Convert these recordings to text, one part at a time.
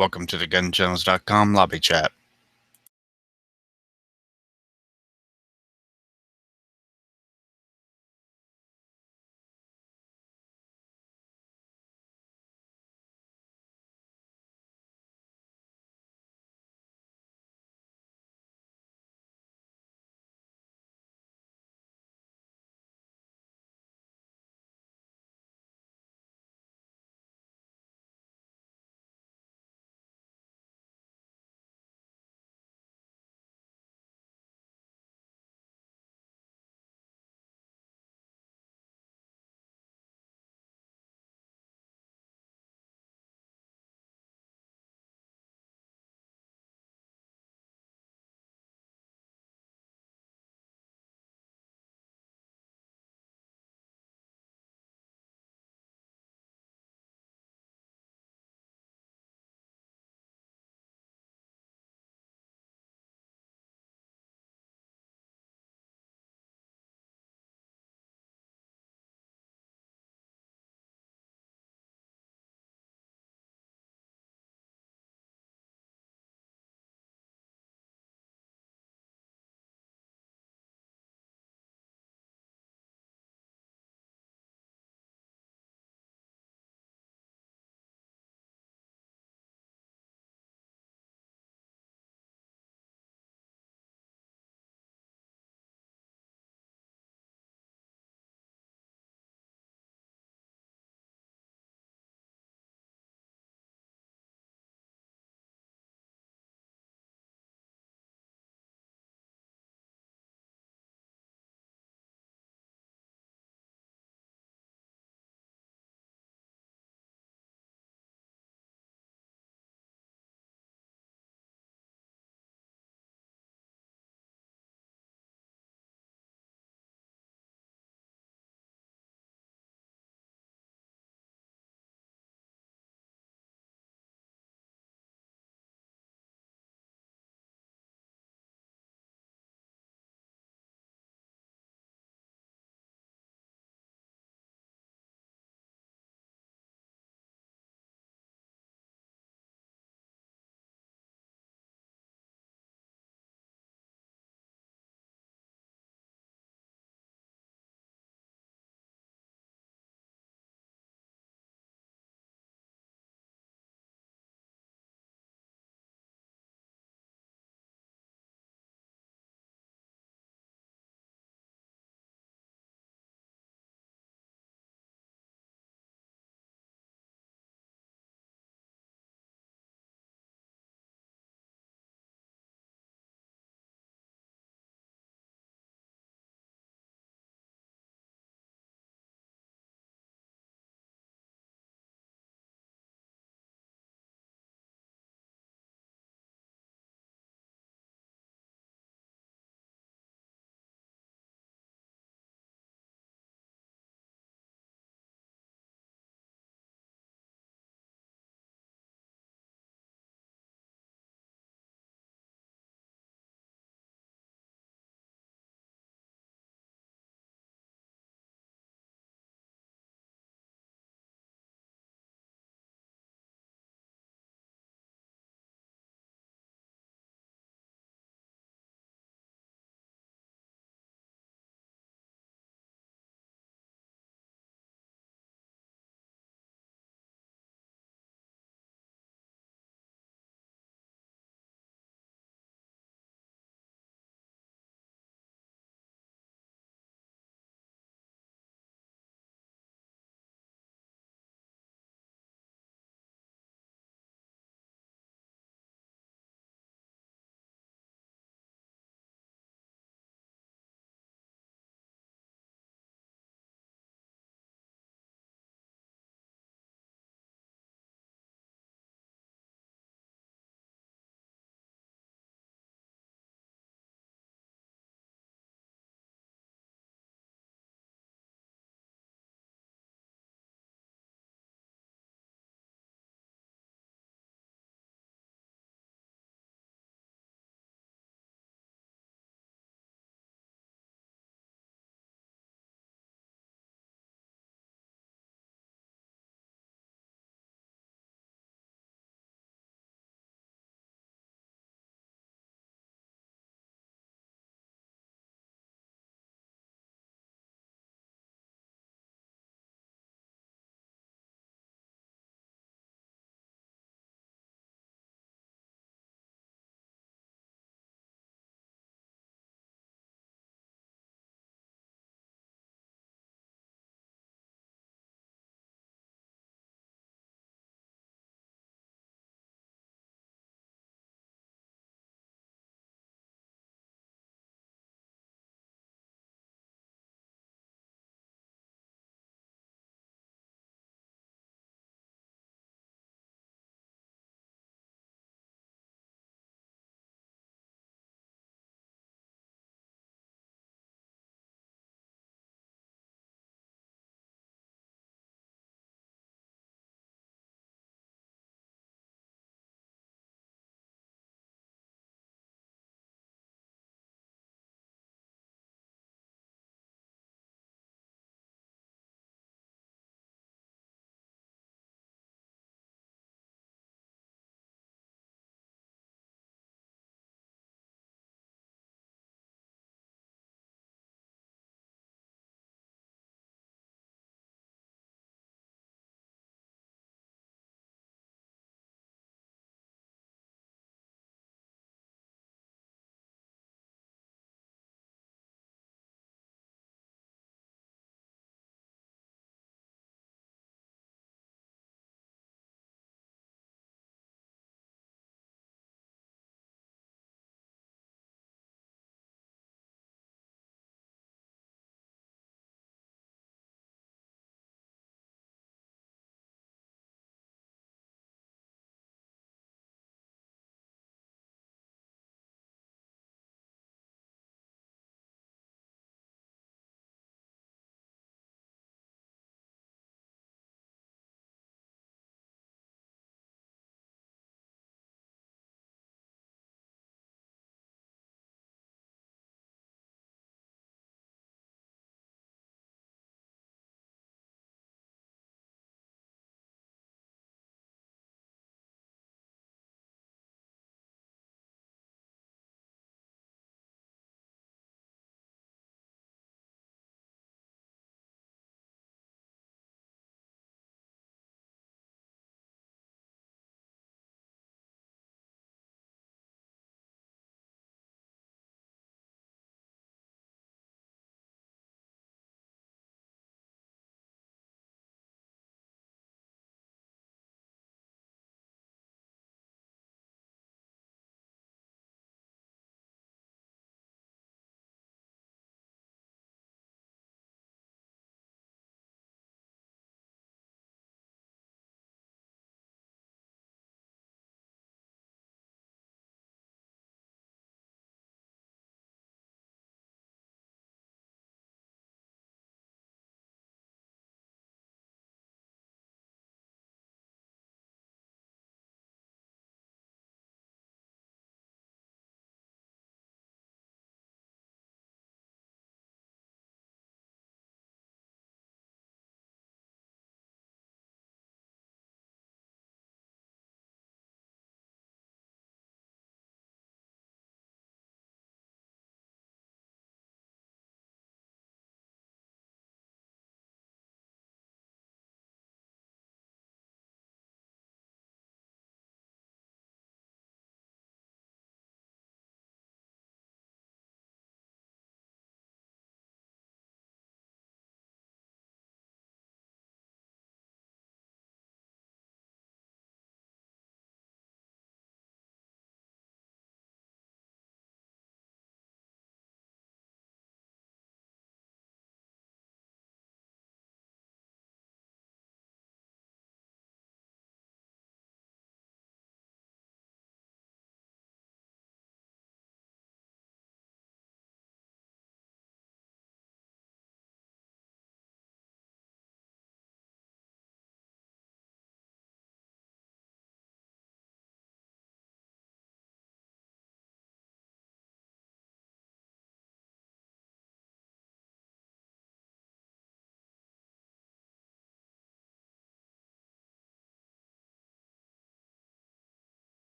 Welcome to the GunChannels.com lobby chat.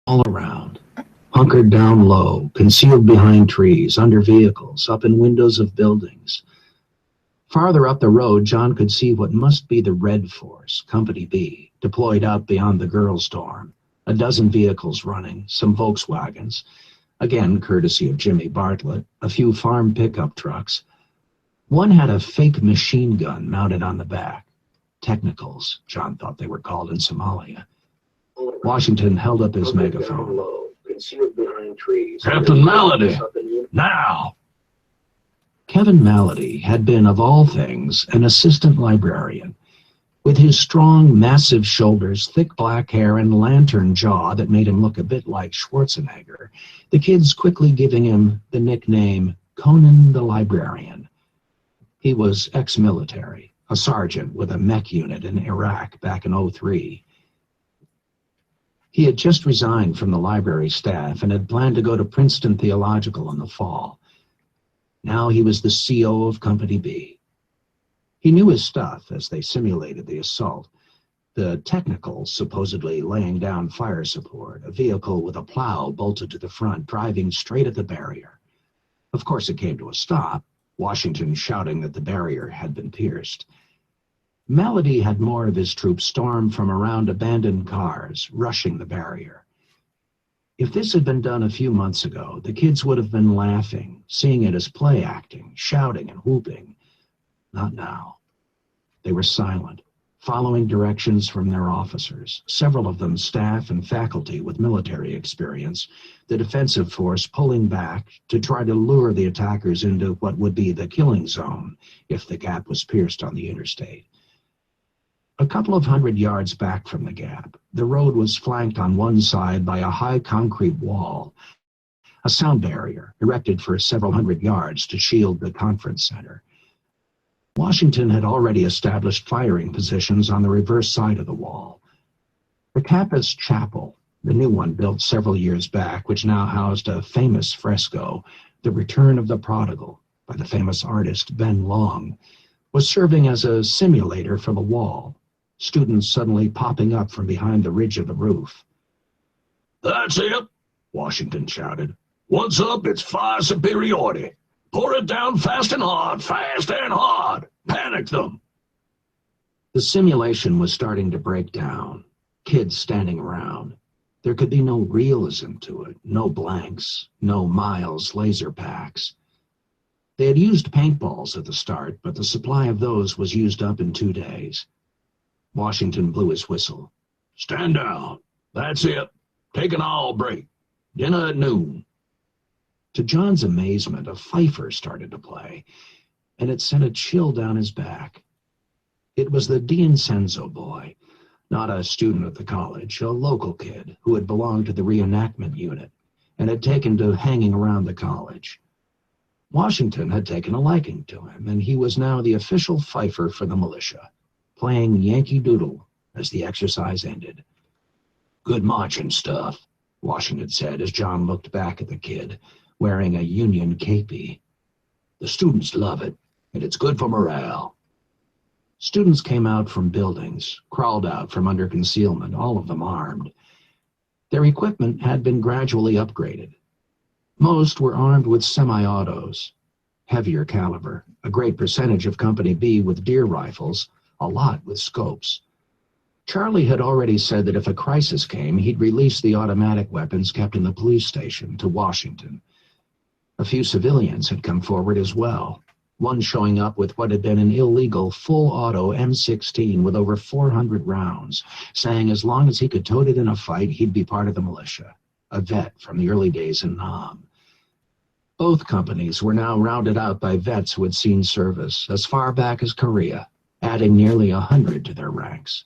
all around, hunkered down low, concealed behind trees, under vehicles, up in windows of buildings. Farther up the road, John could see what must be the Red Force, Company B, deployed out beyond the girls' dorm. A dozen vehicles running, some Volkswagens, again courtesy of Jimmy Bartlett, a few farm pickup trucks. One had a fake machine gun mounted on the back. Technicals, John thought they were called in Somalia. Washington held up his megaphone. "Captain Malady, now!" Kevin Malady had been, of all things, an assistant librarian. With his strong, massive shoulders, thick black hair, and lantern jaw that made him look a bit like Schwarzenegger, the kids quickly giving him the nickname Conan the Librarian. He was ex-military, a sergeant with a mech unit in Iraq back in '03. He had just resigned from the library staff and had planned to go to Princeton Theological in the fall. Now he was the CO of Company B. He knew his stuff as they simulated the assault. The technicals supposedly laying down fire support, a vehicle with a plow bolted to the front, driving straight at the barrier. Of course it came to a stop, Washington shouting that the barrier had been pierced. Malady had more of his troops storm from around abandoned cars, rushing the barrier. If this had been done a few months ago, the kids would have been laughing, seeing it as play acting, shouting and whooping. Not now. They were silent, following directions from their officers, several of them staff and faculty with military experience, the defensive force pulling back to try to lure the attackers into what would be the killing zone if the gap was pierced on the interstate. A couple of 100 yards back from the gap, the road was flanked on one side by a high concrete wall, a sound barrier erected for several hundred yards to shield the conference center. Washington had already established firing positions on the reverse side of the wall. The campus chapel, the new one built several years back, which now housed a famous fresco, The Return of the Prodigal, by the famous artist Ben Long, was serving as a simulator for the wall, students suddenly popping up from behind the ridge of the roof. "That's it," Washington shouted. "Once up, it's fire superiority. Pour it down fast and hard, fast and hard. Panic them." The simulation was starting to break down. Kids standing around. There could be no realism to it, no blanks, no Miles laser packs. They had used paintballs at the start, but the supply of those was used up in 2 days. Washington blew his whistle. "Stand down. That's it. Take an hour break. Dinner at noon." To John's amazement, a fifer started to play, and it sent a chill down his back. It was the D'Incenso boy, not a student at the college, a local kid who had belonged to the reenactment unit and had taken to hanging around the college. Washington had taken a liking to him, and he was now the official fifer for the militia, playing Yankee Doodle as the exercise ended. "Good marching stuff," Washington said as John looked back at the kid, wearing a Union képee. "The students love it, and it's good for morale." Students came out from buildings, crawled out from under concealment, all of them armed. Their equipment had been gradually upgraded. Most were armed with semi-autos, heavier caliber, a great percentage of Company B with deer rifles, a lot with scopes. Charlie had already said that if a crisis came, he'd release the automatic weapons kept in the police station to Washington. A few civilians had come forward as well, one showing up with what had been an illegal full-auto M16 with over 400 rounds, saying as long as he could tote it in a fight, he'd be part of the militia, a vet from the early days in Nam. Both companies were now rounded out by vets who had seen service as far back as Korea, adding nearly 100 to their ranks.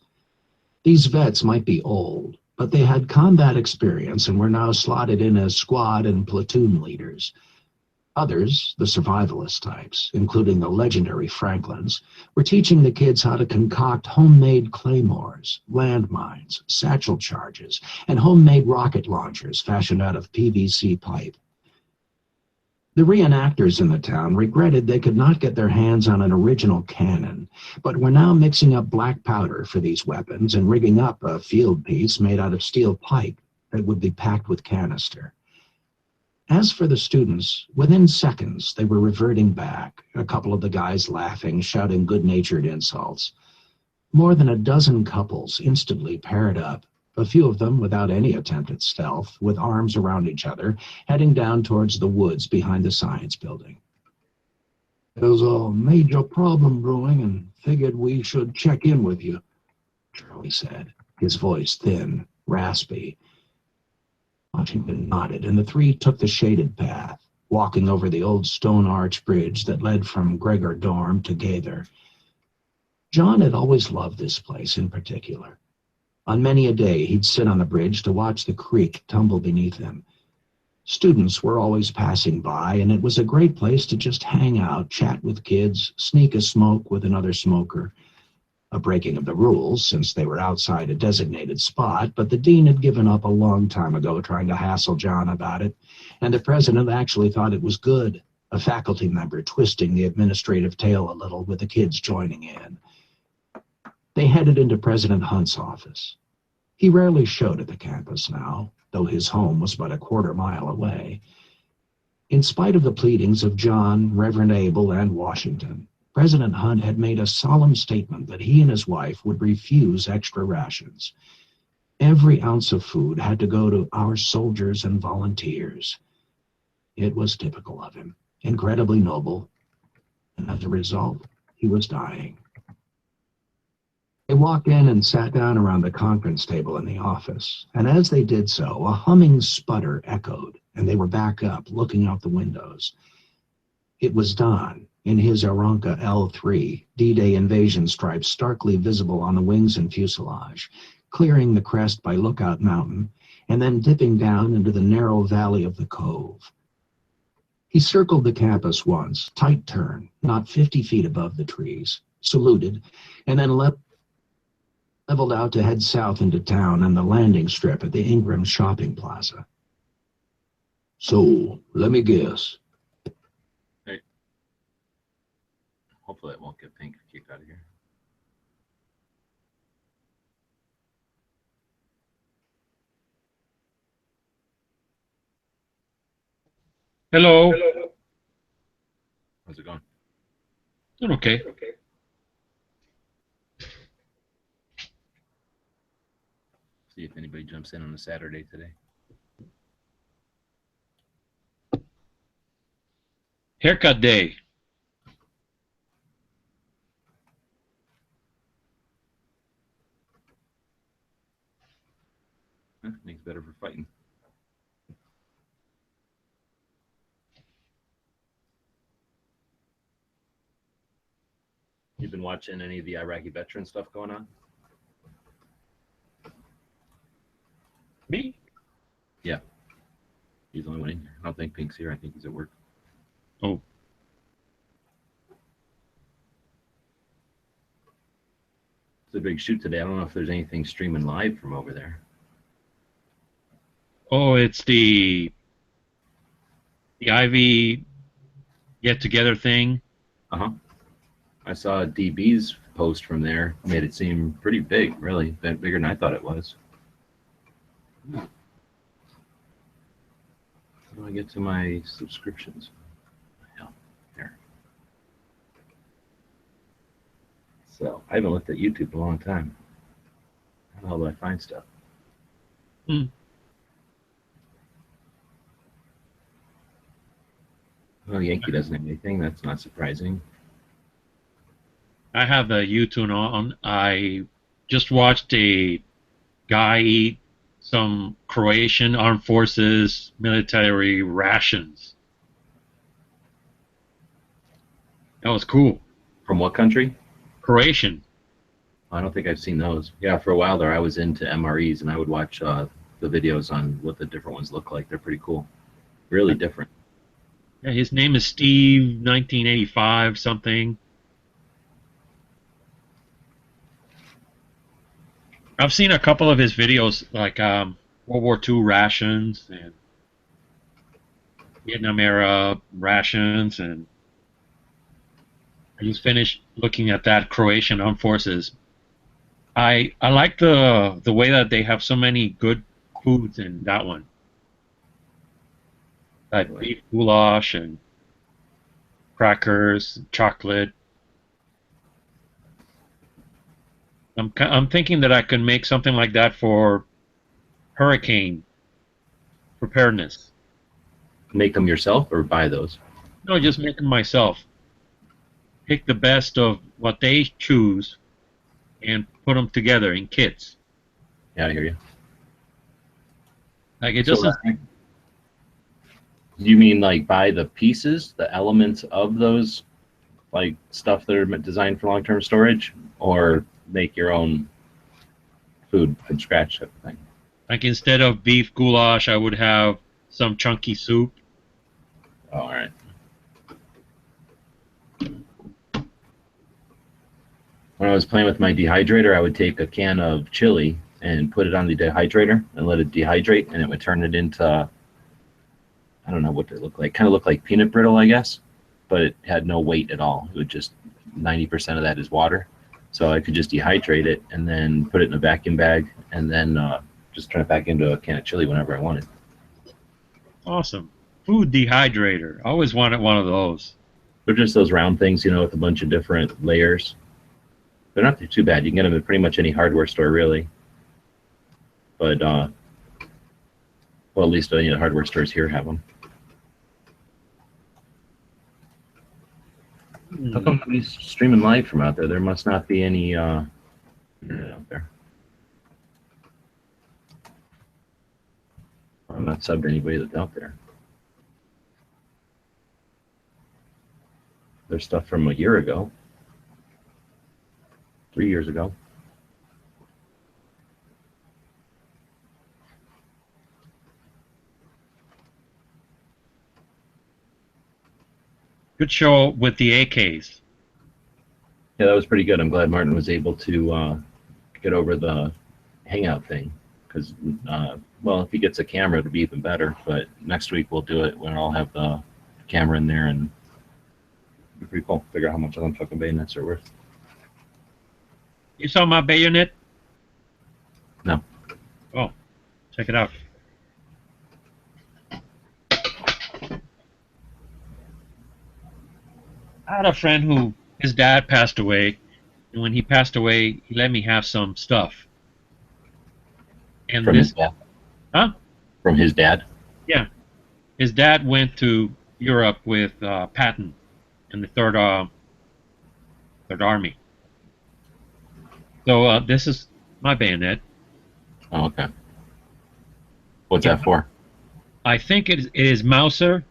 These vets might be old, but they had combat experience and were now slotted in as squad and platoon leaders. Others, the survivalist types, including the legendary Franklins, were teaching the kids how to concoct homemade claymores, landmines, satchel charges, and homemade rocket launchers fashioned out of PVC pipe. The reenactors in the town regretted they could not get their hands on an original cannon, but were now mixing up black powder for these weapons and rigging up a field piece made out of steel pipe, that would be packed with canister. As for the students, within seconds they were reverting back, a couple of the guys laughing, shouting good-natured insults. More than a dozen couples instantly paired up, a few of them without any attempt at stealth, with arms around each other, heading down towards the woods behind the science building. "There's a major problem brewing and figured we should check in with you," Charlie said, his voice thin, raspy. Washington nodded, and the three took the shaded path, walking over the old stone arch bridge that led from Gregor Dorm to Gaither. John had always loved this place in particular. On many a day he'd sit on the bridge to watch the creek tumble beneath him. Students were always passing by, and it was a great place to just hang out, chat with kids, sneak a smoke with another smoker. A breaking of the rules, since they were outside a designated spot, but the dean had given up a long time ago trying to hassle John about it, and the president actually thought it was good, a faculty member twisting the administrative tale a little with the kids joining in. They headed into President Hunt's office. He rarely showed at the campus now, though his home was but a quarter-mile away. In spite of the pleadings of John, Reverend Abel, and Washington, President Hunt had made a solemn statement that he and his wife would refuse extra rations. Every ounce of food had to go to our soldiers and volunteers. It was typical of him, incredibly noble, and as a result, he was dying. They walked in and sat down around the conference table in the office, and as they did so, a humming sputter echoed, and they were back up, looking out the windows. It was Don, in his Aranca L3, D-Day invasion stripes starkly visible on the wings and fuselage, clearing the crest by Lookout Mountain, and then dipping down into the narrow valley of the cove. He circled the campus once, tight turn, not 50 feet above the trees, saluted, and then leveled out to head south into town and the landing strip at the Ingram Shopping Plaza. "So, let me guess." Hey. Hopefully it won't get Pink kicked out of here. Hello. How's it going? Doing okay. See if anybody jumps in on a Saturday today. Haircut day. Makes better for fighting. You've been watching any of the Iraqi veteran stuff going on? Me? Yeah. He's the only one in here. I don't think Pink's here. I think he's at work. Oh. It's a big shoot today. I don't know if there's anything streaming live from over there. Oh, it's the Ivy get-together thing. Uh-huh. I saw DB's post from there. Made it seem pretty big, really. Bigger than I thought it was. How do I get to my subscriptions? Hell, there. So, I haven't looked at YouTube in a long time. How the hell do I find stuff? Well, Yankee doesn't have anything. That's not surprising. I have the YouTube on. I just watched a guy eat some Croatian Armed Forces military rations. That was cool. From what country? Croatian. I don't think I've seen those. Yeah, for a while there, I was into MREs, and I would watch the videos on what the different ones look like. They're pretty cool. Really different. Yeah, his name is Steve, 1985 something. I've seen a couple of his videos, like World War II rations and Vietnam era rations, and I just finished looking at that Croatian Armed Forces. I like the way that they have so many good foods in that one. Like beef goulash and crackers, chocolate. I'm thinking that I can make something like that for hurricane preparedness. Make them yourself or buy those? No, just make them myself. Pick the best of what they choose and put them together in kits. Yeah, I hear you. Like it So, doesn't. you mean like buy the pieces, the elements of those, like stuff that are designed for long-term storage, or make your own food from scratch type of thing? Like instead of beef goulash, I would have some chunky soup. Oh, all right. When I was playing with my dehydrator, I would take a can of chili and put it on the dehydrator and let it dehydrate, and it would turn it into, I don't know what it looked like. Kind of looked like peanut brittle, I guess, but it had no weight at all. It would just 90% of that is water. So I could just dehydrate it and then put it in a vacuum bag and then just turn it back into a can of chili whenever I wanted. Awesome. Food dehydrator. I always wanted one of those. They're just those round things, you know, with a bunch of different layers. They're not too bad. You can get them at pretty much any hardware store, really. But, well, at least any of the hardware stores here have them. How come nobody's streaming live from out there? There must not be any internet out there. I'm not subbed to anybody that's out there. There's stuff from a year ago. 3 years ago. Good show with the AKs. Yeah, that was pretty good. I'm glad Martin was able to get over the hangout thing. Because, well, if he gets a camera, it'll be even better. But next week we'll do it when I'll have the camera in there, and it'll be pretty cool. Figure out how much of them fucking bayonets are worth. You saw my bayonet? No. Oh, check it out. I had a friend who his dad passed away, and when he passed away, he let me have some stuff. And From this, his dad? huh? From his dad? Yeah, his dad went to Europe with Patton in the Third Army. So this is my bayonet. Oh, okay. What's that for? I think it is Mauser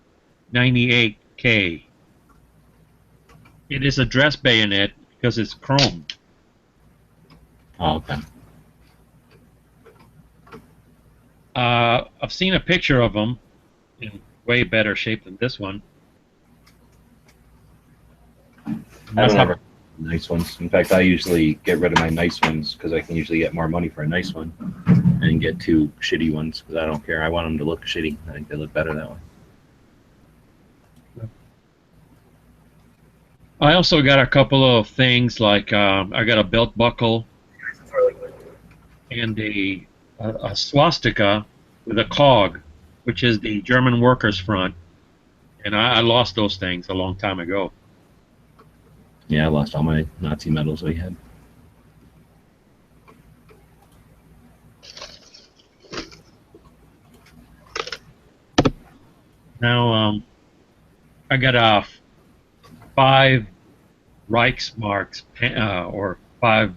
98K. It is a dress bayonet because it's chrome. Oh, okay. I've seen a picture of them in way better shape than this one. I don't have nice ones. In fact, I usually get rid of my nice ones because I can usually get more money for a nice one and get two shitty ones because I don't care. I want them to look shitty. I think they look better that way. I also got a couple of things like I got a belt buckle and a swastika with a cog, which is the German Workers' Front, and I lost those things a long time ago. Yeah, I lost all my Nazi medals we had. Now I got 5 Reichsmarks or 5.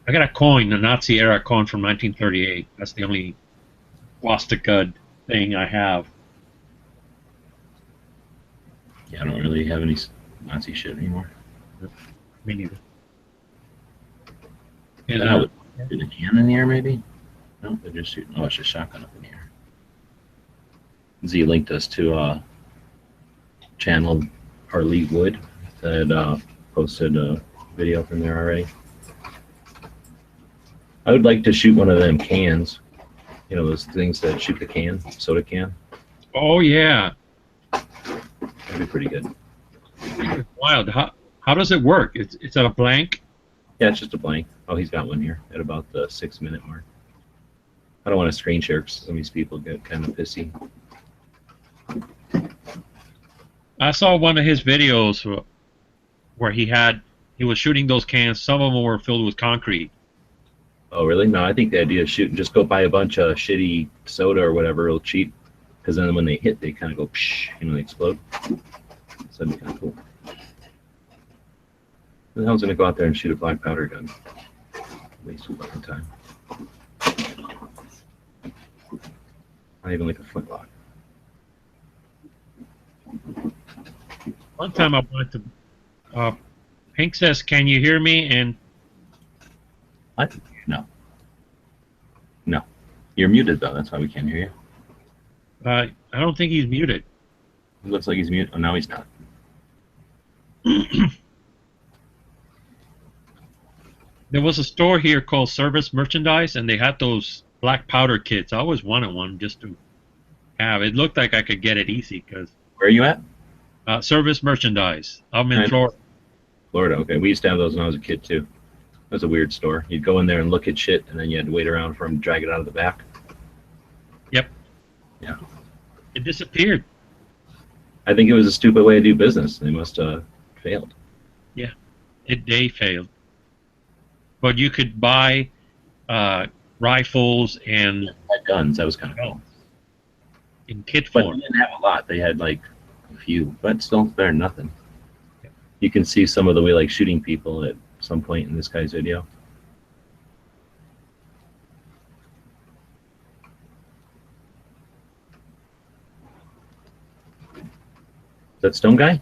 I got a coin, a Nazi era coin from 1938. That's the only swastika thing I have. Yeah, I don't really have any Nazi shit anymore. Me neither. And And shoot a can in the air, maybe? No, they're just shooting. Oh, it's just shotgun up in the air. Z linked us to a channel, Harley Wood, that posted a video from there already. I would like to shoot one of them cans. You know, those things that shoot the can, soda can. oh yeah, That'd be pretty good. it's wild. How does it work? It's a blank. Yeah, it's just a blank. Oh, he's got one here at about the 6-minute mark. I don't want to screen share because some of these people get kind of pissy. I saw one of his videos where he was shooting those cans. Some of them were filled with concrete. Oh, really? No, I think the idea is shoot and just go buy a bunch of shitty soda or whatever real cheap, because then when they hit, they kind of go, psh, they explode. So that'd be kind of cool. Who the hell's going to go out there and shoot a black powder gun? Waste of fucking time. Not even like a flintlock. One time I went to Pink says, "Can you hear me?" And What? No. No. You're muted, though. That's why we can't hear you. I don't think he's muted. It looks like he's muted. Oh, no, he's not. There was a store here called Service Merchandise, and they had those black powder kits. I always wanted one just to have. It looked like I could get it easy because Where are you at? Service Merchandise. I'm in Florida. Florida. Okay. We used to have those when I was a kid, too. That was a weird store. You'd go in there and look at shit, and then you had to wait around for them to drag it out of the back. Yep. Yeah. It disappeared. I think it was a stupid way to do business. They must have failed. They failed. But you could buy rifles and Had guns. That was kind of cool. in kit But form. they didn't have a lot. They had like a few, but still better than nothing. You can see some of the way like shooting people at some point in this guy's video. Is that Stone Guy? I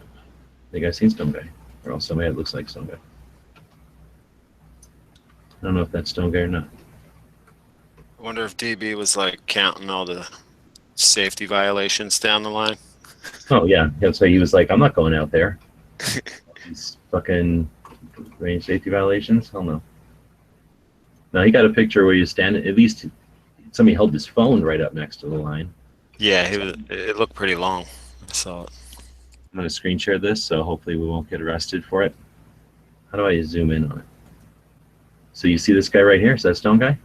think I've seen Stone Guy. Or else somebody that looks like Stone Guy. I don't know if that's Stone Guy or not. I wonder if DB was like counting all the safety violations down the line. Oh yeah. So he was like, I'm not going out there. These fucking range safety violations? Hell no. No, he got a picture where he was standing, at least somebody held his phone right up next to the line. Yeah, it looked pretty long. I saw it. I'm going to screen share this, so hopefully we won't get arrested for it. How do I zoom in on it? So you see this guy right here? Is that Stone Guy?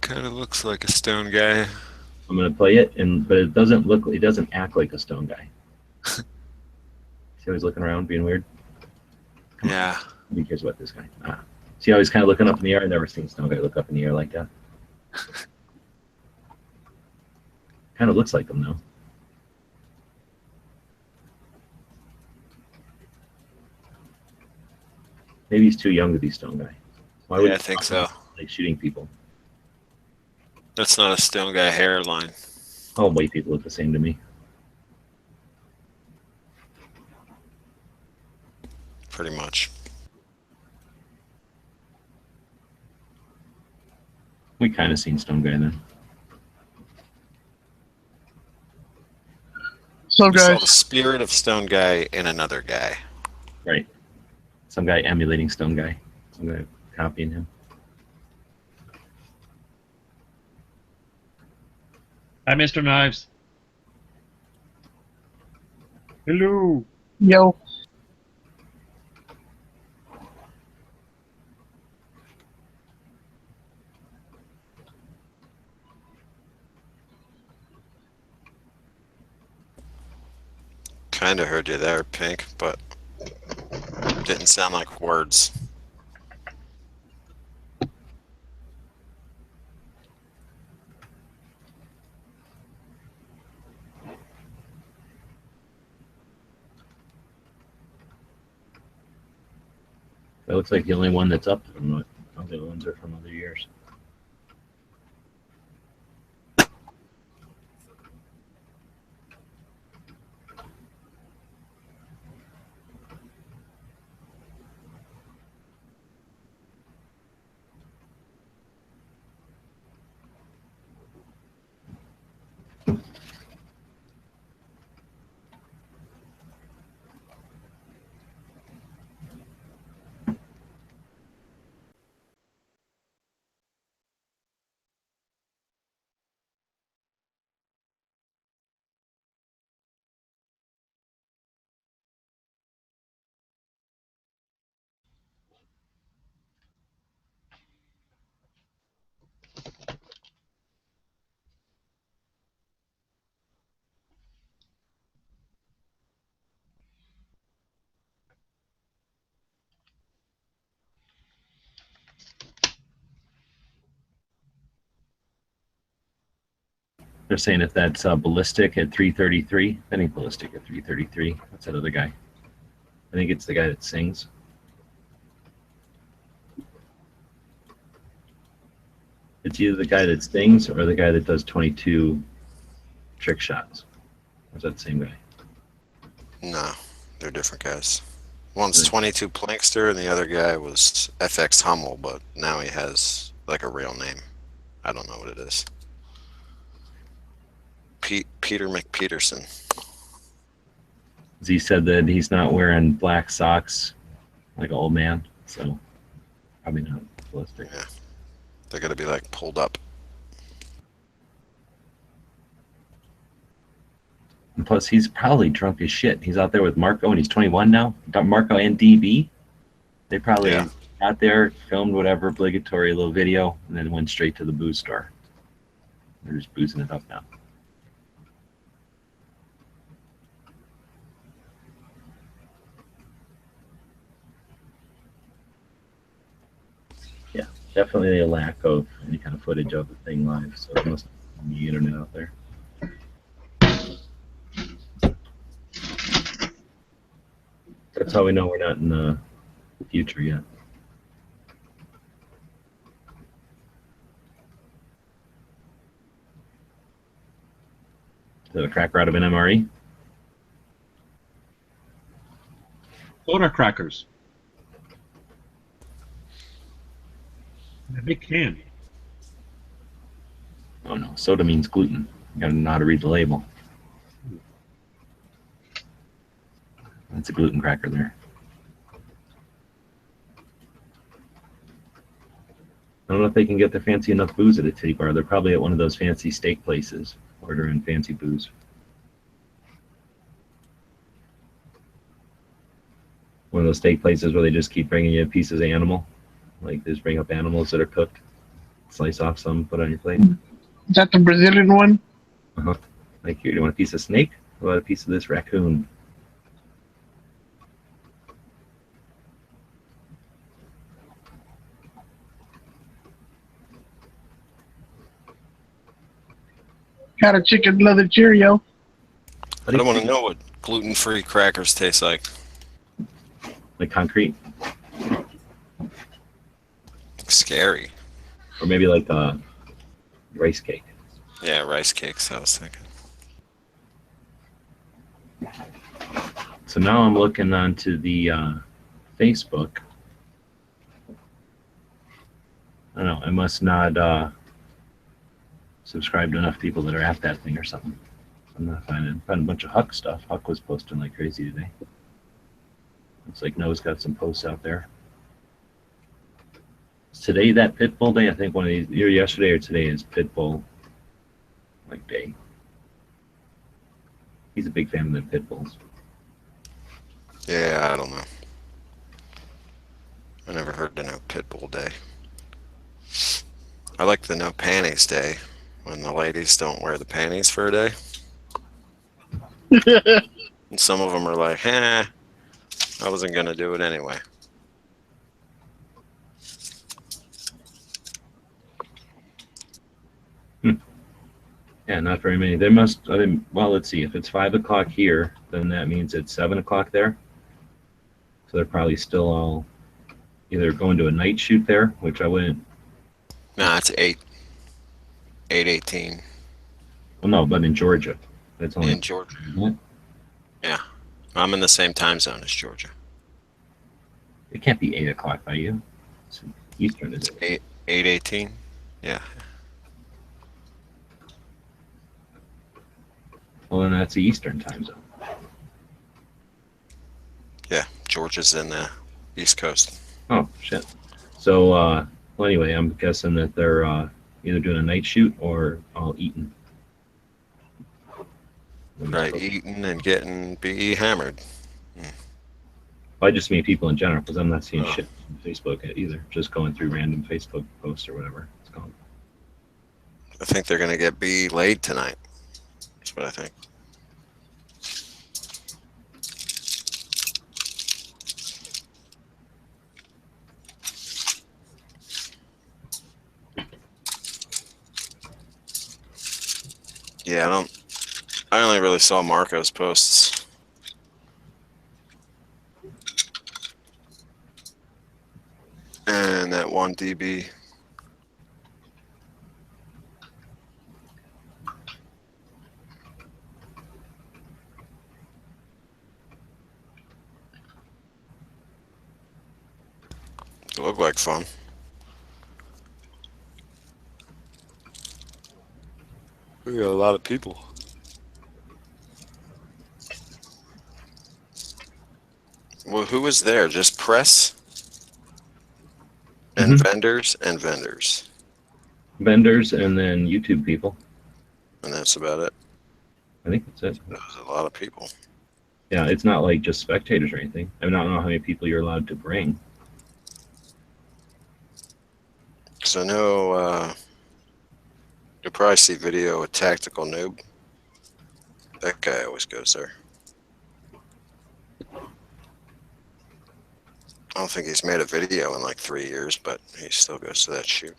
Kind of looks like a stone guy. I'm going to play it, but it doesn't act like a Stone Guy. See how he's looking around, being weird? Yeah. Who cares about this guy? See how he's kind of looking up in the air? I've never seen Stone Guy look up in the air like that. Kind of looks like him, though. Maybe he's too young to be Stone Guy. Why would Yeah, I think so. Like shooting people? That's not a stone guy hairline. All white people look the same to me. Pretty much. We kind of seen Stone Guy then. So We saw guys, the spirit of stone guy in another guy. Right. Some guy emulating Stone Guy. Some guy copying him. Hi, Mr. Knives. Hello. yo, Kind of heard you there, Pink, but didn't sound like words. That looks like the only one that's up from what all the other ones are from other years. They're saying if that's ballistic at 333, that ain't ballistic at 333. That's that other guy. I think it's the guy that sings. It's either the guy that sings or the guy that does 22 trick shots. Or is that the same guy? No, they're different guys. One's 22 Plankster, and the other guy was FX Hummel, but now he has like a real name. I don't know what it is. Peter McPeterson. He said that he's not wearing black socks like an old man, so probably not ballistic. Yeah, they're gonna be like pulled up. And plus, he's probably drunk as shit. He's out there with Marco, and he's 21 now. Marco and DB. They probably got there, filmed whatever obligatory little video, and then went straight to the booze store. They're just boozing it up now. Yeah, definitely a lack of any kind of footage of the thing live. So it must be the internet out there. That's how we know we're not in the future yet. Is that a cracker out of an MRE? Soda crackers. In a big can. Oh no, soda means gluten. You gotta know how to read the label. That's a gluten cracker there. I don't know if they can get the fancy enough booze at a titty bar. They're probably at one of those fancy steak places ordering fancy booze. One of those steak places where they just keep bringing you pieces of animal. Like they just bring up animals that are cooked, slice off some, put on your plate. Is that the Brazilian one? Uh-huh. Like, here, do you want a piece of snake? How about a piece of this raccoon? Got a chicken leather Cheerio. I don't want to know what gluten-free crackers taste like. Like concrete? Scary. Or maybe like a rice cake. Yeah, rice cakes, I was thinking. So now I'm looking onto the Facebook. I don't know, I must not subscribe to enough people that are at that thing or something. I'm not finding a bunch of Huck stuff. Huck was posting like crazy today. Looks like Noah's got some posts out there. Is today that Pitbull day? I think one of these, either yesterday or today is Pitbull like day. He's a big fan of the Pitbulls. Yeah, I don't know. I never heard the no Pitbull day. I like the no panties day, when the ladies don't wear the panties for a day. And some of them are like, I wasn't going to do it anyway. Yeah, not very many. There must, I mean, well, let's see. If it's 5 o'clock here, then that means it's 7 o'clock there. So they're probably still all either going to a night shoot there, which I wouldn't. No, it's 8:18 Well, no, but in Georgia. That's only in Georgia. isn't it? Yeah, I'm in the same time zone as Georgia. It can't be 8 o'clock by you. It's Eastern, is it? 8:18. Yeah. Well, then that's the Eastern time zone. Yeah, Georgia's in the East Coast. Oh, shit. So, well, anyway, I'm guessing that they're either doing a night shoot or all eating. Right, eating and getting be hammered. I just mean people in general, because I'm not seeing Oh. shit on Facebook either. Just going through random Facebook posts or whatever it's called. I think they're gonna get be laid tonight. That's what I think. Yeah, I only really saw Marco's posts. And that one DB. It looked like fun. We got a lot of people. Well, who was there? Just press and Mhm. vendors and vendors. Vendors and then YouTube people. And that's about it. I think that's it. That was a lot of people. Yeah, it's not like just spectators or anything. I don't know how many people you're allowed to bring. So I know you'll probably see video with Tactical Noob. That guy always goes there. I don't think he's made a video in like 3 years, but he still goes to that shoot.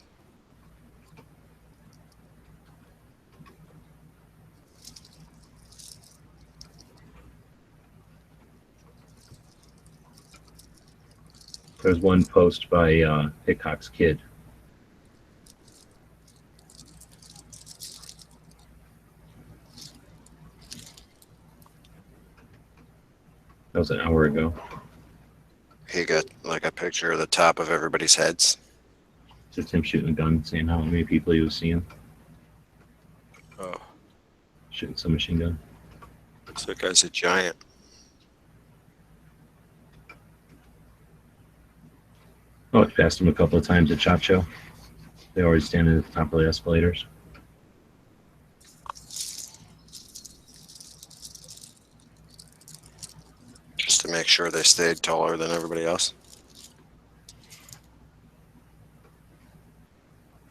There's one post by Hickok's kid. That was an hour ago. He got like a picture of the top of everybody's heads. Just him shooting a gun, saying how many people he was seeing. Oh, Shooting some machine gun. so that guy's a giant. Oh, I passed him a couple of times at SHOT Show. They always stand at the top of the escalators. Just to make sure they stayed taller than everybody else.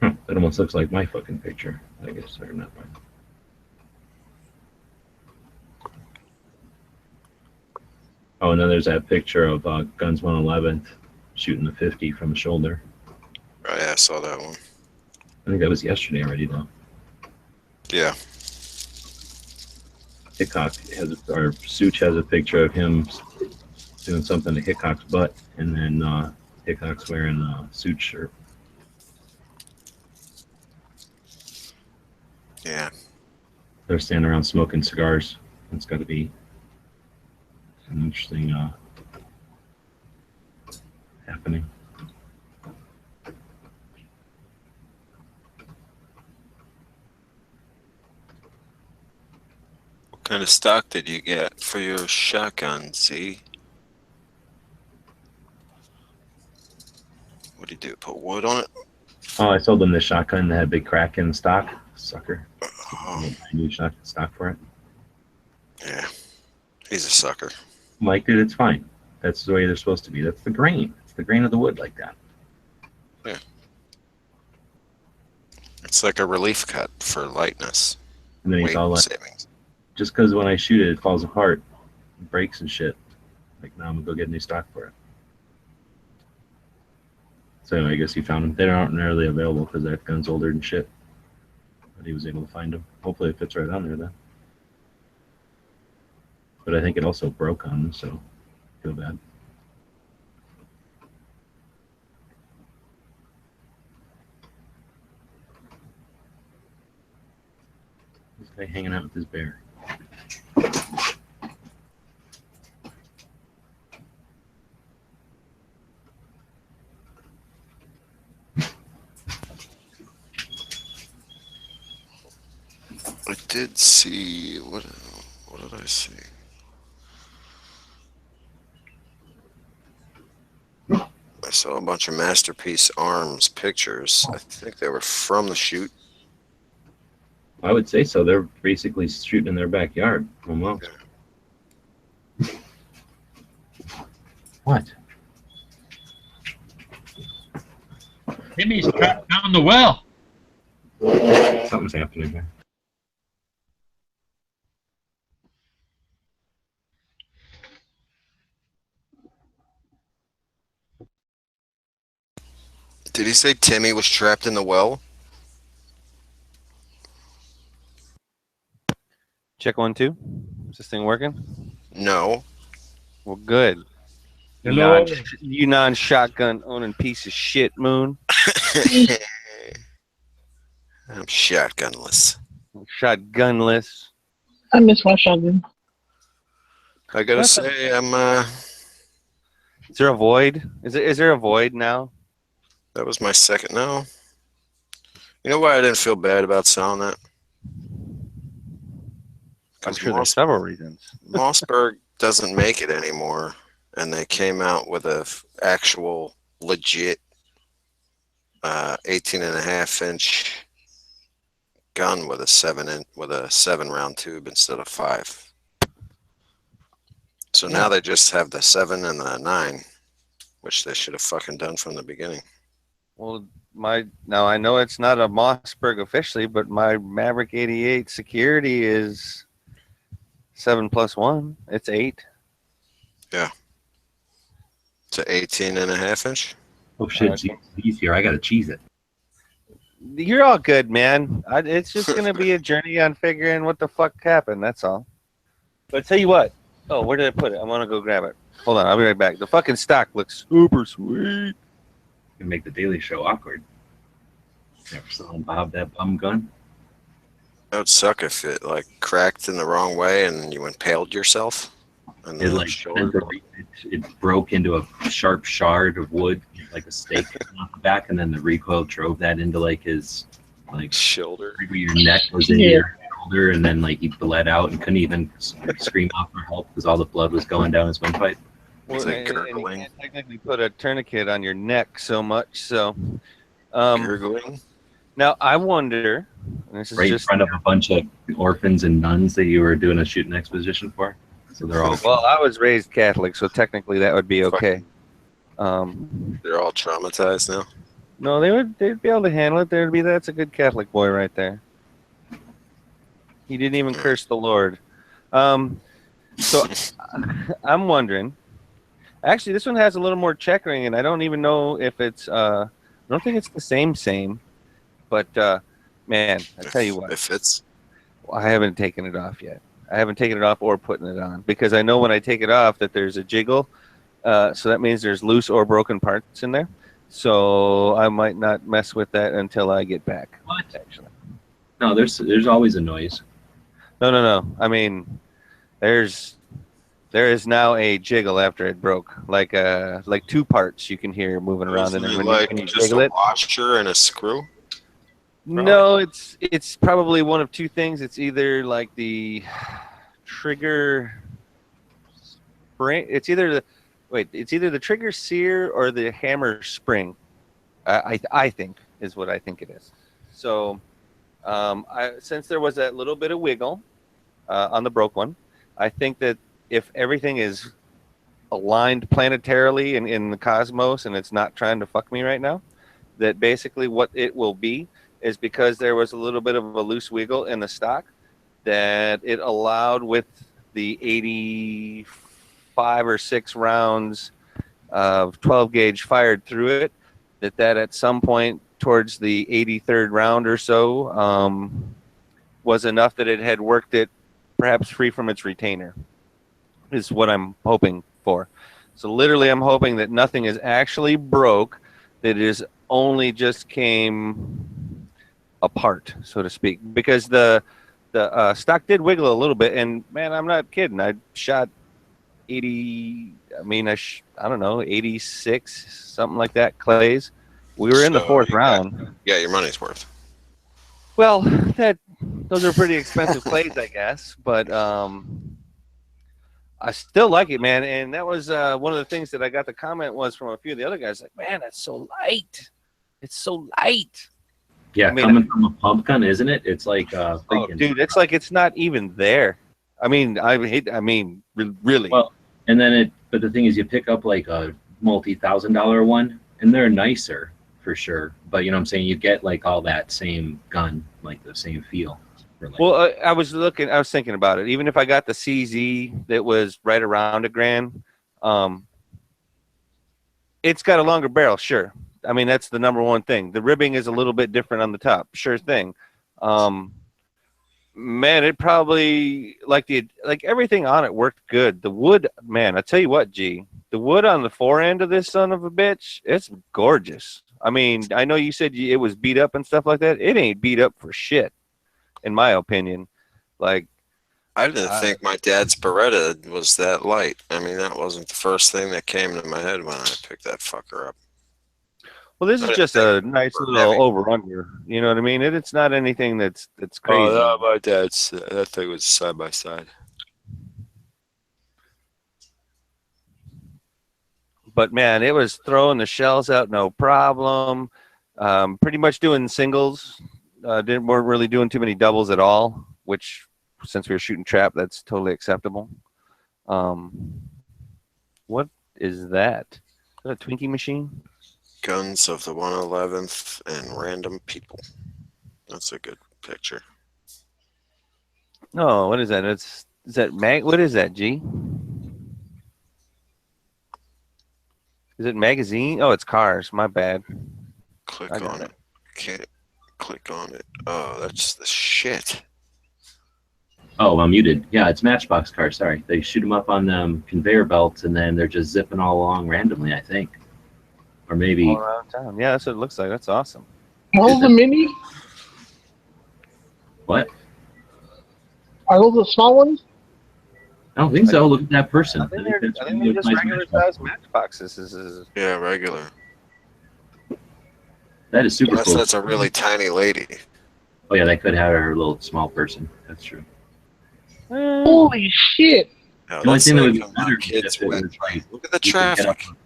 That almost looks like my fucking picture. I guess, or not mine. Oh, and then there's that picture of Guns 111 shooting the 50 from the shoulder. Oh yeah, I saw that one. I think that was yesterday already, though. Yeah. Hickok has, or Such has a picture of him doing something to Hickok's butt, and then Hickok's wearing a Such shirt. Yeah. They're standing around smoking cigars. It's got to be an interesting happening. What kind of stock did you get for your shotgun, Z? What do you do? Put wood on it? Oh, I sold them this shotgun that had a big crack in the stock. Sucker. Oh, I need shotgun stock for it. yeah. He's a sucker. I'm like, dude, it's fine. That's the way they're supposed to be. That's the grain. It's the grain of the wood like that. It's like a relief cut for lightness. And then he's Weight all like, savings. just because when I shoot it, it falls apart, it breaks and shit. Like, now I'm gonna go get new stock for it. So anyway, I guess he found them. They aren't nearly available because that gun's older and shit. But he was able to find them. Hopefully it fits right on there then. But I think it also broke on him, so feel bad. This guy hanging out with his bear. I did see what did I see? I saw a bunch of Masterpiece Arms pictures. I think they were from the shoot. I would say so. They're basically shooting in their backyard almost. What? Timmy's trapped down the well. Something's happening there. Did he say Timmy was trapped in the well? Check 1 2. Is this thing working? No. Well, good. Hello. You non-shotgun owning piece of shit, Moon. I'm shotgunless. Shotgunless. I miss my shotgun. I gotta That's say, Is there a void? Is there a void now? that was my second. No. You know why I didn't feel bad about selling that? I'm 'Cause sure there's several reasons. Mossberg doesn't make it anymore, and they came out with a actual legit 18 and a half inch gun with a 7 round tube instead of 5. So now they just have the 7 and the 9, which they should have fucking done from the beginning. Well, now I know it's not a Mossberg officially, but my Maverick 88 security is 7+1. It's 8. It's an 18 and a half inch. Oh shit, he's here. I gotta cheese it. You're all good, man. It's just gonna be a journey on figuring what the fuck happened. That's all. But I tell you what. Oh, where did I put it? I want to go grab it. Hold on, I'll be right back. The fucking stock looks super sweet. You make the Daily Show awkward. Never selling Bob that bum gun. That would suck if it like cracked in the wrong way and you impaled yourself. And It like it broke into a sharp shard of wood, like a stake off the back, and then the recoil drove that into like his like shoulder. Your neck was in your shoulder, and then like he bled out and couldn't even scream out for help because all the blood was going down his windpipe. Well, It's like and you gurgling. can't technically put a tourniquet on your neck so much. So, Gurgling. now I wonder. And this is Right in just front of a bunch of orphans and nuns that you were doing a shooting exposition for. So they're all well, I was raised Catholic, so technically that would be okay. They're all traumatized now. No, they'd be able to handle it. That's a good Catholic boy right there. He didn't even curse the Lord. So I'm wondering. Actually, this one has a little more checkering, and I don't even know if it's. I don't think it's the same. But man, I tell you what, If it's I haven't taken it off yet. I haven't taken it off or putting it on because I know when I take it off that there's a jiggle. So that means there's loose or broken parts in there. So I might not mess with that until I get back. What? Actually, no. There's always a noise. no. I mean, there is now a jiggle after it broke, like 2 parts you can hear moving around, and then when you just jiggle a it. washer and a screw. No, it's probably one of 2 things. It's either like the trigger spring. It's either the trigger sear or the hammer spring. I think is what I think it is. So, since there was that little bit of wiggle on the broke one, I think that if everything is aligned planetarily in the cosmos and it's not trying to fuck me right now, that basically what it will be is because there was a little bit of a loose wiggle in the stock that it allowed with the 85 or 6 rounds of 12 gauge fired through it, that at some point towards the 83rd round or so was enough that it had worked it perhaps free from its retainer, is what I'm hoping for. So literally I'm hoping that nothing is actually broke, that it is only just came apart, so to speak, because the stock did wiggle a little bit, and man, I'm not kidding. I shot 80. I mean, I don't know, 86, something like that. Clays. We were in the 4th round. Yeah, your money's worth. Well, those are pretty expensive clays, I guess, but I still like it, man. And that was one of the things that I got the comment was from a few of the other guys, like, man, that's so light. It's so light. Yeah, I mean, coming from a pump gun, isn't it? It's like freaking. Dude, it's like it's not even there. I mean, really. Well, and then but the thing is, you pick up like a multi-$1,000 one, and they're nicer for sure. But you know what I'm saying? You get like all that same gun, like the same feel. Like, well, I was thinking about it. Even if I got the CZ that was right around $1,000, it's got a longer barrel, sure. I mean, that's the number one thing. The ribbing is a little bit different on the top, sure thing. Man, it probably like everything on it worked good. The wood, man, I tell you what, G, the wood on the fore end of this son of a bitch, it's gorgeous. I mean, I know you said it was beat up and stuff like that. It ain't beat up for shit, in my opinion. Like, I didn't think my dad's Beretta was that light. I mean, that wasn't the first thing that came to my head when I picked that fucker up. well, this I is didn't just think a it nice was little heavy. over under. You know what I mean? It's not anything that's crazy. Oh, no, my dad's that thing was side by side. But man, it was throwing the shells out no problem. Pretty much doing singles. Weren't really doing too many doubles at all. Which, since we were shooting trap, that's totally acceptable. What is that? Is that a Twinkie machine? Guns of the 111th and Random People. That's a good picture. No, what is that? Is that mag? What is that? G? Is it magazine? Oh, it's cars. My bad. Click I got on it. it. Can't click on it. Oh, that's the shit. Oh, I'm muted. Yeah, it's Matchbox cars. Sorry, they shoot them up on conveyor belts, and then they're just zipping all along randomly. I think, or maybe All around town. Yeah, that's what it looks like. That's awesome. Are those the mini? what? Are those the small ones? I don't think so. Look at that person. I think they're just really regular nice size matchboxes. This is Yeah, regular. That is super Unless cool. that's a really tiny lady. Oh yeah, they could have her little small person. That's true. Holy shit! No, The only that's thing that would be like better kids if it went. was like Look at the you could get traffic. up-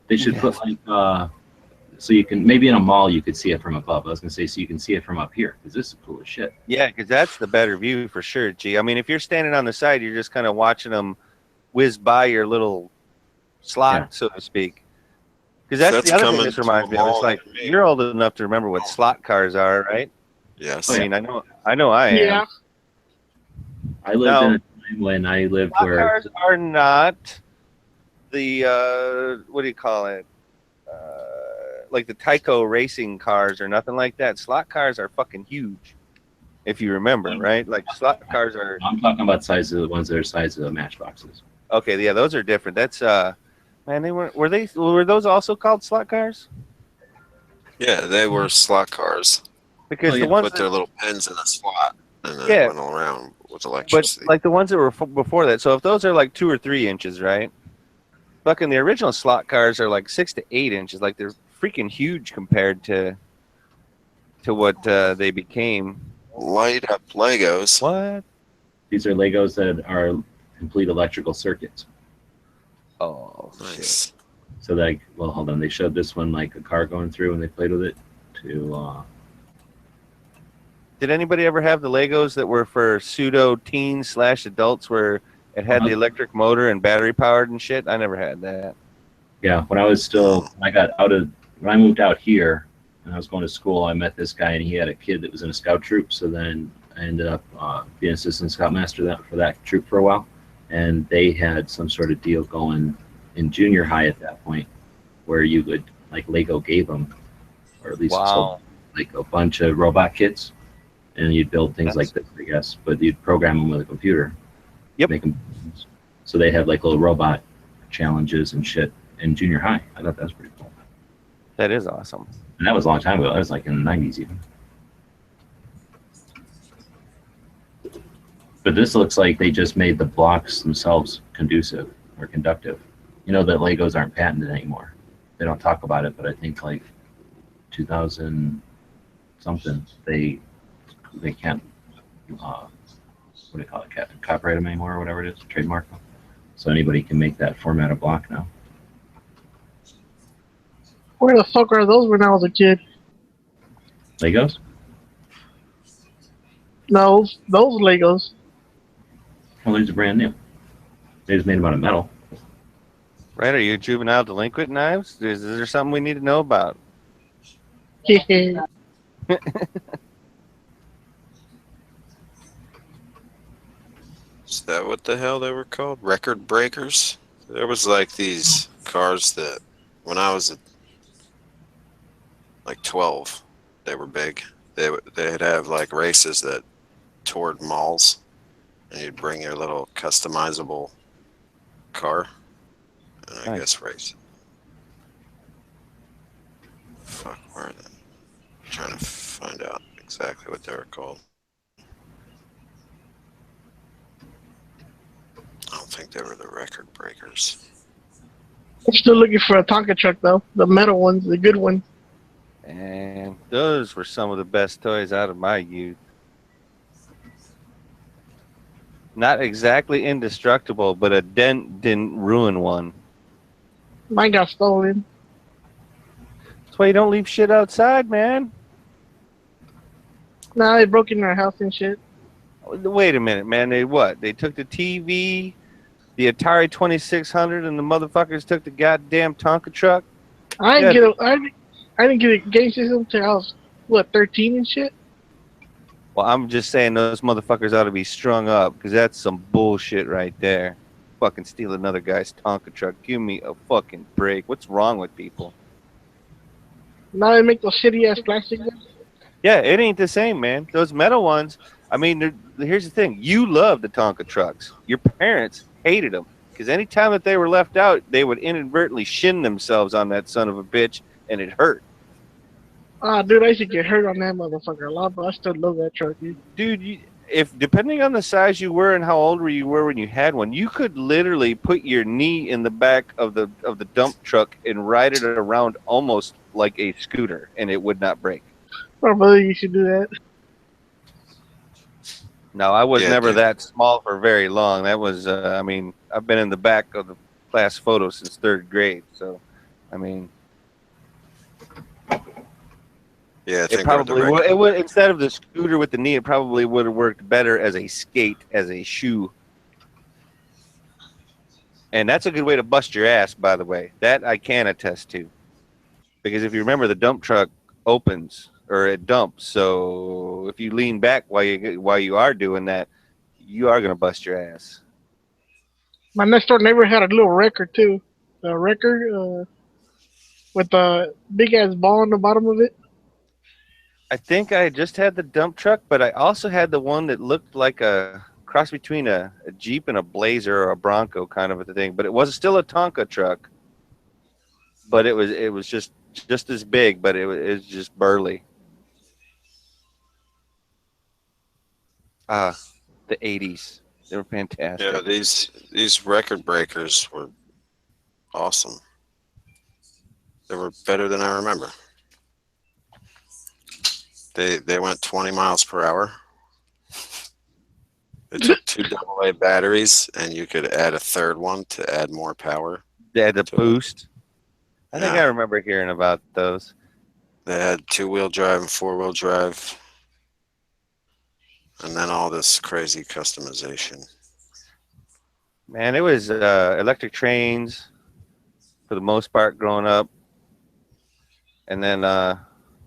They should put like so you can maybe in a mall you could see it from above. I was gonna say so you can see it from up here because this is cool as shit. yeah, because that's the better view for sure. G. I mean, if you're standing on the side, you're just kind of watching them whiz by your little slot, Yeah. so to speak. Because that's That's the other thing coming this to reminds a me of. It's mall like near me. you're old enough to remember what slot cars are, right? Yes. Oh, I yeah. mean, I know I am. Yeah. I lived No. in a time when I lived Slot where cars are not the what do you call it? Like the Tyco racing cars or nothing like that. Slot cars are fucking huge, if you remember, right? Like slot cars are I'm talking about size of the ones that are size of the matchboxes. okay. Yeah, those are different. That's man, were those also called slot cars? Yeah, they were slot cars. Because Oh, the yeah, ones Put that, their little pens in a slot and then Yeah. went around with but electricity. like the ones that were before that. So if those are like 2 or 3 inches, right? Fucking the original slot cars are like 6 to 8 inches. Like they're freaking huge compared to what they became. Light up Legos. What? These are Legos that are complete electrical circuits. Oh, shit. Nice. So like, well, hold on. They showed this one like a car going through, and they played with it to. Did anybody ever have the Legos that were for pseudo teens / adults where it had the electric motor and battery powered and shit? I never had that. Yeah, when I was still, when I moved out here and I was going to school, I met this guy and he had a kid that was in a scout troop. So then I ended up being assistant scoutmaster for that troop for a while. And they had some sort of deal going in junior high at that point where you would, like Lego gave them, or at least sold, like a bunch of robot kits. And you'd build things like this, I guess, but you'd program them with a computer. Yep. Make them, so they had like little robot challenges and shit in junior high. I thought that was pretty cool. That is awesome. And that was a long time ago. That was like in the 90s even. But this looks like they just made the blocks themselves conducive or conductive. You know that Legos aren't patented anymore. They don't talk about it, but I think like 2000 something, they can't, what do you call it, copyright them anymore or whatever it is, trademark them. So anybody can make that format of block now. Where the fuck are those when I was a kid? Legos? No, those Legos. Well, these are brand new. They just made them out of metal. Right? Are you juvenile delinquent, Knives? Is there something we need to know about? Yeah. Is that what the hell they were called? Record breakers? There was like these cars that when I was like 12, they were big. They'd have like races that toured malls, and you'd bring your little customizable car, and I Nice. guess race. Fuck, where are they? I'm trying to find out exactly what they were called. I don't think they were the record breakers. I'm still looking for a Tonka truck though. The metal ones, the good ones. And those were some of the best toys out of my youth. Not exactly indestructible, but a dent didn't ruin one. Mine got stolen. That's why you don't leave shit outside, man. Nah, they broke in our house and shit. Wait a minute, man. They what? They took the TV, the Atari 2600, and the motherfuckers took the goddamn Tonka truck. I didn't Yeah. get a, I didn't get a game system till I was what 13 and shit. Well, I'm just saying those motherfuckers ought to be strung up because that's some bullshit right there. Fucking steal another guy's Tonka truck. Give me a fucking break. What's wrong with people? Now they make those shitty ass plastic ones. Yeah, it ain't the same, man. Those metal ones. I mean, here's the thing. You love the Tonka trucks. Your parents hated them because anytime that they were left out, they would inadvertently shin themselves on that son of a bitch, and it hurt. Ah, dude, I used to get hurt on that motherfucker a lot, but I still love that truck, dude. Dude, if depending on the size you were and how old you were when you had one, you could literally put your knee in the back of the dump truck and ride it around almost like a scooter, and it would not break. My brother used to do that. No, I was Yeah, never dude. that small for very long. That was, I mean, I've been in the back of the class photo since third grade. So, I mean, Yeah, I it think probably they're the would. record. It would instead of the scooter with the knee, it probably would have worked better as a skate, as a shoe. And that's a good way to bust your ass, by the way. That I can attest to, because if you remember, the dump truck opens or it dumps. So if you lean back while you are doing that, you are gonna bust your ass. My next door neighbor had a little record too. A record with a big ass ball on the bottom of it. I think I just had the dump truck, but I also had the one that looked like a cross between a Jeep and a Blazer or a Bronco kind of a thing. But it was still a Tonka truck, but it was just as big, but it was just burly. Ah, the '80s, they were fantastic. Yeah, these record breakers were awesome. They were better than I remember. They went 20 miles per hour. They took two AA batteries, and you could add a third one to add more power They had the to it. boost. I think I Yeah, remember hearing about those. they had two-wheel drive and four-wheel drive, and then all this crazy customization. Man, it was electric trains for the most part growing up, and then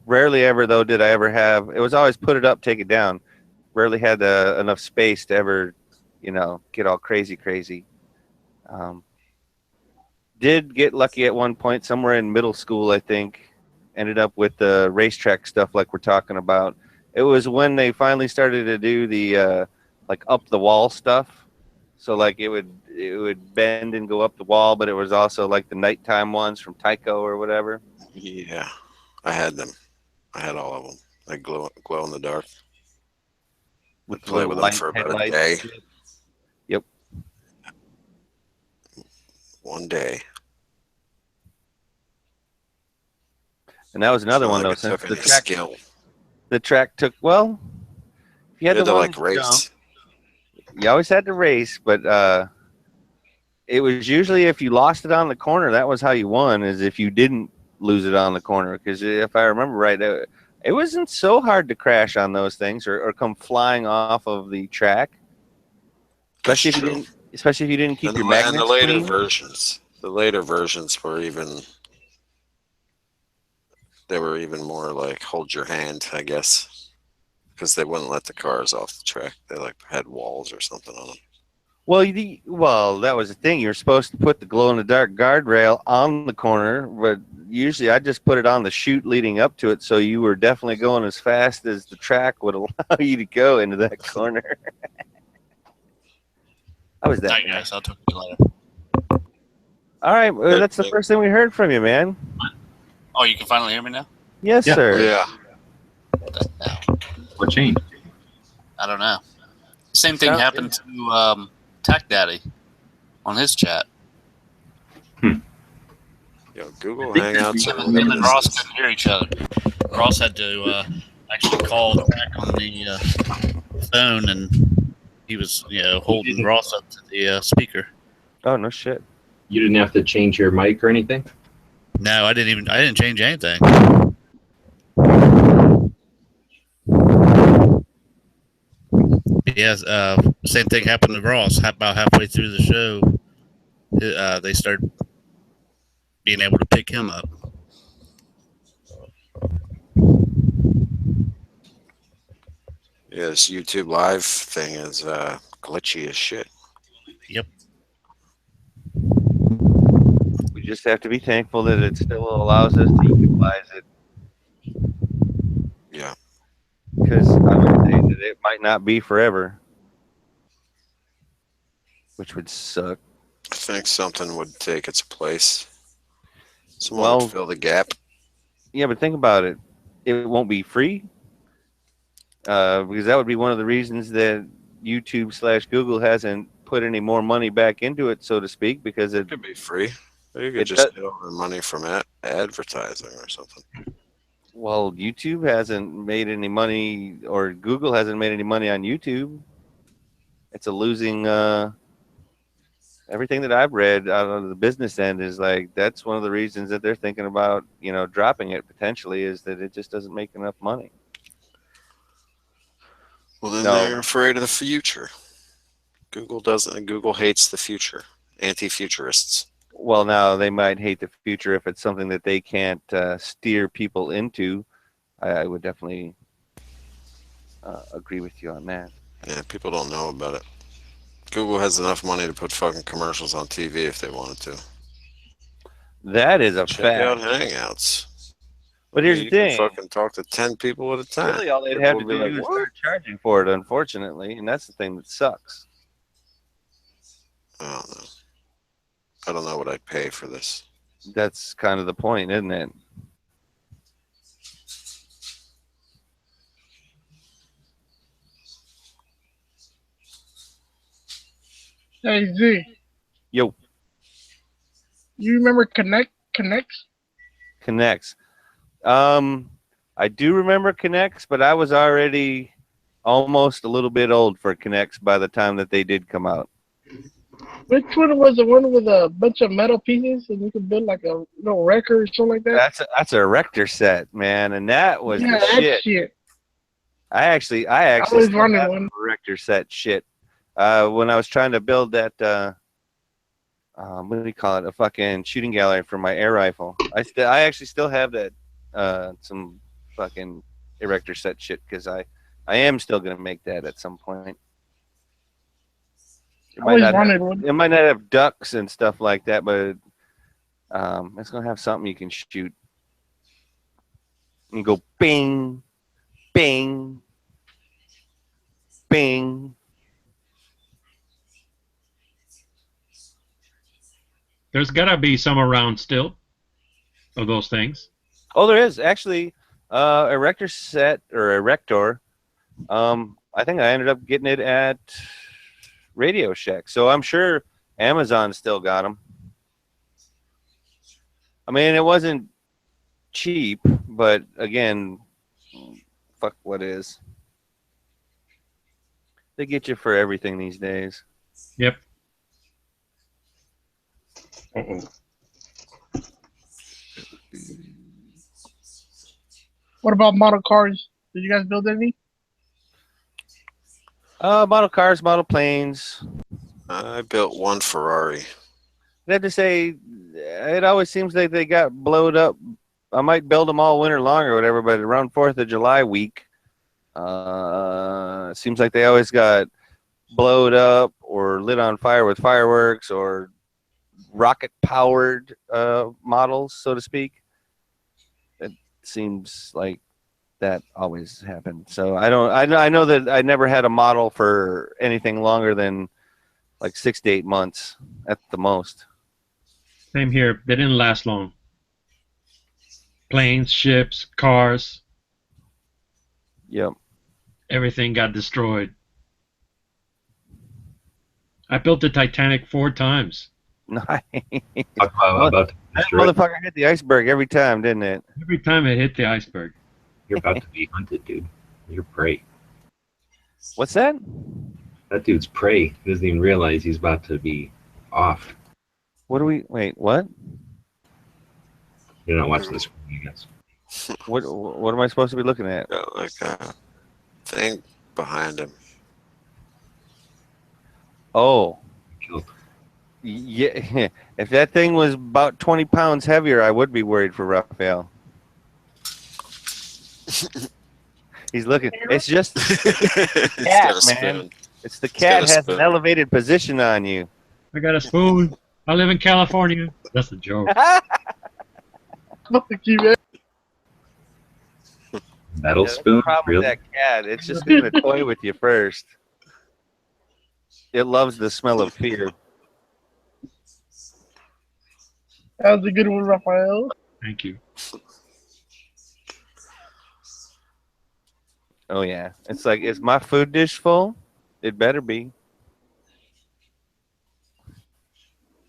rarely ever though did I ever have. It was always put it up, take it down. Rarely had enough space to ever, get all crazy. Um, did get lucky at one point somewhere in middle school, I think. Ended up with the racetrack stuff like we're talking about. It was when they finally started to do the like up the wall stuff. So like it would bend and go up the wall, but it was also like the nighttime ones from Tyco or whatever. Yeah, I had them. I had all of them. They glow in the dark. With I'd the play little with them light for about a headlights. day. Yep. One day. And that was It's another not one like though, it since took any skill. the track took well. If you had You the had to one, like race. you always had to race, but it was usually if you lost it on the corner, that was how you won. Is if you didn't lose it on the corner, because if I remember right, it wasn't so hard to crash on those things or come flying off of the track, That's especially if you true. didn't, especially if you didn't keep And your the magnets later clean. versions, were even they were even more like hold your hand, I guess, because they wouldn't let the cars off the track. They like had walls or something on them. Well, that was the thing. You were supposed to put the glow-in-the-dark guardrail on the corner, but usually I just put it on the chute leading up to it, so you were definitely going as fast as the track would allow you to go into that corner. How was that? Night, Man? guys. I'll talk to you later. All right, well, that's the first thing we heard from you, man. Oh, you can finally hear me now? Yes, Yeah. sir. Yeah. What changed? I don't know. Same thing Sounds happened to Tech Daddy on his chat. Yo, Google I think Hangouts or Him whatever and this Ross is. couldn't hear each other. Ross had to actually call back on the phone, and he was, holding Ross up to the speaker. Oh, no shit. You didn't have to change your mic or anything? No, I didn't change anything. Yes, same thing happened to Ross. About halfway through the show, they started being able to pick him up. Yeah, this YouTube live thing is glitchy as shit. Yep. We just have to be thankful that it still allows us to utilize it. Yeah. Because I would say that it might not be forever, which would suck. I think something would take its place. Someone Well, would fill the gap. yeah, but think about it. It won't be free. Because that would be one of the reasons that YouTube/Google hasn't put any more money back into it, so to speak, because It could be free. Or you could It just does- get all the money from advertising or something. well, YouTube hasn't made any money, or Google hasn't made any money on YouTube. It's a losing. Everything that I've read out of the business end is like that's one of the reasons that they're thinking about dropping it potentially is that it just doesn't make enough money. Well, then No. they're afraid of the future. Google doesn't. Google hates the future. Anti-futurists. Well, now they might hate the future if it's something that they can't steer people into. I would definitely agree with you on that. Yeah, people don't know about it. Google has enough money to put fucking commercials on TV if they wanted to. That is a Check out fact. Hangouts. But here's you the thing. can fucking talk to 10 people at a time. Really, all they'd People have would to be do like, is "What?" start charging for it, unfortunately, and that's the thing that sucks. I don't know. I don't know what I'd pay for this. That's kind of the point, isn't it? Hey Z, Yo, you remember Connects? Connects. I do remember Connects, but I was already almost a little bit old for Connects by the time that they did come out. Which one was the one with a bunch of metal pieces and you could build like a little record or something like that? That's a Rector set, man, and that was Yeah, the that shit. I actually always still wanted have one. a Rector set shit. When I was trying to build that, what do you call it? A fucking shooting gallery for my air rifle. I actually still have that, some fucking erector set shit because I am still gonna make that at some point. I always wanted one. It might not have ducks and stuff like that, but it's gonna have something you can shoot. You go bing, bing, bing. There's got to be some around still of those things. Oh, there is actually a Rector set or a Rector. I think I ended up getting it at Radio Shack, so I'm sure Amazon still got them. I mean, it wasn't cheap, but again, fuck what is. They get you for everything these days. Yep. What about model cars? Did you guys build any? Model cars, model planes. I built one Ferrari. I have to say, it always seems like they got blowed up. I might build them all winter long or whatever, but around 4th of July week, seems like they always got blowed up or lit on fire with fireworks or rocket powered models, so to speak. It seems like that always happened. So I know that I never had a model for anything longer than like 6 to 8 months at the most. Same here. They didn't last long. Planes, ships, cars, Yep. everything got destroyed. I built the Titanic 4 times. Nice. Talk about to That destroy it. motherfucker hit the iceberg every time, didn't it? Every time it hit the iceberg. You're about to be hunted, dude. You're prey. What's that? That dude's prey. He doesn't even realize he's about to be off. What do we wait? What? You're not watching this, I guess. What am I supposed to be looking at? Got like a thing behind him. Oh, Killed. yeah. If that thing was about 20 pounds heavier, I would be worried for Raphael. He's looking. It's just It's cat, got a man. spoon. it's the got cat a has spoon. an elevated position on you. I got a spoon. I live in California. That's a joke. Fuck you, man. Metal That's the spoon? problem with Really? that cat. It's just gonna toy with you first. It loves the smell of fear. That was a good one, Raphael. Thank you. Oh yeah. It's like, is my food dish full? It better be.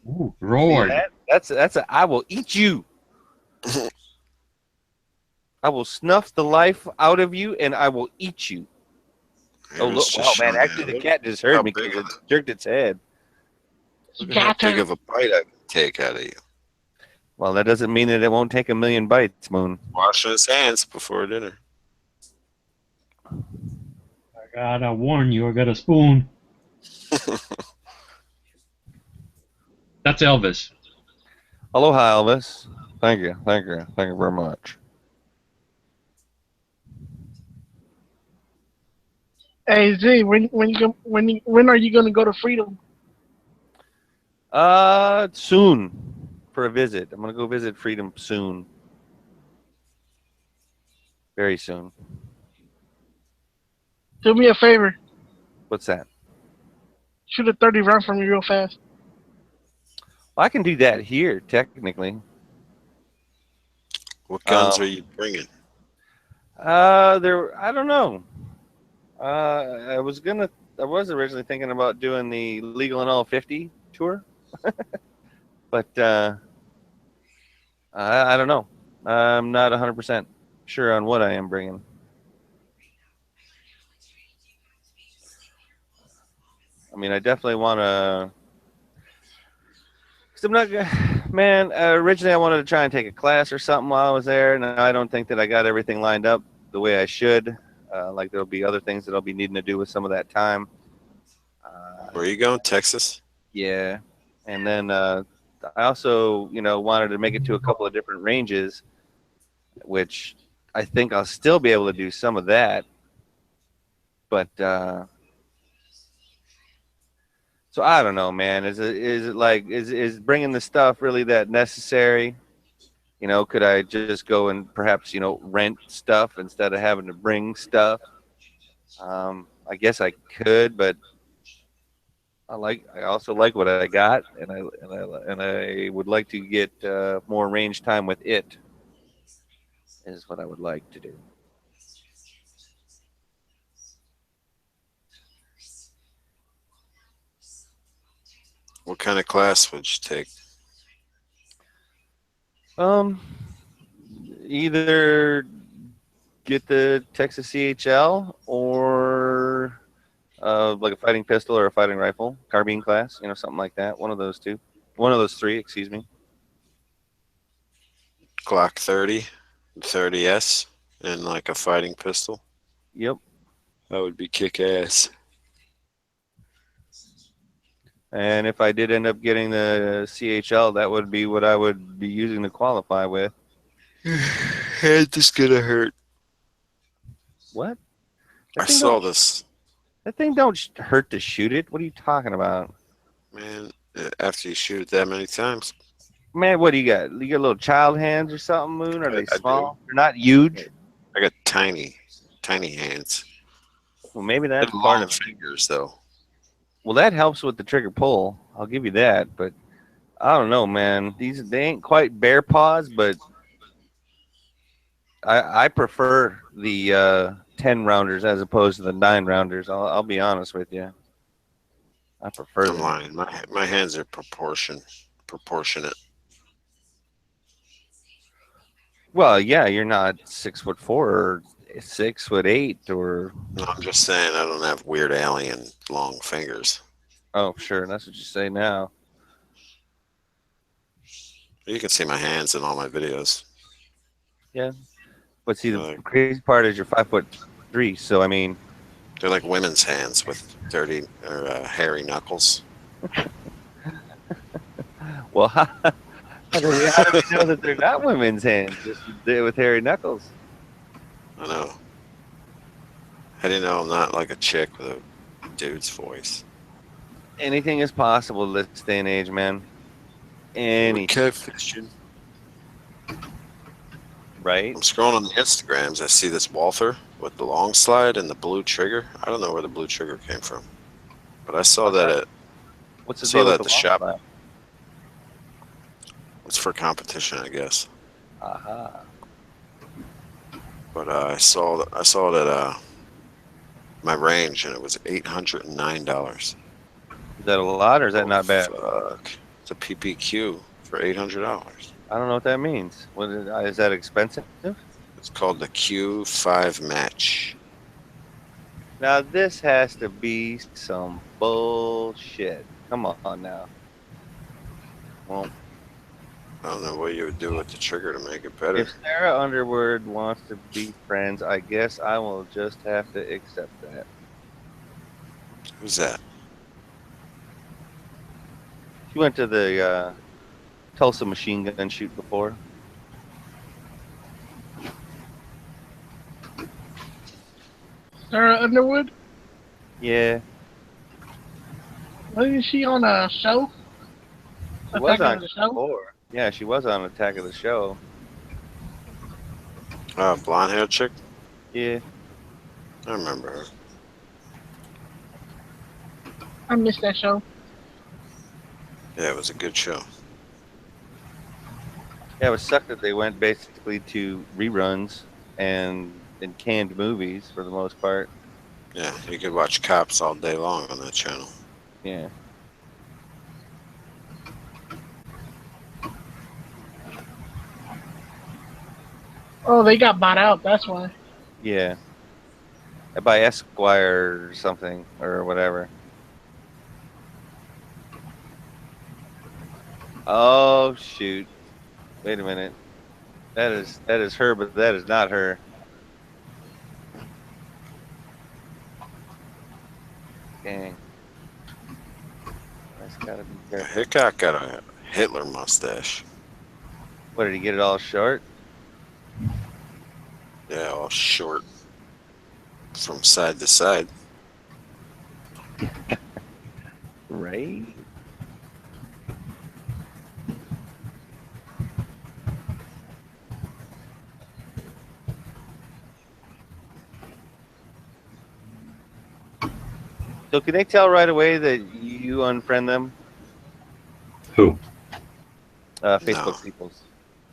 Ooh, See roared. that? That's a I will eat you. I will snuff the life out of you and I will eat you. He Oh was look, just wow, man! showing Actually, you. the Look cat just how heard me big because of it jerked its head. look at how big of a bite I can take out of you. Well, that doesn't mean that it won't take a million bites, Moon. Washing his hands before dinner. I gotta warn you, I got a spoon. That's Elvis. Aloha, Elvis. Thank you, thank you, thank you very much. Hey Z, when are you gonna go to Freedom? Soon for a visit. I'm gonna go visit Freedom soon. Very soon. Do me a favor. What's that? Shoot a 30 round from me real fast. Well, I can do that here, technically. What guns are you bringing? I don't know. I was originally thinking about doing the Legal in All 50 tour, but I don't know. I'm not 100% sure on what I am bringing. I mean, I definitely want to. Cause I'm not, man. Originally, I wanted to try and take a class or something while I was there, and I don't think that I got everything lined up the way I should. Like there'll be other things that I'll be needing to do with some of that time. Where are you going? Texas? Yeah, and then I also, wanted to make it to a couple of different ranges, which I think I'll still be able to do some of that. But so I don't know, man. Is it like is bringing the stuff really that necessary? Could I just go and perhaps rent stuff instead of having to bring stuff? I guess I could, but I also like what I got, and I would like to get more range time with it. Is what I would like to do. What kind of class would you take? Either get the Texas CHL or like a fighting pistol or a fighting rifle, carbine class, something like that. One of those two. One of those three, excuse me. Glock 30, 30S, and like a fighting pistol? Yep. That would be kick ass. And if I did end up getting the CHL, that would be what I would be using to qualify with. Head is gonna hurt. What? I saw this. That thing don't hurt to shoot it. What are you talking about? Man, after you shoot it that many times, Man, what do you got? You got little child hands or something, Moon? Are they I do. small? They're not huge. I got tiny, tiny hands. Well, maybe I that's have part long of it. fingers, though. Well, that helps with the trigger pull. I'll give you that, but I don't know, man. They ain't quite bear paws, but I prefer the 10 rounders as opposed to the 9 rounders. I'll be honest with you. I prefer I'm them. lying. My hands are proportionate. Well, yeah, you're not 6'4" or 6'8" or No, I'm just saying I don't have weird alien long fingers. oh, sure, that's what you say now. You can see my hands in all my videos. Yeah, but see, the Like, crazy part is you're 5'3", so I mean, they're like women's hands with dirty or hairy knuckles. well, how do we know that they're not women's hands just with hairy knuckles? I know. How do you know I'm not like a chick with a dude's voice? Anything is possible this day and age, man. Anything, Catfishing. right? I'm scrolling on the Instagrams. I see this Walther with the long slide and the blue trigger. I don't know where the blue trigger came from, but I saw that at What's the saw deal that with at the the long shop. slide? It's for competition, I guess. Aha. But I saw it at my range, and it was $809. Is that a lot or is that Oh not bad? fuck! It's a PPQ for $800. I don't know what that means. Is that expensive? It's called the Q5 match. Now this has to be some bullshit. Come on now. Well, I don't know what you would do with the trigger to make it better. if Sarah Underwood wants to be friends, I guess I will just have to accept that. Who's that? She went to the Tulsa machine gun shoot before. Sarah Underwood? Yeah, Wasn't she on a show? she was Attack on of the Show? before. Yeah, she was on Attack of the Show. Blonde hair chick? Yeah. I remember her. I missed that show. Yeah, it was a good show. Yeah, it was sucked that they went basically to reruns and canned movies for the most part. Yeah, you could watch Cops all day long on that channel. Yeah. Oh, they got bought out. That's why. Yeah. By Esquire or something or whatever. Oh shoot. Wait a minute. That is her, but that is not her. Dang. That's gotta be careful. Hickok got a Hitler mustache. What, did he get it all short? Yeah, all short from side to side. Right? So can they tell right away that you unfriend them? Who? Facebook No. peoples.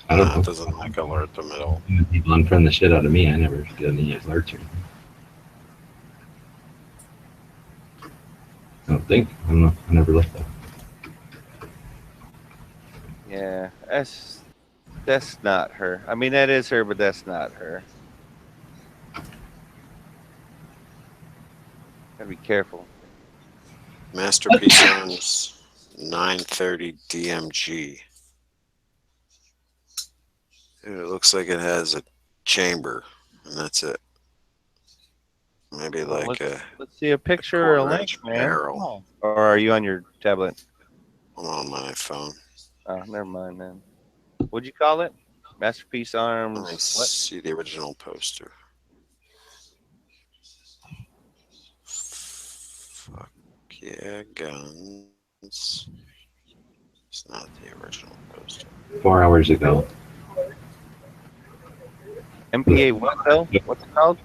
I don't It know. doesn't like alert them at all. People unfriend the shit out of me. I never get any alerts or anything. I don't think. I don't know. I never looked up. Yeah, that's not her. I mean, that is her, but that's not her. Gotta be careful. Masterpiece Arms 930 DMG. It looks like it has a chamber, and that's it. Maybe like Let's see a picture or a link, quarter-inch man. barrel. Come on. Or are you on your tablet? I'm on my phone. Oh, never mind, man. What'd you call it? Masterpiece Arms. Let me What? see the original poster. Yeah, guns. It's not the original poster. 4 hours ago. MPA what though? What's it called?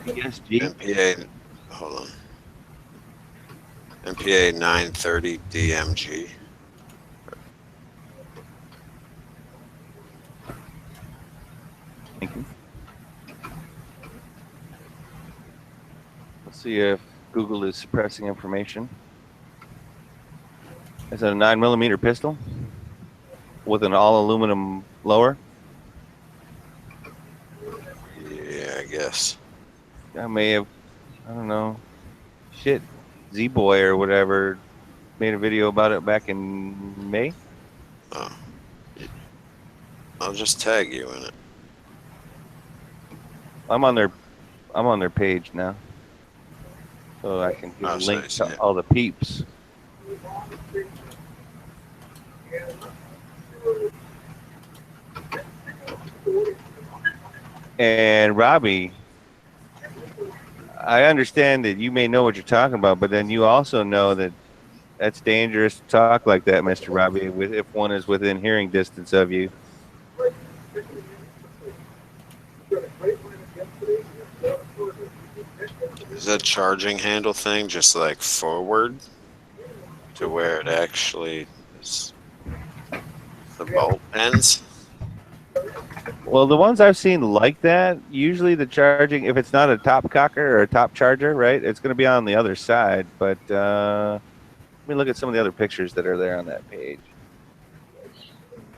PSG. MPA, hold on. MPA 930 DMG. Thank you. Let's see if Google is suppressing information. Is it a 9mm pistol with an all aluminum lower? Yeah, I guess. I may have, I don't know, shit, Z-Boy or whatever made a video about it back in May. Oh. I'll just tag you in it. I'm on their page now, so I can give a Oh, so link I see to it. all the peeps. And Robbie, I understand that you may know what you're talking about, but then you also know that that's dangerous to talk like that, Mr. Robbie, if one is within hearing distance of you. Is that charging handle thing just like forward to where it actually is the bolt ends? Well, the ones I've seen like that, usually the charging, if it's not a top cocker or a top charger, right, it's going to be on the other side. But let me look at some of the other pictures that are there on that page.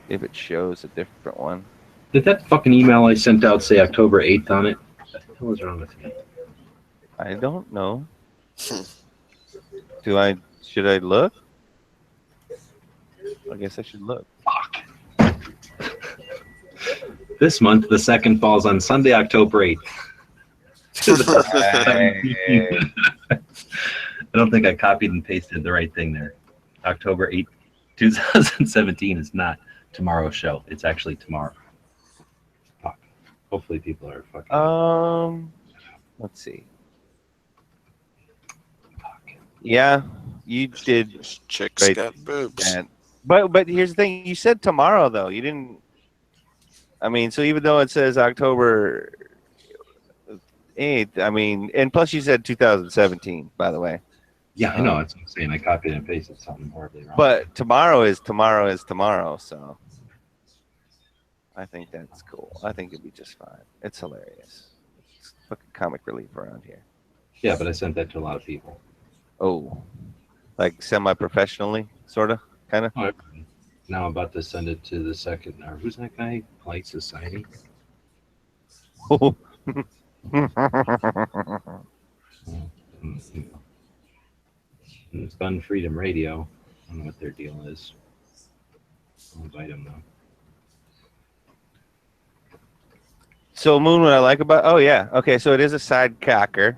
If it shows a different one. Did that fucking email I sent out say October 8th on it? What the hell is wrong with me? I don't know. Should I look? I guess I should look. Fuck. This month, the second falls on Sunday, October 8th. I don't think I copied and pasted the right thing there. October 8th, 2017 is not tomorrow's show. It's actually tomorrow. Fuck. Hopefully people are fucking... Let's see. Fuck. Yeah, you did. Chicks right got boobs. that. But here's the thing. You said tomorrow, though. You didn't... I mean, so even though it says October 8th, I mean, and plus you said 2017, by the way. Yeah, I know. That's what I'm saying. I copied and pasted something horribly wrong. But tomorrow is tomorrow, so I think that's cool. I think it'd be just fine. It's hilarious. It's fucking comic relief around here. Yeah, but I sent that to a lot of people. Oh, like semi-professionally, sort of, kind of? Oh, now I'm about to send it to the second. Or who's that guy? Polite Society? It's Gun Freedom Radio. I don't know what their deal is. I'll invite them though. So Moon, what I like about okay, so it is a side cocker.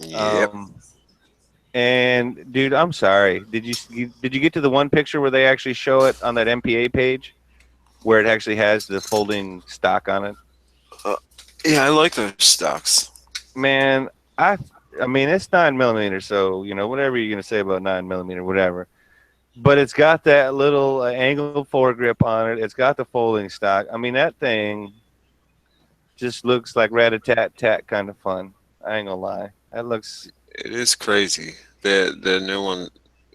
Yep. And dude, I'm sorry. Did you get to the one picture where they actually show it on that MPA page, where it actually has the folding stock on it? Yeah, I like those stocks. Man, I mean it's 9mm, so whatever you're gonna say about 9mm, whatever. But it's got that little angled foregrip on it. It's got the folding stock. I mean that thing just looks like rat-a-tat-tat kind of fun. I ain't gonna lie. That looks. It is crazy. The new one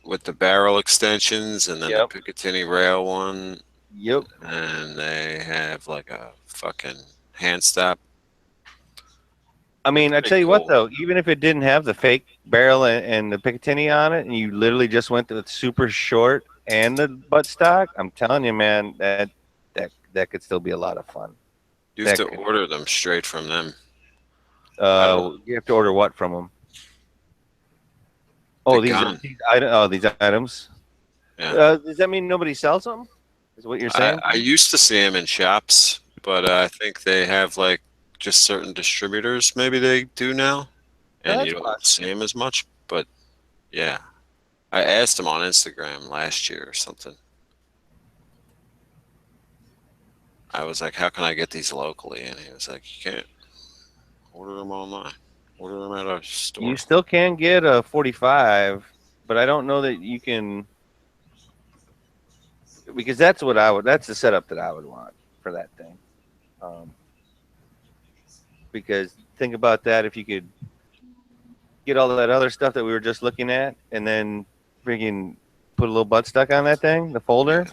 with the barrel extensions and then the Picatinny rail one. Yep. And they have like a fucking hand stop. I mean, I tell you what though, even if it didn't have the fake barrel and the Picatinny on it, and you literally just went to the super short and the buttstock, I'm telling you, man, that could still be a lot of fun. You have to order them straight from them. You have to order what from them? Oh, these items. Yeah. Does that mean nobody sells them? Is what you're saying? I used to see them in shops, but I think they have like just certain distributors. Maybe they do now, and you don't see them as much. But yeah, I asked him on Instagram last year or something. I was like, "How can I get these locally?" And he was like, "You can't order them online." Order them at our store. You still can get a 45, but I don't know that you can, because that's what I would. That's the setup that I would want for that thing. Because think about that, if you could get all that other stuff that we were just looking at, and then freaking put a little buttstock on that thing, the folder.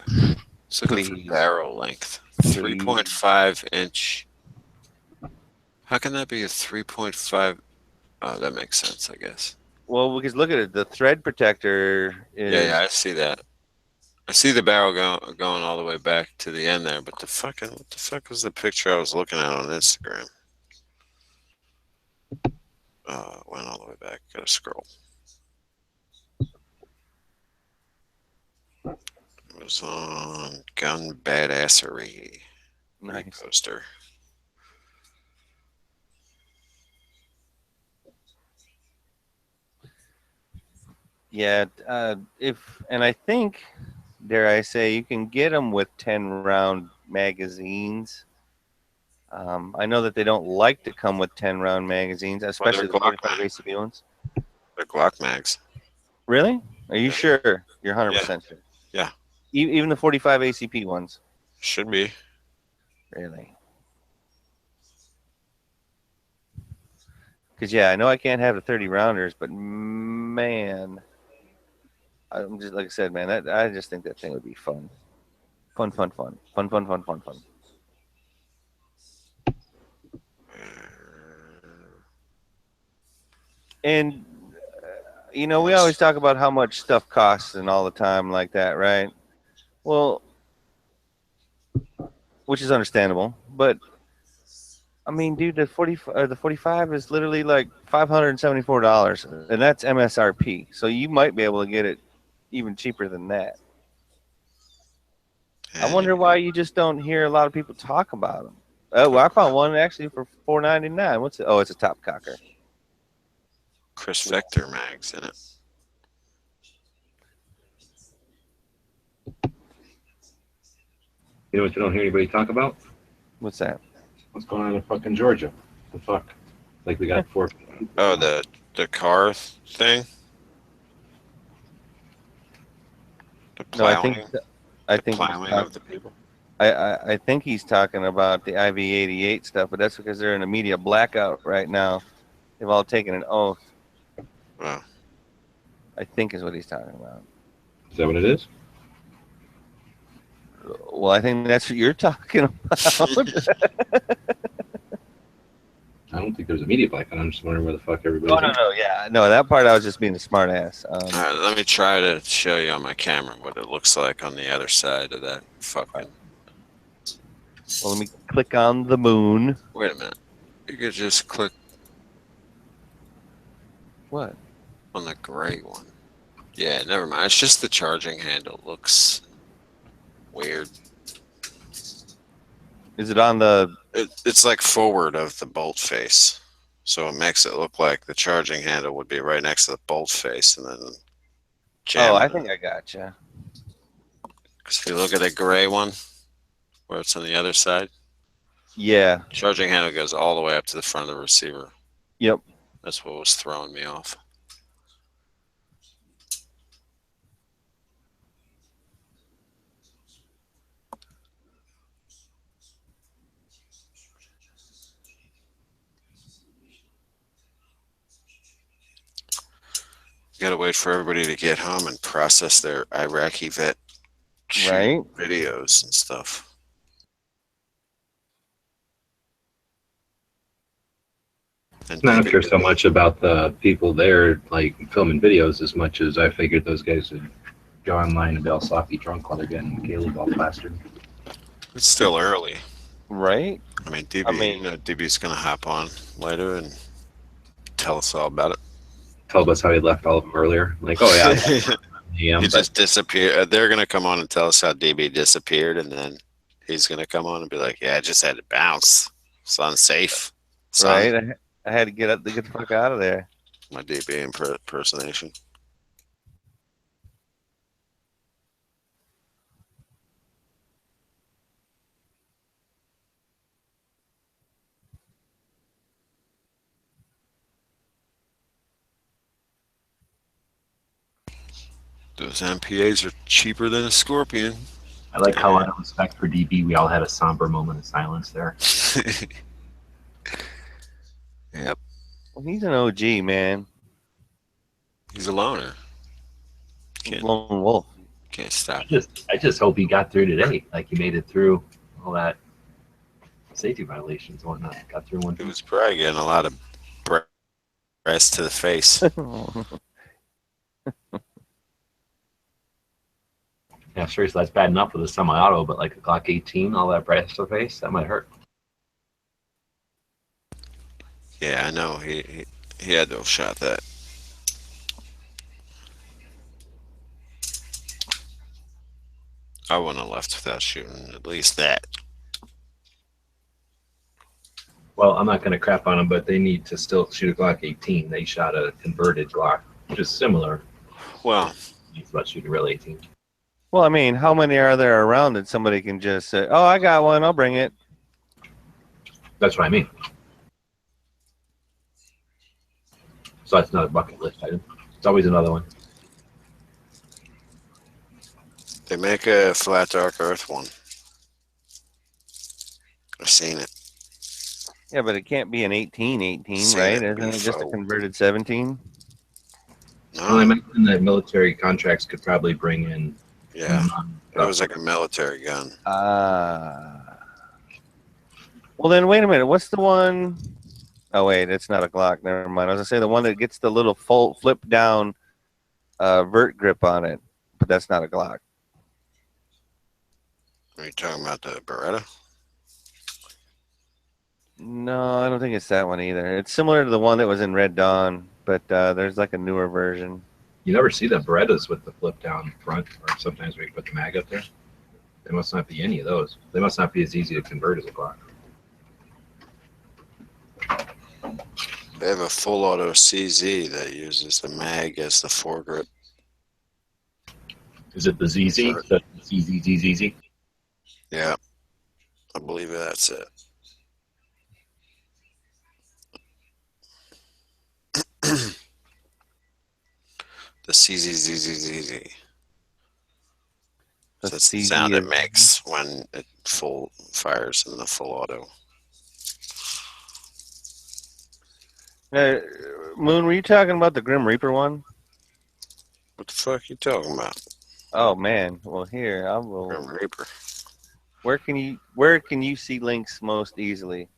It's looking for Please. barrel length. Please. 3.5 inch. How can that be a 3.5? Oh, that makes sense, I guess. Well, because look at it, the thread protector is. Yeah, I see that. I see the barrel going all the way back to the end there, but what the fuck was the picture I was looking at on Instagram? Went all the way back. Gotta scroll. It was on Gun Badassery. Nice. Poster. Yeah, and I think, dare I say, you can get them with 10-round magazines. I know that they don't like to come with 10-round magazines, especially the 45 ACP ones. They're Glock mags. Really? Are you sure? You're 100% sure? Yeah. Even the 45 ACP ones? Should be. Really? Because, yeah, I know I can't have the 30 rounders, but man, I'm just, like I said, man, I just think that thing would be fun. Fun. And, we always talk about how much stuff costs and all the time like that, right? Well, which is understandable, but I mean, dude, the 45 is literally like $574, and that's MSRP. So you might be able to get it even cheaper than that. I wonder why you just don't hear a lot of people talk about them. Oh, well, I found one actually for $4.99. What's it? Oh, it's a top cocker. Chris Vector mags in it. You know what you don't hear anybody talk about? What's that? What's going on in fucking Georgia? The fuck? Like we got 4. Oh, the car thing. The plowing. No, I think plowing of the people. I think he's talking about the IV-88 stuff, but that's because they're in a media blackout right now. They've all taken an oath. Wow. I think is what he's talking about. Is that what it is? Well, I think that's what you're talking about. I don't think there's a media blackout. I'm just wondering where the fuck everybody. No, yeah, no, that part I was just being a smart ass. All right, let me try to show you on my camera what it looks like on the other side of that fucking. Well, let me click on the moon. Wait a minute. You could just click. What? On the gray one. Yeah, never mind. It's just the charging handle looks weird. Is it on the? It's like forward of the bolt face, so it makes it look like the charging handle would be right next to the bolt face, and then. Oh, I think I gotcha. Because if you look at the gray one, where it's on the other side. Yeah. Charging handle goes all the way up to the front of the receiver. Yep. That's what was throwing me off. Gotta wait for everybody to get home and process their Iraqi vet videos and stuff. And not care so much about the people there, like filming videos, as much as I figured those guys would go online and be all sloppy drunk while they're getting Caleb all plastered. It's still early, right? I mean, DB's gonna hop on later and tell us all about it. Tell us how he left all of them earlier. Like, oh yeah, he just disappeared. They're gonna come on and tell us how DB disappeared, and then he's gonna come on and be like, "Yeah, I just had to bounce. It's unsafe." Son. Right? I had to get the fuck out of there. My DB impersonation. Those MPAs are cheaper than a Scorpion. I like how out of respect for DB, we all had a somber moment of silence there. Yep. Well, he's an OG, man. He's a loner. Lone wolf. Can't stop. I just hope he got through today. Like he made it through all that safety violations and whatnot. Got through one. He was probably getting a lot of brass to the face. Yeah, seriously, that's bad enough with a semi-auto, but like a Glock 18, all that brass to the face, that might hurt. Yeah, I know. He had to have shot that. I wouldn't have left without shooting at least that. Well, I'm not going to crap on them, but they need to still shoot a Glock 18. They shot a converted Glock, which is similar. Well, it's about shooting a real 18. Well, I mean, how many are there around that somebody can just say, "Oh, I got one. I'll bring it." That's what I mean. So that's not a bucket list item. It's always another one. they make a flat dark earth one. I've seen it. Yeah, but it can't be an 18, Seen right? it Isn't it just a before. converted 17? Well, I mentioned that military contracts could probably bring in. Yeah, that was like a military gun. Well, then wait a minute. What's the one? Oh wait, it's not a Glock. Never mind. I was gonna say the one that gets the little flip down vert grip on it, but that's not a Glock. Are you talking about the Beretta? No, I don't think it's that one either. It's similar to the one that was in Red Dawn, but there's like a newer version. You never see the Berettas with the flip down front, or sometimes we put the mag up there. There must not be any of those. They must not be as easy to convert as a Glock. They have a full auto CZ that uses the mag as the foregrip. Is it the ZZ? The ZZZZZ? Yeah, I believe that's it. The CZZZZZ. That's the sound it makes when it full fires in the full auto. Moon, were you talking about the Grim Reaper one? What the fuck are you talking about? Oh man, well here I will. Grim Reaper. Where can you see links most easily?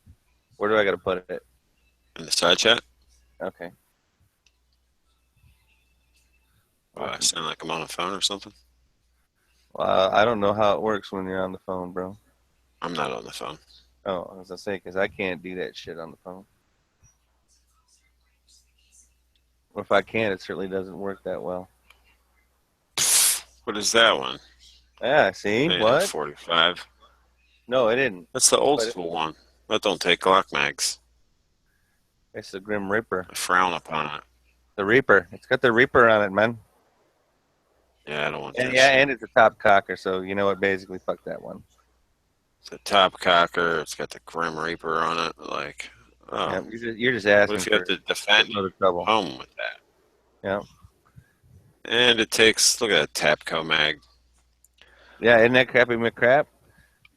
Where do I got to put it? In the side chat? Okay. I sound like I'm on a phone or something? Well, I don't know how it works when you're on the phone, bro. I'm not on the phone. Oh, I was gonna say because I can't do that shit on the phone. Or if I can, it certainly doesn't work that well. What is that one? Yeah, see what? 45. No, it didn't. That's the old school one. That don't take Glock mags. It's the Grim Reaper. I frown upon it. The Reaper. It's got the Reaper on it, man. Yeah, I don't want And that. yeah, shit. and it's a top cocker, so you know what? Basically, fuck that one. It's a top cocker. It's got the Grim Reaper on it. Like, oh, Yeah, you're just asking what if you have to defend another trouble. home with that? Yeah. And it takes, look at that Tapco mag. Yeah, isn't that crappy McCrap?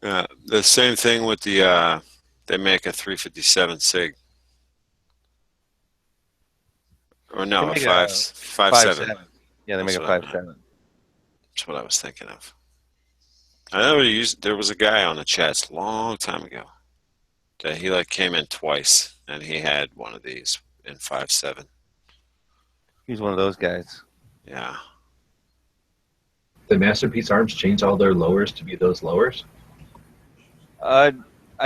The same thing with the, they make a 357 SIG. Or no, They a make 5.7. Yeah, they make a 5.7. That's what I was thinking of. I know there was a guy on the chats a long time ago that he like came in twice and he had one of these in 5.7. He's one of those guys. Yeah. Did Masterpiece Arms change all their lowers to be those lowers? I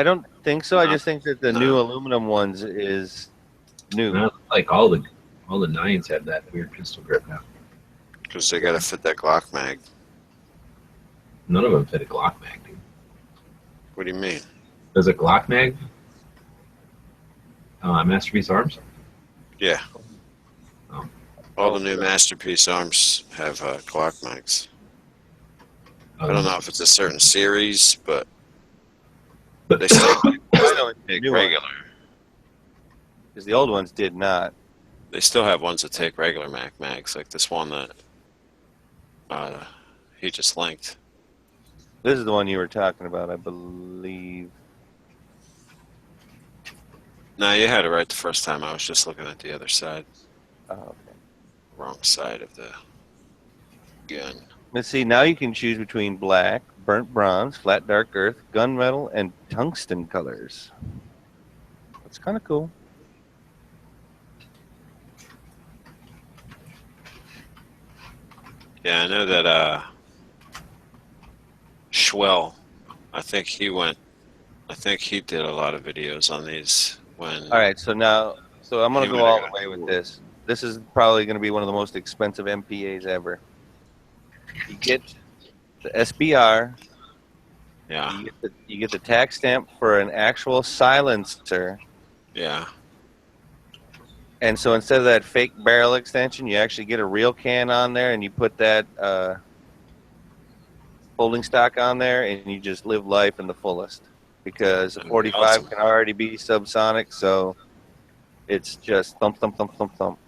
don't think so. I just think that the new aluminum ones is new. Not like all the nines have that weird pistol grip now. Because they got to fit that Glock mag. None of them fit a Glock mag, dude. What do you mean? Does a Glock mag Masterpiece Arms? Yeah. Oh. All the new Masterpiece Arms have Glock mags. I don't know if it's a certain series, but they still take regular. Because the old ones did not. They still have ones that take regular mags, like this one that He just linked. This is the one you were talking about, I believe. No, you had it right the first time. I was just looking at the other side. Oh, okay. Wrong side of the gun. Let's see. Now you can choose between black, burnt bronze, flat dark earth, gunmetal, and tungsten colors. That's kind of cool. Yeah, I know that Schwell, I think he did a lot of videos on these when. All right, so I'm going to go all the way with this. This is probably going to be one of the most expensive MPAs ever. You get the SBR. Yeah. You get the tax stamp for an actual silencer. Yeah. And so instead of that fake barrel extension, you actually get a real can on there, and you put that folding stock on there, and you just live life in the fullest. Because a 45 awesome. Can already be subsonic, so it's just thump, thump, thump, thump, thump.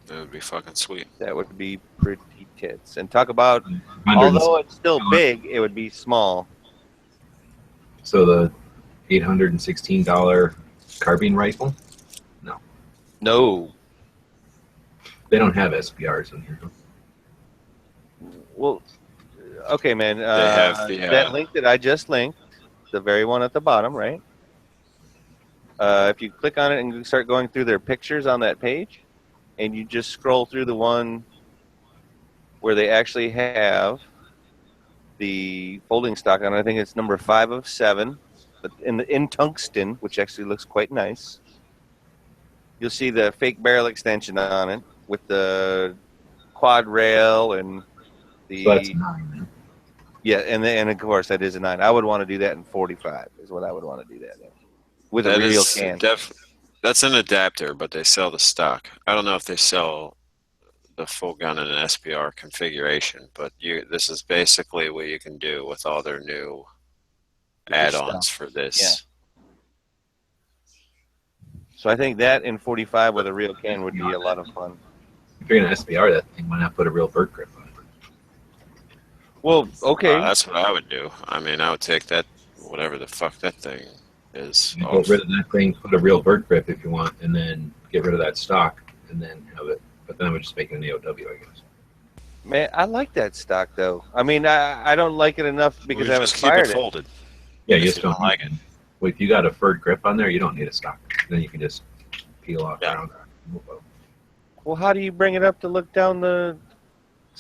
That would be fucking sweet. That would be pretty tits. And talk about, although it's still big, it would be small. So the $816 carbine rifle? No. They don't have SBRs in here. Well, okay, man. They have the, that link that I just linked, the very one at the bottom, right? If you click on it and start going through their pictures on that page, and you just scroll through the one where they actually have the folding stock on it. I think it's number 5 of 7, but in tungsten, which actually looks quite nice. You'll see the fake barrel extension on it with the quad rail and the. So that's 9, man. Yeah, and of course that is a 9. I would want to do that in 45. Is what I would want to do that in. With a real can. That's an adapter, but they sell the stock. I don't know if they sell the full gun in an SBR configuration, but this is basically what you can do with all their new add-ons for this. Yeah. So I think that in 45 with a real can would be a lot of fun. If you're going to SBR that thing, why not put a real bird grip on it? Well, okay. That's what I would do. I mean, I would take that, whatever the fuck that thing is. You get rid of that thing, put a real bird grip if you want, and then get rid of that stock, and then have it. But then I would just make it an AOW, I guess. Man, I like that stock, though. I mean, I don't like it enough because I haven't fired keep it folded. Yeah, you just don't like it. Well, if you got a furred grip on there, you don't need a stock. Then you can just peel off around. Well, how do you bring it up to look down the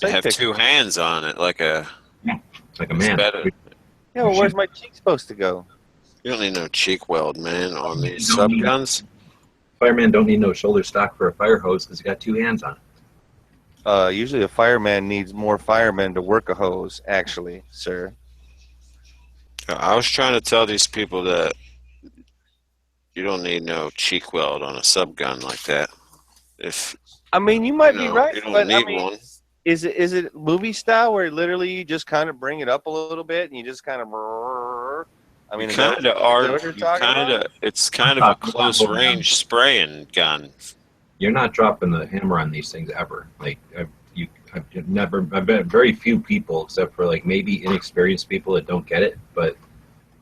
They have two hands on it, like a man. Yeah, well, where's my cheek supposed to go? You don't need no cheek weld, man, on these sub guns. Fireman don't need no shoulder stock for a fire hose because he got two hands on it. Usually a fireman needs more firemen to work a hose, actually, sir. I was trying to tell these people that you don't need no cheek weld on a sub gun like that. I mean, you might be right, you don't but need I mean, one. Is it movie style where literally you just kind of bring it up a little bit and you just kind of? I mean, it's kind of a close range spraying gun. You're not dropping the hammer on these things ever. Like I've been very few people, except for like maybe inexperienced people that don't get it. But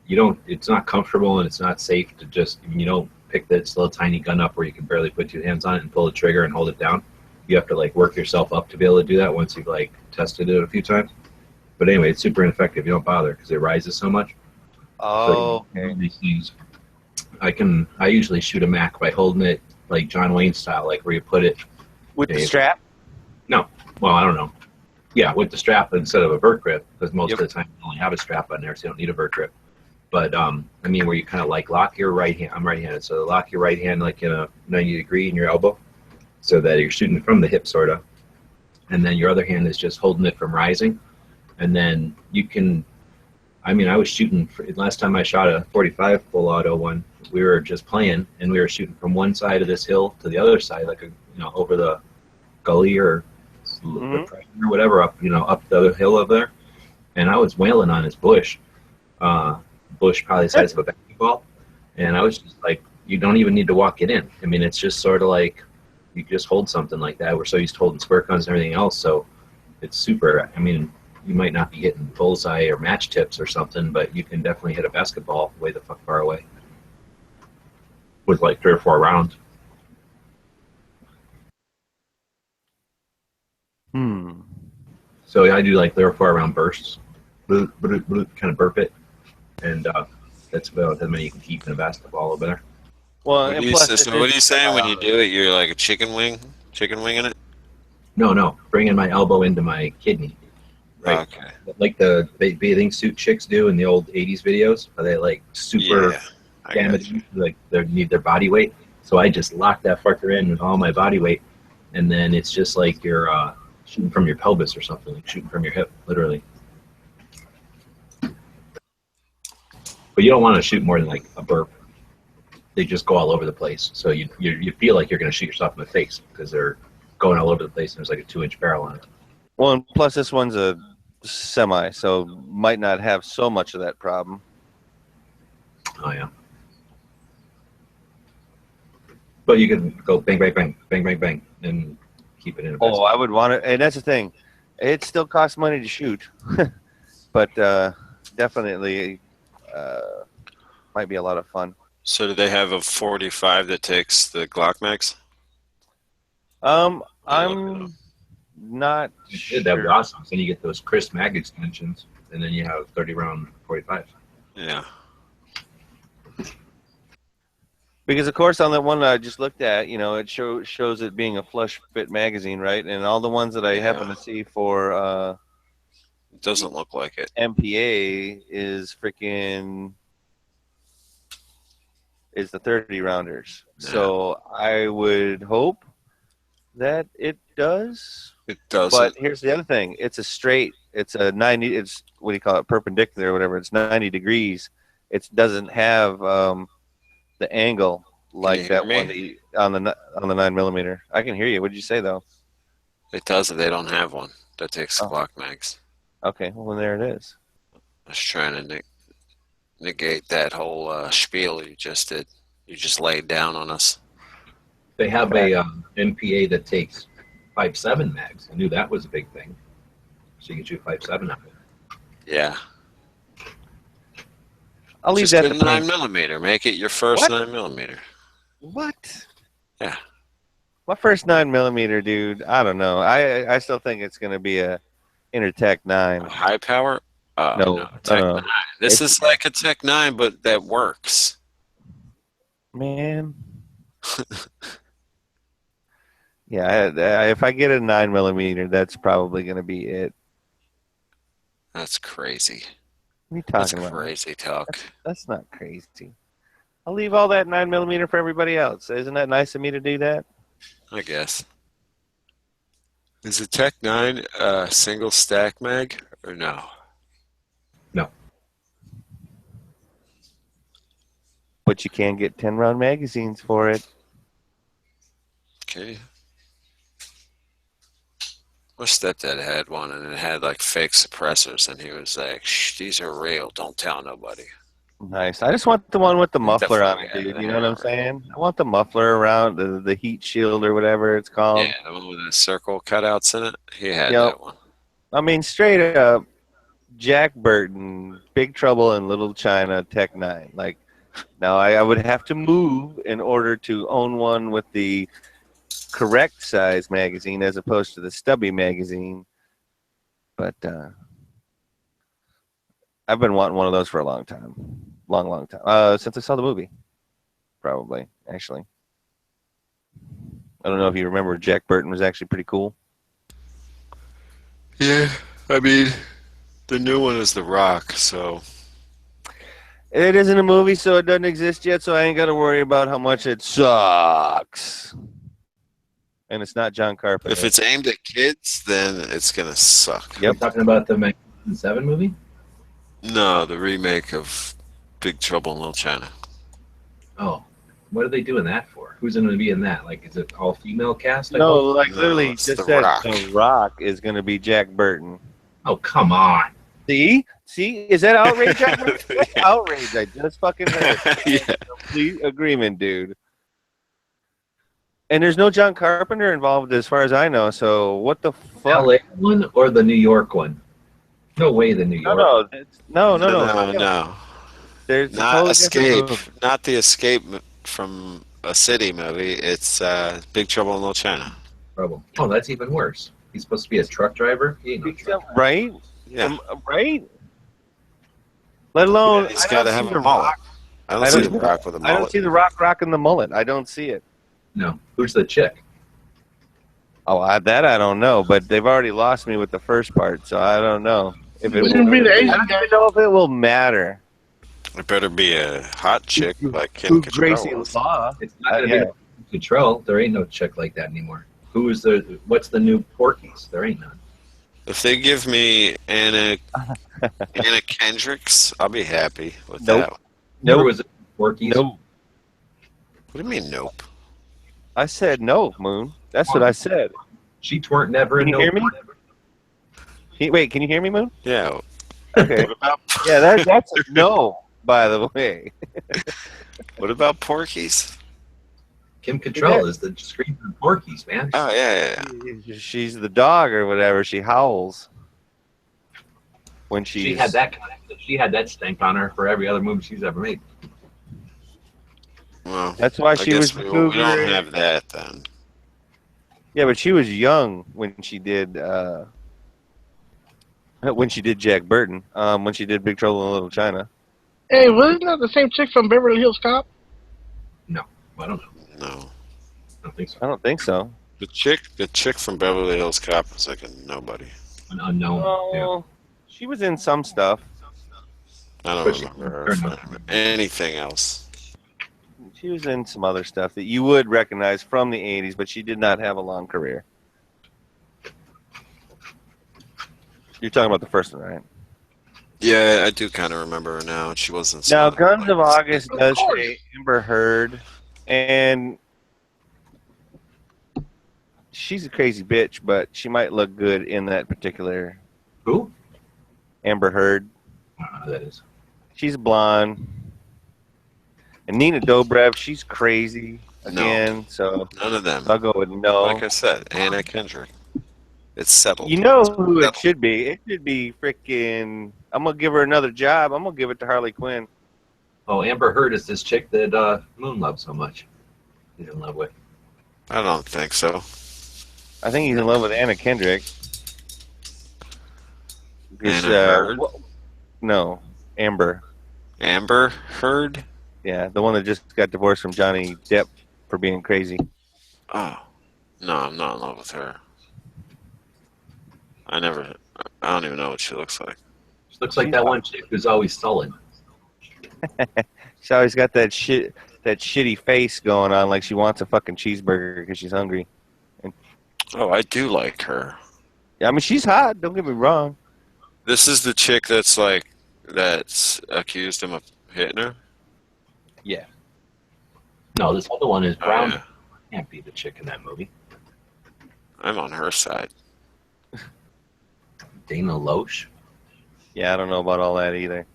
you don't. It's not comfortable and it's not safe to just. You don't pick this little tiny gun up where you can barely put two hands on it and pull the trigger and hold it down. You have to like work yourself up to be able to do that once you've like tested it a few times. But anyway, it's super ineffective. You don't bother because it rises so much. Oh, so, okay. These things, I usually shoot a Mac by holding it like John Wayne style, like where you put it with the strap. No, well, I don't know. Yeah, with the strap instead of a vert grip, because most of the time you only have a strap on there, so you don't need a vert grip. But I mean, where you kind of like lock your right hand. I'm right-handed, so lock your right hand like in a 90 degree in your elbow, so that you're shooting from the hip, sort of, and then your other hand is just holding it from rising, and then you can. I mean, I was shooting last time I shot a 45 full auto one. We were just playing, and we were shooting from one side of this hill to the other side, like over the gully or whatever, up up the other hill over there. And I was wailing on his bush, probably the size of a basketball. And I was just like, you don't even need to walk it in. I mean, it's just sort of like you just hold something like that. We're so used to holding squirt guns and everything else, so it's super. I mean, you might not be hitting bullseye or match tips or something, but you can definitely hit a basketball way the fuck far away with like 3 or 4 rounds. So I do like 3 or 4 round bursts, bloop, bloop, bloop, kind of burp it, and that's about how many you can keep in a basketball over there. Well, What and are you, plus, so what are you saying when you do it? You're like a chicken winging it? No, bringing my elbow into my kidney. Right. Okay. Like the bathing suit chicks do in the old 80s videos, where they like super damage, like they need their body weight. So I just lock that fucker in with all my body weight, and then it's just like you're shooting from your pelvis or something, like shooting from your hip, literally. But you don't want to shoot more than like a burp. They just go all over the place. So you feel like you're going to shoot yourself in the face because they're going all over the place, and there's like a 2-inch barrel on it. Well, and plus this one's a semi, so might not have so much of that problem. Oh yeah. But you can go bang, bang, bang, bang, bang, bang, and keep it in a basket. Oh, I would want it, and that's the thing. It still costs money to shoot, but definitely might be a lot of fun. So do they have a 45 that takes the Glock mags? I'm not sure. That would be awesome. Then you get those crisp mag extensions, and then you have 30-round 45. Yeah. Because of course on that one that I just looked at, you know, it shows it being a flush fit magazine, right? And all the ones that I happen to see for it doesn't look like it. MPA is freaking is the 30 rounders. Yeah. So I would hope that it does. It does. But here's the other thing. It's a straight, it's a 90, it's what do you call it, perpendicular or whatever. It's 90 degrees. It doesn't have the angle like that one on the 9mm. I can hear you. What did you say though? It doesn't. They don't have one that takes Glock mags. Okay, well there it is. I was trying to negate that whole spiel you just did. You just laid down on us. They have a MPA that takes 5.7 mags. I knew that was a big thing. So you can shoot 5.7 out of it. Yeah. I'll leave just that to 9mm. Make it your first 9mm. What? Yeah. My first 9mm, dude. I don't know. I still think it's gonna be a Intertech 9. A high power? No, Tech 9. This is like a Tech 9, but that works. Man. Yeah, if I get a 9mm, that's probably gonna be it. That's crazy. What are you talking about? That's crazy talk. That's not crazy. I'll leave all that 9mm for everybody else. Isn't that nice of me to do that? I guess. Is the Tech 9 a single stack mag or no? No. But you can get 10-round magazines for it. Okay. My stepdad had one, and it had like fake suppressors, and he was like, "Shh, these are real. Don't tell nobody." Nice. I just want the one with the muffler on it, dude. You know what I'm saying? I want the muffler around the heat shield or whatever it's called. Yeah, the one with the circle cutouts in it. He had that one. I mean, straight up, Jack Burton, Big Trouble in Little China, Tech 9. Like, now I would have to move in order to own one with the correct size magazine as opposed to the stubby magazine. But I've been wanting one of those for a long time. Long time. Since I saw the movie. Probably, actually. I don't know if you remember, Jack Burton was actually pretty cool. Yeah, I mean, the new one is The Rock, so... It isn't a movie, so it doesn't exist yet, so I ain't got to worry about how much it sucks. And it's not John Carpenter. If it's aimed at kids, then it's going to suck. Yep. You're talking about the 1907 movie? No, the remake of Big Trouble in Little China. Oh. What are they doing that for? Who's going to be in that? Like, is it all female cast? No, like literally just The said Rock. The Rock is going to be Jack Burton. Oh, come on. See? Is that outrage? That's outrage. I just fucking heard. Yeah. Complete agreement, dude. And there's no John Carpenter involved as far as I know. So what the fuck? LA one or the New York one? No way, the New York. No. No. There's a Not totally different Escape. movie. Not the Escape from a City movie. It's Big Trouble in Little China. Trouble. Oh, that's even worse. He's supposed to be a truck driver. He ain't no truck driver. Right? Yeah. Right? Let alone, He's I got don't to see have The a mullet. Rock. I don't see The Rock with a I don't mullet. see The Rock rocking the mullet. I don't see it. No. Who's the chick? Oh, that I don't know, but they've already lost me with the first part, so I don't know if it It's will. gonna be the I Asian don't guy. even know if it will matter. It better be a hot chick like Kim Who Cattrall Gracie was. Law? It's not going to Yeah. be Control. There ain't no chick like that anymore. What's the new Porky's? There ain't none. If they give me Anna Kendricks, I'll be happy with Nope. that. Never Nope. was it Porky's. No. What do you mean, nope? I said no, Moon. That's what I said. She weren't never Can a you no. hear me? Wait, can you hear me, Moon? Yeah. Okay. What about Yeah, that's a no, by the way. what about Porky's? Kim Cattrall is the scream from Porky's, man. Oh yeah. She's the dog or whatever. She howls when She had that stank on her for every other movie she's ever made. Well, That's why I she guess was we the don't cougar. have that then. Yeah, but she was young when she did Jack Burton. When she did Big Trouble in Little China. Hey, wasn't that the same chick from Beverly Hills Cop? No, I don't know. No. I don't think so. I don't think so. The chick from Beverly Hills Cop was like a nobody. An unknown. Oh, she was in some stuff. I don't But she- remember her from anything else. She was in some other stuff that you would recognize from the 80s, but she did not have a long career. You're talking about the first one, right? Yeah, I do kind of remember her now. She wasn't. Now, Guns of August does say Amber Heard, and she's a crazy bitch, but she might look good in that particular Who? Amber Heard. I don't know who that is. She's blonde. And Nina Dobrev, she's crazy again, so None of them. I'll go with no. Like I said, Anna Kendrick. It's settled. You know who it should be? It should be freaking. I'm gonna give her another job. I'm gonna give it to Harley Quinn. Oh, Amber Heard is this chick that Moon loves so much. He's in love with. I don't think so. I think he's in love with Anna Kendrick. Anna Heard? No, Amber. Amber Heard? Yeah, the one that just got divorced from Johnny Depp for being crazy. Oh. No, I'm not in love with her. I don't even know what she looks like. She looks like that one chick who's always sullen. She's always got that shitty face going on, like she wants a fucking cheeseburger because she's hungry. Oh, I do like her. Yeah, I mean, she's hot. Don't get me wrong. This is the chick that's accused him of hitting her? Yeah. No, this other one is Brown. yeah. Can't be the chick in that movie. I'm on her side. Dana Loesch. Yeah, I don't know about all that either.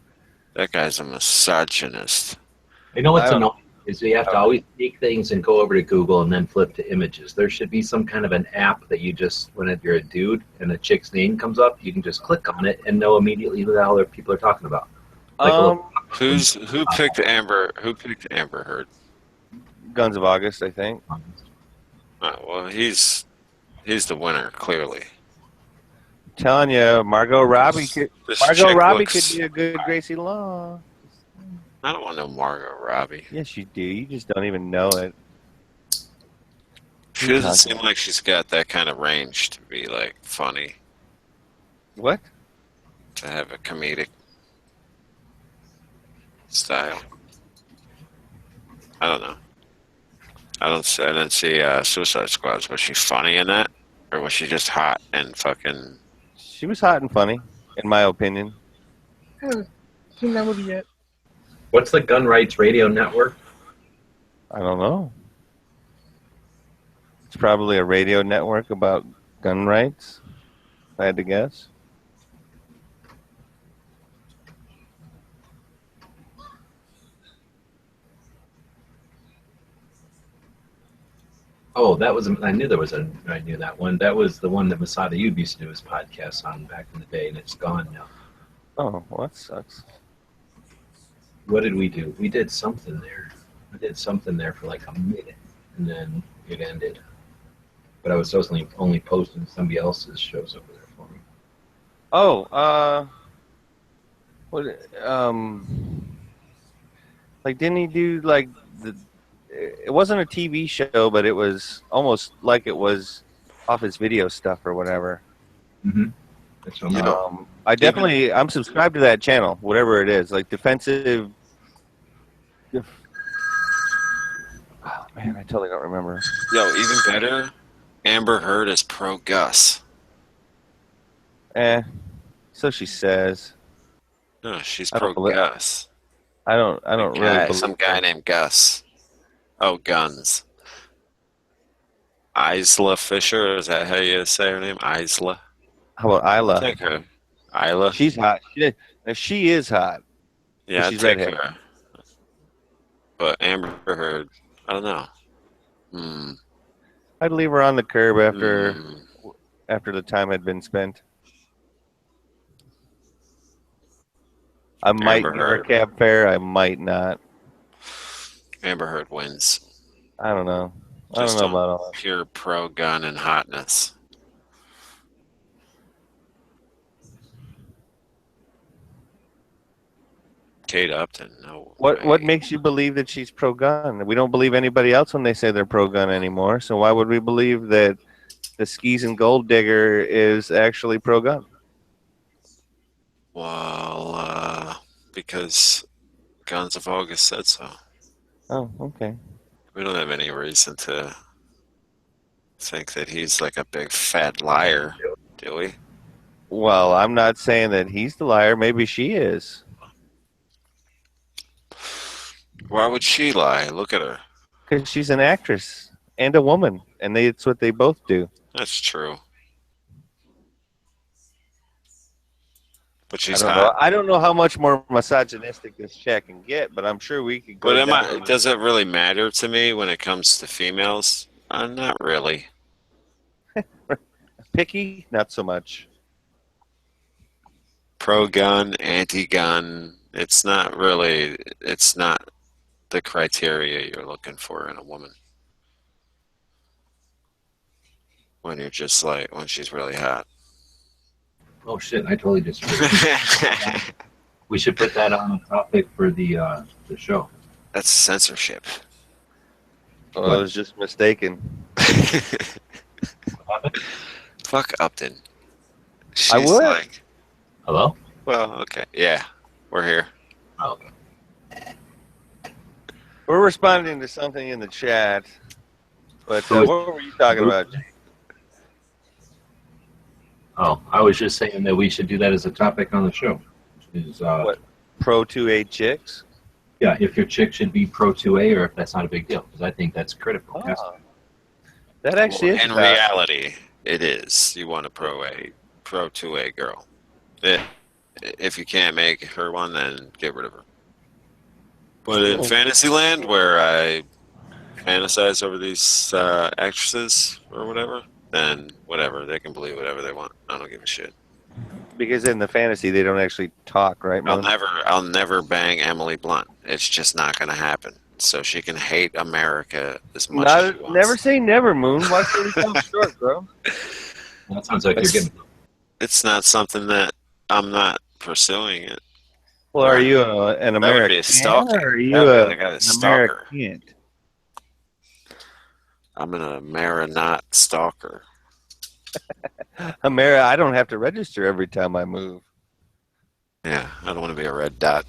That guy's a misogynist. You know what's I- annoying is you have to always take things and go over to Google and then flip to images. There should be some kind of an app that you just, when you're a dude and a chick's name comes up, you can just click on it and know immediately who the hell people are talking about. Like Who picked Amber Heard? Guns of August, I think. Oh, well, he's the winner, clearly. Telling you, Margot Robbie could This Margot chick Robbie looks- could be a good Gracie Law. I don't want no Margot Robbie. Yes, you do. You just don't even know it. She doesn't seem like she's got that kind of range to be like funny, What? to have a comedic style. I don't know. I didn't see Suicide Squad. Was she funny in that, or was she just hot and fucking? She was hot and funny, in my opinion. I haven't seen that movie yet. What's the Gun Rights Radio Network? I don't know. It's probably a radio network about gun rights, if I had to guess. Oh, that was. I knew there was a. I knew that one. That was the one that Masada Yub used to do his podcast on back in the day, and it's gone now. Oh, well, that sucks. What did we do? We did something there. I did something there for like a minute, and then it ended. But I was only posting somebody else's shows over there for me. Oh, what? Like, didn't he do like the? It wasn't a TV show, but it was almost like it was off his video stuff or whatever. Mm-hmm. That's what I'm subscribed to that channel, whatever it is, like defensive. Oh man, I totally don't remember. Yo, even better, Amber Heard is pro Gus. So she says. No, she's pro Gus. I don't really believe some guy named Gus. Oh, guns. Isla Fisher, is that how you say her name? Isla. How about Isla? Take her. Isla. She's hot. She is hot. Yeah, she's take redhead. her. But Amber Heard, I don't know. I'd leave her on the curb after the time had been spent. I might give her a cab fare. I might not. Amber Heard wins. I don't know. I don't know about all that. Pure pro gun and hotness. Kate Upton, no. What makes you believe that she's pro gun? We don't believe anybody else when they say they're pro gun anymore. So why would we believe that the skis and gold digger is actually pro gun? Well, because Guns of August said so. Oh, okay. We don't have any reason to think that he's like a big fat liar, do we? Well, I'm not saying that he's the liar. Maybe she is. Why would she lie? Look at her. Because she's an actress and a woman, and it's what they both do. That's true. But she's hot. I don't know how much more misogynistic this chat can get, but I'm sure we could go. But does it really matter to me when it comes to females? Not really. Picky? Not so much. Pro-gun, anti-gun. It's not the criteria you're looking for in a woman. When she's really hot. Oh shit! I totally disagree. We should put that on a topic for the show. That's censorship. Oh, I was just mistaken. Fuck Upton. I would. Hello? Well, okay. Yeah, we're here. Oh, okay. We're responding to something in the chat, but what were you talking about, Jake? Oh, I was just saying that we should do that as a topic on the show. What? Pro 2A chicks? Yeah, if your chick should be pro 2A or if that's not a big deal, because I think that's critical. Oh. That actually is. In reality, it is. You want a pro 2A girl. If you can't make her one, then get rid of her. But in Fantasyland, where I fantasize over these actresses or whatever, then whatever, they can believe whatever they want. I don't give a shit. Because in the fantasy, they don't actually talk, right? I'll never bang Emily Blunt. It's just not going to happen. So she can hate America as much as she wants. Never say never, Moon. Why should we come short, bro? That sounds like you're getting. It's not something that I'm not pursuing it. Well, are you an American? That would be a stalker. Or are you an stalker? American? I'm an Amerinot stalker. I don't have to register every time I move. Yeah, I don't want to be a red dot.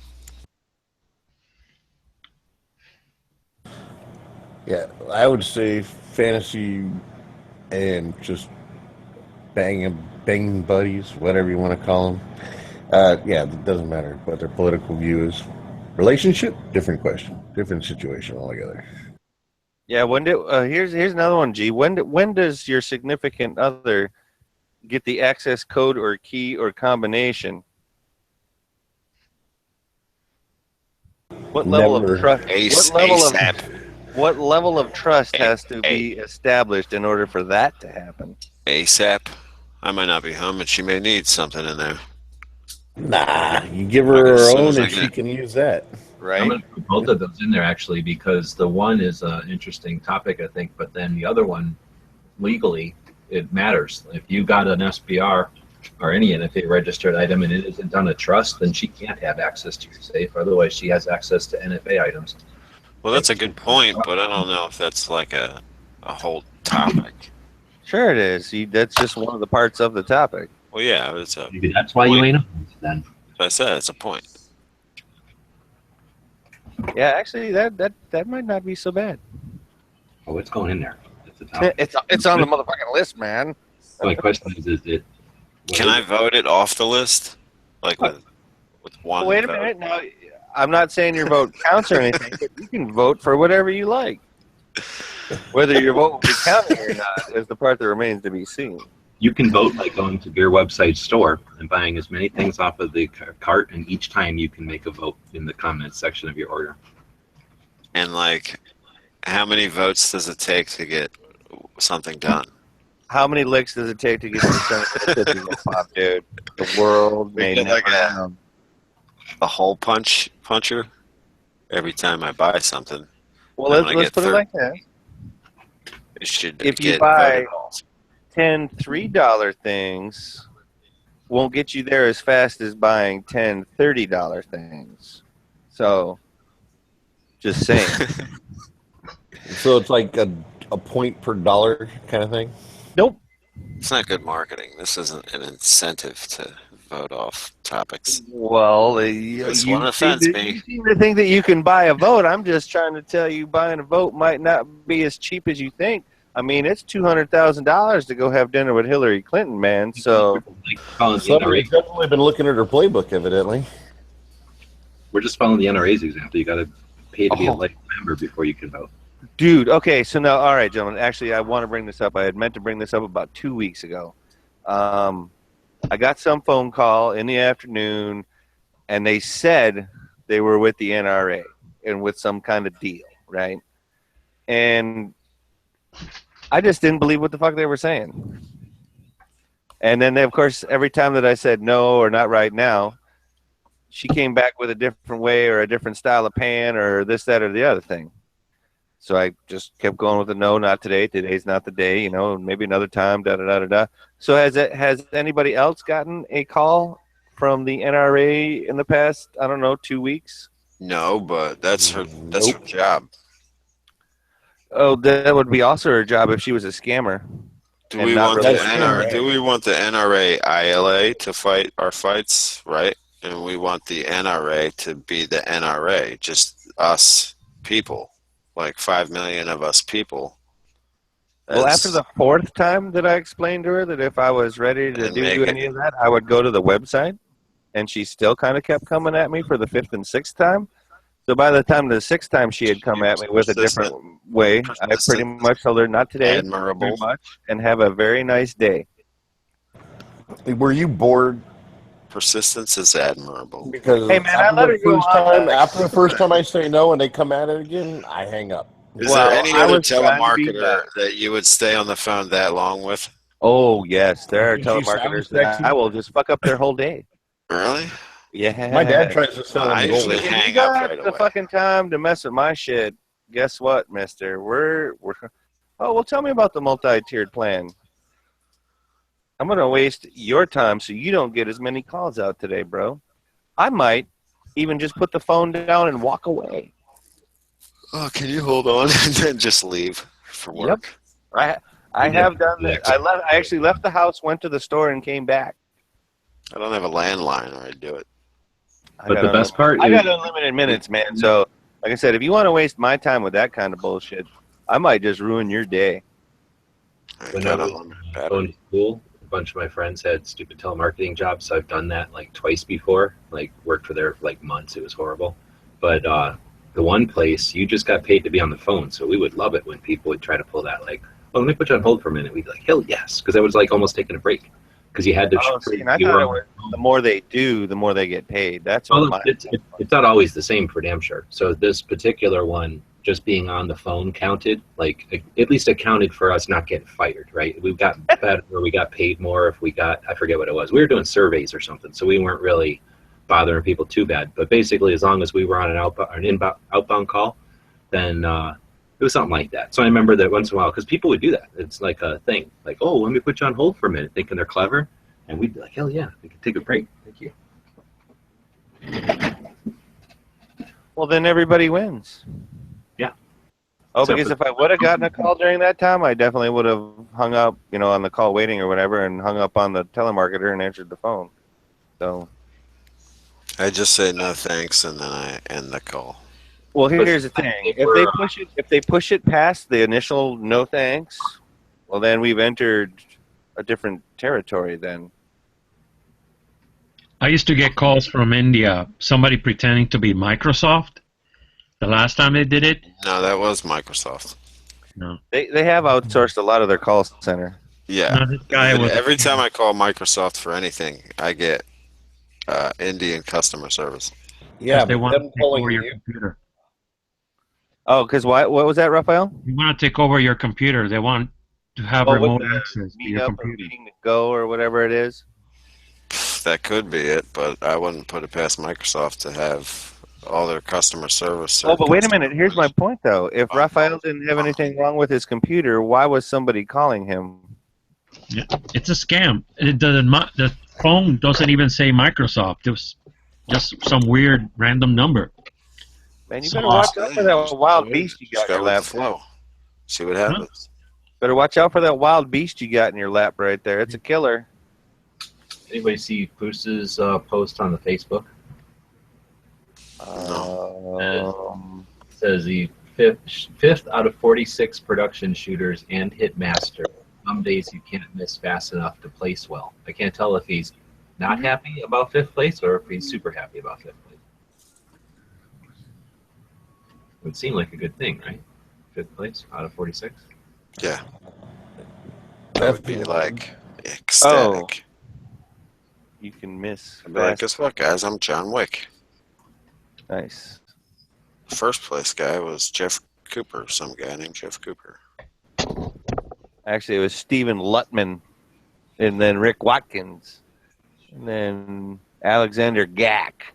Yeah, I would say fantasy and just banging buddies, whatever you want to call them. Yeah, it doesn't matter what their political view is. Relationship, different question, different situation altogether. Yeah, here's another one, G. When does your significant other get the access code or key or combination? What level of trust? ASAP. What level of trust has to be established in order for that to happen? ASAP. I might not be home, and she may need something in there. Nah, you give her Like, as her soon own as I and she get- can use that. I'm Right? going to put both of those in there actually because the one is an interesting topic, I think, but then the other one, legally, it matters. If you got an SPR or any NFA registered item and it isn't done a trust, then she can't have access to your safe. Otherwise, she has access to NFA items. Well, that's a good point, but I don't know if that's like a whole topic. Sure it is. That's just one of the parts of the topic. Well, yeah, it's a. Maybe that's why you ain't on it then. I said it's a point. Yeah, actually, that might not be so bad. Oh, it's going in there. It's a topic. It's on the motherfucking list, man. My question is it? Can I vote it off the list? Like with one. Wait a vote? minute. Now, I'm not saying your vote counts or anything, but you can vote for whatever you like. Whether your vote will be counted or not is the part that remains to be seen. You can vote by going to your website store and buying as many things off of the cart, and each time you can make a vote in the comments section of your order. And like, how many votes does it take to get something done? How many licks does it take to get to the Senate pop, dude? The world may We never get know. a hole puncher every time I buy something. Well, I'm gonna let's get put it 30. like that. It should If you get buy voted off. 10 $3 things won't get you there as fast as buying 10 $30 things. So, just saying. So it's like a point per dollar kind of thing. Nope. It's not good marketing. This isn't an incentive to vote off topics. Well, This one offends me. You seem to think that you can buy a vote. I'm just trying to tell you buying a vote might not be as cheap as you think. I mean, it's $200,000 to go have dinner with Hillary Clinton, man. So Like following the Somebody's NRA. definitely been looking at her playbook, evidently. We're just following the NRA's example. You got to pay to be a Oh. life member before you can vote. dude, okay, so now, all right, gentlemen. Actually, I want to bring this up. I had meant to bring this up about 2 weeks ago. I got some phone call in the afternoon, and they said they were with the NRA and with some kind of deal, right? And I just didn't believe what the fuck they were saying. And then, of course, every time that I said no or not right now, she came back with a different way or a different style of pan or this, that, or the other thing. So I just kept going with the no, not today. Today's not the day, maybe another time, da-da-da-da-da. So has anybody else gotten a call from the NRA in the past, I don't know, 2 weeks? No, but that's her Nope. job. Oh, that would be also her job if she was a scammer. Do And we not want really the NRA? Do we want the NRA ILA to fight our fights, right? And we want the NRA to be the NRA, just us people, like 5 million of us people. Well, That's- after the fourth time that I explained to her that if I was ready to And do make any of that, I would go to the website, and she still kind of kept coming at me for the fifth and sixth time. So by the time the sixth time she had come at me with a different way, I pretty much told her not today, very admirable. much, and have a very nice day. Were you bored? Persistence is admirable. Because Hey, man, I after let the her go first on time, that. after the first time I say no and they come at it again, I hang up. Is Well, there any I other was trying to be telemarketer that you would stay on the phone that long with? Oh, yes, there are She sounds telemarketers that sexy. I will just fuck up their whole day. Really? Yeah. My dad tries to sell I them usually gold. If hang you up got right the away. fucking time to mess with my shit, guess what, mister? We're oh, well, tell me about the multi-tiered plan. I'm going to waste your time so you don't get as many calls out today, bro. I might even just put the phone down and walk away. Oh, can you hold on and then just leave for work? I have done that. I actually left the house, went to the store, and came back. I don't have a landline, or I'd do it. But the best part I is got unlimited minutes, man. So, like I said, if you want to waste my time with that kind of bullshit, I might just ruin your day. I when I got was on going to school, a bunch of my friends had stupid telemarketing jobs, so I've done that like twice before. Like worked for there for like months. It was horrible. But the one place you just got paid to be on the phone, so we would love it when people would try to pull that like, oh, let me put you on hold for a minute. We'd be like, hell yes, because I was like almost taking a break because you had to. Oh, see, and I thought it was the more they do, the more they get paid. That's what Well, it's not always the same for damn sure. So this particular one, just being on the phone counted, like at least accounted for us not getting fired, right? We got better, or we got paid more if we got, I forget what it was. We were doing surveys or something, so we weren't really bothering people too bad. But basically, as long as we were on an outbound call, then it was something like that. So I remember that once in a while, because people would do that. It's like a thing, like, oh, let me put you on hold for a minute, thinking they're clever, and we'd be like, hell yeah, we can take a break. Thank you. Well, then everybody wins. Yeah. Oh, Except because for- if I would have gotten a call during that time, I definitely would have hung up, on the call waiting or whatever, and hung up on the telemarketer and answered the phone. So, I just say no thanks and then I end the call. well, here's the thing: if they push it past the initial no thanks, well, then we've entered a different territory. Then. I used to get calls from India, somebody pretending to be Microsoft. The last time they did it, No, that was Microsoft. no. They have outsourced a lot of their call center. Yeah. No, this guy was Every time I call Microsoft for anything, I get Indian customer service. Yeah, they but want to them take over pulling your you. computer. Oh, because what was that, Raphael? They want to take over your computer. They want to have Oh, with remote the access to Meet your up or computer. meeting to go or whatever it is. That could be it, but I wouldn't put it past Microsoft to have all their customer service. Oh, but wait a minute. Here's my point, though. If Oh. Raphael didn't have anything wrong with his computer, why was somebody calling him? Yeah, it's a scam. The phone doesn't even say Microsoft. It was just some weird random number. Man, you So, better watch out for that wild beast you Just got in go your with the lap. flow. See what happens. Better watch out for that wild beast you got in your lap right there. It's a killer. Anybody see Poose's post on the Facebook? It says the fifth out of 46 production shooters and hitmaster. Some days you can't miss fast enough to place well. I can't tell if he's not happy about fifth place or if he's super happy about fifth place. It would seem like a good thing, right? Fifth place out of 46. Yeah. That would be like ecstatic. You can miss. I'd be like, fast. guess what, guys? I'm John Wick. Nice. First place guy was Jeff Cooper, some guy named Jeff Cooper. Actually, it was Stephen Lutman, and then Rick Watkins, and then Alexander Gack,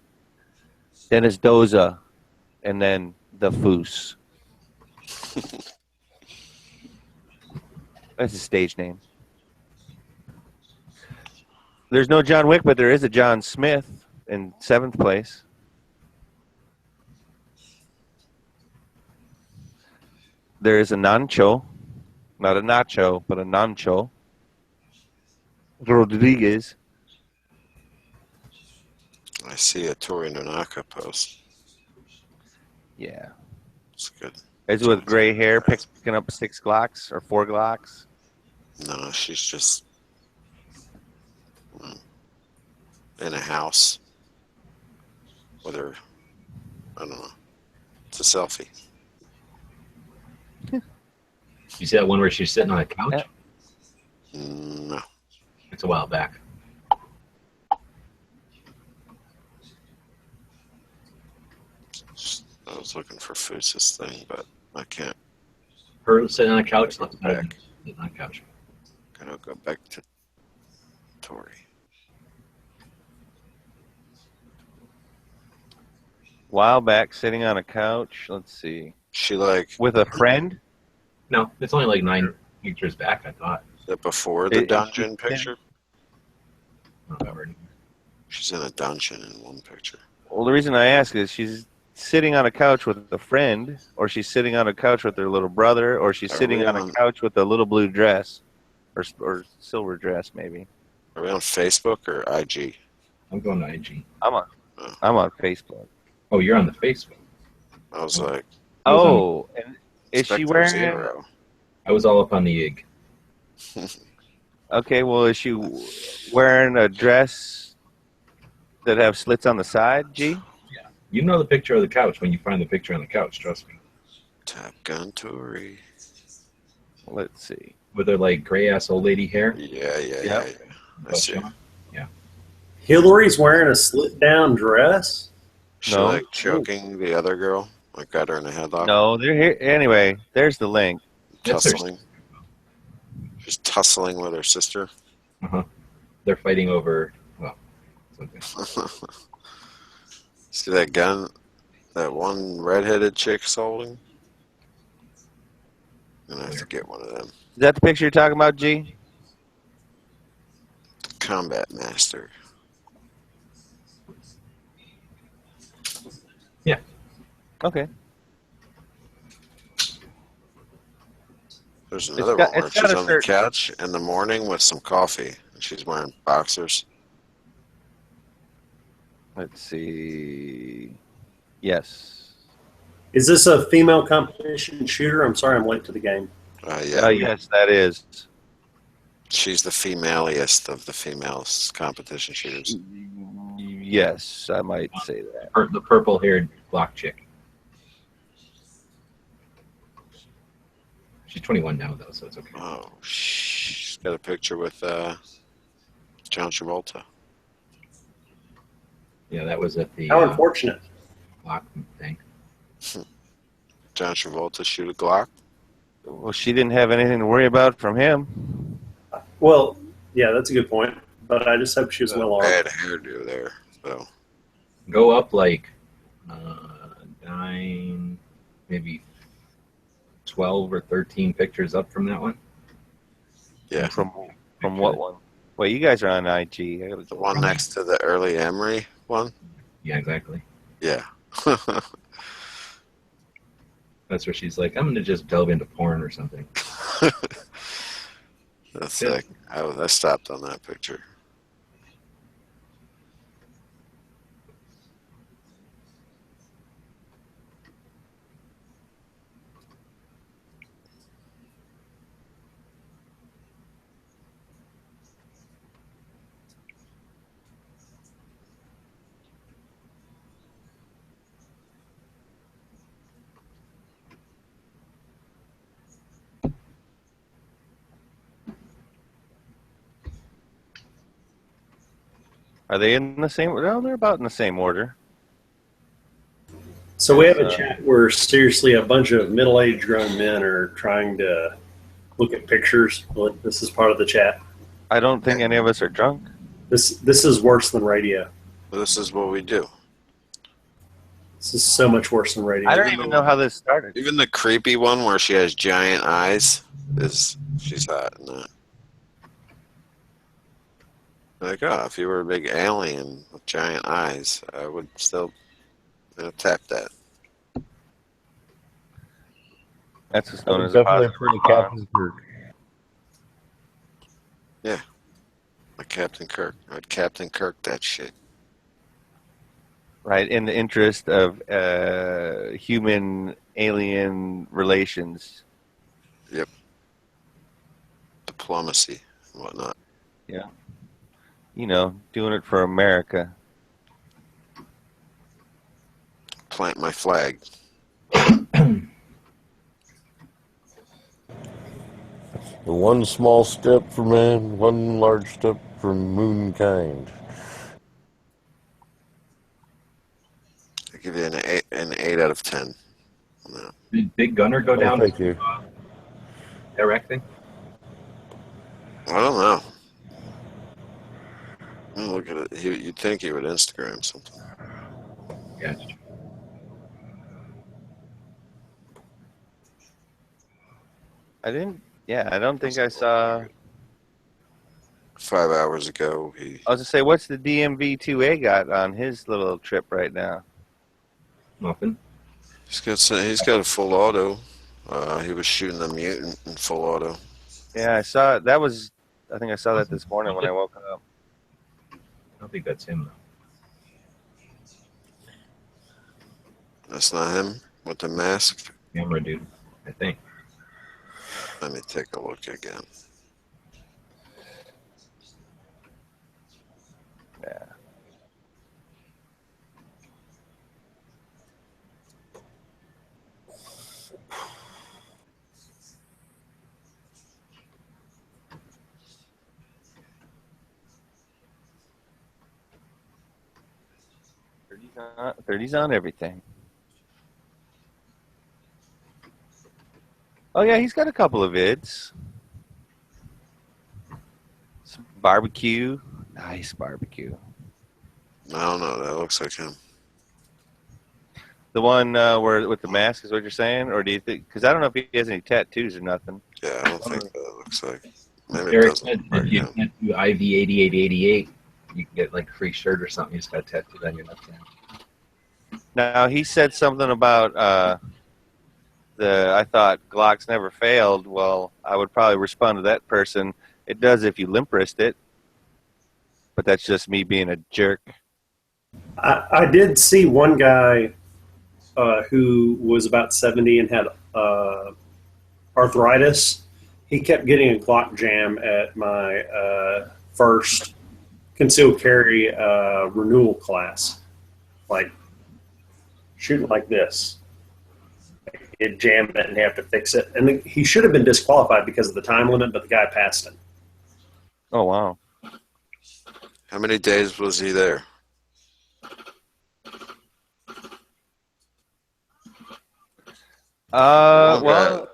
Dennis Doza, and then the Foose. That's his stage name. There's no John Wick, but there is a John Smith in 7th place. There is a Nancho, not a Nacho, but a Nancho. Rodriguez. I see a Tori Nonaka post. Yeah. It's good. It's with gray hair, picking up 6 Glocks or 4 Glocks. No, she's just in a house with her. I don't know. It's a selfie. You see that one where she's sitting on a couch? No. It's a while back. I was looking for Foose's thing, but I can't. Her sitting on a couch, left Back. sitting on a couch. Gotta go back to Tori. While back, sitting on a couch. Let's see. She like With a friend? No, it's only like 9 pictures back, I thought. the before the It- dungeon it- picture. I don't remember. She's in a dungeon in one picture. Well, the reason I ask is she's sitting on a couch with a friend, or she's sitting on a couch with her little brother, or she's Are sitting we on a on- couch with a little blue dress, or silver dress maybe. Are we on Facebook or IG? I'm going to IG. I'm on Facebook. Oh, you're on the Facebook. I was like, Oh, and is she Spectre wearing? Zero. I was all up on the IG. Okay, well, is she wearing a dress that have slits on the side? G. You know the picture of the couch when you find the picture on the couch, trust me. Top Gun Tori. Let's see. With her like gray ass old lady hair. Yeah. I see. Hillary's wearing a slit down dress. She No. like choking the other girl Like got her in a headlock. No, they're here anyway. There's the link. Tussling. She's tussling with her sister. They're fighting over something. See that gun that one redheaded chick's holding? I'm gonna have to get one of them. Is that the picture you're talking about, G? Combat Master. Yeah. Okay. There's another got- one where it's got she's a on the couch in the morning with some coffee. And she's wearing boxers. Let's see. Yes. Is this a female competition shooter? I'm sorry, I'm late to the game. Yeah. Yes, that is. She's the femaliest of the females competition shooters. Yes, I might say that. The purple-haired Glock chick. She's 21 now, though, so it's okay. Oh, she's got a picture with John Travolta. Yeah, that was at the How unfortunate. Glock thing. John Travolta shoot a Glock. Well, she didn't have anything to worry about from him. Well, yeah, that's a good point. But I just hope she was well armed. Bad hairdo there. So Go up like 9, maybe 12 or 13 pictures up from that one. yeah, From what one? Wait, you guys are on IG. the one next to the early Emery one. Yeah, exactly. Yeah. That's where she's like, I'm going to just delve into porn or something. That's like I stopped on that picture. Are they in the same? No, they're about in the same order. So we have a chat where seriously a bunch of middle-aged grown men are trying to look at pictures. This is part of the chat. I don't think any of us are drunk. This is worse than radio. This is what we do. This is so much worse than radio. I don't even know how this started. Even the creepy one where she has giant eyes she's hot in that. Like, oh, if you were a big alien with giant eyes, I would still tap that. That's what's known as Definitely a pretty positive Captain Kirk. Yeah. Like Captain Kirk. I'd Captain Kirk that shit. right, in the interest of human-alien relations. Yep. Diplomacy and whatnot. Yeah. You know, doing it for America. Plant my flag. One small step for man, one large step for moonkind. I give you an 8 out of 10. No. Did Big Gunner go down? Thank you. Iraq thing? I don't know. Look at it. You'd think he would Instagram something. Gotcha. I don't think I saw. 5 hours ago, I was gonna say, what's the DMV2A got on his little trip right now? Nothing. he's got a full auto. He was shooting a mutant in full auto. Yeah, I saw it. I think I saw that this morning when I woke up. I don't think that's him, though. That's not him with the mask. Camera dude, I think. Let me take a look again. Yeah. Thirty's on everything. Oh yeah, he's got a couple of vids. Some barbecue, nice barbecue. I don't know. That looks like him. The one where with the mask is what you're saying, or do you think? Because I don't know if he has any tattoos or nothing. Yeah, I don't think that looks like. Maybe it Derek doesn't said look like if you him. can't do IV 8888, you can get like a free shirt or something. You just got tattooed on your left hand. Now he said something about I thought Glocks never failed. Well, I would probably respond to that person. It does if you limp wrist it, but that's just me being a jerk. I did see one guy who was about 70 and had arthritis. He kept getting a Glock jam at my first concealed carry renewal class. Like, shooting like this. It jammed it and have to fix it. And he should have been disqualified because of the time limit, but the guy passed him. Oh, wow. How many days was he there? Well,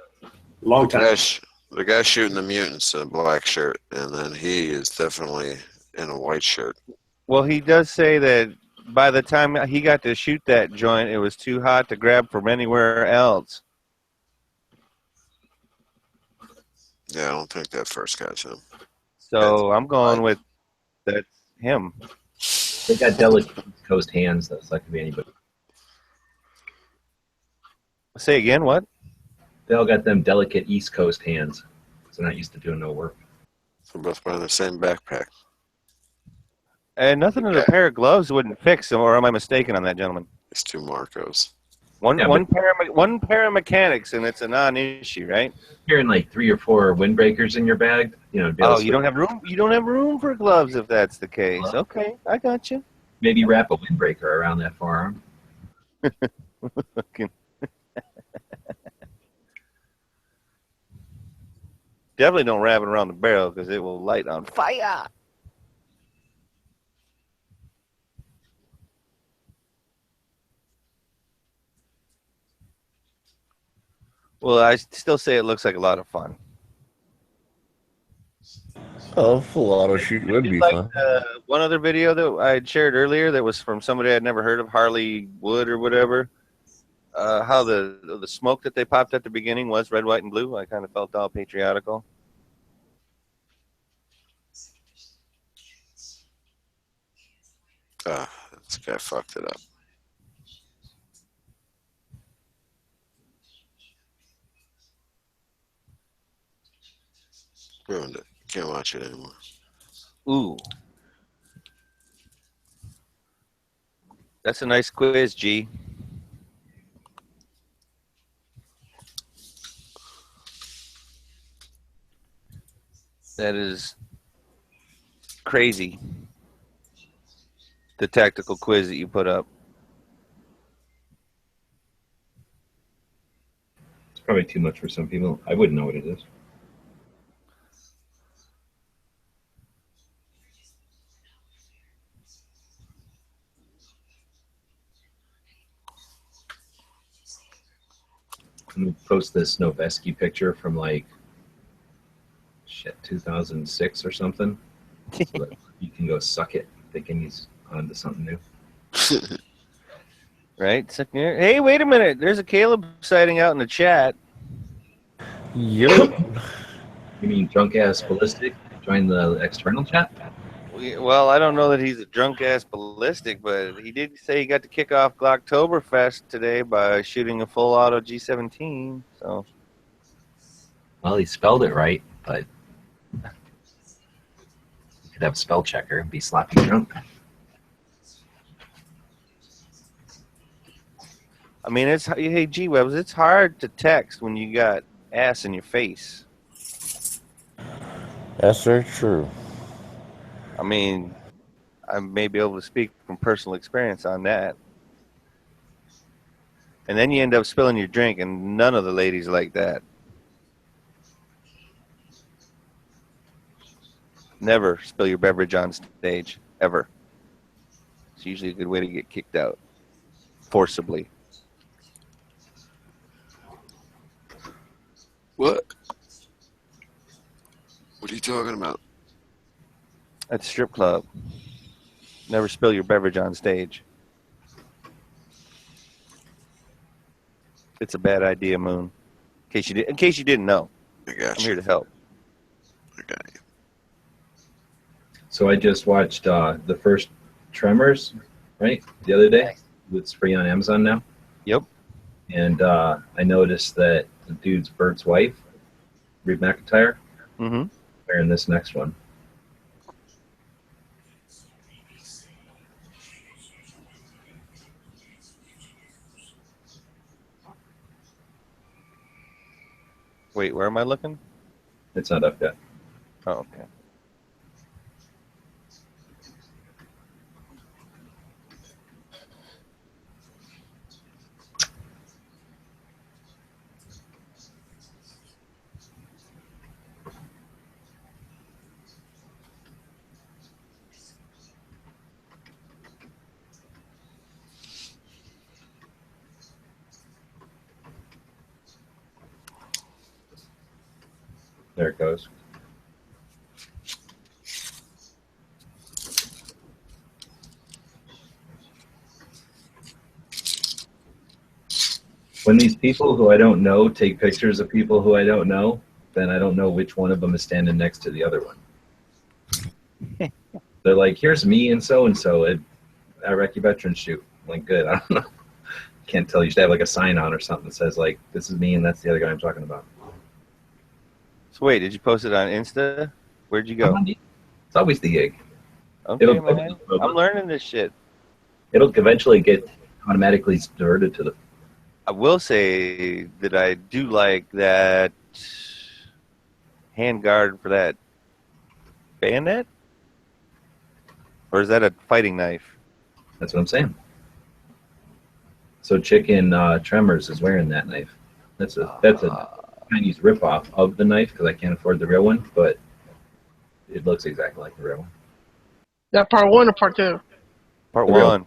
long time. The guy shooting the mutants in a black shirt, and then he is definitely in a white shirt. Well, he does say that by the time he got to shoot that joint, it was too hot to grab from anywhere else. Yeah, I don't think that first guy's him. So I'm going with that's him. They got delicate East Coast hands, though, so that could be anybody. Say again, what? They all got them delicate East Coast hands, so they're not used to doing no work. They're both wearing the same backpack. And nothing in a pair of gloves wouldn't fix him, or am I mistaken on that, gentlemen? It's two Marcos. One pair of mechanics, and it's a non-issue, right? Carrying like 3 or 4 windbreakers in your bag, Oh, you don't have room. You don't have room for gloves if that's the case. Okay, I got you. Maybe wrap a windbreaker around that forearm. Definitely don't wrap it around the barrel because it will light on fire. Well, I still say it looks like a lot of fun. Oh, full auto shoot would be fun. One other video that I had shared earlier that was from somebody I'd never heard of, Harley Wood or whatever. How the smoke that they popped at the beginning was red, white, and blue. I kind of felt all patriotical. This guy fucked it up. Ruined it. Can't watch it anymore. Ooh. That's a nice quiz, G. That is crazy. The tactical quiz that you put up. It's probably too much for some people. I wouldn't know what it is. I'm gonna post this Noveski picture from like 2006 or something, so that you can go suck it, thinking he's onto something new. Right? Hey, wait a minute. There's a Caleb sighting out in the chat. Yep. You mean drunk ass ballistic? Join the external chat? Well, I don't know that he's a drunk ass ballistic, but he did say he got to kick off Glocktoberfest today by shooting a full auto G17. So, well, he spelled it right, but you could have a spell checker and be sloppy drunk. I mean, hey, G-Webs, it's hard to text when you got ass in your face. That's very true. I mean, I may be able to speak from personal experience on that. And then you end up spilling your drink, and none of the ladies like that. Never spill your beverage on stage, ever. It's usually a good way to get kicked out, forcibly. What? What are you talking about? At the strip club. Never spill your beverage on stage. It's a bad idea, Moon. In case you didn't know, I got I'm you. here to help. I got you. So I just watched the first Tremors, right, the other day. It's free on Amazon now. Yep. And I noticed that the dude's Bert's wife, Reed McIntyre, wearing this next one. Wait, where am I looking? It's not up yet. Oh, okay. There it goes. When these people who I don't know take pictures of people who I don't know, then I don't know which one of them is standing next to the other one. They're like, here's me and so at Iraqi veteran shoot. I'm like, good. I don't know. Can't tell. You should have like a sign on or something that says like, this is me and that's the other guy I'm talking about. So wait, did you post it on Insta? Where'd you go? It's always the gig. Okay, man. I'm learning this shit. It'll eventually get automatically diverted to the. I will say that I do like that handguard for that bayonet? Or is that a fighting knife? That's what I'm saying. So Chicken Tremors is wearing that knife. That's a Chinese ripoff of the knife because I can't afford the real one, but it looks exactly like the real one. That part 1 or part 2? Part 1.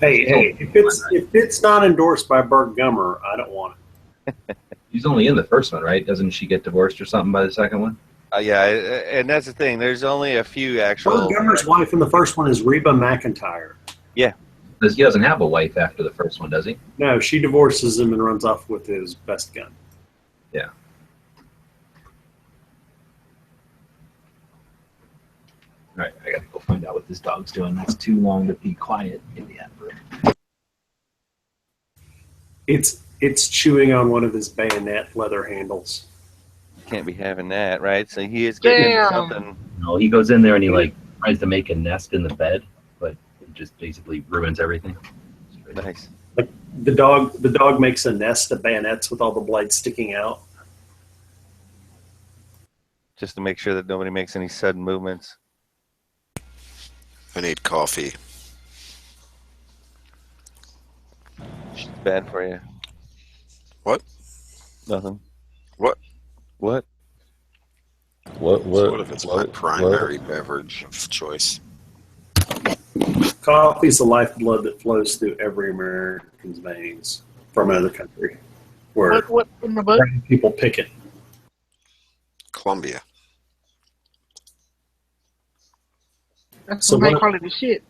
Hey, if it's not endorsed by Bert Gummer, I don't want it. She's only in the first one, right? Doesn't she get divorced or something by the second one? Yeah, and that's the thing. There's only a few actual. Bert Gummer's wife in the first one is Reba McIntyre. Yeah. Because he doesn't have a wife after the first one, does he? No, she divorces him and runs off with his best gun. Yeah. All right, I gotta go find out what this dog's doing. It's too long to be quiet in the room. It's chewing on one of his bayonet leather handles. Can't be having that, right? So he is getting into something. No, he goes in there and he like tries to make a nest in the bed, but it just basically ruins everything. Nice. Like the dog makes a nest of bayonets with all the blades sticking out. Just to make sure that nobody makes any sudden movements. I need coffee. It's bad for you. What? Nothing. What? What? What if it's my primary beverage of choice? Coffee is the lifeblood that flows through every American's veins from another country, where What in the book? people pick it. Colombia. That's So some high what- quality shit.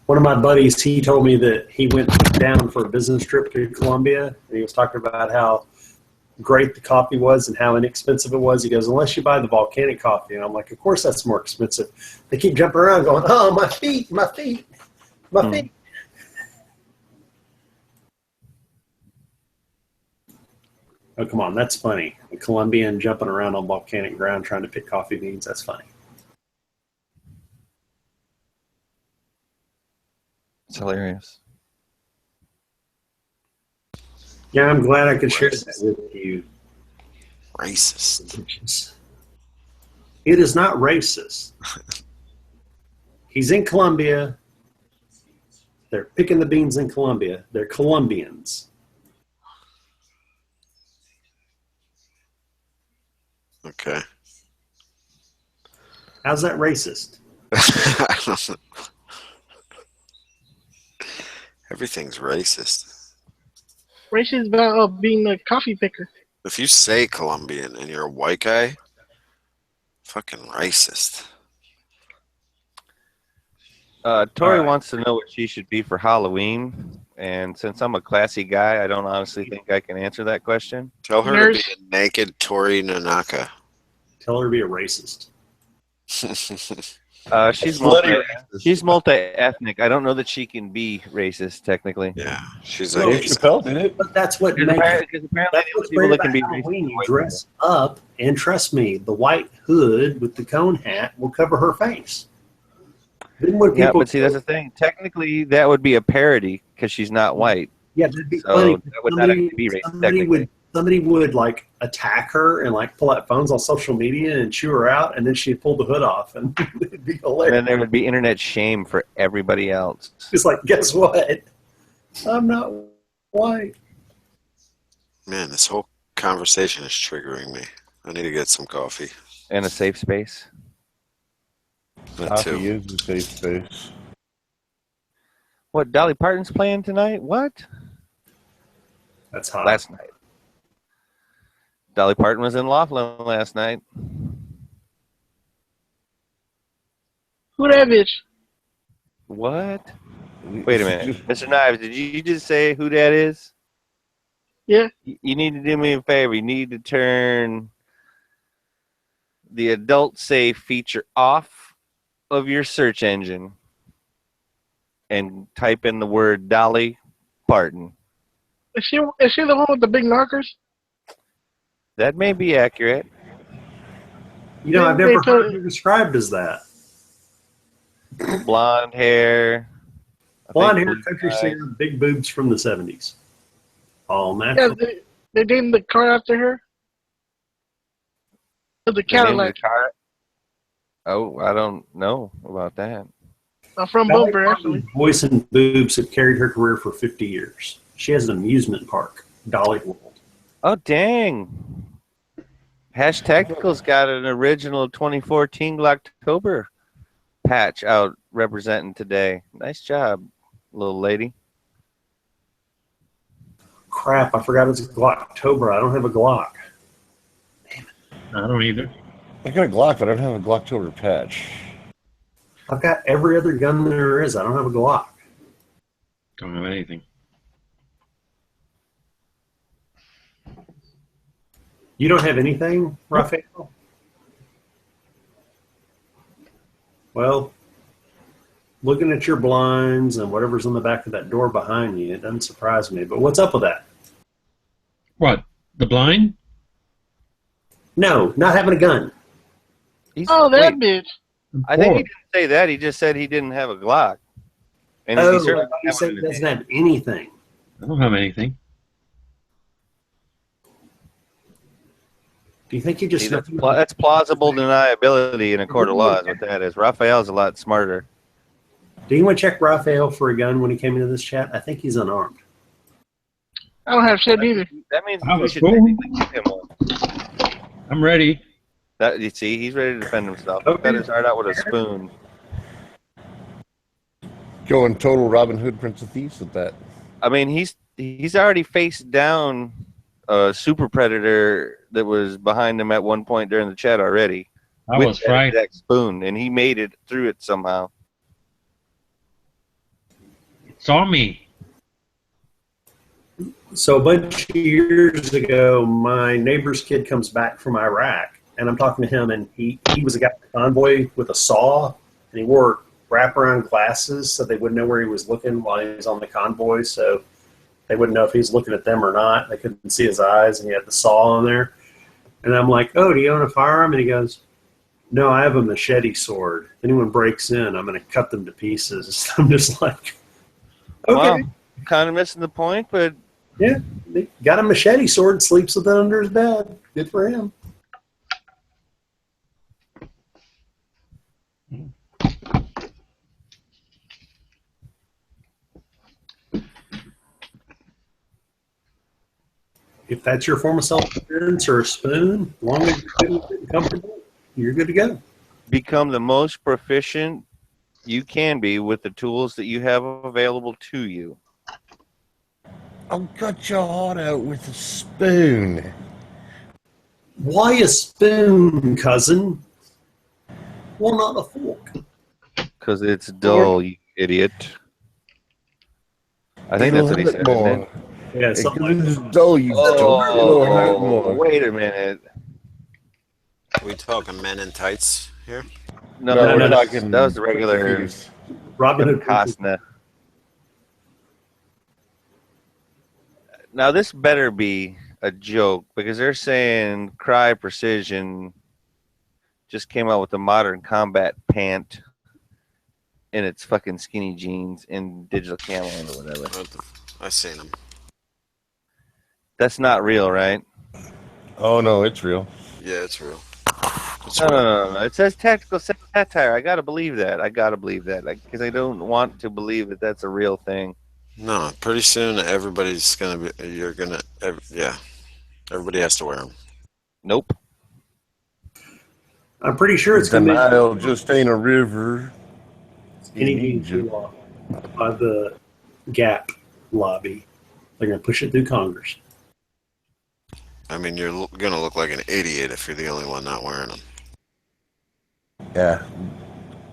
One of my buddies, he told me that he went down for a business trip to Colombia, and he was talking about how great the coffee was and how inexpensive it was. He goes, unless you buy the volcanic coffee. And I'm like, of course that's more expensive. They keep jumping around going, oh, my feet, my feet, my feet. Oh, come on, that's funny. A Colombian jumping around on volcanic ground trying to pick coffee beans, that's funny. It's hilarious. Yeah, I'm glad I could share that with you. Racist. It is not racist. He's in Colombia. They're picking the beans in Colombia. They're Colombians. Okay. How's that racist? I don't know. Everything's racist. racist about being a coffee picker. If you say Colombian and you're a white guy, fucking racist. Tori Alright. wants to know what she should be for Halloween, and since I'm a classy guy, I don't honestly think I can answer that question. Tell her Nurse. to be a naked Tori Nanaka. Tell her to be a racist. She's Bloody she's multi-ethnic. I don't know that she can be racist technically. Yeah, she's Dave like, Chappelle did it. But that's what Because makes apparently the that's only what's people great that about can be Halloween. racist. You dress up, and trust me, the white hood with the cone hat will cover her face. Then when Yeah, people but see, that's the thing. Technically, that would be a parody because she's not white. yeah, that'd be So funny. that would not actually be racist, technically. Somebody would like attack her and like pull out phones on social media and chew her out, and then she'd pull the hood off, and it'd be And hilarious. then there would be internet shame for everybody else. It's like, guess what? I'm not white. man, this whole conversation is triggering me. I need to get some coffee. And a safe space. That Coffee too. is a safe space. What, Dolly Parton's playing tonight? What? That's hot. Last night. Dolly Parton was in Laughlin last night. Who that bitch? What? Wait a minute. Mr. Knives, did you just say who that is? Yeah. You need to do me a favor. You need to turn the adult safe feature off of your search engine and type in the word Dolly Parton. Is she the one with the big knockers? That may be accurate. You know, I've They never put- heard her described as that. Blonde hair. I Blonde think hair, blue country eyes. singer, big boobs from the 70s. All Yeah, natural. they named the car after her. The They named Cadillac the car- Oh, I don't know about that. from Dolly Bumper, Parton's actually. voice and boobs have carried her career for 50 years. She has an amusement park, Dolly World. Oh, dang. Hash Tactical's got an original 2014 Glocktober patch out representing today. Nice job, little lady. Crap, I forgot it's Glocktober. I don't have a Glock. I don't either. I got a Glock, but I don't have a Glocktober patch. I've got every other gun there is. I don't have a Glock. Don't have anything. You don't have anything, Raphael? Well, looking at your blinds and whatever's on the back of that door behind you, it doesn't surprise me. But what's up with that? What? The blind? No, not having a gun. Oh, that Wait, bitch. I think he didn't say that. He just said he didn't have a Glock. And Oh, he certainly I thought you didn't have said one he in his doesn't hand. have anything. I don't have anything. Do you think you just See, that's plausible deniability in a court of law is what that is. Raphael's a lot smarter. Do you want to check Raphael for a gun when he came into this chat? I think he's unarmed. I don't have shit either. That means I we was should cool. technically give him one. I'm ready. That, you see, he's ready to defend himself. Okay. He got his heart out with a spoon. Going total Robin Hood, Prince of Thieves with that. I mean, he's already faced down a super predator that was behind him at one point during the chat already. I with was that frightened. exact spoon, and he made it through it somehow. It saw me. So a bunch of years ago, my neighbor's kid comes back from Iraq, and I'm talking to him, and he was a guy in a convoy with a saw, and he wore wraparound glasses so they wouldn't know where he was looking while he was on the convoy, so they wouldn't know if he was looking at them or not. They couldn't see his eyes, and he had the saw on there. And I'm like, oh, do you own a firearm? And he goes, no, I have a machete sword. If anyone breaks in, I'm going to cut them to pieces. I'm just like, okay. Wow, kind of missing the point, but Yeah, he got a machete sword, sleeps with it under his bed. Good for him. If that's your form of self-defense or a spoon, as long as you're good and comfortable, you're good to go. become the most proficient you can be with the tools that you have available to you. I'll cut your heart out with a spoon. Why a spoon, cousin? Why not a fork? Because it's dull, you idiot. I think that's what he said, isn't it? Yeah, something like It's that. dull, you jerk. It'll hurt Oh, more. wait a minute. We talking men in tights here? No, No, we're that talking was the regular figures. Robin Hood. Costner. Now this better be a joke because they're saying Cry Precision just came out with the modern combat pant in its fucking skinny jeans in digital camo or whatever. I seen them. That's not real, right? Oh no, it's real. Yeah, it's real. It's No, real. no. It says tactical satire. I gotta believe that. Because I don't want to believe that that's a real thing. No, pretty soon everybody's gonna be. Yeah, everybody has to wear them. Nope. I'm pretty sure it's The going to Nile just ain't a river. be skinny jeans law by the Gap lobby. They're going to push it through Congress. I mean, you're gonna look like an idiot if you're the only one not wearing them. Yeah.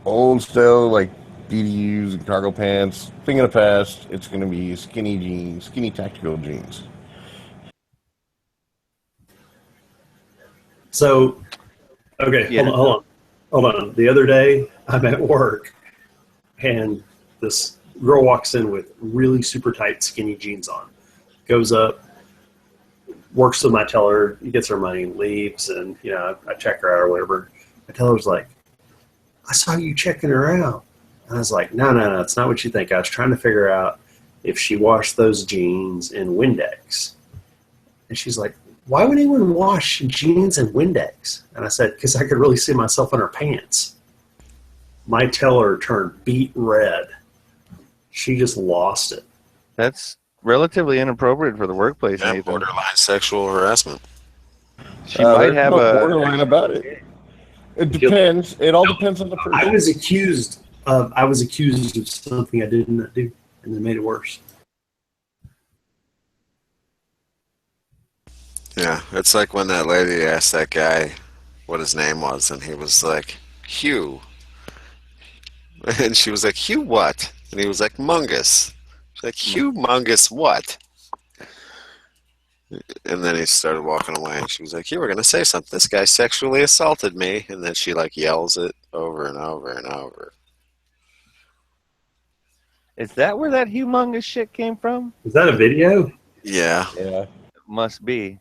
Old style, like DDUs and cargo pants. Thing of the past, it's going to be skinny jeans, skinny tactical jeans. So, okay, Yeah. hold on. The other day, I'm at work, and this girl walks in with really super tight skinny jeans on. Goes up, works with my teller, gets her money, leaves, and I check her out or whatever. My teller's like, I saw you checking her out. And I was like, no, it's not what you think. I was trying to figure out if she washed those jeans in Windex. And she's like, why would anyone wash jeans in Windex? And I said, because I could really see myself in her pants. My teller turned beet red. She just lost it. That's relatively inappropriate for the workplace, Yeah, Nathan. borderline sexual harassment. She might have no a borderline about it. It depends. It all depends on the person. I was accused of something I did not do, and they made it worse. Yeah, it's like when that lady asked that guy what his name was, and he was like, Hugh. And she was like, Hugh what? And he was like, Mungus. She's like, Hugh Mungus what? And then he started walking away, and she was like, you were going to say something. This guy sexually assaulted me. And then she, like, yells it over and over and over. Is that where that humongous shit came from? Is that a video? Yeah. Yeah. It must be.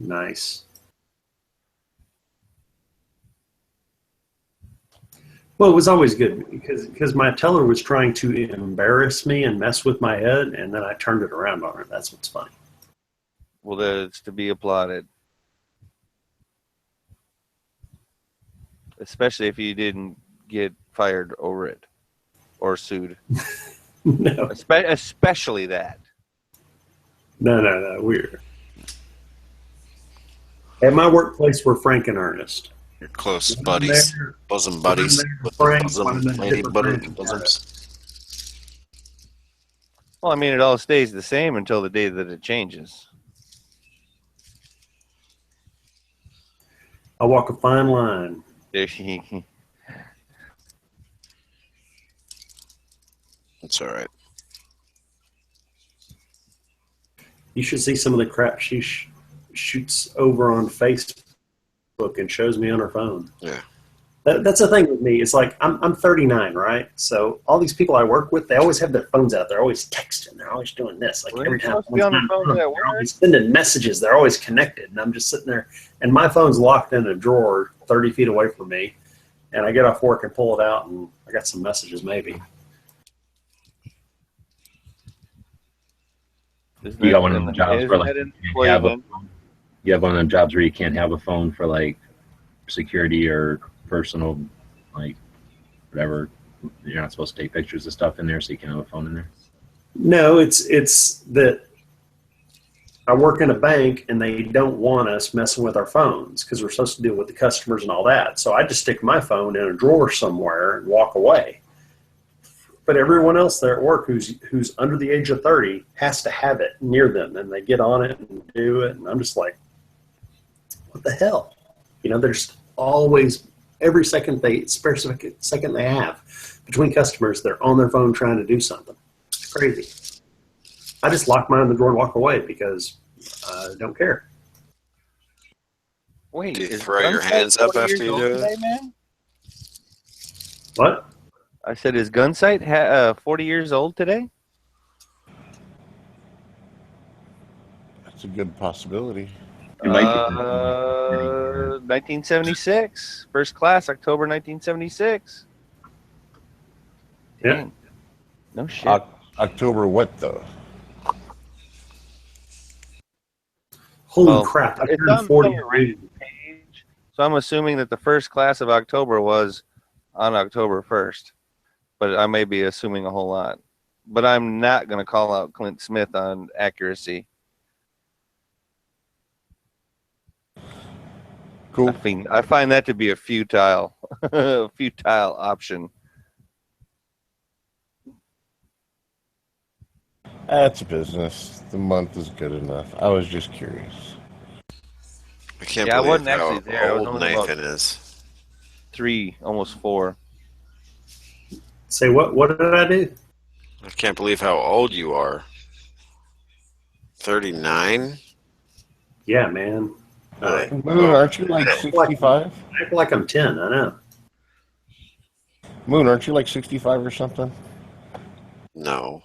Nice. Well, it was always good because my teller was trying to embarrass me and mess with my head, and then I turned it around on her. That's what's funny. Well, that's to be applauded. Especially if you didn't get fired over it or sued. No, Especially that. no. We're at my workplace. We're frank and earnest. Your close When I'm buddies. there- Bosom buddies. when I'm there, With Frank, the bosom, when I'm in a lady different butter, branch, bosoms. Well, I mean, it all stays the same until the day that it changes. I walk a fine line. It's all right. You should see some of the crap she shoots over on Facebook and shows me on her phone. Yeah. That's the thing with me. It's like I'm 39, right? So all these people I work with, they always have their phones out. They're always texting. They're always doing this. Like Well, every you're time supposed to be on the phone at they're work. always sending messages. They're always connected, and I'm just sitting there, and my phone's locked in a drawer 30 feet away from me. And I get off work and pull it out, and I got some messages maybe. You got one of them jobs where like you can't have you have one of them jobs where you can't have a phone for like security or personal, like whatever. You're not supposed to take pictures of stuff in there, so you can have a phone in there. No, it's that I work in a bank, and they don't want us messing with our phones because we're supposed to deal with the customers and all that. So I just stick my phone in a drawer somewhere and walk away. But everyone else there at work who's under the age of 30 has to have it near them, and they get on it and do it. And I'm just like, what the hell? There's always every second spare second they have between customers, they're on their phone trying to do something. It's crazy. I just lock mine in the drawer and walk away because I don't care. Wait, do you throw your hands up after you do it? Man? What? I said, is Gunsight 40 years old today? That's a good possibility. It might be. 1976. First class, October 1976. Yeah. Dang. No shit. October what, though? Holy crap. I It's turned on 40 the already. page, so I'm assuming that the first class of October was on October 1st. But I may be assuming a whole lot. But I'm not going to call out Clint Smith on accuracy. Cool. I find that to be a futile option. That's business. The month is good enough. I was just curious. I can't Yeah, I believe wasn't how actually there. I was old only about Nathan is. 3, almost 4. Say what did I do? I can't believe how old you are. 39? Yeah, man. Moon, aren't you like 65? I act like I'm 10, I know. Moon, aren't you like 65 or something? No.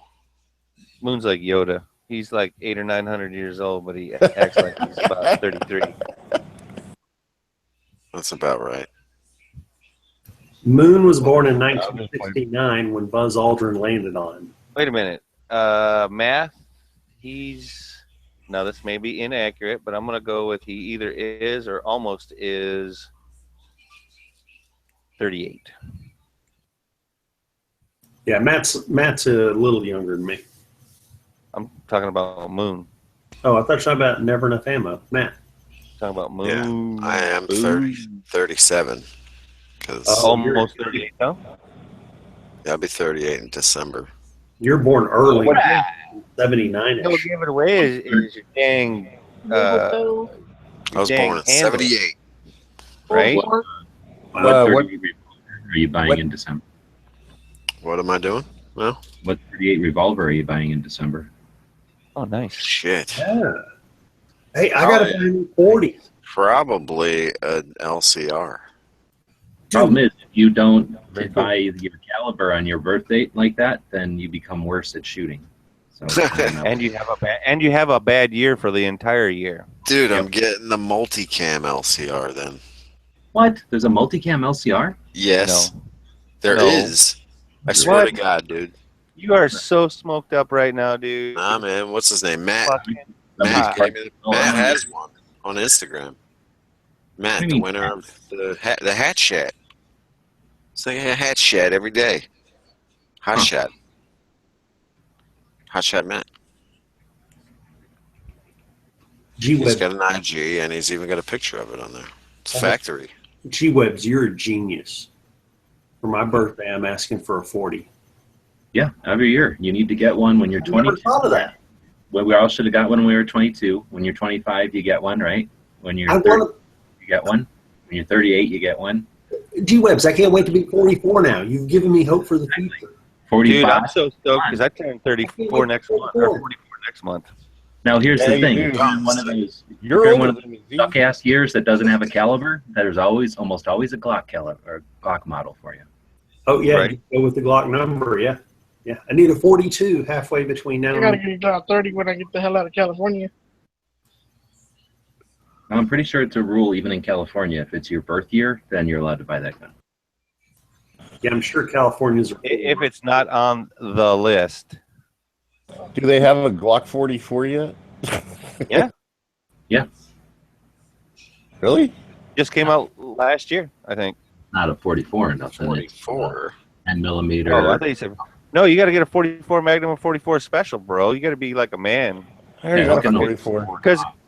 Moon's like Yoda. He's like 800 or 900 years old, but he acts like he's about 33. That's about right. Moon was born in 1969 when Buzz Aldrin landed on him. Wait a minute. Math, now this may be inaccurate, but I'm going to go with he either is or almost is 38. Yeah, Matt's a little younger than me. I'm talking about Moon. Oh, I thought you were talking about Never Enough Ammo. Matt. Talking about Moon. Yeah, I am 37. Cause Almost 38, huh? Yeah, I'll be 38 in December. You're born early. What? 79 What give it away is your dang. I was born in 78. Right? What what 38 revolver are you buying in December? What am I doing? Well, What 38 revolver are you buying in December? Oh, nice. shit. Yeah. Hey, I got a new 40. Probably an LCR. Problem is, if you don't buy your caliber on your birth date like that, then you become worse at shooting. So, I don't know. And you have a bad year for the entire year. Dude, I'm getting the multicam LCR then. What? There's a multicam LCR? Yes. No. There No. is. I swear to What? God, dude. You are so smoked up right now, dude. Nah, man. What's his name? Matt. Fucking- Matt, Ah. gave me Matt has one on Instagram. Matt, What do you the mean, winner of the hat shed. It's like a hat shed every day. Hot shot. Hot shot Matt. He's G-Web. got an IG and he's even got a picture of it on there. It's factory. G-Webs, you're a genius. For my birthday, I'm asking for a 40. Yeah, every year. You need to get one when you're I never 22. thought of that. Well, we all should have got one when we were 22. When you're 25, you get one, right? When you're I 30, want you get one. When you're 38, you get one. G-Webs, I can't wait to be 44 now. You've given me hope for the future. 45. Dude, I'm so stoked because I turn 34 next month, or 44 next month. Now, here's Yeah, the you thing. do. If you're in one of those, You're in one older of than me. Z. stuck ass years that doesn't have a caliber, there's almost always a Glock caliber or Glock model for you. Oh, yeah, Right. you go with the Glock number, yeah. Yeah, I need a 42 halfway between now I gotta and... get it down 30 when I get the hell out of California. I'm pretty sure it's a rule even in California. If it's your birth year, then you're allowed to buy that gun. Yeah, I'm sure California's... If it's not on the list. Do they have a Glock 44 yet? Yeah. Yeah, Really? Just came out last year, I think. not a 44 or nothing. It's 44. 10 millimeter. Oh, I thought you said. No, you got to get a 44 Magnum or 44 Special, bro. You got to be like a man. I already Yeah, got look a at the- 44.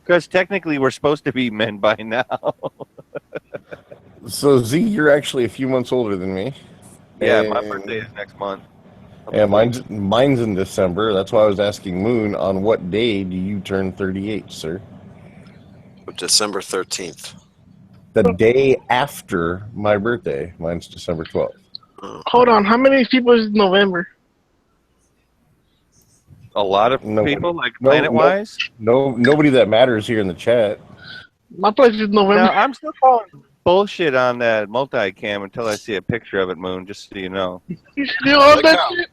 Because technically we're supposed to be men by now. So, Z, you're actually a few months older than me. Yeah, my And birthday is next month. Yeah, mine's in December. That's why I was asking Moon, on what day do you turn 38, sir? December 13th. The day after my birthday. Mine's December 12th. Hold on, how many people is November? A lot of people, like planet-wise? Nobody that matters here in the chat. My place is November. Now, I'm still calling bullshit on that multicam until I see a picture of it, Moon, just so you know. You still on that shit?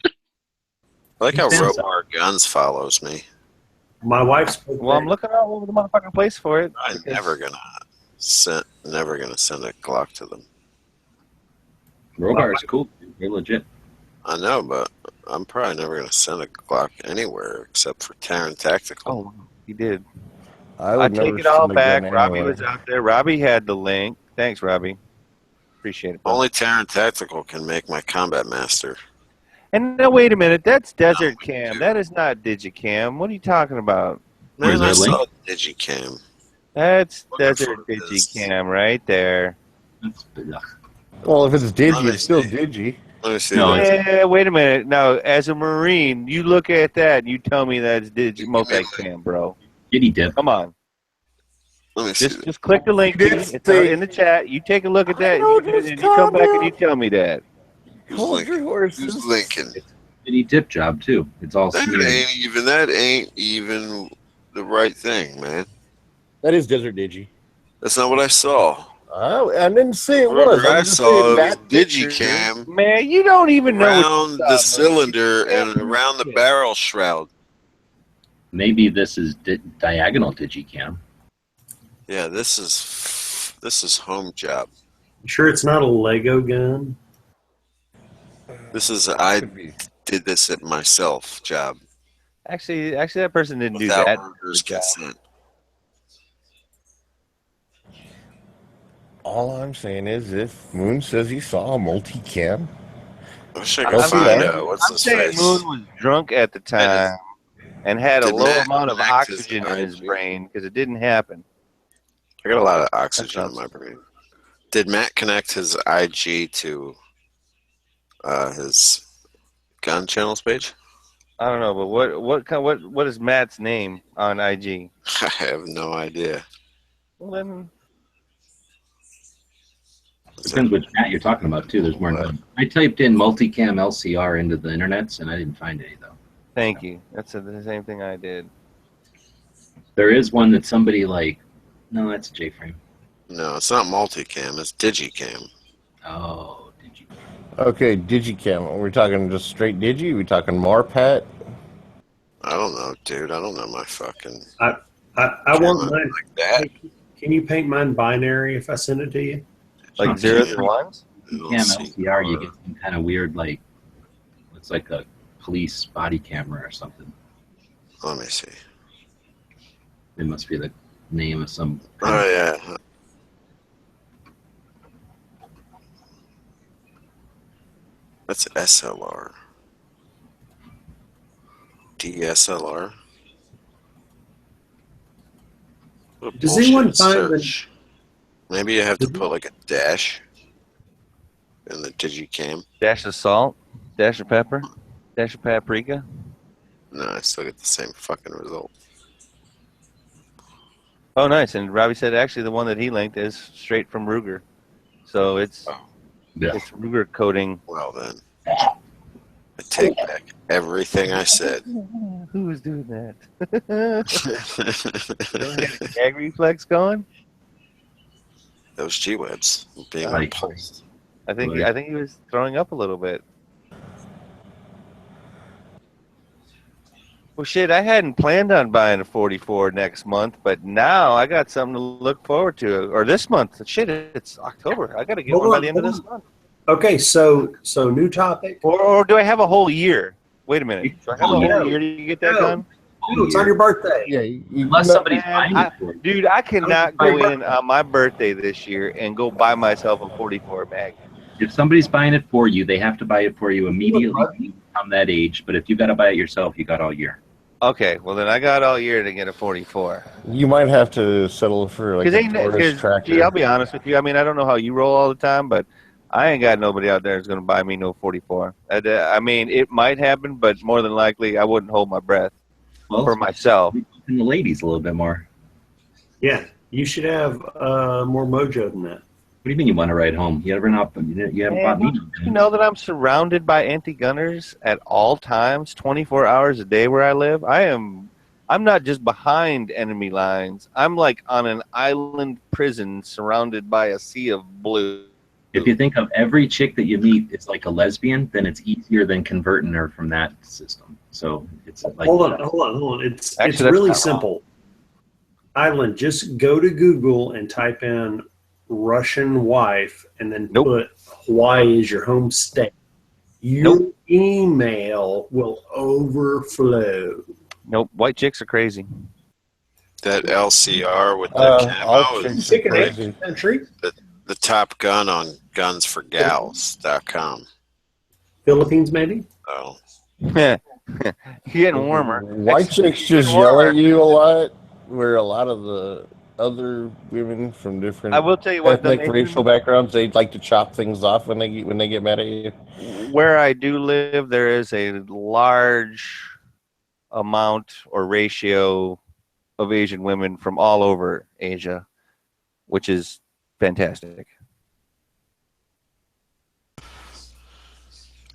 I like how Robar Guns follows me. My wife's. Well, I'm looking all over the motherfucking place for it. I'm never gonna send a Glock to them. Robar is cool. They're legit. I know, but I'm probably never gonna send a Glock anywhere except for Terran Tactical. Oh, he did. I take it all back. Robbie was out there. Robbie had the link. Thanks, Robbie. Appreciate it. Only Terran Tactical can make my Combat Master. And now, wait a minute. That's Desert Cam. That is not Digicam. What are you talking about? Man, I saw Digicam. That's Desert Digicam right there. Well, if it's Digi, it's still Digi. Let me see. Yeah, wait a minute. Now, as a Marine, you look at that and you tell me that's multicam, bro. Giddy dip. Come on. Let me see. Just click the link. It's in the chat. You take a look at that. And you come back and you tell me that. Hold your horses. Who's Lincoln? Giddy dip job too. It's all That ain't even the right thing, man. That is Desert Digi. That's not what I saw. I didn't say it was. What I saw was Digicam. Man, you don't even know around the cylinder and around the barrel shroud. Maybe this is diagonal Digicam. Yeah, this is home job. You sure it's not a Lego gun? This is I did this at myself job. Actually, that person didn't do Without that. Ruger's consent. All I'm saying is, if Moon says he saw a multicam, I wish I could find out what's I'm his saying face. Moon was drunk at the time and had a Did low Matt amount of connect his oxygen in his IG? brain because it didn't happen. I got a lot of oxygen in my brain. Did Matt connect his IG to his gun channels page? I don't know, but what is Matt's name on IG? I have no idea. Well, then Depends which chat you're talking about too. There's more than one. I typed in multicam LCR into the internets and I didn't find any though. thank you. That's the same thing I did. There is one that somebody like. No, that's a J-frame. No, it's not multicam. It's digicam. Oh, did you? okay, Digicam. Are we talking just straight Digi? Are we talking Marpat? I don't know, dude. I don't know my fucking. I want mine like that. Can you paint mine binary if I send it to you? Like zeros and ones? Cam LCR, you get some kind of weird like. Looks like a police body camera or something. Let me see. It must be the name of some. Oh yeah. That's SLR. DSLR. What a Does anyone bullshit find the- search. Maybe you have to put like a dash in the digicam. Dash of salt, dash of pepper, dash of paprika. No, I still get the same fucking result. Oh, nice. And Robbie said actually the one that he linked is straight from Ruger. So it's it's Ruger coding. Well then, I take back everything I said. Who was doing that? Gag reflex going? Those G-webs being Like- repulsed. I think he was throwing up a little bit. Well, shit, I hadn't planned on buying a 44 next month, but now I got something to look forward to. Or this month. Shit, it's October. I got to get one by the end of this month. Okay, so new topic. Or do I have a whole year? Wait a minute. Do I have a whole year to get that done? No, it's on your birthday. Yeah, Unless somebody's Man, buying it for you. dude, I cannot go in on my birthday this year and go buy myself a 44 mag. If somebody's buying it for you, they have to buy it for you immediately from that age. But if you got to buy it yourself, you got all year. Okay, well then I got all year to get a 44. you might have to settle for like a Taurus tractor. Gee, I'll be honest with you. I mean, I don't know how you roll all the time, but I ain't got nobody out there that's going to buy me no 44. I mean, it might happen, but more than likely, I wouldn't hold my breath for myself. And the ladies a little bit more. Yeah, you should have more mojo than that. What do you mean you want to ride home? You haven't bought me. You know that I'm surrounded by anti-gunners at all times, 24 hours a day where I live. I'm not just behind enemy lines. I'm like on an island prison surrounded by a sea of blue. If you think of every chick that you meet is like a lesbian, then it's easier than converting her from that system. So it's like hold on. It's really simple. Island, just go to Google and type in Russian wife and then put Hawaii is your home state. Your email will overflow. Nope, white chicks are crazy. That LCR with the camo is crazy. The top gun on gunsforgals.com. Philippines, maybe? Oh. Getting warmer. White chicks just yell at you a lot, where a lot of the other women from different I will tell you what, ethnic, racial backgrounds, they like to chop things off when they get mad at you. Where I do live, there is a large amount or ratio of Asian women from all over Asia, which is fantastic.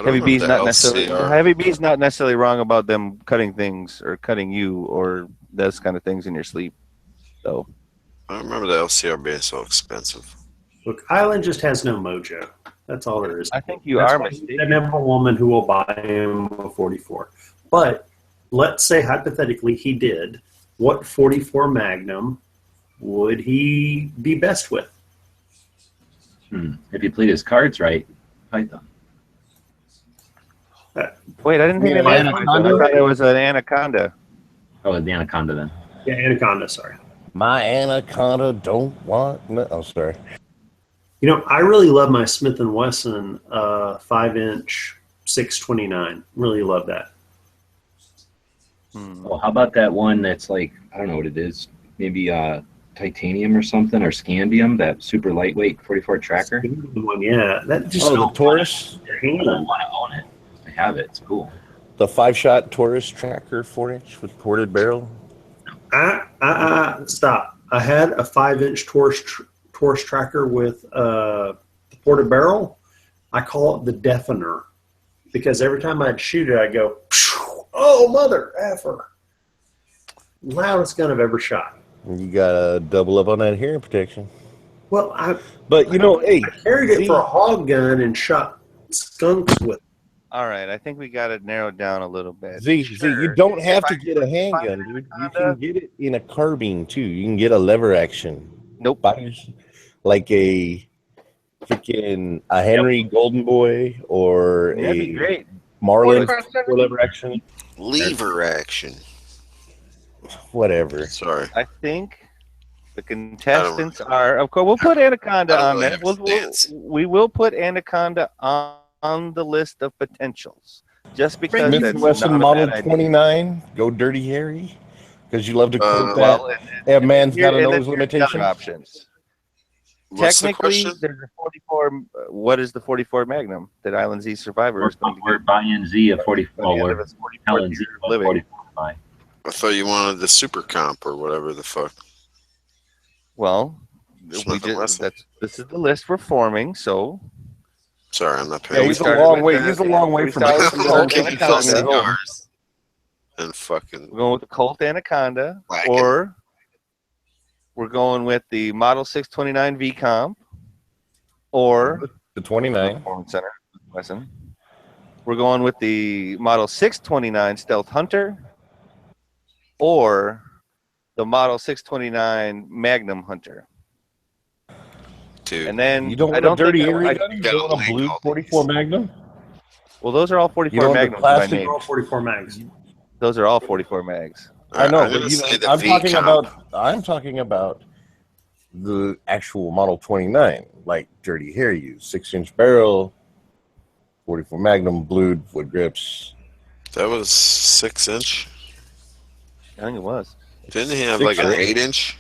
Heavy B's not necessarily wrong about them cutting things or cutting you or those kind of things in your sleep. So I remember the LCR being so expensive. Look, Island just has no mojo. That's all there is. I think you are mistaken. I never have a woman who will buy him a 44. But let's say hypothetically he did. What 44 Magnum would he be best with? If he played his cards right, Python. Wait, I didn't think I thought it was an anaconda. Oh, the anaconda then. Yeah, anaconda. Sorry. My anaconda don't want. No, oh, sorry. You know, I really love my Smith & Wesson 5-inch 629. Really love that. Well, how about that one that's like, I don't know what it is, maybe titanium or something, or scandium, that super lightweight 44 tracker? One, yeah. That just the Taurus? I don't want to own it. I have it. It's cool. The 5-shot Taurus tracker, 4-inch with ported barrel? Stop. I had a 5-inch Taurus tracker with the ported barrel. I call it the deafener because every time I'd shoot it, I'd go, oh, mother effer. Loudest gun I've ever shot. You got to double up on that hearing protection. Well, I carried it for a hog gun and shot skunks with it. All right, I think we got it narrowed down a little bit. You don't have to get a handgun, dude. You can get it in a carbine, too. You can get a lever action. Nope. Like a freaking Henry Golden Boy or a Marlin for lever action. Lever action. Whatever. Sorry. I think the contestants are, of course, we'll put Anaconda on there. We will put Anaconda on the list of potentials. Just because Smith & Wesson Model 29, go Dirty Harry, because you love to quote that. That man's got a nose limitation. Options. What's Technically, there's a 44. What is the 44 Magnum that Island Z Survivor is going to We're buying Z a 44. We're telling Z a 44. I thought you wanted the super comp or whatever the fuck. Well, this is the list we're forming, so. Sorry, I'm not paying. Yeah, he's a long way. He's a long way from cigars. And fucking. We're going with the Colt Anaconda, or we're going with the Model 629 V Comp, or the 29 Performance Center Wesson. We're going with the Model 629 Stealth Hunter, or the Model 629 Magnum Hunter. Dude. And then you don't want a dirty area gun? You don't want a blue 44 Magnum? Well, those are all 44 Magnums. Plastic all 44 mags. Those are all 44 mags. I know, but I'm talking about the actual Model 29, like Dirty Hair used, 6-inch barrel, 44 Magnum, blued, wood grips. That was 6-inch. I think it was. Didn't he have like an 8-inch?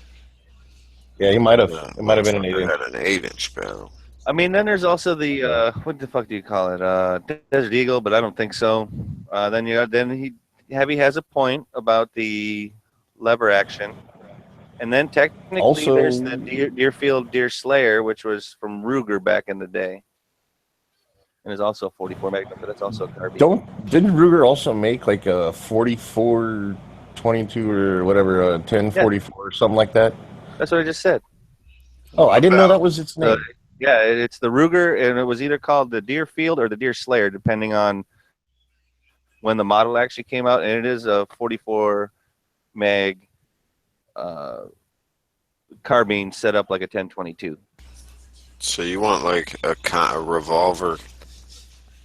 Yeah, he might have. It might have been an 8-inch. Had an 8-inch barrel. I mean, then there's also the what the fuck do you call it? Desert Eagle, but I don't think so. Heavy has a point about the lever action, and then technically Also, there's the Deerfield Deer Slayer, which was from Ruger back in the day, and is also a 44 Magnum, but it's also a carbine. didn't Ruger also make like a 44 22 or whatever, a 1044 or something like that? That's what I just said. Oh, I didn't know that was its name. Yeah, it's the Ruger, and it was either called the Deerfield or the Deer Slayer, depending on when the model actually came out. And it is a 44 mag carbine set up like a 1022. So you want like a revolver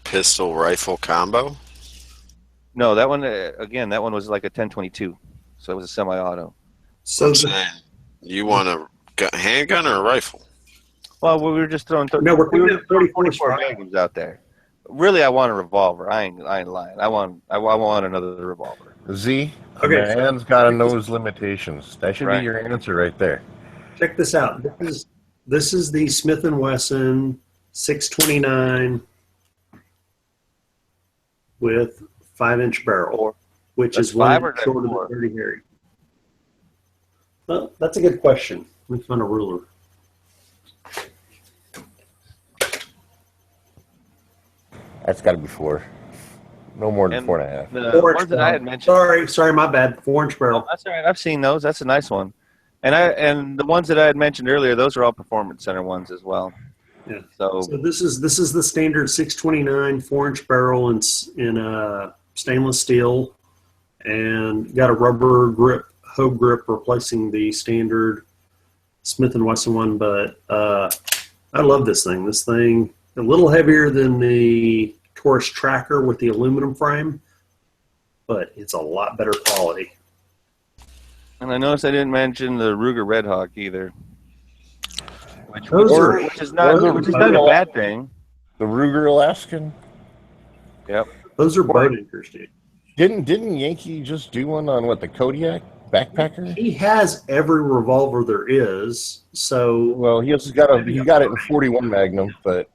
pistol rifle combo? No, that one again. That one was like a 1022, so it was a semi-auto. So you want a handgun or a rifle? Well, we were just throwing. No, we're throwing 44 magnums out there. Really, I want a revolver. I ain't lying. I want another revolver. Z. Okay, Man's got to know his limitations. That should be your answer right there. Check this out. This is the Smith & Wesson 629 with 5-inch barrel, which is one short of the Dirty Harry. Well, that's a good question. Let me find a ruler. That's got to be 4. No more than 4.5. The ones that I had mentioned. Sorry, my bad. 4-inch barrel. Oh, that's all right. I've seen those. That's a nice one. And the ones that I had mentioned earlier, those are all performance center ones as well. Yeah. So this is the standard 629 4-inch barrel in stainless steel, and got a rubber grip, hoe grip, replacing the standard Smith & Wesson one. But I love this thing. This thing a little heavier than the Taurus Tracker with the aluminum frame, but it's a lot better quality. And I noticed I didn't mention the Ruger Red Hawk either, which is not a bad thing. The Ruger Alaskan. Yep. Those are boat anchors, dude. Didn't Yankee just do one on the Kodiak backpacker? He has every revolver there is. So he also got it in 41 Magnum, but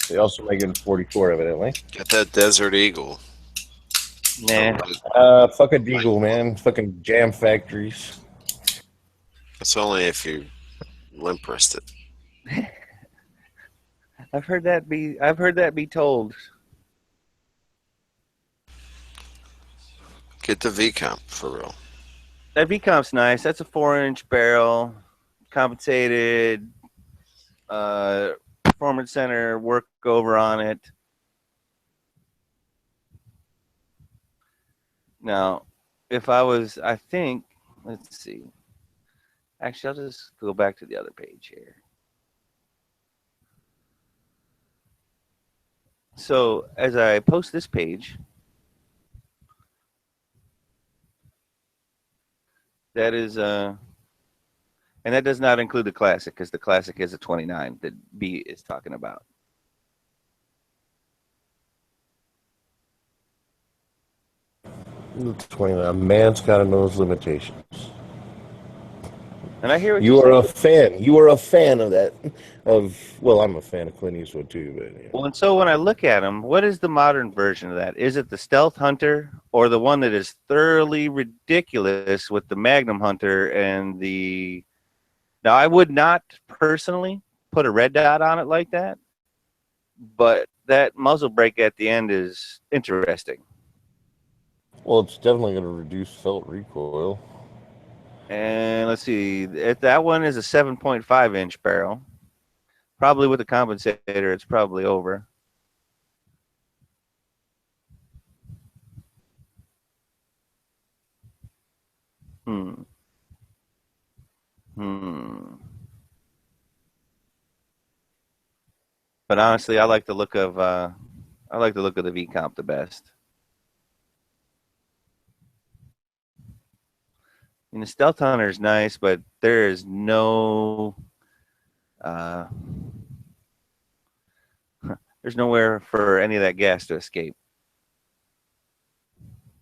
they also make it in 44 evidently. Get that Desert Eagle. Nah. Fuck a Deagle, man. Fucking jam factories. That's only if you limp wrist it. I've heard that be told. Get the V-Comp for real. That V-Comp's nice. That's a 4-inch barrel, compensated, performance center work over on it. Now, if I was, I think, let's see. Actually, I'll just go back to the other page here. So as I post this page, that is, and that does not include the Classic, because the Classic is a 29 that B is talking about. A man's got to know his limitations. And I hear what you are a fan. You are a fan of that. Well, I'm a fan of Clint Eastwood too. But yeah. Well, and so when I look at them, what is the modern version of that? Is it the Stealth Hunter or the one that is thoroughly ridiculous with the Magnum Hunter and the? Now, I would not personally put a red dot on it like that, but that muzzle brake at the end is interesting. Well, it's definitely going to reduce felt recoil. And let's see, that one is a 7.5-inch barrel. Probably with a compensator, it's probably over. But honestly, I like the look of the V-Comp the best. And the Stealth Hunter is nice, but there is no there's nowhere for any of that gas to escape.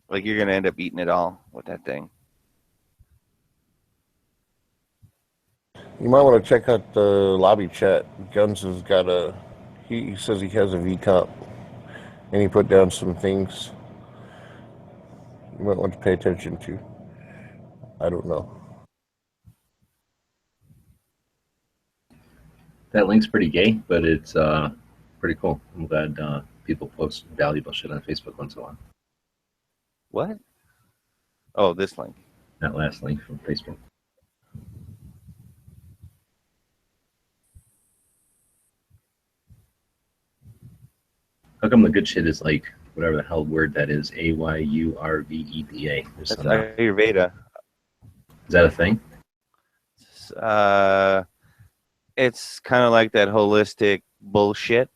Like, you're going to end up eating it all with that thing. You might want to check out the lobby chat. Guns has got a. He says he has a VComp, and he put down some things you might want to pay attention to. I don't know. That link's pretty gay, but it's pretty cool. I'm glad people post valuable shit on Facebook once in a while. What? Oh, this link. That last link from Facebook. How come the good shit is like whatever the hell word that is? AYURVEDA. That's Ayurveda. Is that a thing? It's kind of like that holistic bullshit.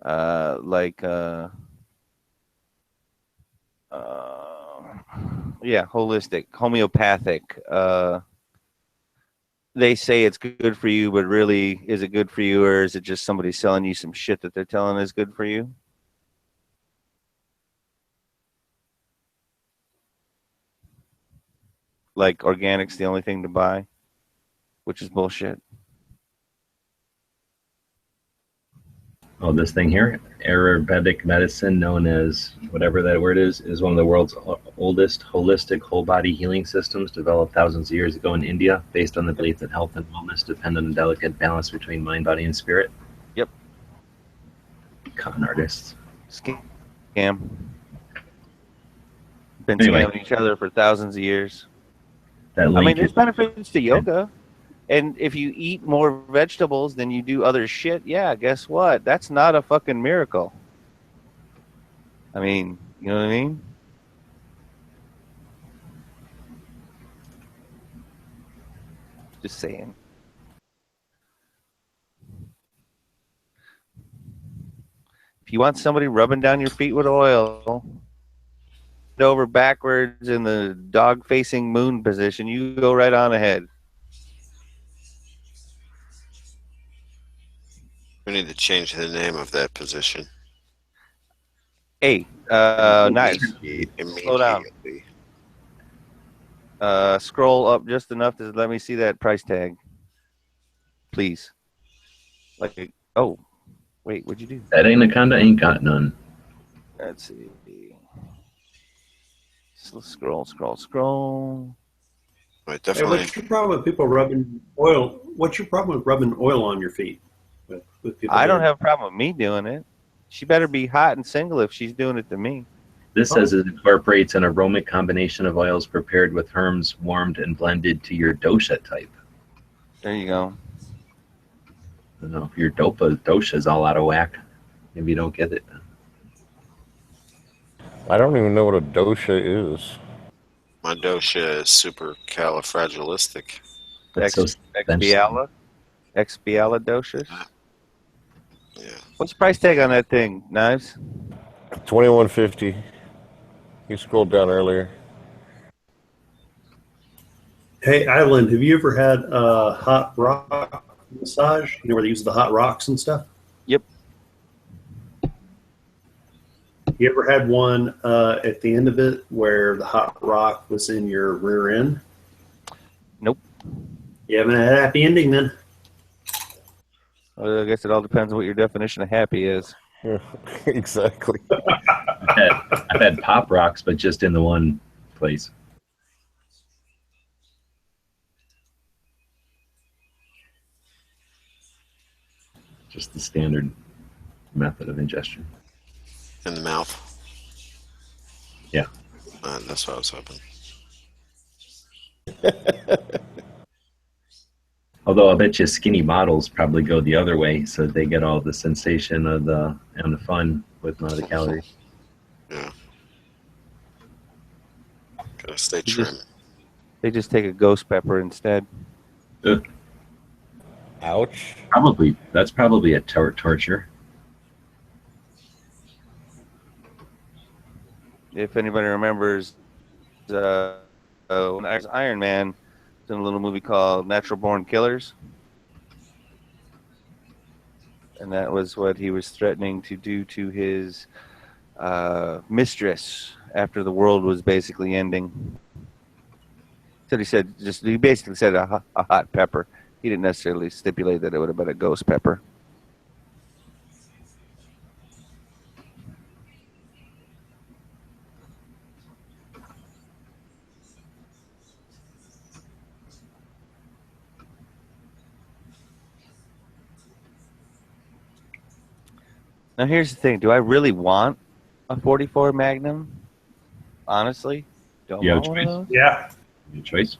Yeah, holistic, homeopathic. They say it's good for you, but really, is it good for you, or is it just somebody selling you some shit that they're telling is good for you? Like organic's the only thing to buy, which is bullshit. Oh, this thing here, Ayurvedic medicine, known as whatever that word is one of the world's oldest holistic whole body healing systems, developed thousands of years ago in India, based on the belief that health and wellness depend on a delicate balance between mind, body, and spirit. Yep. Con artists. Scam. Been Anyway. scamming each other for thousands of years. That I link mean, there's is benefits to yoga. And if you eat more vegetables than you do other shit, yeah, guess what? That's not a fucking miracle. I mean, you know what I mean? Just saying. If you want somebody rubbing down your feet with oil, over backwards in the dog-facing moon position, you go right on ahead. We need to change the name of that position. Hey, nice. Slow down. Immediately. Scroll up just enough to let me see that price tag, please. Like, oh, wait, what'd you do? that anaconda ain't got none. Let's see. Scroll. Right, Hey, definitely. what's your problem with people rubbing oil? What's your problem with rubbing oil on your feet? With people I don't doing- have a problem with me doing it. She better be hot and single if she's doing it to me. This says it incorporates an aromatic combination of oils prepared with herbs, warmed and blended to your dosha type. There you go. I don't know if your dosha is all out of whack. Maybe you don't get it. I don't even know what a dosha is. My dosha is super califragilistic. That's so Expiala doshas. Yeah. What's the price tag on that thing, Knives? $21.50. You scrolled down earlier. Hey, Island, have you ever had a hot rock massage? You know where they use the hot rocks and stuff? Yep. You ever had one at the end of it where the hot rock was in your rear end? Nope. You haven't had a happy ending then? Well, I guess it all depends on what your definition of happy is. Yeah, exactly. I've had pop rocks, but just in the one place. Just the standard method of ingestion. In the mouth. Yeah. That's what I was hoping. Although I bet you skinny models probably go the other way, so they get all the sensation of the and the fun with none of the calories. Yeah. Gotta stay trim. They just take a ghost pepper instead. Ouch. That's probably a torture. If anybody remembers, when I was Iron Man, in a little movie called Natural Born Killers. And that was what he was threatening to do to his mistress after the world was basically ending. So he basically said a hot pepper. He didn't necessarily stipulate that it would have been a ghost pepper. Now here's the thing: do I really want a 44 Magnum? Honestly, don't want one of those. Yeah. Your choice.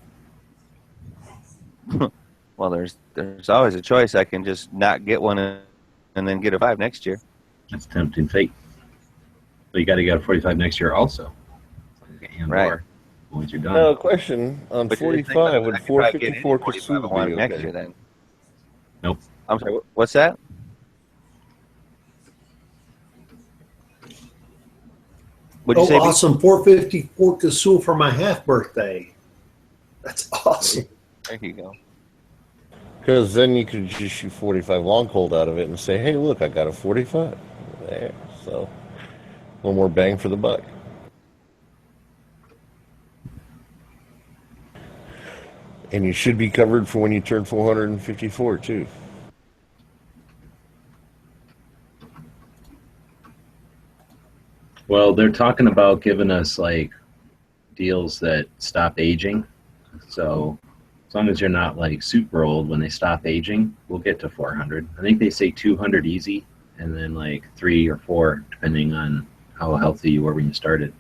Well, there's always a choice. I can just not get one and then get a 5 next year. That's tempting fate. But you got to get a 45 next year also. Right. Once you're done. No question on But 45 would 454 Kasuga Kasuga be next okay? year then? Nope. I'm sorry. What's that? What'd you say? Awesome! 454 Kasul for my half birthday. That's awesome. There you go. Because then you could just shoot 45 long cold out of it and say, hey, look, I got a 45. There. So, a little more bang for the buck. And you should be covered for when you turn 454, too. Well, they're talking about giving us like deals that stop aging. So as long as you're not like super old, when they stop aging, we'll get to 400. I think they say 200 easy, and then like 3 or 4 depending on how healthy you were when you started.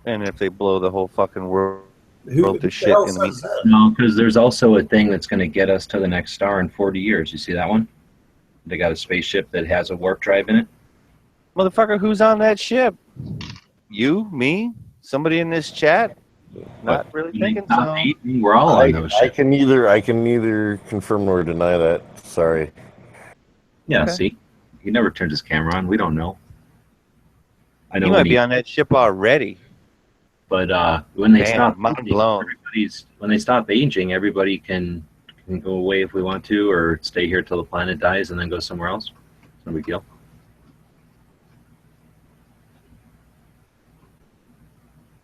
And if they blow the whole fucking world to shit hell in the says that? No, because there's also a thing that's going to get us to the next star in 40 years. You see that one? They got a spaceship that has a warp drive in it. Motherfucker, who's on that ship? You, me, somebody in this chat? Not really thinking so. We're all on those I ships. can neither confirm nor deny that. Sorry. Yeah, Okay. see? He never turns his camera on. We don't know. I know You when might be on that ship already. But when they Damn, stop mind aging, blown. when they stop aging, everybody can go away if we want to, or stay here till the planet dies and then go somewhere else. It's no big deal.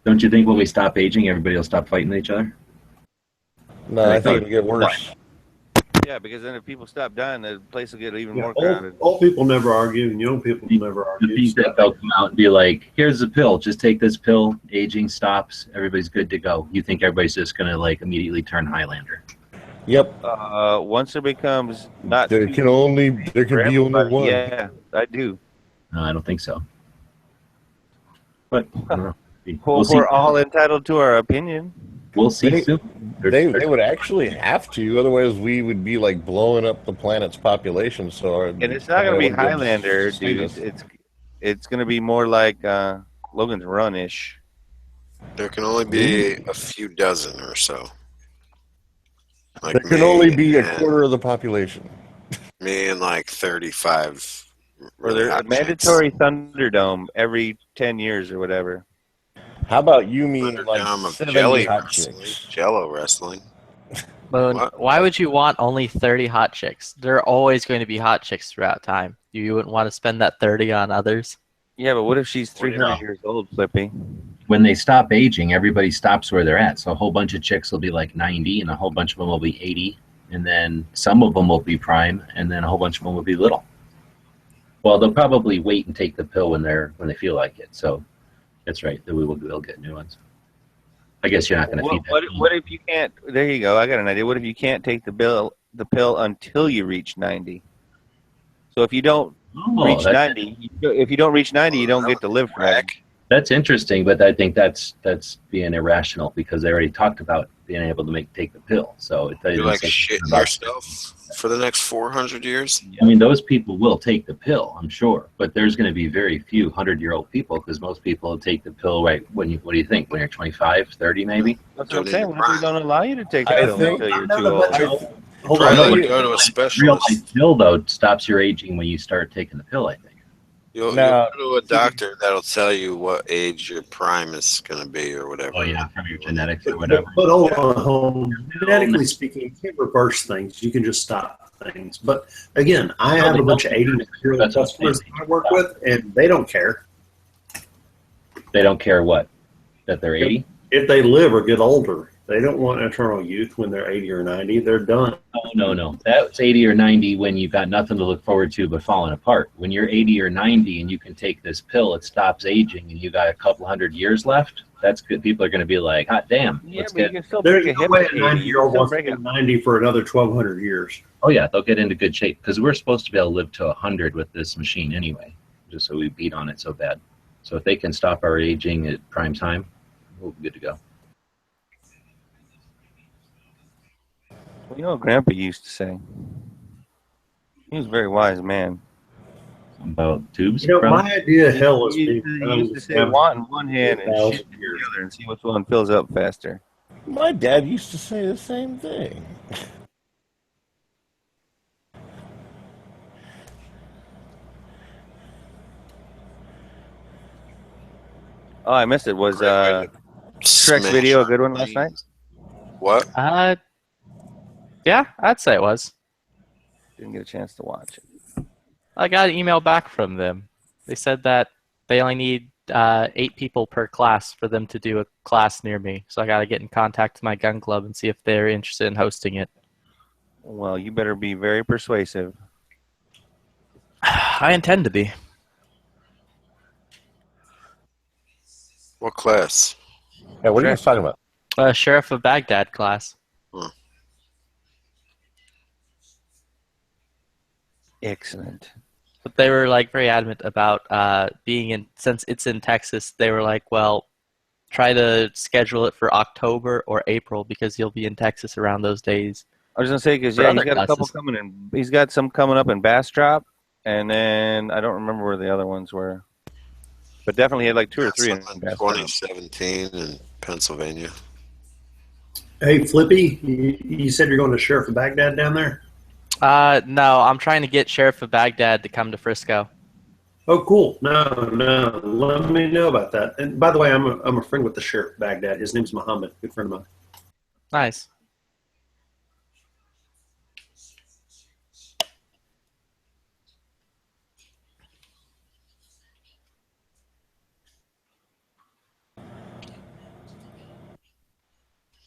Don't you think when we stop aging, everybody will stop fighting each other? No, I think it'll get worse. Yeah, because then if people stop dying, the place will get even Yeah, more crowded. old people never argue, and young people never I argue. think that they'll come out and be like, here's the pill. Just take this pill. Aging stops. Everybody's good to go. You think everybody's just going to like immediately turn Highlander? Yep. Once there becomes not There can be only one. Yeah, I do. No, I don't think so. But I don't know. Well, We'll see. we're all entitled to our opinion. We'll see They- soon. They would actually have to, otherwise we would be like blowing up the planet's population. So And it's not going to be would go Highlander, save dude. us. It's going to be more like Logan's Run-ish. There can only be a few dozen or so. Like There can me only be a and- quarter of the population. Me and like 35. Or really there's a hot mandatory Thunderdome every 10 years or whatever. How about you mean chicks. like Thunderdome of 70 jelly hot wrestling. chicks? Jello wrestling. Moon, What? why would you want only 30 hot chicks? There are always going to be hot chicks throughout time. You wouldn't want to spend that 30 on others? Yeah, but what if she's What do you 300 know? years old, Flippy? When they stop aging, everybody stops where they're at. So a whole bunch of chicks will be like 90, and a whole bunch of them will be 80, and then some of them will be prime, and then a whole bunch of them will be little. Well, they'll probably wait and take the pill when they feel like it. So that's right. They'll get new ones. I guess you're not going to feed that. What if you can't? There you go. I got an idea. What if you can't take the pill until you reach 90? So if you don't reach 90, if you don't reach 90, you don't get to live forever. That's interesting, but I think that's being irrational because they already talked about being able to take the pill. So You like shitting yourself for the next 400 years? I mean, those people will take the pill, I'm sure, but there's going to be very few 100-year-old people because most people take the pill right when what do you think? When you're 25, 30 maybe? That's what I'm saying. What if we don't allow you to take the I pill think- until you're too old? Hold Probably on. would go to a Real specialist. life pill, though, stops your aging when you start taking the pill, I think. You'll Now- go to a doctor that'll tell you what age your prime is going to be or whatever. Oh, yeah, from your genetics or whatever. But hold on, genetically speaking, you can't reverse things. You can just stop things. But again, I have a bunch of 80-year-old That's what I'm customers saying. I work with, and they don't care. They don't care what. that they're 80. If they live or get older, they don't want eternal youth when they're 80 or 90. They're done. Oh, no. That's 80 or 90 when you've got nothing to look forward to but falling apart. When you're 80 or 90 and you can take this pill, it stops aging, and you got a couple hundred years left, that's good. People are going to be like, hot damn. Yeah, but you can still There's break a no hip way at a 80. 90-year-old You can wants still to break be 90 for another 1,200 years. Oh, yeah, they'll get into good shape because we're supposed to be able to live to 100 with this machine anyway, just so we beat on it so bad. So if they can stop our aging at prime time, we'll be good to go. You know what Grandpa used to say? He was a very wise man. About tubes? You know, probably? my idea of hell is He being used to say, want in one hand and shit in the other, and see which one fills up faster. My dad used to say the same thing. Oh, I missed it. Was Shrek's Smash video a good one last night? What? Yeah, I'd say it was. Didn't get a chance to watch it. I got an email back from them. They said that they only need 8 people per class for them to do a class near me. So I got to get in contact with my gun club and see if they're interested in hosting it. Well, you better be very persuasive. I intend to be. What class? Yeah, what are you guys talking about? Sheriff of Baghdad class. Excellent. But they were like very adamant about being in, since it's in Texas, they were like, well, try to schedule it for October or April because you'll be in Texas around those days. I was gonna say because For yeah, he's other got a couple classes. coming in. He's got some coming up in Bastrop, and then I don't remember where the other ones were, but definitely he had like 2 or 3 in That's Bastrop. 2017 in Pennsylvania. Hey, Flippy, you said you're going to Sheriff of Baghdad down there? No, I'm trying to get Sheriff of Baghdad to come to Frisco. Oh, cool. No. Let me know about that. And by the way, I'm a friend with the Sheriff of Baghdad. His name's Muhammad, good friend of mine. Nice.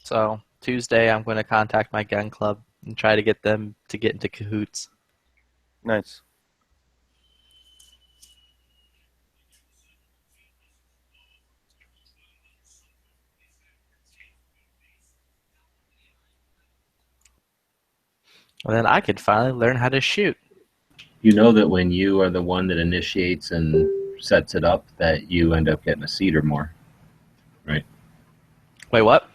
So Tuesday, I'm going to contact my gun club and try to get them to get into cahoots. Nice. And then I could finally learn how to shoot. You know that when you are the one that initiates and sets it up, that you end up getting a seat or more, right? Wait, what?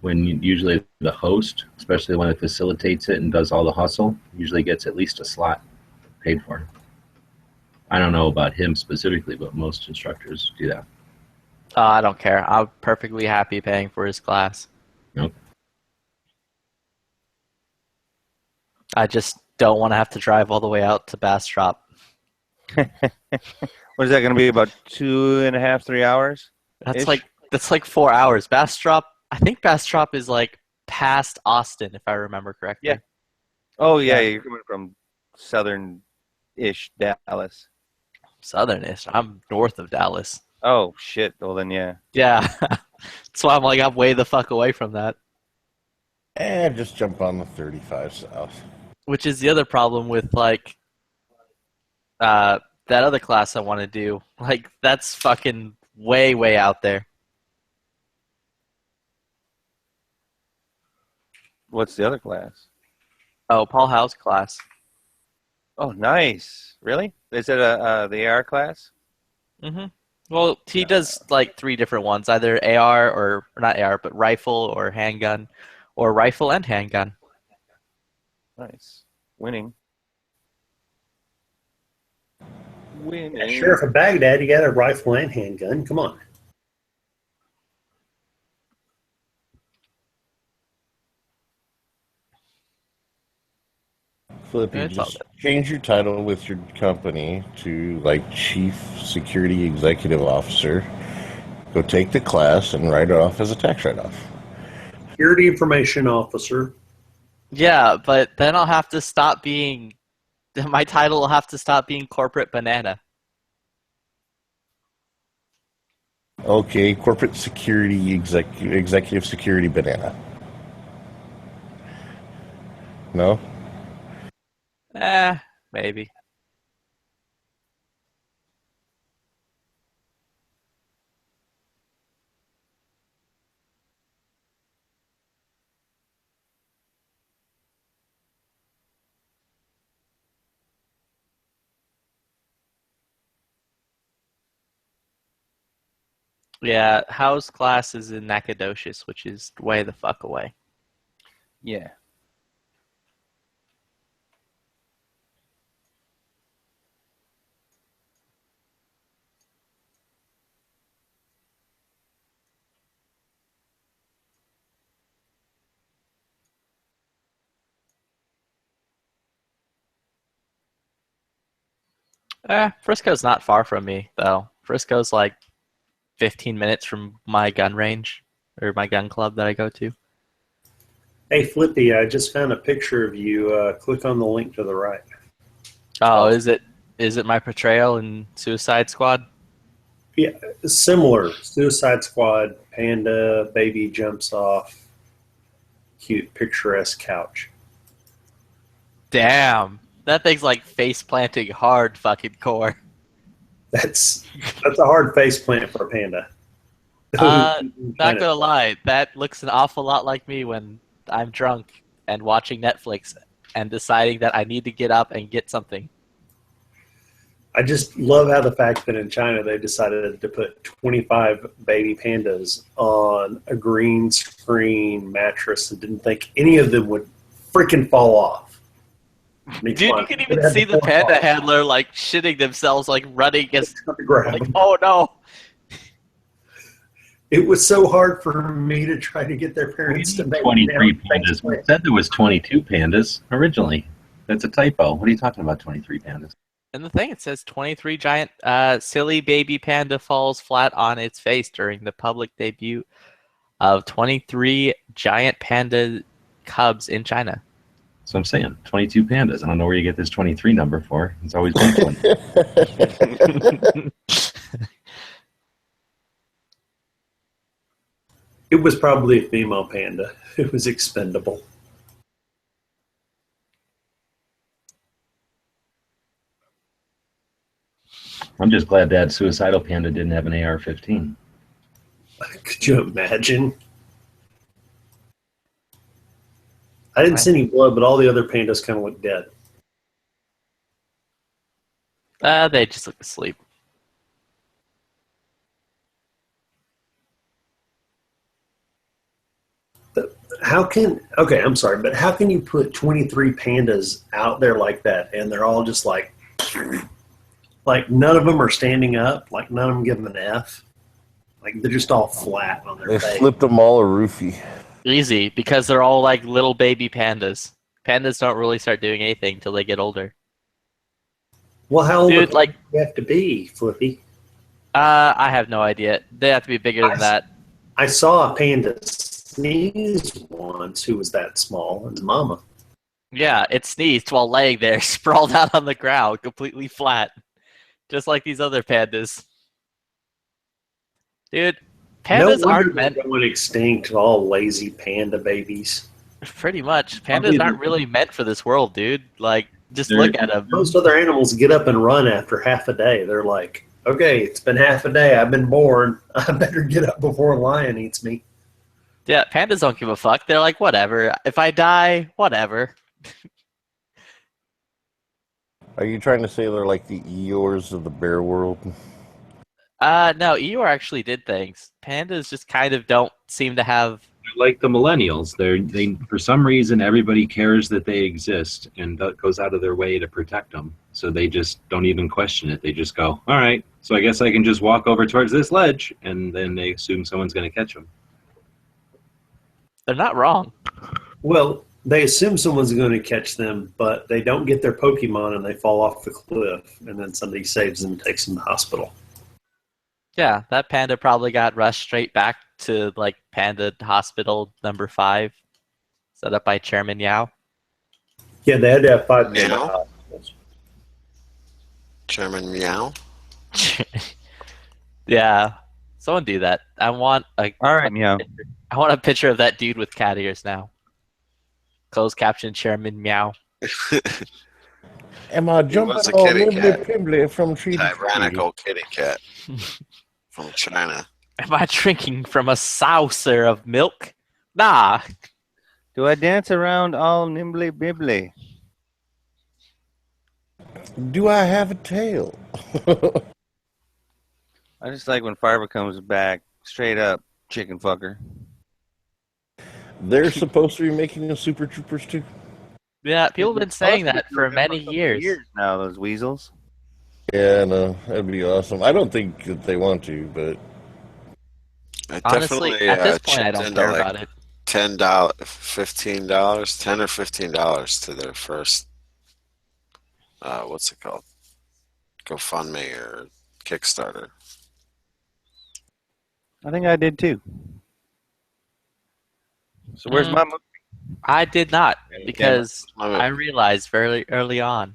When usually the host, especially the one that facilitates it and does all the hustle, usually gets at least a slot paid for. I don't know about him specifically, but most instructors do that. I don't care. I'm perfectly happy paying for his class. Nope. I just don't want to have to drive all the way out to Bastrop. What is that going to be? About 2.5, 3 hours? That's like 4 hours. Bastrop. I think Bastrop is like past Austin, if I remember correctly. Yeah. Oh yeah, you're coming from southern-ish Dallas. Southern-ish. I'm north of Dallas. Oh shit. Well then, yeah. Yeah. That's why I'm like I'm way the fuck away from that. And just jump on the 35 south. Which is the other problem with like that other class I want to do. Like that's fucking way out there. What's the other class? Oh, Paul Howe's class. Oh, nice. Really? Is it the AR class? Mm-hmm. Well, he does like 3 different ones, either AR or not AR, but rifle or handgun, or rifle and handgun. Nice. Winning. Sheriff of Baghdad, you got a rifle and handgun. Come on. Flip, you just change your title with your company to like Chief Security Executive Officer. Go take the class and write it off as a tax write-off. Security Information Officer. Yeah, but then I'll have to stop being... My title will have to stop being Corporate Banana. Okay, corporate security executive security banana. No? Maybe. Yeah, house class is in Nacogdoches, which is way the fuck away. Yeah. Frisco's not far from me, though. Frisco's like 15 minutes from my gun range, or my gun club that I go to. Hey, Flippy, I just found a picture of you. Click on the link to the right. Oh, is it my portrayal in Suicide Squad? Yeah, similar. Suicide Squad, panda, baby jumps off, cute, picturesque couch. Damn. That thing's like face planting hard fucking core. That's a hard face plant for a panda. Not gonna lie, that looks an awful lot like me when I'm drunk and watching Netflix and deciding that I need to get up and get something. I just love how the fact that in China they decided to put 25 baby pandas on a green screen mattress and didn't think any of them would freaking fall off. Dude, you can even see the panda handler like shitting themselves, like running against. Like, oh no! It was so hard for me to try to get their parents to make 23 pandas. We said there was 22 pandas originally. That's a typo. What are you talking about? 23 pandas. In the thing, it says 23 giant silly baby panda falls flat on its face during the public debut of 23 giant panda cubs in China. So I'm saying 22 pandas. I don't know where you get this 23 number for. It's always been 20. It was probably a female panda. It was expendable. I'm just glad that Suicidal Panda didn't have an AR-15. Could you imagine? I didn't see any blood, but all the other pandas kind of looked dead. They just look asleep. I'm sorry, but how can you put 23 pandas out there like that and they're all just like none of them are standing up, like none of them give them an F. Like they're just all flat on their They face. flipped them all a roofie. Easy, because they're all like little baby pandas. Pandas don't really start doing anything till they get older. Well, how old Dude, do you have to be, Flippy? I have no idea. They have to be bigger than that. I saw a panda sneeze once who was that small, and mama. Yeah, it sneezed while laying there, sprawled out on the ground, completely flat. Just like these other pandas. Dude, pandas aren't meant... They're going extinct, all lazy panda babies. Pretty much. Pandas aren't really meant for this world, dude. Like, just look at them. Most other animals get up and run after half a day. They're like, okay, it's been half a day. I've been born. I better get up before a lion eats me. Yeah, pandas don't give a fuck. They're like, whatever. If I die, whatever. Are you trying to say they're like the Eeyores of the bear world? No, Eeyore actually did things. Pandas just kind of don't seem to have... Like the millennials, they for some reason everybody cares that they exist and goes out of their way to protect them. So they just don't even question it. They just go, all right, so I guess I can just walk over towards this ledge, and then they assume someone's going to catch them. They're not wrong. Well, they assume someone's going to catch them, but they don't get their Pokemon and they fall off the cliff, and then somebody saves them and takes them to the hospital. Yeah, that panda probably got rushed straight back to, like, Panda Hospital number 5, set up by Chairman Yao. Yeah, they had to have 5 Meow? panda hospitals. Chairman Meow? Yeah. Someone do that. I want a. All right, meow. I want a picture of that dude with cat ears now. Closed caption Chairman Meow. Am I He jumping was a all kitty nibbly cat. pibbly from tree to tree? Tyrannical kitty cat from China. Am I drinking from a saucer of milk? Nah. Do I dance around all nimbly bibbly? Do I have a tail? I just like when Fiverr comes back, straight up chicken fucker. They're supposed to be making a Super Troopers too. Yeah, people have been saying that for many years. Now, those weasels. Yeah, no, that'd be awesome. I don't think that they want to, but I Honestly, definitely at this point, I chipped don't into care like about it. $10, $15, $10 or $15 to their first. What's it called? GoFundMe or Kickstarter. I think I did too. So where's my movie? I did not, because I realized very early on.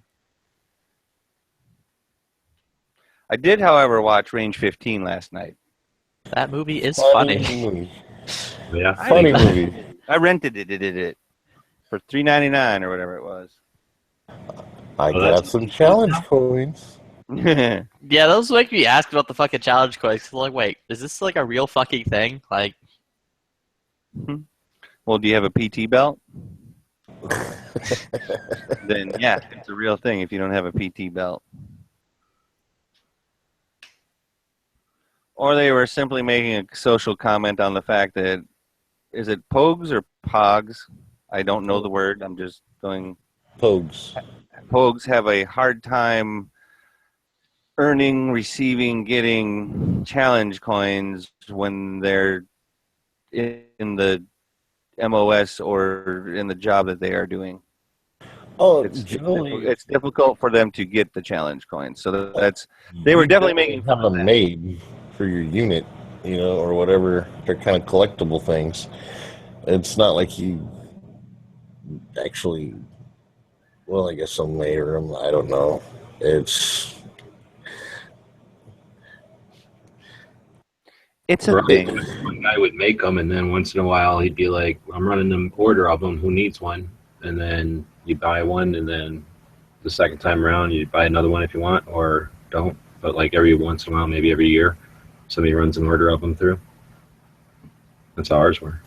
I did, however, watch Range 15 last night. That movie is funny funny. movie. Yeah, Funny movie. I rented it for $3.99 or whatever it was. I got some challenge coins. Yeah, those make me ask about the fucking challenge coins. Like, wait, is this like a real fucking thing? Like, Well, do you have a PT belt? Then yeah, it's a real thing if you don't have a PT belt. Or they were simply making a social comment on the fact that, is it Pogues or Pogs? I don't know the word. I'm just going. Pogues. Pogues have a hard time earning, receiving, getting challenge coins when they're in the MOS or in the job that they are doing. Oh, it's difficult for them to get the challenge coins. So that's they were definitely making have them made for your unit, you know, or whatever. They're kind of collectible things. It's not like you actually. Well, I guess some later them. I don't know. It's a thing. One guy would make them, and then once in a while he'd be like, "I'm running an order of them. Who needs one?" And then you buy one, and then the second time around you buy another one if you want, or don't. But like every once in a while, maybe every year, somebody runs an order of them through. That's how ours were.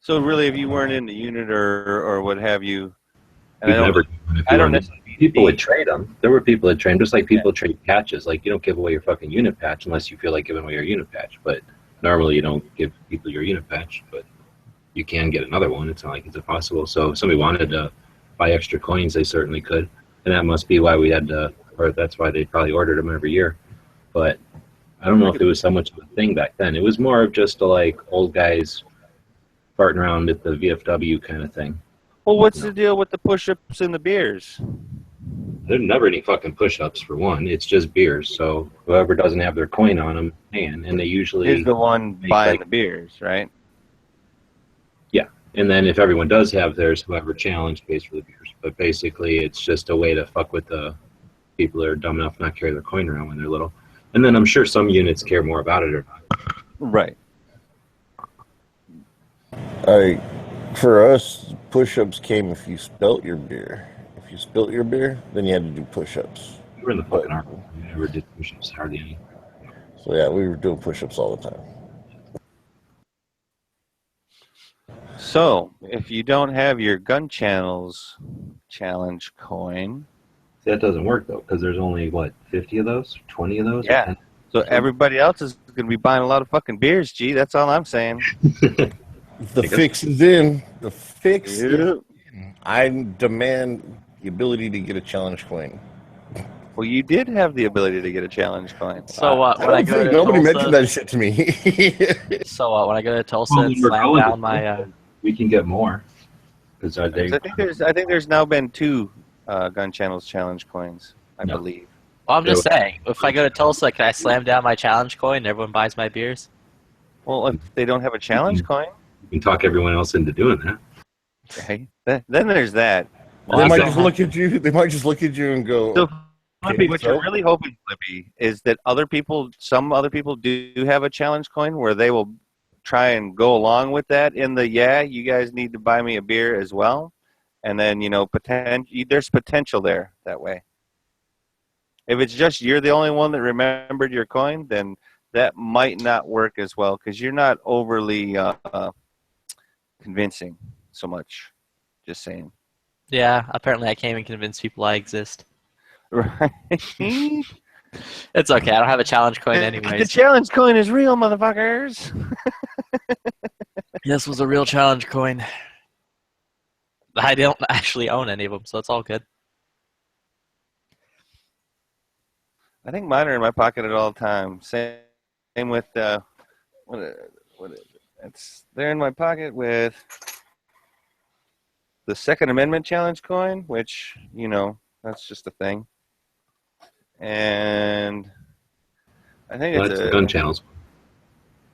So really, if you weren't in the unit or what have you, I don't necessarily. People would trade them. There were people that trade, just like people trade patches. Like, you don't give away your fucking unit patch unless you feel like giving away your unit patch. But normally you don't give people your unit patch, but you can get another one. It's not like it's impossible. So if somebody wanted to buy extra coins, they certainly could. And that must be why we had to, or that's why they probably ordered them every year. But I don't know if it was so much of a thing back then. It was more of just a, like, old guys farting around at the VFW kind of thing. Well, what's the deal with the push-ups and the beers? There's never any fucking push-ups for one. It's just beers. So whoever doesn't have their coin on them, and they usually is the one buying the beers, right? Yeah, and then if everyone does have theirs, whoever challenged pays for the beers. But basically, it's just a way to fuck with the people that are dumb enough not to carry their coin around when they're little. And then I'm sure some units care more about it or not. Right. For us, push-ups came if you spilt your beer. If you spilt your beer, then you had to do push-ups. We were in the fucking army. We never did push-ups hardly any. So yeah, we were doing push-ups all the time. So if you don't have your gun channels challenge coin, that doesn't work though, because there's only what 50 of those, 20 of those. Yeah. So everybody else is going to be buying a lot of fucking beers. Gee, that's all I'm saying. The fix is in. The fix is in. I demand the ability to get a challenge coin. Well, you did have the ability to get a challenge coin. So when I go to nobody Tulsa, mentioned that shit to me. So when I go to Tulsa and slam down my, we can get more. Because I think there's now been 2 gun channels challenge coins, I believe. Well, I'm just saying, if I go to Tulsa, can I slam down my challenge coin and everyone buys my beers? Well, if they don't have a challenge coin, you can talk everyone else into doing that. Okay. Then there's that. Well, they might just look at you. They might just look at you and go, What you're really hoping, Flippy, is that some other people do have a challenge coin where they will try and go along with that in the, you guys need to buy me a beer as well. And then, there's potential there that way. If it's just you're the only one that remembered your coin, then that might not work as well because you're not overly convincing so much. Just saying. Yeah, apparently I can't even convince people I exist. Right. It's okay. I don't have a challenge coin anyways. The challenge coin is real, motherfuckers. This was a real challenge coin. I don't actually own any of them, so it's all good. I think mine are in my pocket at all times. Same with they're in my pocket with the Second Amendment challenge coin, which that's just a thing. And I think it's the gun channels.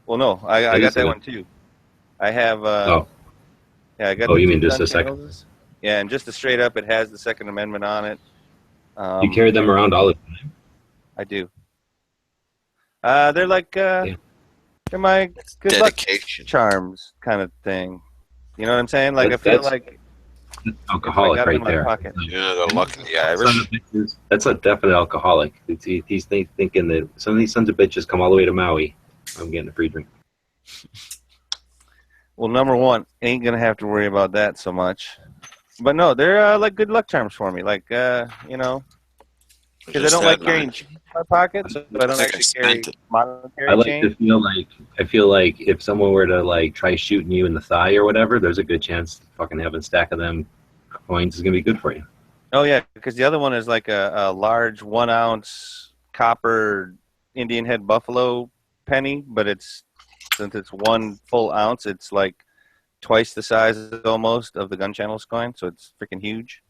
Well, no, I got that one too. I have. Yeah, I got. You mean just a second? Yeah, and just the straight up, it has the Second Amendment on it. You carry them around all the time? I do. They're like they're my good luck charms kind of thing. You know what I'm saying? Like I feel like alcoholic right there. The luck in the Irish. That's a definite alcoholic. He's thinking that some of these sons of bitches come all the way to Maui. I'm getting a free drink. Well, number one, ain't gonna have to worry about that so much. But no, they're like good luck charms for me. Like because I don't like carrying change in my pocket, so I don't actually carry monetary change. I feel like if someone were to like try shooting you in the thigh or whatever, there's a good chance fucking having a stack of them coins is gonna be good for you. Oh yeah, because the other one is like a large 1 ounce copper Indian head buffalo penny, but since it's 1 full ounce, it's like twice the size almost of the gun channels coin, so it's freaking huge.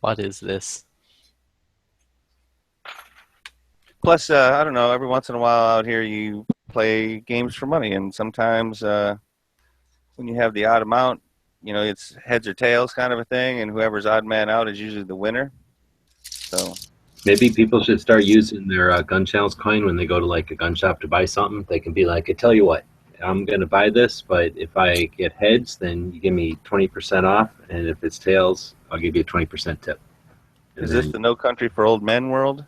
What is this? Plus, I don't know, every once in a while out here you play games for money, and sometimes when you have the odd amount, it's heads or tails kind of a thing, and whoever's odd man out is usually the winner. So maybe people should start using their gun channels coin when they go to like a gun shop to buy something. They can be like, I tell you what, I'm going to buy this, but if I get heads, then you give me 20% off, and if it's tails, I'll give you a 20% tip. Is this the No Country for Old Men world?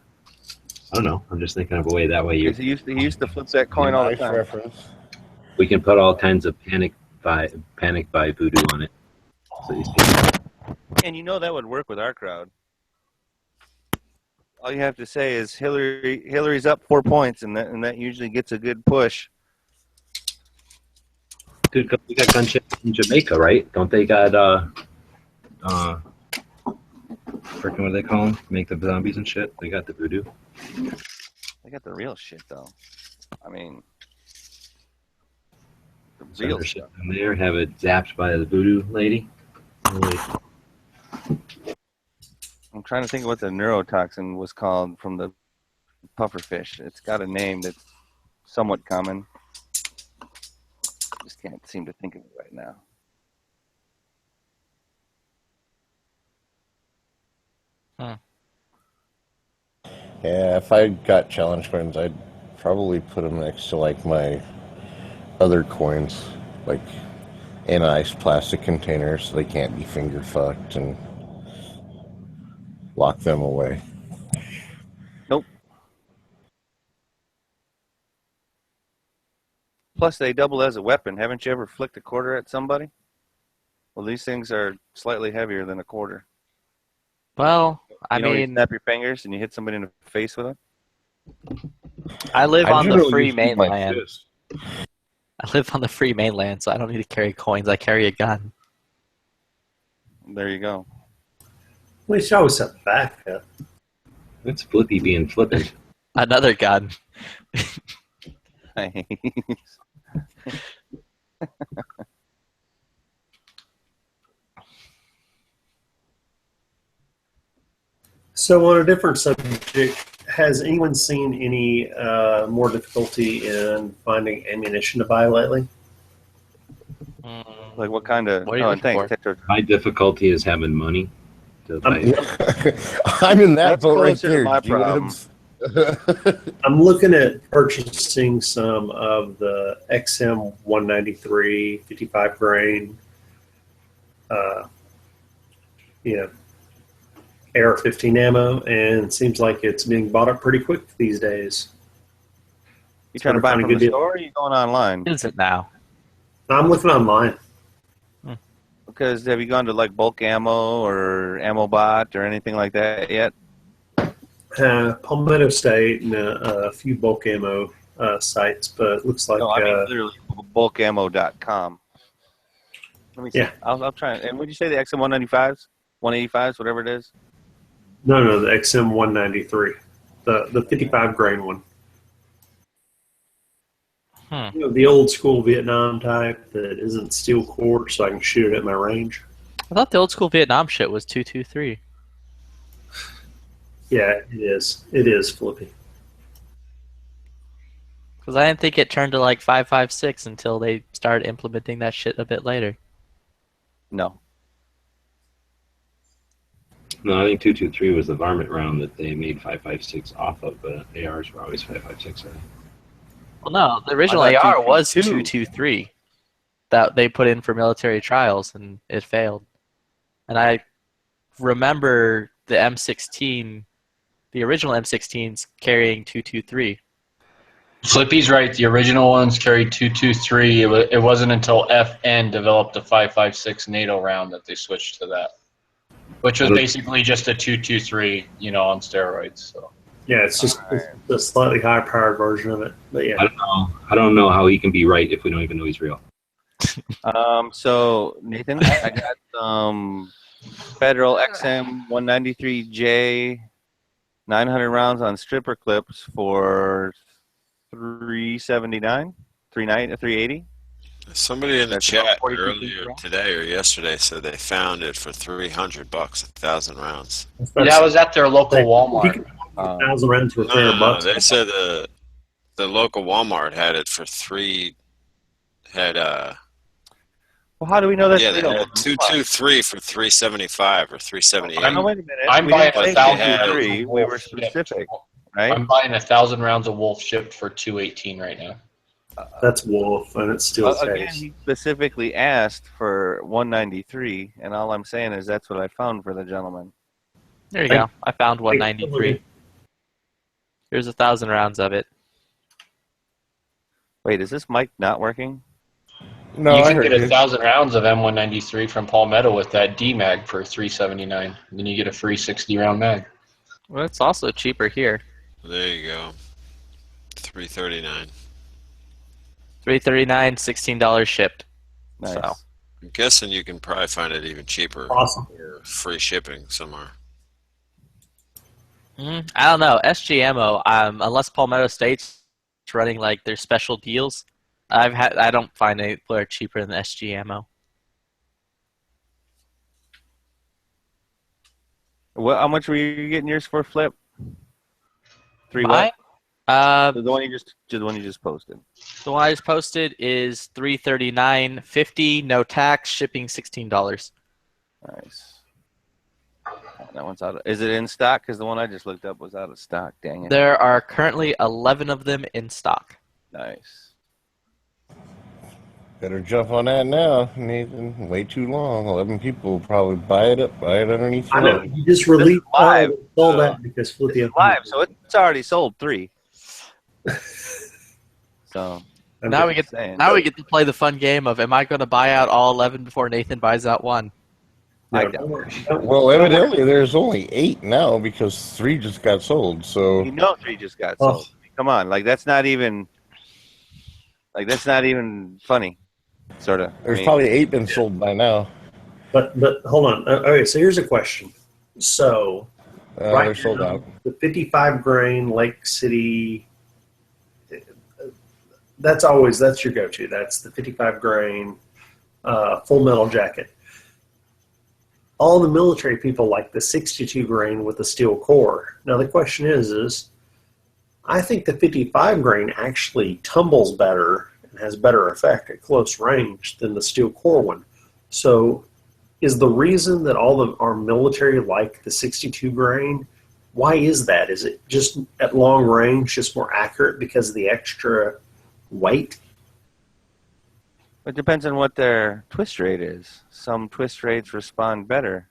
I don't know. I'm just thinking of a way that way he used to flip that coin all the time. Reference. We can put all kinds of panic buy voodoo on it. So and that would work with our crowd. All you have to say is Hillary's up 4 points, and that usually gets a good push. Dude, we got gun channels in Jamaica, right? Don't they got freaking what do they call them? Make the zombies and shit. They got the voodoo. They got the real shit though. I mean, the real shit in there. Have it zapped by the voodoo lady. I'm trying to think of what the neurotoxin was called from the pufferfish. It's got a name that's somewhat common. Just can't seem to think of it right now. Huh. Yeah, if I got challenge coins, I'd probably put them next to like my other coins, like in ice plastic containers, so they can't be finger fucked, and lock them away. Nope. Plus, they double as a weapon. Haven't you ever flicked a quarter at somebody? Well, these things are slightly heavier than a quarter. Well, I mean, you snap your fingers and you hit somebody in the face with it. I live on the free mainland. I live on the free mainland, so I don't need to carry coins. I carry a gun. There you go. At least you always have backup. That's Flippy being flippant. Another gun. So on a different subject, has anyone seen any more difficulty in finding ammunition to buy lately? Like what kind of? What are you looking for? My difficulty is having money. I'm in that boat right closer to there. my problem. I'm looking at purchasing some of the XM 193 55 grain, you know, AR-15 ammo, and it seems like it's being bought up pretty quick these days. You trying to buy it from the store, or are you going online? Is it now? I'm looking online. Because have you gone to like Bulk Ammo or AmmoBot or anything like that yet? Palmetto State and a few bulk ammo sites, but it looks like No, I mean literally bulkammo.com. Let me see. Yeah. I'll try. And would you say the XM 195s, 185s, whatever it is? no, the XM 193, the 55 grain one. You know, the old school Vietnam type that isn't steel core, so I can shoot it at my range. I thought the old school Vietnam shit was 223. Yeah, it is. It is flippy. Because I didn't think it turned to like 5.56 until they started implementing that shit a bit later. No. No, I think 223 was the varmint round that they made 5.56 off of, but ARs were always 5.56. Well, no, the original AR was 223 that they put in for military trials, and it failed. And I remember the M16, the original M16s carrying 223. Flippy's right. The original ones carried 223. It wasn't until FN developed a 5.56 NATO round that they switched to that, which was basically just a 223, on steroids. So. Yeah, it's just a slightly higher powered version of it. But yeah, I don't know how he can be right if we don't even know he's real. So Nathan, I got Federal XM 193J 900 rounds on stripper clips for $379, $380. Somebody in the chat earlier today or yesterday said they found it for $300, 1,000 rounds. That was at their local Walmart. 1,000 rounds for $300. They said the local Walmart had it for Well, how do we know that's they had 223 for $375 or $378. Wait a minute. I'm buying 1,003. We were specific, right? I'm buying 1,000 rounds of Wolf shipped for $218 right now. That's Wolf, and it's still again, he specifically asked for 193, and all I'm saying is that's what I found for the gentleman. There you go. I found 193. Here's 1,000 rounds of it. Wait, is this mic not working? No, you can get 1,000 rounds of M193 from Palmetto with that D mag for $379. And then you get a free 60-round mag. Well, it's also cheaper here. There you go. $339. $339, $16 shipped. Nice. So. I'm guessing you can probably find it even cheaper. Awesome. Or free shipping somewhere. I don't know. SGMO, unless Palmetto State's running like their special deals, I don't find any player cheaper than SGMO. Well, how much were you getting yours for, Flip? Mine? What? The one you just posted. The one I just posted is $339.50, no tax, shipping $16. Nice. That one's out. Is it in stock? Because the one I just looked up was out of stock. Dang it. There are currently 11 of them in stock. Nice. Better jump on that now, Nathan. Way too long. 11 people will probably buy it underneath. I know. You just released live. All that because Flippy it's live, so it's already sold 3. So now we get to play the fun game of, am I going to buy out all 11 before Nathan buys out 1? Well, evidently there's only 8 now because 3 just got sold. So 3 just got sold. Come on, that's not even funny. Sort of. There's probably 8 been sold by now. But hold on. Okay, so here's a question. So right they're sold out. The 55 grain Lake City. That's your go-to. That's the 55 grain full metal jacket. All the military people like the 62 grain with the steel core. Now the question is I think the 55 grain actually tumbles better and has better effect at close range than the steel core one. So, is the reason that all of our military like the 62 grain. Why is that? Is it just at long range, just more accurate because of the extra weight? It depends on what their twist rate is. Some twist rates respond better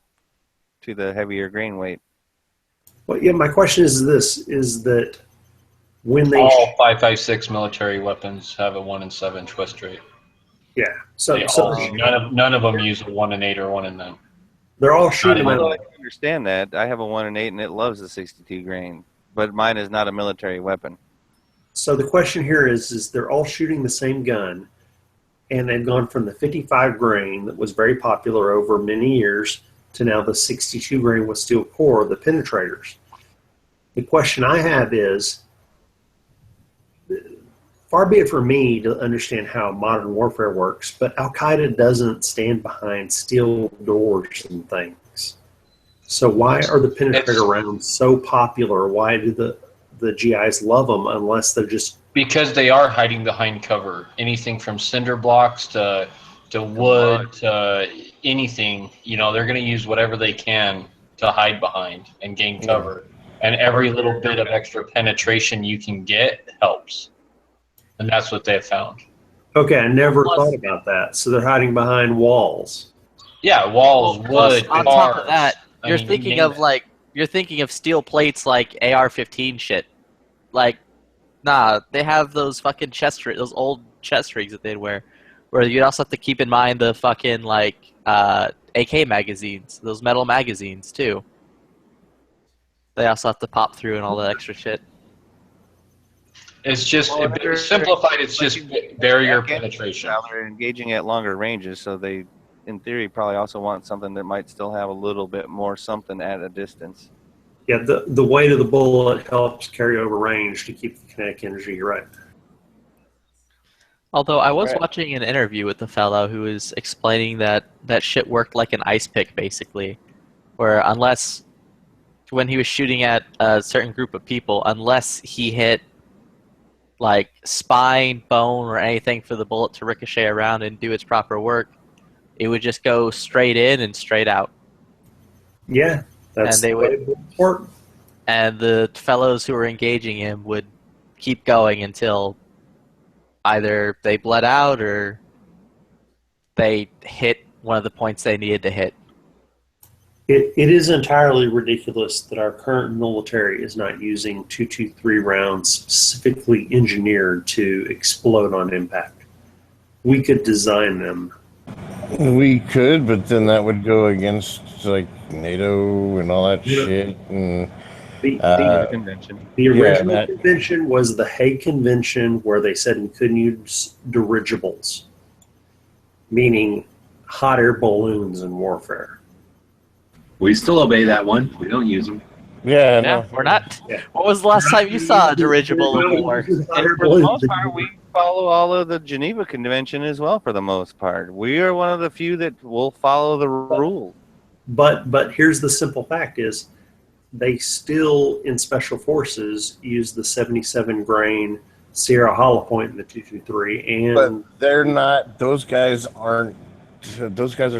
to the heavier grain weight. Well, yeah, my question is this, is that when they... All 5.56 military weapons have a 1 in 7 twist rate. Yeah. So None of them use a 1 in 8 or 1 in 9. They're all shooting. I understand that. I have a 1 in 8 and it loves the 62 grain, but mine is not a military weapon. So the question here is they're all shooting the same gun, and they've gone from the 55 grain that was very popular over many years to now the 62 grain with steel core, the penetrators. The question I have is, far be it for me to understand how modern warfare works, but Al-Qaeda doesn't stand behind steel doors and things. So why are the penetrator rounds so popular? Why do the GIs love them unless they're just... Because they are hiding behind cover. Anything from cinder blocks to wood to anything, they're going to use whatever they can to hide behind and gain cover. And every little bit of extra penetration you can get helps. And that's what they've found. Okay, I never thought about that. So they're hiding behind walls. Yeah, walls, wood, on bars. top of that, you're thinking of steel plates like AR-15 shit. Like, nah, they have those fucking those old chest rigs that they'd wear, where you'd also have to keep in mind the fucking AK magazines, those metal magazines too. They also have to pop through and all that extra shit. It's just simplified. It's just barrier penetration. Now they're engaging at longer ranges, so they, in theory, probably also want something that might still have a little bit more something at a distance. Yeah, the weight of the bullet helps carry over range to keep the kinetic energy. You're right. Although I was watching an interview with the fellow who was explaining that shit worked like an ice pick, basically, where when he was shooting at a certain group of people, unless he hit like spine, bone, or anything for the bullet to ricochet around and do its proper work, it would just go straight in and straight out. Yeah, that's the way it work. And the fellows who were engaging him would keep going until either they bled out or they hit one of the points they needed to hit. It is entirely ridiculous that our current military is not using 223 rounds specifically engineered to explode on impact. We could design them. We could, but then that would go against NATO and all that shit. And the convention. The original convention was the Hague Convention, where they said we couldn't use dirigibles, meaning hot air balloons in warfare. We still obey that one. We don't use them. Yeah, no. We're not. Yeah. What was the last time you saw a dirigible in war? For the most part, we follow all of the Geneva Convention as well, for the most part. We are one of the few that will follow the rule. But here's the simple fact is, they still, in Special Forces, use the 77 grain Sierra Hollow Point in the 223. But they're not, those guys are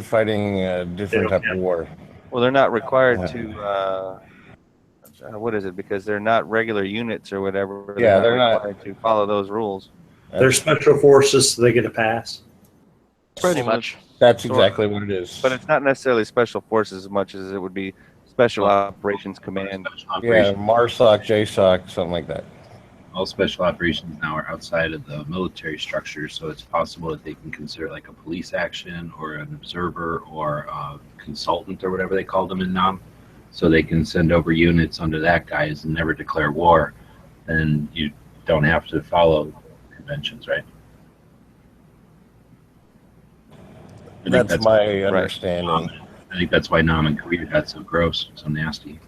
fighting a different type of war. Well, they're not required to, what is it? Because they're not regular units or whatever. They're not required to follow those rules. They're Special Forces, so they get a pass. Pretty much. That's exactly what it is. But it's not necessarily Special Forces as much as it would be Special Operations Command. Yeah, MARSOC, JSOC, something like that. All special operations now are outside of the military structure, so it's possible that they can consider like a police action or an observer or a consultant or whatever they call them in NAM. So they can send over units under that guise and never declare war. And you don't have to follow conventions, right? That's my understanding. I think that's why NAM and Korea got so gross, so nasty.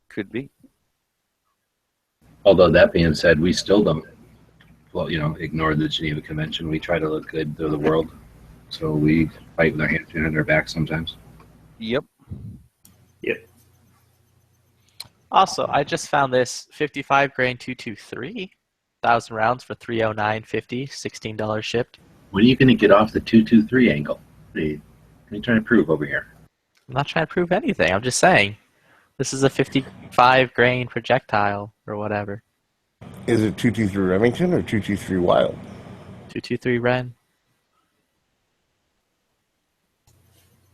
Could be. Although that being said, we still don't, ignore the Geneva Convention. We try to look good to the world, so we fight with our hands behind our back sometimes. Yep. Also, I just found this 55 grain 223. 1,000 rounds for $309.50, $16 shipped. When are you going to get off the 223 angle? What are you trying to prove over here? I'm not trying to prove anything. I'm just saying. This is a 55 grain projectile or whatever. Is it 223 Remington or 223 Wild? 223 Ren.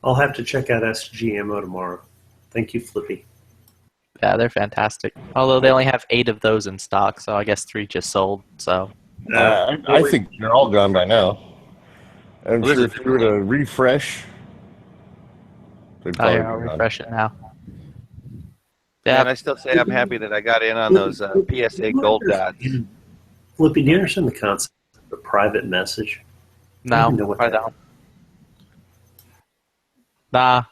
I'll have to check out SGMO tomorrow. Thank you, Flippy. Yeah, they're fantastic. Although they only have 8 of those in stock, so I guess 3 just sold. So I think they're all gone by now. I'm sure if you were to refresh, they'd probably I'll be gone. refresh it now. Yeah, and I still say I'm happy that I got in on those PSA gold dots. Flippy, do you understand the concept of a private message? No, I that don't. Nah.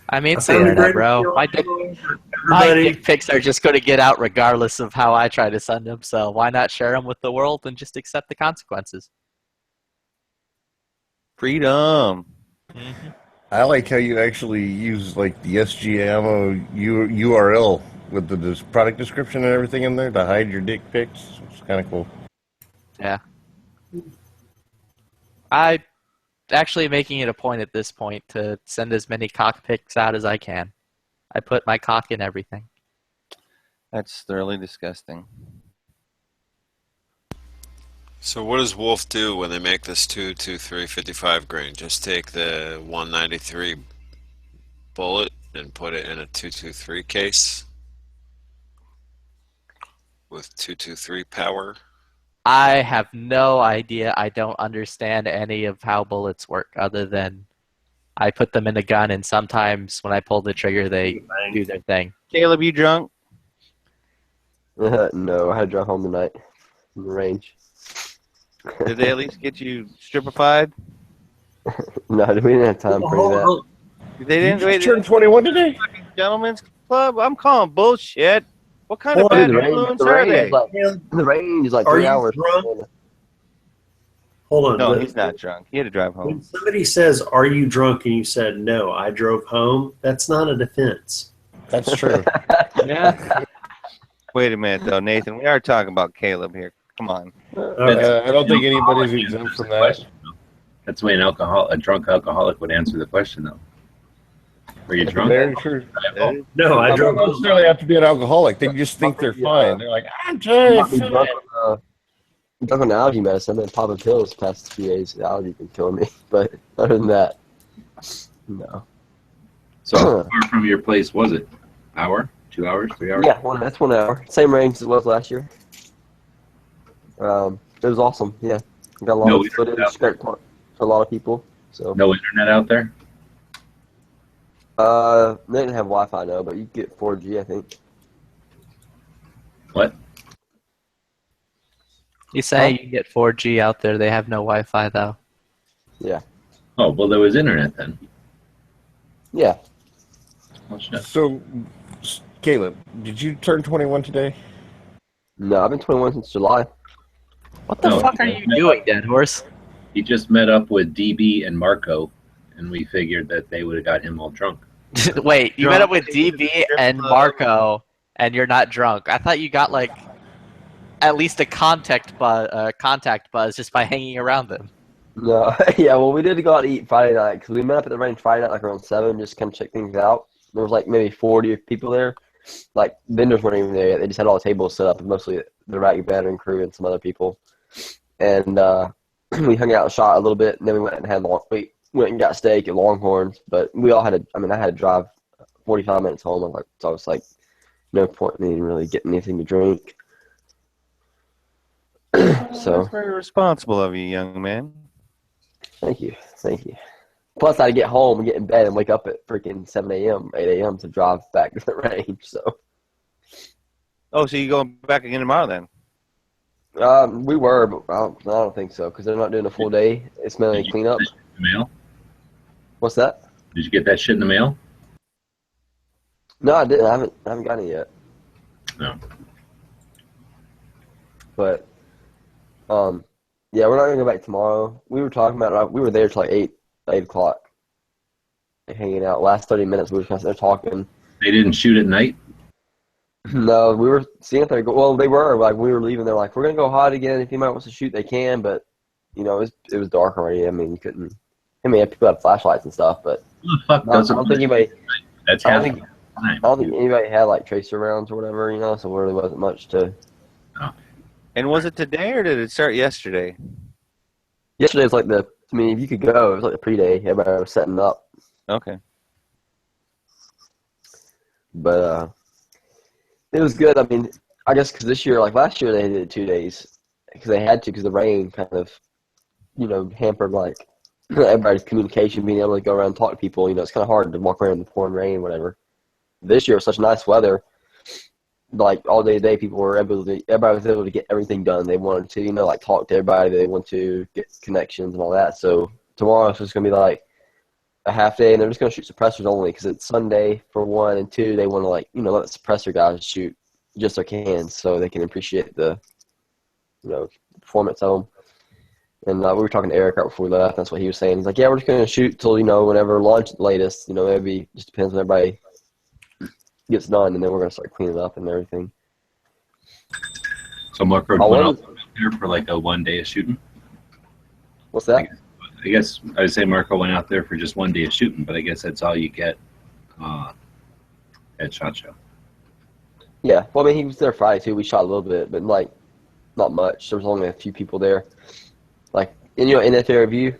I mean, it's the internet, bro. My dick pics are just going to get out regardless of how I try to send them, so why not share them with the world and just accept the consequences? Freedom. Mm-hmm. I like how you actually use like the SGMO URL with the product description and everything in there to hide your dick pics. It's kind of cool. Yeah. I actually making it a point at this point to send as many cock pics out as I can. I put my cock in everything. That's thoroughly disgusting. So what does Wolf do when they make this 223 55 grain? Just take the 193 bullet and put it in a 223 case with 223 power? I have no idea. I don't understand any of how bullets work other than I put them in a gun and sometimes when I pull the trigger they do their thing. Caleb, you drunk? No, I had to drive home tonight from the range. Did they at least get you stripified? No, we didn't have time for that. They didn't. You just turned 21 today? Gentlemen's club? I'm calling bullshit. What kind of bad influence are they? The range is like Are 3 you hours. drunk? Hold on. No, he's not drunk. He had to drive home. When somebody says, "Are you drunk?" and you said, "No, I drove home," that's not a defense. That's true. Yeah. Wait a minute, though, Nathan. We are talking about Caleb here. Come on. I don't think anybody's exempt from that. That's the way a drunk alcoholic would answer the question, though. Are you drunk? Very true. No, I They drove don't home. necessarily have to be an alcoholic. They just think they're fine. They're like, I'm just Drunk on allergy medicine. I've been popping pills past 2 days. The allergy been killing me. But other than that, no. So how far from your place was it? Hour? 2 hours? 3 hours? Yeah, that's 1 hour. Same range as it was last year. It was awesome. Yeah, got a lot of footage. Got for a lot of people. So no internet out there. They didn't have Wi-Fi, no, but you could get 4G, I think. What? You say you can get 4G out there. They have no Wi-Fi though. Yeah. Oh well, there was internet then. Yeah. Oh, shit. So, Caleb, did you turn 21 today? No, I've been 21 since July. What the fuck are you doing, Dead Horse? He just met up with DB and Marco, and we figured that they would have got him all drunk. Wait, you met up with DB and Marco, and you're not drunk. I thought you got like at least a contact buzz just by hanging around them. No, yeah, well, we did go out to eat Friday night because we met up at the range Friday night like around 7, just kind of check things out. There was like maybe 40 people there. Like vendors weren't even there yet. They just had all the tables set up, and mostly the Ragged Veteran crew and some other people. And we hung out and shot a little bit, and then we went and got steak at Longhorns. But we all had I had to drive 45 minutes home. So I was like, no point in me really getting anything to drink. So That's very responsible of you, young man. Thank you. Plus, I had to get home and get in bed and wake up at freaking 7 a.m., 8 a.m. to drive back to the range. So. Oh, so you going back again tomorrow then? We were, but I don't think so because they're not doing a full day. It's mainly cleanup. Mail? What's that? Did you get that shit in the mail? No, I didn't. I haven't gotten it yet. No. But, yeah, we're not gonna go back tomorrow. We were talking about we were there till like 8 o'clock, hanging out. Last 30 minutes we were kind of there talking. They didn't shoot at night. No, we were seeing if they go. Well, they were like we were leaving. They're like, we're gonna go hide again. If anybody wants to shoot, they can. But it was dark already. I mean, you couldn't. I mean, people had flashlights and stuff, but Who the fuck I doesn't don't think anybody. That's I half don't the think. time. I don't think anybody had like tracer rounds or whatever. So there really wasn't much to. And was it today or did it start yesterday? Yesterday was like I mean, if you could go, it was like the pre-day. Everybody was setting up. Okay. But it was good. I mean, I guess because this year, like last year, they did it 2 days because they had to because the rain kind of, hampered like everybody's communication, being able to go around and talk to people. It's kind of hard to walk around in the pouring rain, whatever. This year was such nice weather. Like all day today, everybody was able to get everything done. They wanted to, like talk to everybody. They want to get connections and all that. So tomorrow it's just gonna be like a half day, and they're just gonna shoot suppressors only because it's Sunday for one, and two, they want to let the suppressor guys shoot just their cans so they can appreciate the, performance of them. And we were talking to Eric right before we left. That's what he was saying. He's like, yeah, we're just gonna shoot till whenever launch at the latest. Maybe just depends when everybody gets done, and then we're gonna start cleaning up and everything. So Marco went out there for like a 1 day of shooting. What's that? I guess I would say Marco went out there for just 1 day of shooting, but I guess that's all you get at SHOT Show. Yeah, well, I mean, he was there Friday too. We shot a little bit, but like not much. There was only a few people there. Like, and NFA Review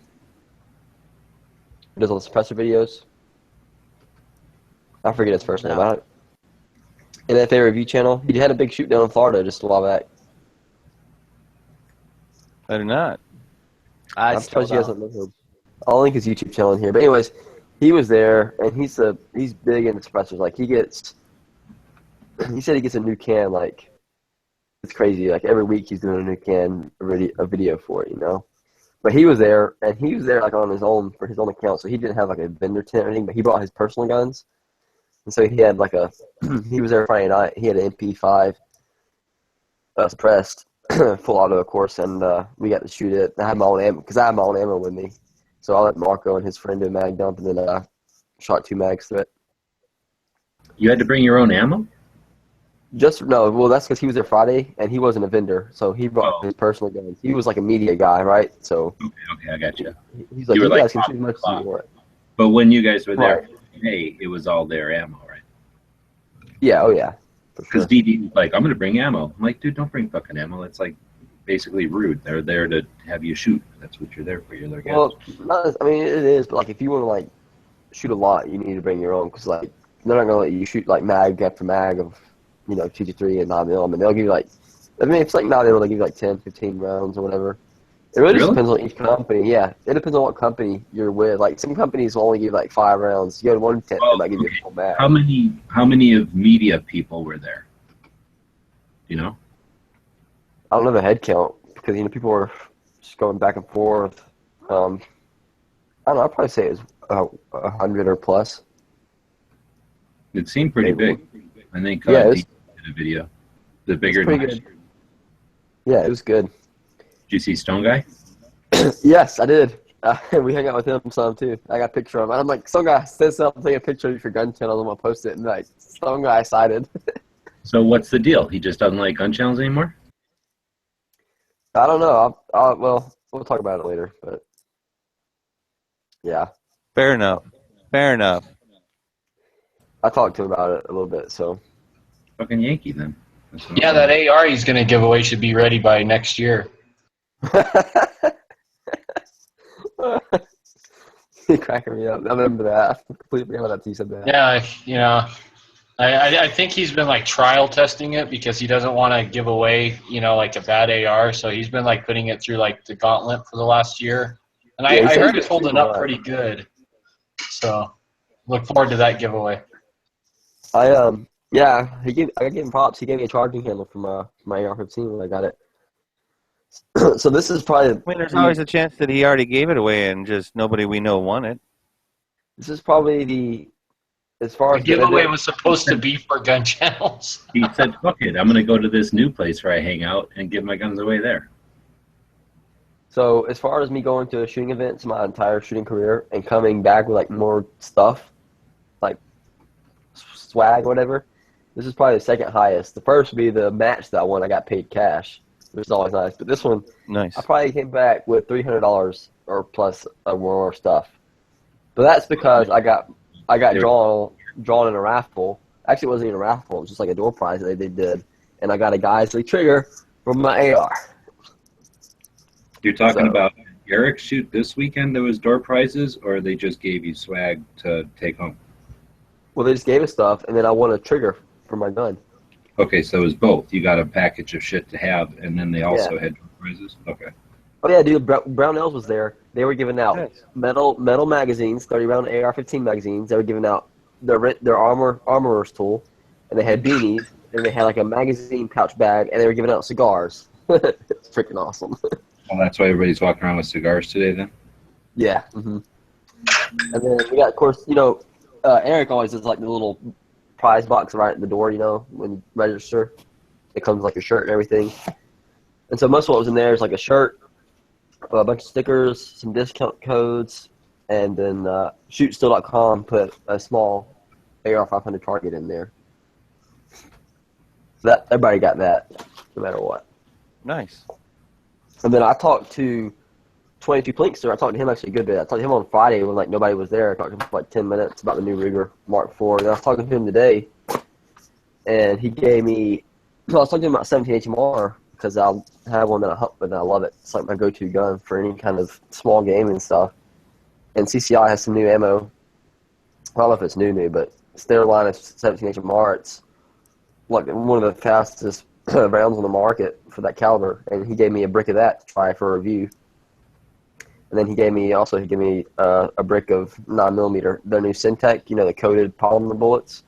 does all the suppressor videos. I forget his first name. NFA Review channel. He had a big shoot down in Florida just a while back. I do not. I'm surprised you guys don't know him. I'll link his YouTube channel in here. But anyways, he was there, and he's big into suppressors. Like he said he gets a new can. Like it's crazy. Like every week he's doing a new can, a video for it. But he was there, and he was there like on his own for his own account. So he didn't have like a vendor tent or anything. But he brought his personal guns, and so he had like he was there Friday night. He had an MP5 suppressed. Full auto, of course, and we got to shoot it. I had my own ammo because I had my own ammo with me, so I let Marco and his friend do a mag dump, and then I shot 2 mags through it. You had to bring your own ammo? Well, that's because he was there Friday, and he wasn't a vendor, so he brought his personal guns. He was like a media guy, right? So okay, I got you. He's like, you guys can shoot as much as you want. But when you guys were there, hey, it was all their ammo, right? Yeah, oh yeah. Because DD was like, I'm going to bring ammo. I'm like, dude, don't bring fucking ammo. That's like basically rude. They're there to have you shoot. That's what you're there for. You're there. Well, I mean, it is, but like if you want to like shoot a lot, you need to bring your own because like they're not going to let you shoot like mag after mag of 223 and 9mm. I mean, they'll give you like, I mean, if it's like 9mm, they'll give you like 10, 15 rounds or whatever. It really just depends on each company. Yeah, it depends on what company you're with. Like some companies will only give like 5 rounds. You go to one tent, they might give you a full mag. How many of media people were there? You know? I don't know the head count because people were just going back and forth. I don't know. I'd probably say it was 100 or plus. It seemed pretty big. I think yeah, did a video. The bigger than good. Yeah, it was good. Did you see Stone Guy? Yes, I did. We hung out with him some too. I got a picture of him. I'm like, Stone Guy says something, take a picture of your gun channel, I'm gonna post it, and like, Stone Guy cited. So what's the deal? He just doesn't like gun channels anymore? I don't know. Well, we'll talk about it later, but yeah. Fair enough. Fair enough. I talked to him about it a little bit, so. Fucking Yankee then. Yeah, that AR he's going to give away should be ready by next year. You're cracking me up. I remember that. I completely forgot that you said that. Yeah, I think he's been like trial testing it because he doesn't want to give away, like a bad AR. So he's been like putting it through like the gauntlet for the last year. And I heard it's holding up pretty good. So look forward to that giveaway. I gave him props. He gave me a charging handle from my AR-15 when I got it. So this is probably. I mean, there's always a chance that he already gave it away and just nobody we know won it. This is probably as far as the giveaway was supposed to be for gun channels. He said, "Fuck it, I'm going to go to this new place where I hang out and give my guns away there." So as far as me going to shooting events my entire shooting career and coming back with like more stuff, like swag, whatever, This is probably the second highest. The first would be the match that I won. I got paid cash, which is always nice. But this one, Nice. I probably came back with $300 or plus more stuff. But that's because I got drawn in a raffle. Actually, it wasn't even a raffle. It was just like a door prize that they did, and I got a Geisley trigger from my AR. You're talking about Eric shoot this weekend? There was door prizes, or they just gave you swag to take home? Well, they just gave us stuff, and then I won a trigger for my gun. Okay, so it was both. You got a package of shit to have, and then they also had door prizes. Okay. Oh yeah, dude, Brownells was there. They were giving out metal magazines, 30-round AR-15 magazines. They were giving out their armorer's tool, and they had beanies, and they had like a magazine pouch bag, and they were giving out cigars. It's freaking awesome. Well, that's why everybody's walking around with cigars today, then. Yeah. Mm-hmm. And then we got, of course, Eric always does like the little prize box right at the door. When you register, it comes like a shirt and everything. And so most of what was in there is like a shirt, a bunch of stickers, some discount codes, and then shootstill.com put a small AR-500 target in there. So that everybody got that, no matter what. Nice. And then I talked to 22 Plinkster. I talked to him actually a good bit. I talked to him on Friday when nobody was there. I talked to him for 10 minutes about the new Ruger Mark IV. And I was talking to him today, and he gave me. I was talking to him about 17 HMR because I have one that I hunt with and I love it. It's like my go-to gun for any kind of small game and stuff. And CCI has some new ammo. I don't know if it's new, but it's their line of 17 HMR. It's like one of the fastest rounds on the market for that caliber. And he gave me a brick of that to try for a review. And then he gave me a brick of 9mm, their new Syntec, the coated polymer bullets,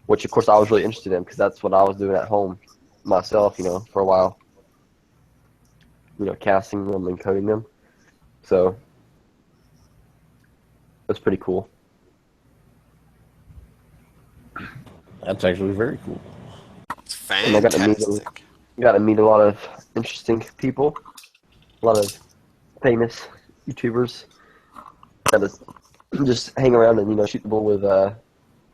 which of course I was really interested in because that's what I was doing at home myself, for a while. Casting them and coating them. So that's pretty cool. That's actually very cool. It's fantastic. And I got to meet a lot of interesting people, a lot of famous YouTubers. Got to just hang around and shoot the bull with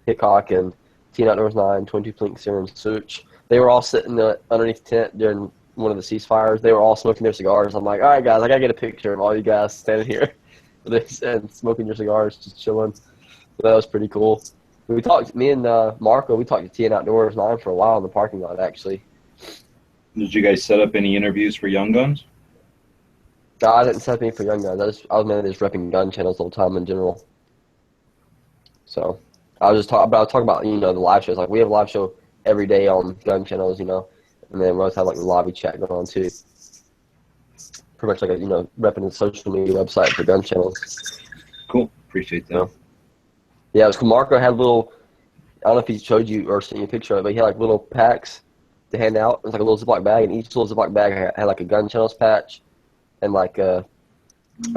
Hickok and Teen Outdoors 9, 22 Plinkster, and Such. They were all sitting underneath the tent during one of the ceasefires. They were all smoking their cigars. I'm like, all right, guys, I got to get a picture of all you guys standing here and smoking your cigars, just chilling. So that was pretty cool. Me and Marco, we talked to Teen Outdoors 9 for a while in the parking lot, actually. Did you guys set up any interviews for Young Guns? No, I didn't set up any for Young Guns. I was mainly just repping gun channels all the time in general. So I was talking about the live shows. Like we have a live show every day on gun channels, and then we always have like the lobby chat going on too. Pretty much like repping the social media website for gun channels. Cool, appreciate that. Yeah, it was cool. Marco had little. I don't know if he showed you or sent you a picture of it, but he had like little packs to hand out. It was like a little Ziploc bag, and each little Ziploc bag had like a gun channels patch and like a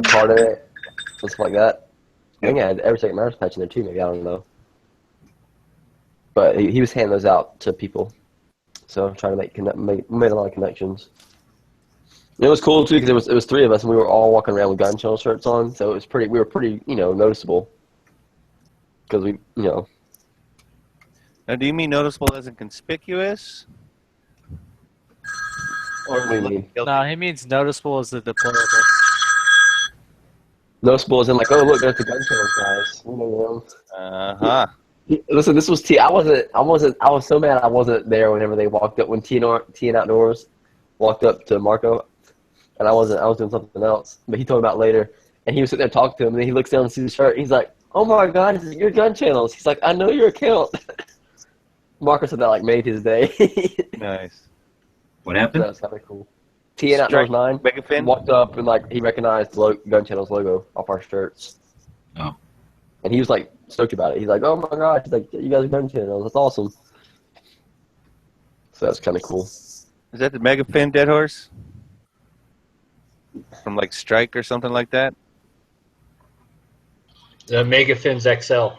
card in it, stuff like that. I think I had every second matters patch in there too. Maybe, I don't know. But he was handing those out to people, so I'm trying to made a lot of connections. And it was cool too because it was three of us and we were all walking around with gun channel shirts on, so we were pretty noticeable because we. Now, do you mean noticeable as in conspicuous? Or what do you mean? No, he means noticeable as the deployable. Noticeable as in like, oh look, there's the gun channel guys. Uh-huh. Listen, this was I was so mad I wasn't there whenever they walked up when T and Outdoors walked up to Marco, and I was doing something else. But he told me about it later, and he was sitting there talking to him, and then he looks down and sees the shirt. He's like, "Oh my God, this is your gun channels." He's like, "I know your account." Marco said that made his day. Nice. What happened? That's kind of cool. T and Outdoors 9 walked up and he recognized the gun channels logo off our shirts. Oh. And he was stoked about it. He's like, "Oh my gosh!" He's like, "You guys are gun channels. That's awesome." So that's kind of cool. Is that the Megafin Dead Horse? From Strike or something like that? The Megafins XL.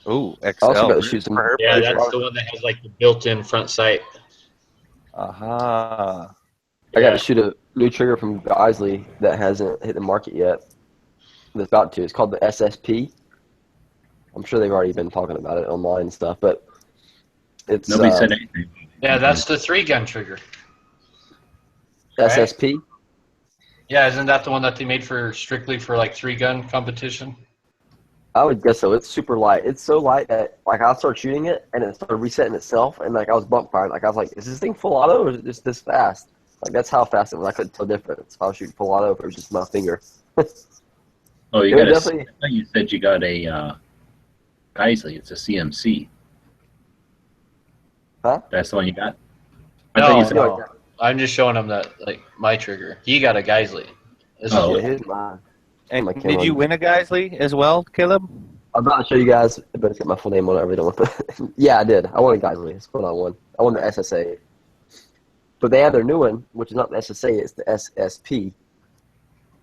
Ooh, XL. I also got to shoot some. Yeah, that's the one that has the built-in front sight. Aha. I got to shoot a new trigger from Geisley that hasn't hit the market yet. That's about to. It's called the SSP. I'm sure they've already been talking about it online and stuff, but It's Nobody said anything. Yeah, that's the 3-gun trigger. SSP. Yeah, isn't that the one that they made for strictly for like 3-gun competition? I would guess so. It's super light. It's so light that like I started shooting it and it started resetting itself, and like I was bump firing. Like I was like, is this thing full auto or is it just this fast? Like that's how fast it was. I couldn't tell the difference if I was shooting full auto if it was just my finger. Oh, you It got would a. definitely. I thought you said you got a Geisley. It's a CMC. Huh? That's the one you got. I thought you said. No. I'm just showing him that like my trigger. He got a Geisley. This Oh. is Here's mine. And My did camera. you win a Geisley as well, Caleb? I'm about to show you guys, but it's got my full name on it. I really don't want to. Yeah, I did. I won a Geisley. That's what I won. I won the SSA. But they have their new one, which is not the SSA, it's the SSP.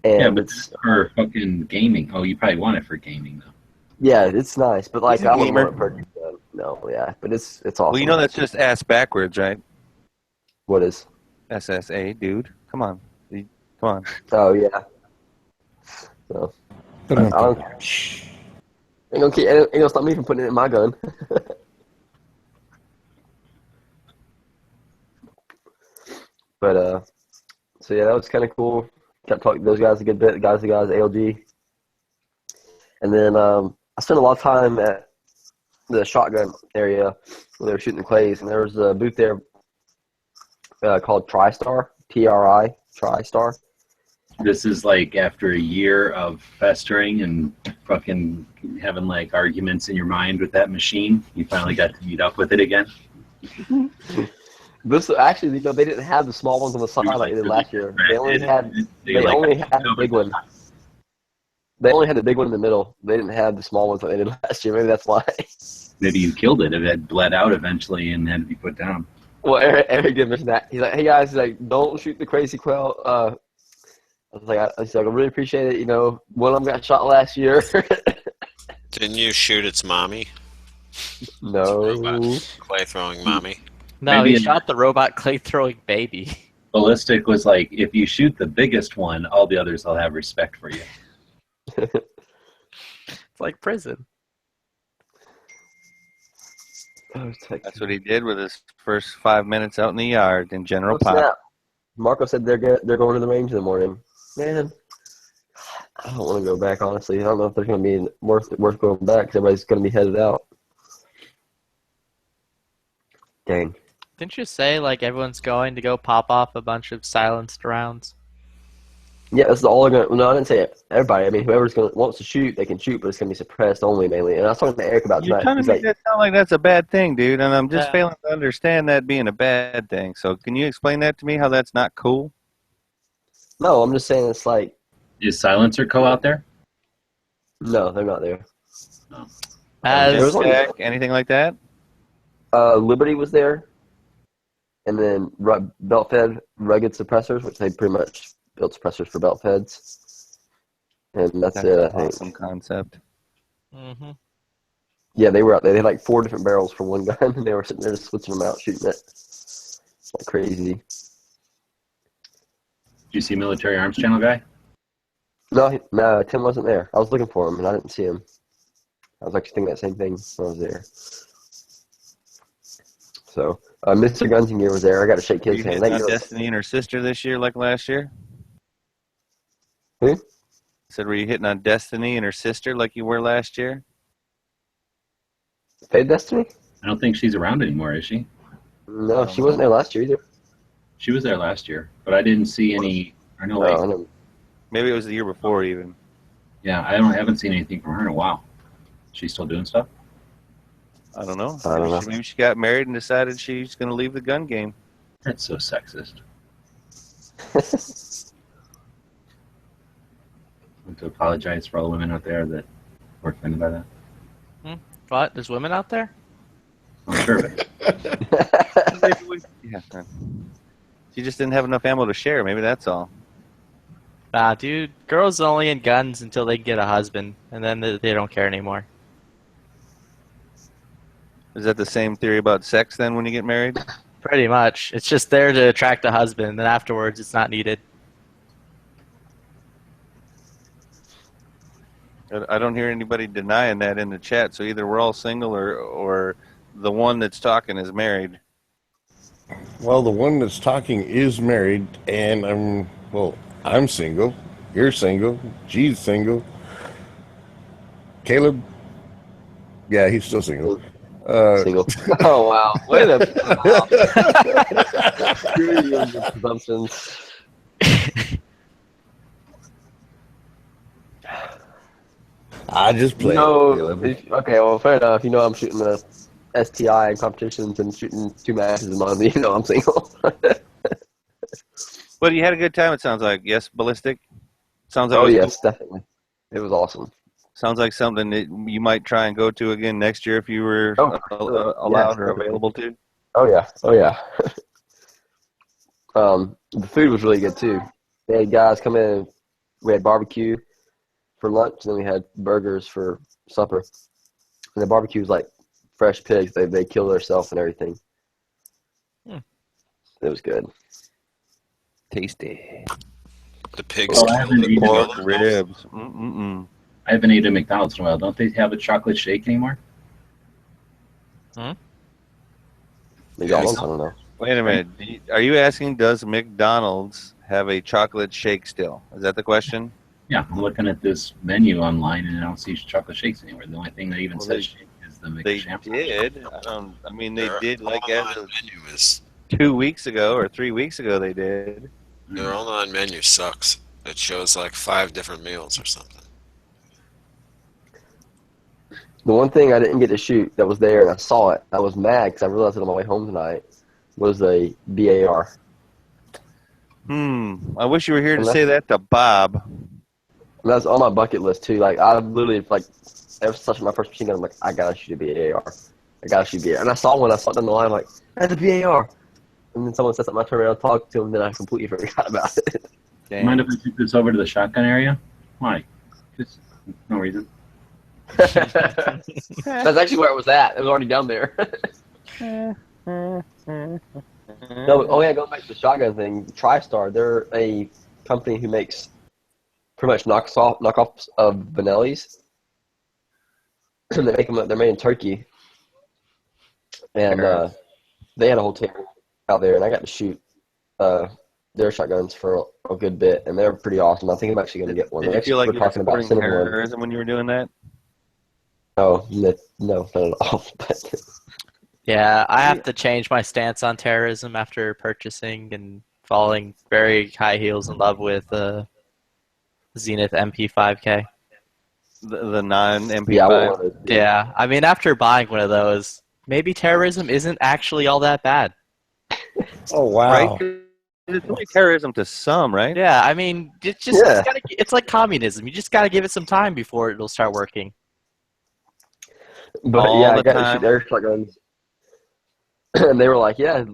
And Yeah, but it's for fucking gaming. Oh, you probably want it for gaming though. yeah, it's nice, but like He's a I wouldn't gamer. want it for no, yeah, but it's awesome. Well, you know that's just ass backwards, right? What is? SSA, dude. Come on. Come on. Oh yeah. So I don't care. Ain't gonna stop me from putting it in my gun. But so yeah, that was kind of cool. Kept talking to those guys a good bit. The guys, ALG. And then I spent a lot of time at the shotgun area where they were shooting the clays, and there was a booth there called TriStar, TRI, TriStar. This is like after a year of festering and fucking having like arguments in your mind with that machine, you finally got to meet up with it again. This actually, you know, they didn't have the small ones on the side like they did last year. They only had the big one. They only had the big one in the middle. They didn't have the small ones that they did last year. Maybe that's why. Maybe you killed it. It had bled out eventually and had to be put down. Well, Eric did mention that. He's like, "Hey guys, he's like, don't shoot the crazy quail." I was like, I really appreciate it. You know, one of them got shot last year. Didn't you shoot its mommy? No. Clay throwing mommy. No, Maybe he in- shot the robot clay throwing baby. Ballistic was like, if you shoot the biggest one, all the others will have respect for you. It's like prison. That's what he did with his first 5 minutes out in the yard in General Oh, Pop. snap. Marco said they're going to the range in the morning. Man, I don't want to go back, honestly. I don't know if there's going to be worth going back because everybody's going to be headed out. Dang. Didn't you say like everyone's going to go pop off a bunch of silenced rounds? Yeah, that's all they're going to. No, I didn't say it. Everybody. I mean, whoever's wants to shoot, they can shoot, but it's going to be suppressed only mainly. And I was talking to Eric about You're tonight. trying to He's make like, that sound like that's a bad thing, dude, and I'm just Yeah. failing to understand that being a bad thing. So can you explain that to me, how that's not cool? no, I'm just saying it's like, Is Silencer Co. out there? no, they're not there. As There was only- Jack, anything like that? Liberty was there, and then belt fed rugged suppressors, which they pretty much built suppressors for belt feds, and that's it. I an think. awesome concept. hmm Yeah, they were out there. They had like 4 different barrels for one gun, and they were sitting there just switching them out, shooting it. It's like crazy. Did you see Military Arms Channel guy? No, Tim wasn't there. I was looking for him, and I didn't see him. I was actually thinking that same thing when I was there. So, Mr. Guns and Gear was there. I got to shake Are his you hand. hitting Thank on you. Destiny and her sister this year like last year? Who? I said, were you hitting on Destiny and her sister like you were last year? Fade Destiny? I don't think she's around anymore, is she? No, she wasn't there last year either. She was there last year, but I didn't see any. Or no, wait. I don't- Maybe it was the year before even. Yeah, haven't seen anything from her in a while. She's still doing stuff? I don't know. I don't know. Maybe she got married and decided she's going to leave the gun game. That's so sexist. I want to apologize for all the women out there that were offended by that. What? There's women out there? I'm sure of it. Yeah. She just didn't have enough ammo to share. Maybe that's all. Nah, dude. Girls are only in guns until they get a husband, and then they don't care anymore. Is that the same theory about sex then when you get married? Pretty much. It's just there to attract a husband, and then afterwards it's not needed. I don't hear anybody denying that in the chat. So either we're all single or the one that's talking is married. Well, the one that's talking is married, and I'm single. You're single. G's single. Caleb, yeah, he's still single. Single. Oh wow! Way to put them out. Screw you and your presumptions. I just play. Okay, well, fair enough. You know, I'm shooting the STI competitions and shooting 2 matches a month. You know, I'm single. But you had a good time. It sounds like yes, ballistic. Sounds like yes, definitely. It was awesome. Sounds like something that you might try and go to again next year if you were allowed or available to. Oh yeah. The food was really good too. They had guys come in. We had barbecue for lunch, and then we had burgers for supper. And the barbecue was like fresh pigs. They kill themselves and everything. It was good. Tasty. The pigs pork ribs. I haven't eaten at McDonald's in a while. Don't they have a chocolate shake anymore? McDonald's? I don't know. Wait a minute. Are you asking, does McDonald's have a chocolate shake still? Is that the question? Yeah, I'm looking at this menu online and I don't see chocolate shakes anywhere. The only thing that even says shake is the McShamrock. They did. They did like as of 2 weeks ago or 3 weeks ago they did. Their online menu sucks. It shows like 5 different meals or something. The one thing I didn't get to shoot that was there, and I saw it, I was mad because I realized it on my way home tonight, was a BAR. I wish you were here to say that to Bob. And that's on my bucket list too. Like I literally ever since my first machine gun, I'm like, I gotta shoot a BAR. I gotta shoot a BAR. And I saw one. I saw it down the line. I'm like, that's a BAR. And then someone said something. I turned around and talked to him. Then I completely forgot about it. Damn. Mind if I took this over to the shotgun area? Why? Just no reason. That's actually where it was at. It was already down there. No, going back to the shotgun thing, TriStar, they're a company who makes pretty much knockoffs of Benellis. They make them. They're made in Turkey, and they had a whole table out there, and I got to shoot their shotguns for a good bit, and they're pretty awesome. I think I'm actually going to get one. Did you feel like you were supporting terrorism when you were doing that? No, not at all. Yeah, I have to change my stance on terrorism after purchasing and falling very high heels in love with Zenith MP5K. The non-MP5? Yeah, I mean, after buying one of those, maybe terrorism isn't actually all that bad. Oh, wow. Right? It's only terrorism to some, right? Yeah, I mean, it's like communism. You just got to give it some time before it'll start working. But I got to shoot their shotguns. And they were like, yeah,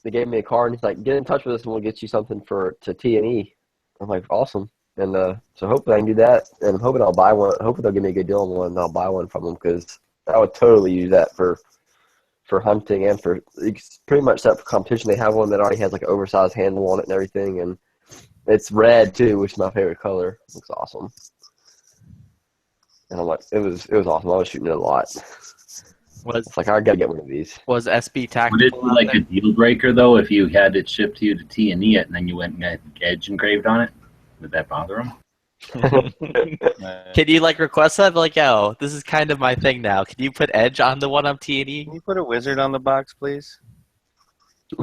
they gave me a card, and he's like, get in touch with us and we'll get you something to T&E. I'm like, awesome. And so hopefully I can do that, and I'm hoping I'll buy one. Hopefully they'll give me a good deal on one, and I'll buy one from them, because I would totally use that for hunting and for it's pretty much set for competition. They have one that already has like an oversized handle on it and everything, and it's red too, which is my favorite color. It looks awesome. And I'm like, it was awesome. I was shooting it a lot. It's like, I gotta get one of these. Was SB Tactical? Would it be like a deal breaker though if you had it shipped to you to T&E it and then you went and got Edge engraved on it? Would that bother them? Can you request that? Like, yo, this is kind of my thing now. Can you put Edge on the one I'm T&E? Can you put a wizard on the box, please?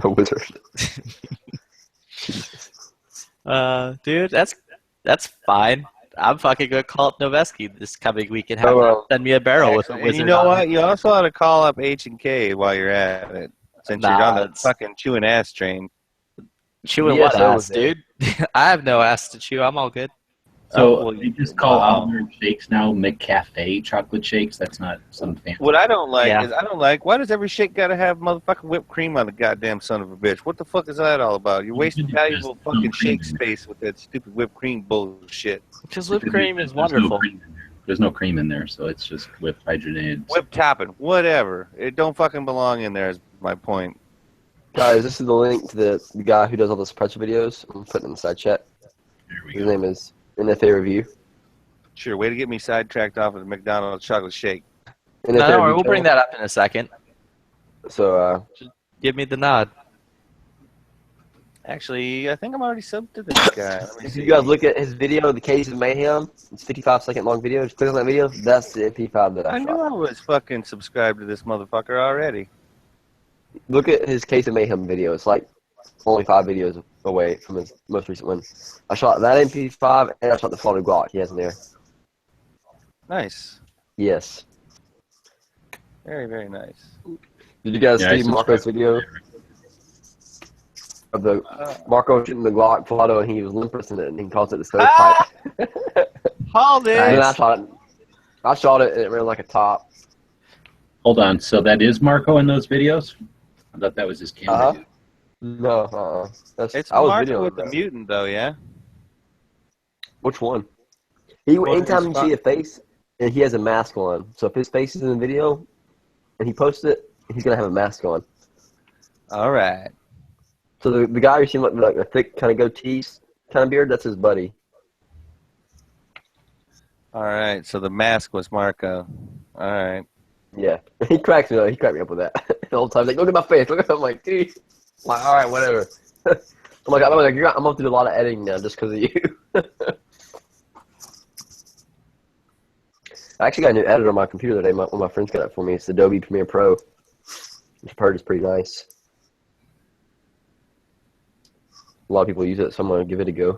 A wizard. Dude, that's fine. I'm fucking gonna call up Noveski this coming week and have them send me a barrel with a wizard. And you know what? You also ought to call up H&K while you're at it, since you're on the fucking chewing ass train. Chewing what ass, dude? I have no ass to chew. I'm all good. So they just call all their shakes now McCafe chocolate shakes. That's not some fancy. What I don't like is why does every shake gotta have motherfucking whipped cream on the goddamn son of a bitch? What the fuck is that all about? You're wasting valuable fucking shake space with that stupid whipped cream bullshit. Because whipped cream is wonderful. There's no cream in there, so it's just whipped hydrogenated. Whipped topping, whatever. It don't fucking belong in there. Is my point. Guys, this is the link to the guy who does all those pretzel videos. I'm putting it in the side chat. His name is NFA Review. Sure, way to get me sidetracked off of the McDonald's chocolate shake. No, we'll bring that up in a second. So, Give me the nod. Actually, I think I'm already subbed to this guy. Let me if see. you guys look at his video, The Case of Mayhem, it's 55-second long video. Just click on that video. That's the MP5 that I I knew shot. I was fucking subscribed to this motherfucker already. Look at his Case of Mayhem video. It's like only 5 videos away from his most recent one. I shot that MP5 and I shot the floated Glock he has in there. Nice. Yes. Very, very nice. Did you guys see Marco's video of the Marco shooting the Glock photo and he was limpressing it and he calls it the stovepipe? Hold it! And then I shot it and it ran like a top. Hold on. So that is Marco in those videos? I thought that was his camera. No, It's I was Marco videoing with the that. mutant, though, yeah? Which one? One Anytime is you see a face, and he has a mask on. So if his face is in the video, and he posts it, he's gonna have a mask on. All right. So the guy who seemed like a thick kind of goatee kind of beard, that's his buddy. All right. So the mask was Marco. All right. Yeah, he cracks me up. He cracked me up with that the whole time. Like, look at my face. Look at. I'm like, dude. I'm like, all right, whatever. I'm gonna have to do a lot of editing now just because of you. I actually got a new editor on my computer today. One of my friends got it for me. It's Adobe Premiere Pro. I've heard it's pretty nice. A lot of people use it, so I'm gonna give it a go.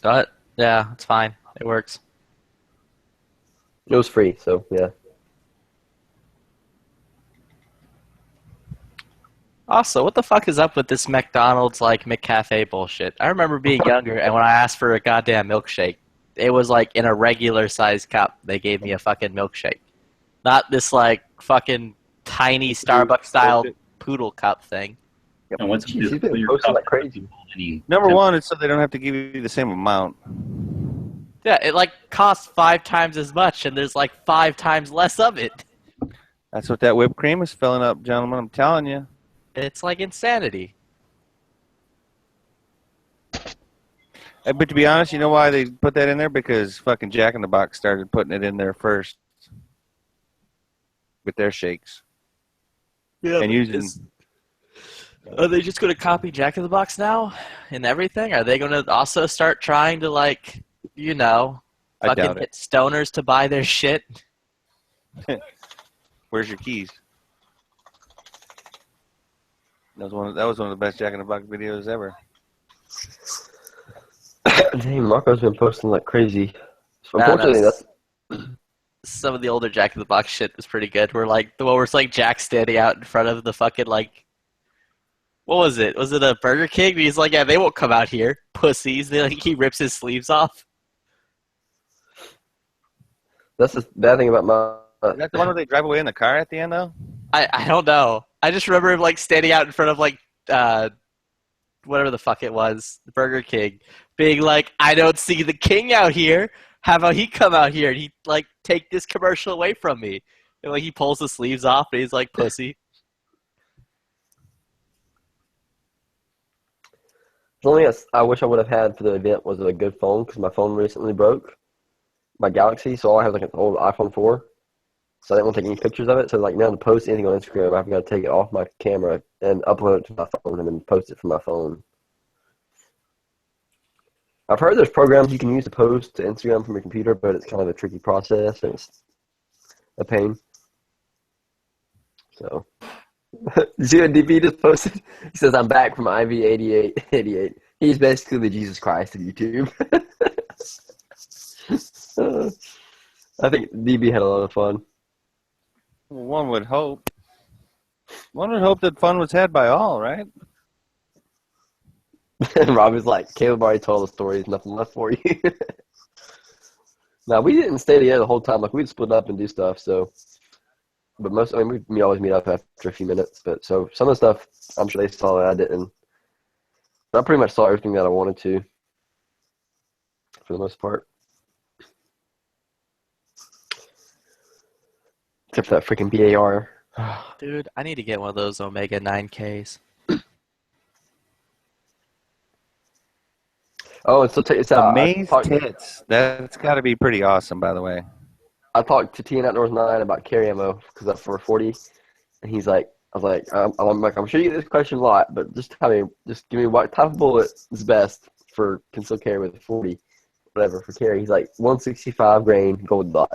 Got it. Yeah, it's fine. It works. It was free, so yeah. Also, what the fuck is up with this McDonald's like McCafe bullshit? I remember being younger, and when I asked for a goddamn milkshake, it was like in a regular size cup. They gave me a fucking milkshake, not this like fucking tiny Starbucks style poodle cup thing. And what's Jeez, he's been posting like crazy. Number one is so they don't have to give you the same amount. Yeah, it like costs 5 times as much, and there's like 5 times less of it. That's what that whipped cream is filling up, gentlemen. I'm telling you. It's like insanity. But to be honest, you know why they put that in there? Because fucking Jack in the Box started putting it in there first with their shakes. Yeah, and using. Are they just going to copy Jack in the Box now and everything? Are they going to also start trying to, like, you know, I fucking doubt it. get stoners to buy their shit? Where's your keys? That was one of the best Jack in the Box videos ever. Dang, Marco's been posting like crazy. So Nah, unfortunately, that's some of the older Jack in the Box shit was pretty good. Where like the one where it's like Jack standing out in front of the fucking like, what was it? Was it a Burger King? And he's like, yeah, they won't come out here, pussies. Then like, he rips his sleeves off. the bad thing about my. Is that the one where they drive away in the car at the end, though? I don't know. I just remember him like standing out in front of like whatever the fuck it was, the Burger King, being like, I don't see the king out here. How about he come out here and he like take this commercial away from me? And like he pulls the sleeves off and he's like, pussy. The only thing I wish I would have had for the event was a good phone because my phone recently broke. My Galaxy, so all I have is like an old iPhone 4. So I didn't want to take any pictures of it. So like now to post anything on Instagram, I've got to take it off my camera and upload it to my phone and then post it from my phone. I've heard there's programs you can use to post to Instagram from your computer, but it's kind of a tricky process and it's a pain. So, you see what DP just posted? He says, I'm back from IV8888. He's basically the Jesus Christ of YouTube. I think DB had a lot of fun. Well, one would hope. One would hope that fun was had by all, right? And Robbie's like, Caleb already told the story. There's nothing left for you. Now, we didn't stay together the whole time. Like, we'd split up and do stuff, so. But we always meet up after a few minutes. But so some of the stuff, I'm sure they saw that I didn't. But I pretty much saw everything that I wanted to, for the most part. Except for that freaking BAR. Dude, I need to get one of those Omega 9Ks. Oh, and so it's out. Amaze tits. That's got to be pretty awesome, by the way. I talked to T and Outdoors 9 about carry ammo because that's for 40, And he's like, I'm like, I'm sure you get this question a lot, but just give me what type of bullet is best for concealed carry with 40, whatever for carry. He's like 165 grain gold dot.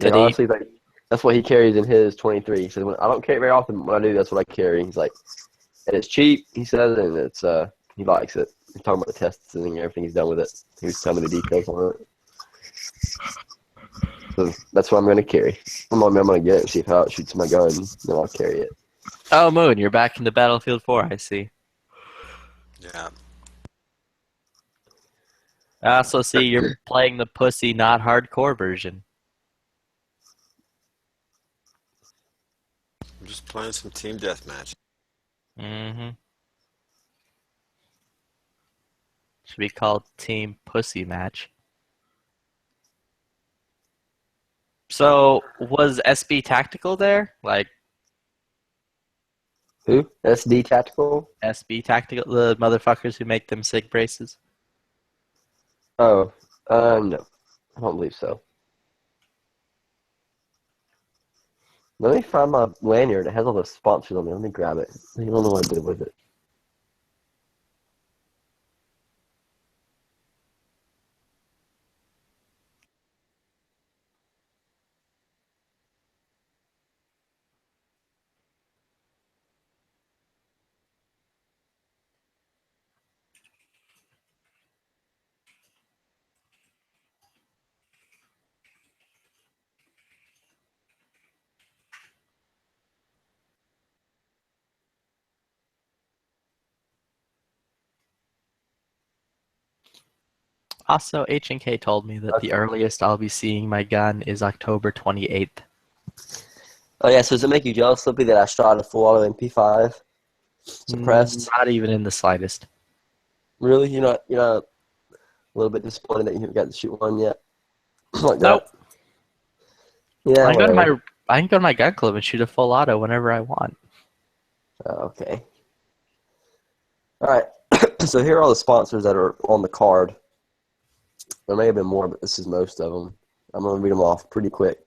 And honestly, like that's what he carries in his 23. He says, I don't carry it very often. When I do, that's what I carry. He's like, and it's cheap. He says, and it's he likes it. He's talking about the tests and everything he's done with it. He was telling me the details on it. So that's what I'm going to carry. I'm going to get it and see how it shoots my gun. Then I'll carry it. Oh, Moon, you're back in the Battlefield 4, I see. Yeah. I also see you're playing the pussy, not hardcore version. I'm just playing some team deathmatch. Mm-hmm. Should be called Team Pussy Match. So, was SB Tactical there? Like, who? SD Tactical? SB Tactical, the motherfuckers who make them SIG braces? Oh, no. I don't believe so. Let me find my lanyard. It has all the sponsors on it. Let me grab it. I don't know what I did with it. Also, H&K told me that the earliest I'll be seeing my gun is October 28th. Oh yeah, so does it make you jealous, Slippy, that I shot a full auto MP5 suppressed? Not even in the slightest. Really? You're not a little bit disappointed that you haven't got to shoot one yet? Like Nope. That? Yeah, I can go to my gun club and shoot a full auto whenever I want. Okay. All right. So here are all the sponsors that are on the card. There may have been more, but this is most of them. I'm going to read them off pretty quick.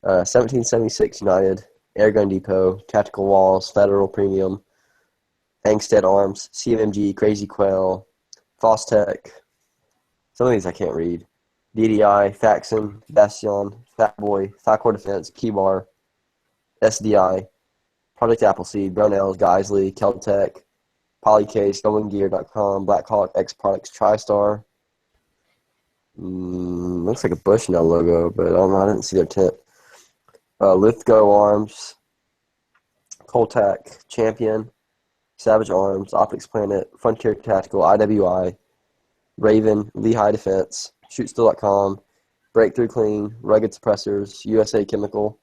1776 United, Airgun Depot, Tactical Walls, Federal Premium, Angstead Arms, CMMG, Crazy Quail, Fostech. Some of these I can't read. DDI, Faxon, Bastion, Fatboy, Falcor Defense, Keybar, SDI, Project Appleseed, Brownells, Geisley, Keltec, Polycase, GoingGear.com, Blackhawk, X Products, TriStar. Looks like a Bushnell logo, but I don't know. I didn't see their tent. Lithgow Arms, Coltac, Champion, Savage Arms, Optics Planet, Frontier Tactical, IWI, Raven, Lehigh Defense, Shootstill.com, Breakthrough Clean, Rugged Suppressors, USA Chemical.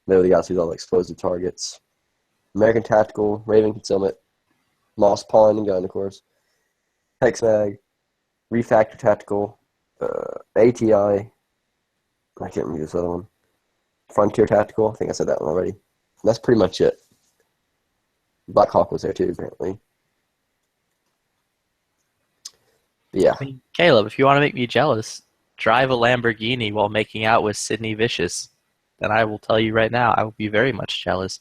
There the guys who's all the explosive targets. American Tactical, Raven Concealment, Moss Pawn and Gun, of course. Hexmag, Refactor Tactical, ATI. I can't remember this other one. Frontier Tactical. I think I said that one already. That's pretty much it. Black Hawk was there too, apparently. But yeah. I mean, Caleb, if you want to make me jealous, drive a Lamborghini while making out with Sydney Vicious. Then I will tell you right now, I will be very much jealous.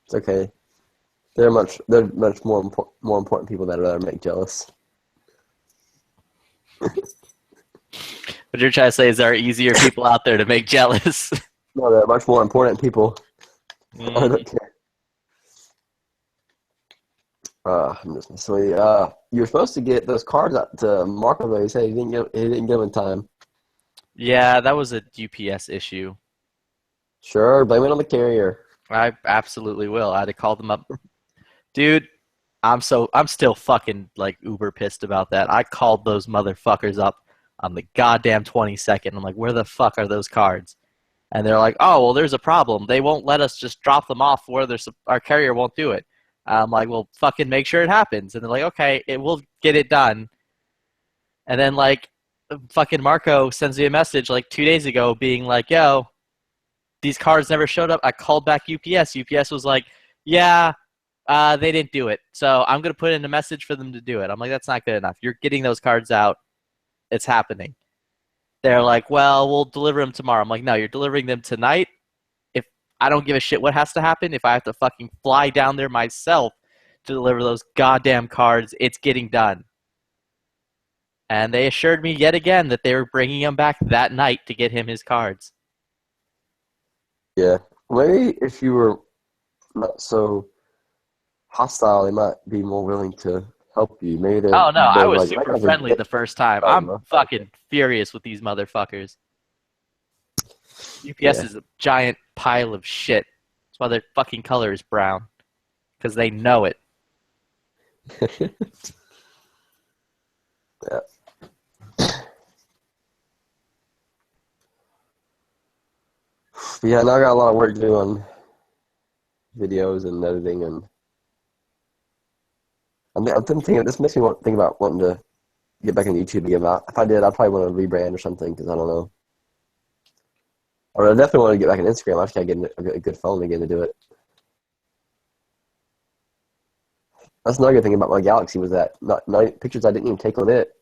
It's okay. They're much more important people that I'd rather make jealous. What you're trying to say is there are easier people out there to make jealous. No, they're much more important people. I don't care. I'm just messing with you. You were supposed to get those cards out to Marco, but he said he didn't get them in time. Yeah, that was a UPS issue. Sure, blame it on the carrier. I absolutely will. I had to call them up. Dude, I'm still fucking like uber pissed about that. I called those motherfuckers up on the goddamn 22nd. I'm like, where the fuck are those cards? And they're like, oh, well, there's a problem. They won't let us just drop them off where our carrier won't do it. I'm like, well, fucking make sure it happens. And they're like, okay, it will get it done. And then like fucking Marco sends me a message like 2 days ago being like, yo, these cards never showed up. I called back UPS. UPS was like, yeah, they didn't do it. So I'm going to put in a message for them to do it. I'm like, that's not good enough. You're getting those cards out. It's happening. They're like, well, we'll deliver them tomorrow. I'm like, no, you're delivering them tonight. If I don't give a shit what has to happen. If I have to fucking fly down there myself to deliver those goddamn cards, it's getting done. And they assured me yet again that they were bringing him back that night to get him his cards. Yeah. Maybe if you were not so hostile, they might be more willing to help you. Maybe they're. Oh no, I was like, super friendly the first time. I'm fucking furious with these motherfuckers. UPS is a giant pile of shit. That's why their fucking color is brown. Because they know it. Yeah. Yeah, now I got a lot of work to do on videos and editing, and I'm thinking. This makes me think about wanting to get back into YouTube again. If I did, I'd probably want to rebrand or something because I don't know. Or I definitely want to get back on Instagram. I just gotta get a good phone again to do it. That's another good thing about my Galaxy was that not pictures I didn't even take on it.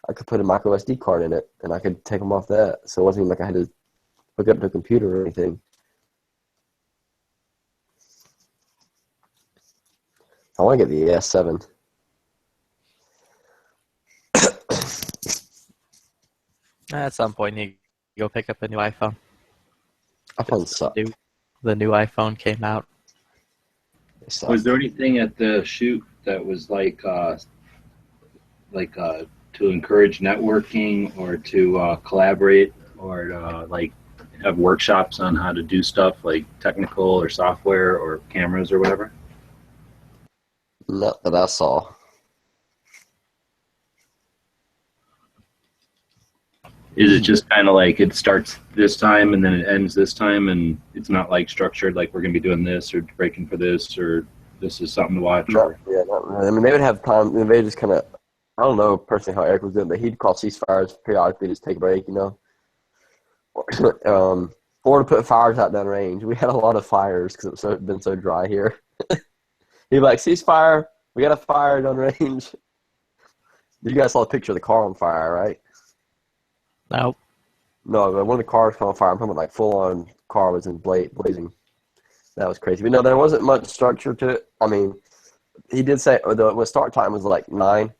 I could put a micro SD card in it, and I could take them off that. So it wasn't even like I had to hook it up to a computer or anything. I want to get the S7. At some point, you go pick up a new iPhone. iPhones suck. The new iPhone came out. Was there anything at the shoot that was like to encourage networking or to collaborate or like have workshops on how to do stuff like technical or software or cameras or whatever? Not that I saw. Is it just kind of like it starts this time and then it ends this time, and it's not like structured like we're going to be doing this or breaking for this or this is something to watch? Not really. I mean, they would have time. They just kind of, I don't know personally how Eric was doing, but he'd call ceasefires periodically, just take a break, you know. Or to put fires out down range. We had a lot of fires because it's been so dry here. He'd be like, ceasefire, we got a fire down range. You guys saw a picture of the car on fire, right? Nope. No, but one of the cars caught on fire. I'm talking about like full-on car was in blazing. That was crazy. But no, there wasn't much structure to it. I mean, he did say the start time was like 9,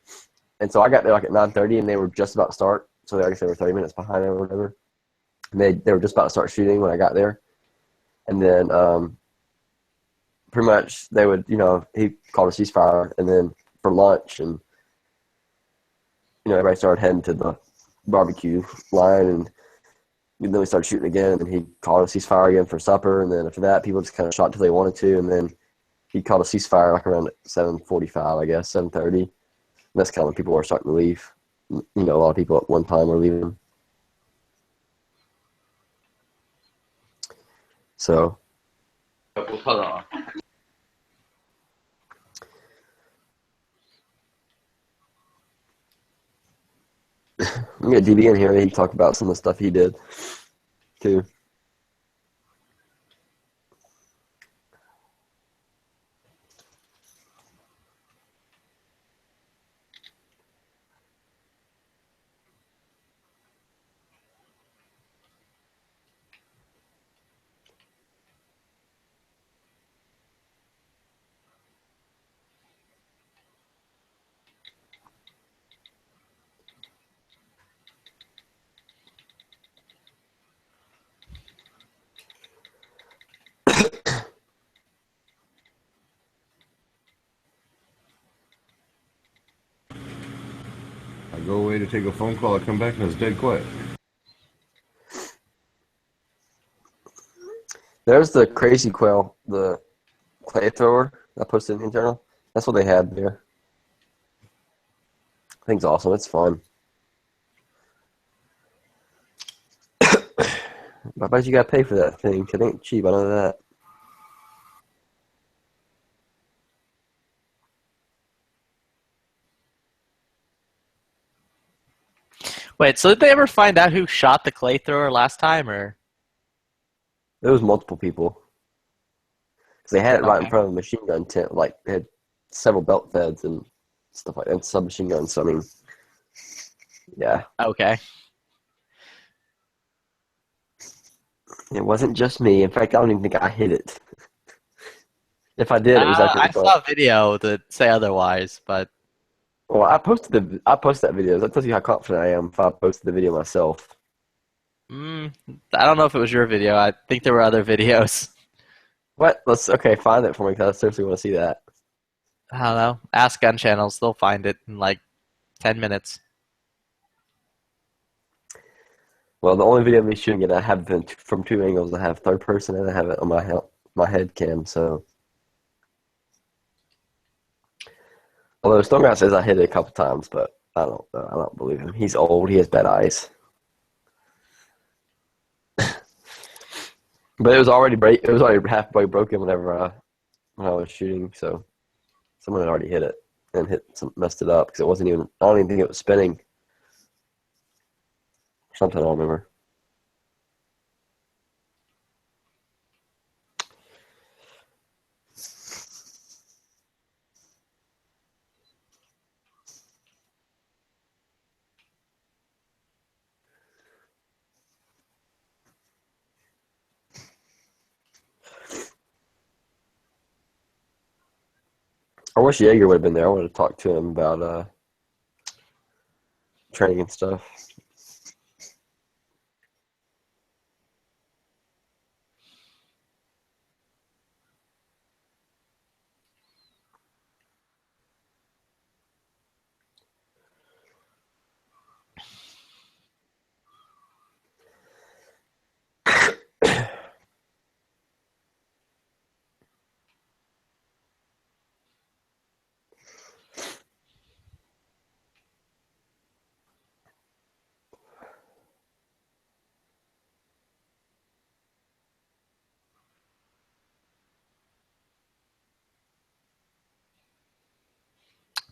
and so I got there like at 9:30, and they were just about to start. So I guess they were 30 minutes behind or whatever. And they were just about to start shooting when I got there, and then pretty much they would, you know, he called a ceasefire, and then for lunch, and you know, everybody started heading to the barbecue line, and then we started shooting again, and he called a ceasefire again for supper, and then after that, people just kind of shot till they wanted to, and then he called a ceasefire like around 7:45, I guess, 7:30. And that's kind of when people were starting to leave. You know, a lot of people at one time were leaving. So. Hold on. We got DB in here, and he talked about some of the stuff he did, too. I go away to take a phone call, I come back and it's dead quiet. There's the crazy quail, the clay thrower I posted in the internal. That's what they had there. Thing's awesome. It's fun. I bet you got to pay for that thing. It ain't cheap. I know that. Wait, so did they ever find out who shot the clay thrower last time, or? There was multiple people. Because they had it right in front of a machine gun tent. Like, they had several belt feds and stuff like that, and submachine guns. So, I mean, yeah. Okay. It wasn't just me. In fact, I don't even think I hit it. If I did, it was actually I fun. saw a video that say otherwise, but Well, I posted that video. That tells you how confident I am if I posted the video myself. I don't know if it was your video. I think there were other videos. What? Okay, find it for me because I seriously want to see that. I don't know. Ask gun channels. They'll find it in like 10 minutes. Well, the only video of me shooting it, I have been from two angles. I have third person and I have it on my head cam. So, although Stone Guy says I hit it a couple times, but I don't know. I don't believe him. He's old. He has bad eyes. But it was already halfway broken when I was shooting. So someone had already hit it and messed it up because it wasn't even. I don't even think it was spinning. Something I don't remember. I wish Jaeger would have been there. I would have talked to him about training and stuff.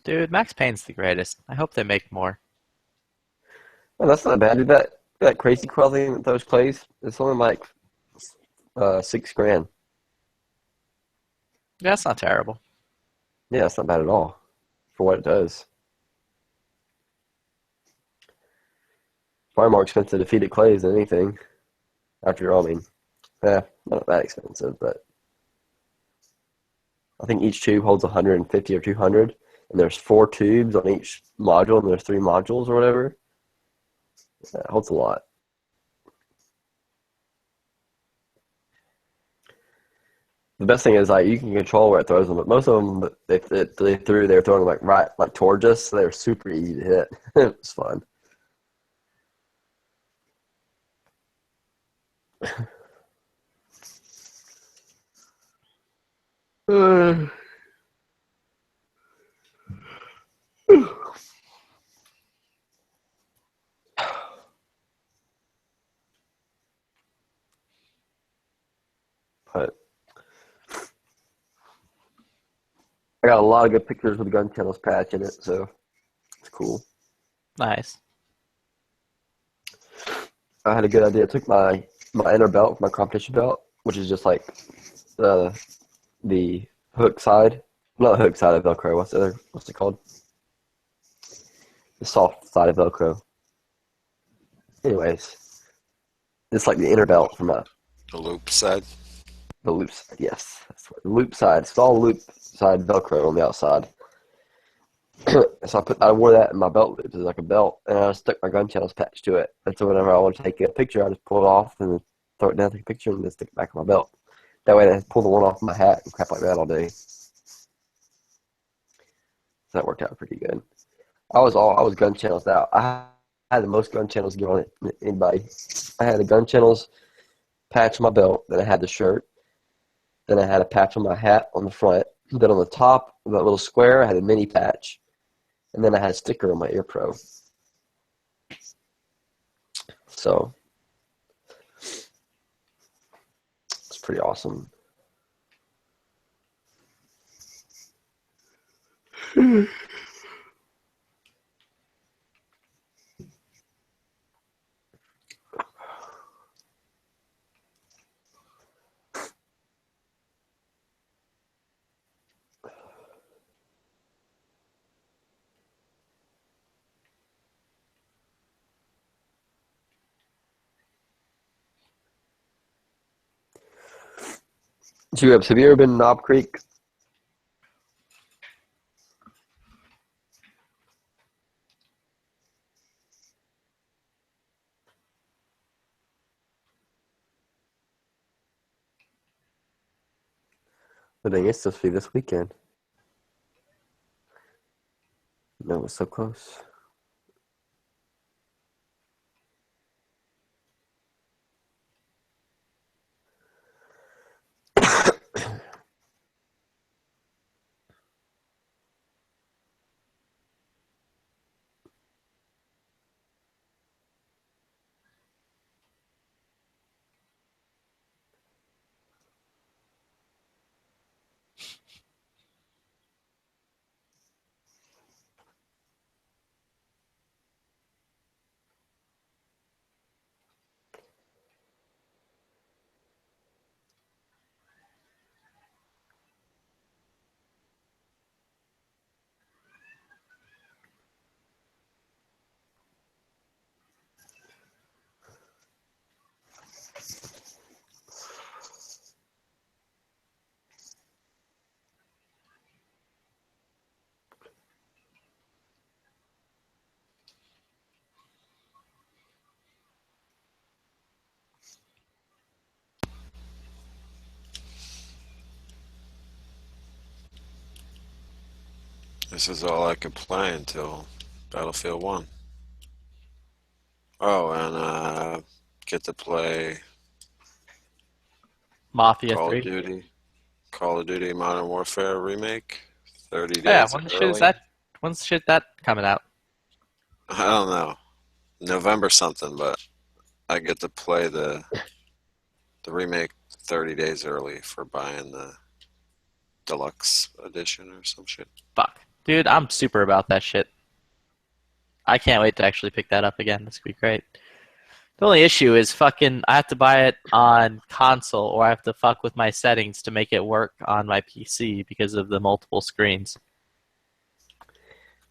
Dude, Max Payne's the greatest. I hope they make more. Well, that's not bad. Dude, that crazy quelling with those clays, it's only like $6,000. Yeah, that's not terrible. Yeah, it's not bad at all for what it does. Probably more expensive to feed it clays than anything. After all, I mean, not that expensive, but I think each tube holds 150 or 200, and there's 4 tubes on each module, and there's 3 modules or whatever. Yeah, it holds a lot. The best thing is like you can control where it throws them, but most of them they're throwing like towards us, so they're super easy to hit. It was fun. But I got a lot of good pictures with the gun channels patch in it, so it's cool. Nice. I had a good idea. I took my inner belt, my competition belt, which is just like the hook side, not the hook side of Velcro. What's it called? The soft side of Velcro. Anyways, it's like the inner belt from The loop side. the loop side. Yes, that's what, the loop side. It's all loop side Velcro on the outside. So I wore that in my belt loops as like a belt, and I stuck my gun channels patch to it. And so whenever I want to take a picture, I just pull it off and then throw it down, take a picture, and then stick it back in my belt. That way, I pull the one off my hat and crap like that all day. So that worked out pretty good. I was gun channels out. I had the most gun channels given on it than anybody. I had a gun channels patch on my belt, then I had the shirt, then I had a patch on my hat on the front, then on the top of that little square, I had a mini patch, and then I had a sticker on my ear pro. So it's pretty awesome. Have you ever been in Knob Creek? I think it's supposed to be this weekend. No, it's so close. This is all I can play until Battlefield 1. Oh, and get to play Mafia Call 3. of Duty. Call of Duty Modern Warfare Remake. 30 Yeah, days early. when's shit that coming out? I don't know. November something, but I get to play the remake 30 days early for buying the deluxe edition or some shit. Fuck. Dude, I'm super about that shit. I can't wait to actually pick that up again. This could be great. The only issue is fucking I have to buy it on console or I have to fuck with my settings to make it work on my PC because of the multiple screens.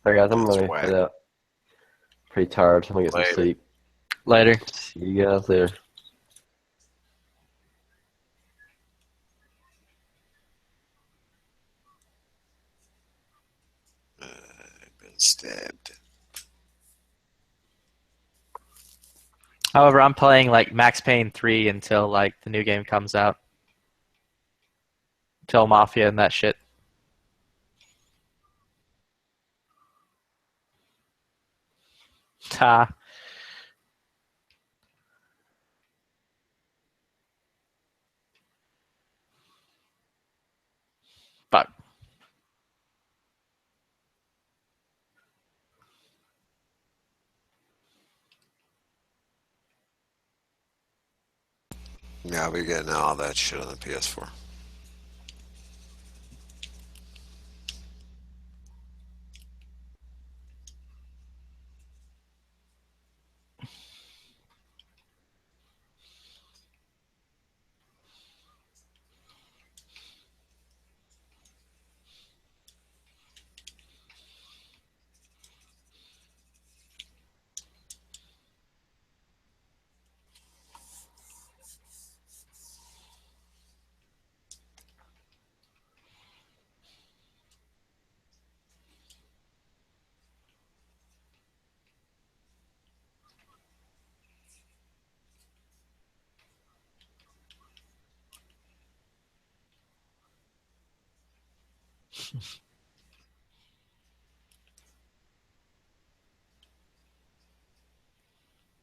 Alright guys, I'm gonna head out. Pretty tired, so I'm gonna get some sleep. Later. See you guys later. I've been stabbed. However, I'm playing like Max Payne 3 until like the new game comes out. Until Mafia and that shit. Ta. Fuck. Yeah, I'll be getting all that shit on the PS4.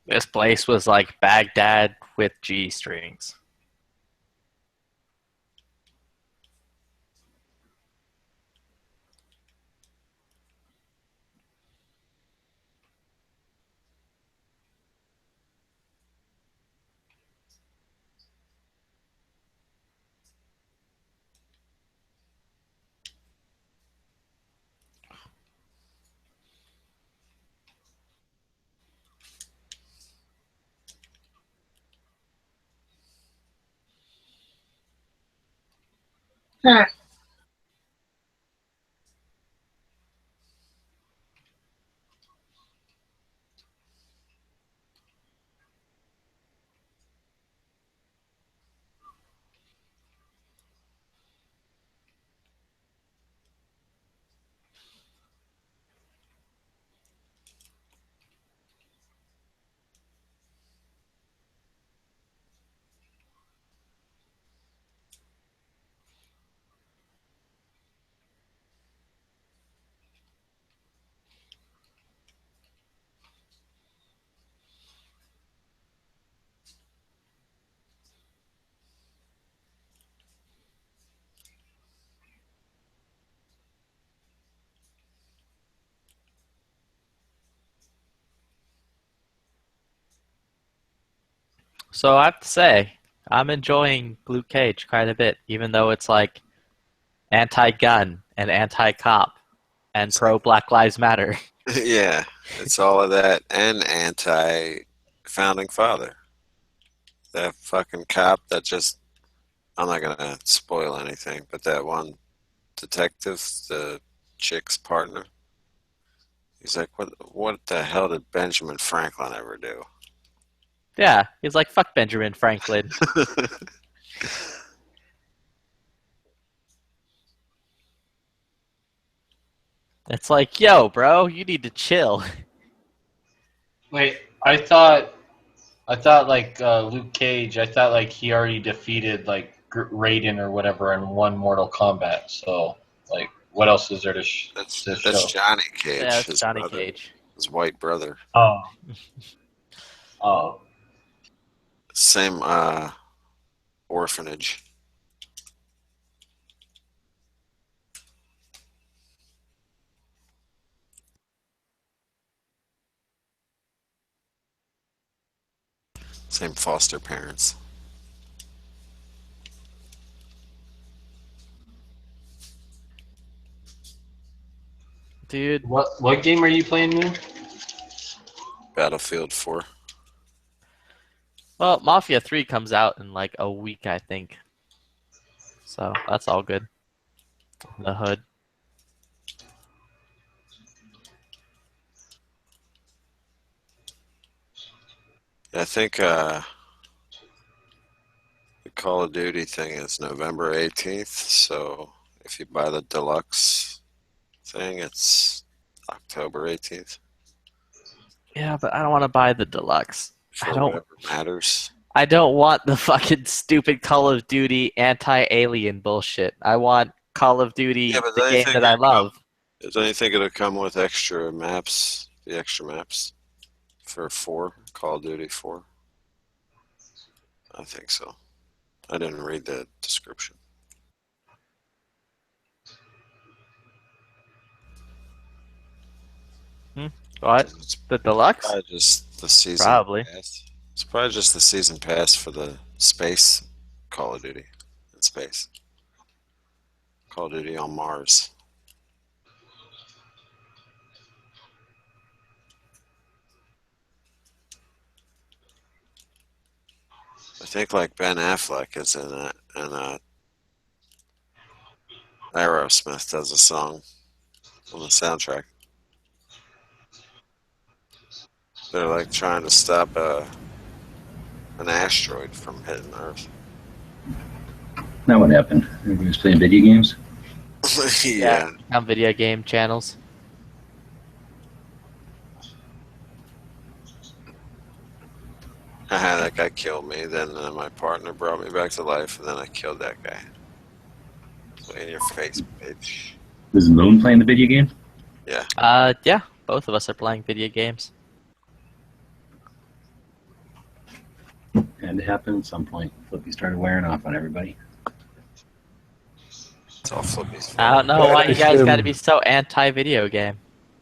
This place was like Baghdad with G strings. Ah. So I have to say, I'm enjoying Luke Cage quite a bit, even though it's like anti-gun and anti-cop and pro-Black Lives Matter. Yeah, it's all of that and anti-founding father. That fucking cop that just, I'm not gonna spoil anything, but that one detective, the chick's partner, he's like, what the hell did Benjamin Franklin ever do? Yeah, he's like, fuck Benjamin Franklin. It's like, yo, bro, you need to chill. Wait, I thought like Luke Cage. I thought like he already defeated like Raiden or whatever in one Mortal Kombat. So like, what else is there to That's show? Johnny Cage, Yeah, that's his Johnny brother, Cage. his white brother. Oh. Oh. Same orphanage. Same foster parents. Dude. What game are you playing now? Battlefield 4. Well, Mafia 3 comes out in like a week, I think. So that's all good. In the hood. I think the Call of Duty thing is November 18th, so if you buy the deluxe thing, it's October 18th. Yeah, but I don't want to buy the deluxe. For whatever matters. I don't want the fucking stupid Call of Duty anti-alien bullshit. I want Call of Duty, the game that I love. Don't you think it'll come with extra maps, the extra maps for 4, Call of Duty 4? I think so. I didn't read the description. What? The deluxe? Probably just the season Probably. pass. It's probably just the season pass for the space Call of Duty in space. Call of Duty on Mars. I think like Ben Affleck is in it, and Aerosmith does a song on the soundtrack. They're like trying to stop an asteroid from hitting Earth. That what happened. Everybody was playing video games. Yeah. On video game channels. That guy killed me. Then my partner brought me back to life, and then I killed that guy. So in your face, bitch. Was Moon playing the video game? Yeah. Yeah. Both of us are playing video games. Had to happen at some point. Flippy started wearing off on everybody. It's all Flippy's fault. I don't know why you guys gotta be so anti-video game.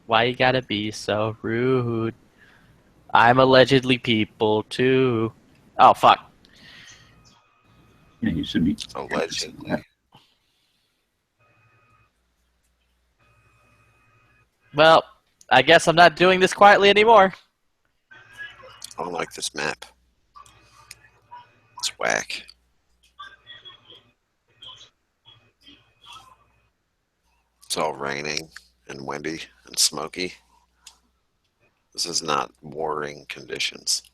Why you gotta be so rude? I'm allegedly people too. Oh, fuck. Yeah, you should be. Allegedly. Well, I guess I'm not doing this quietly anymore. I don't like this map. It's whack. It's all raining and windy and smoky. This is not warring conditions.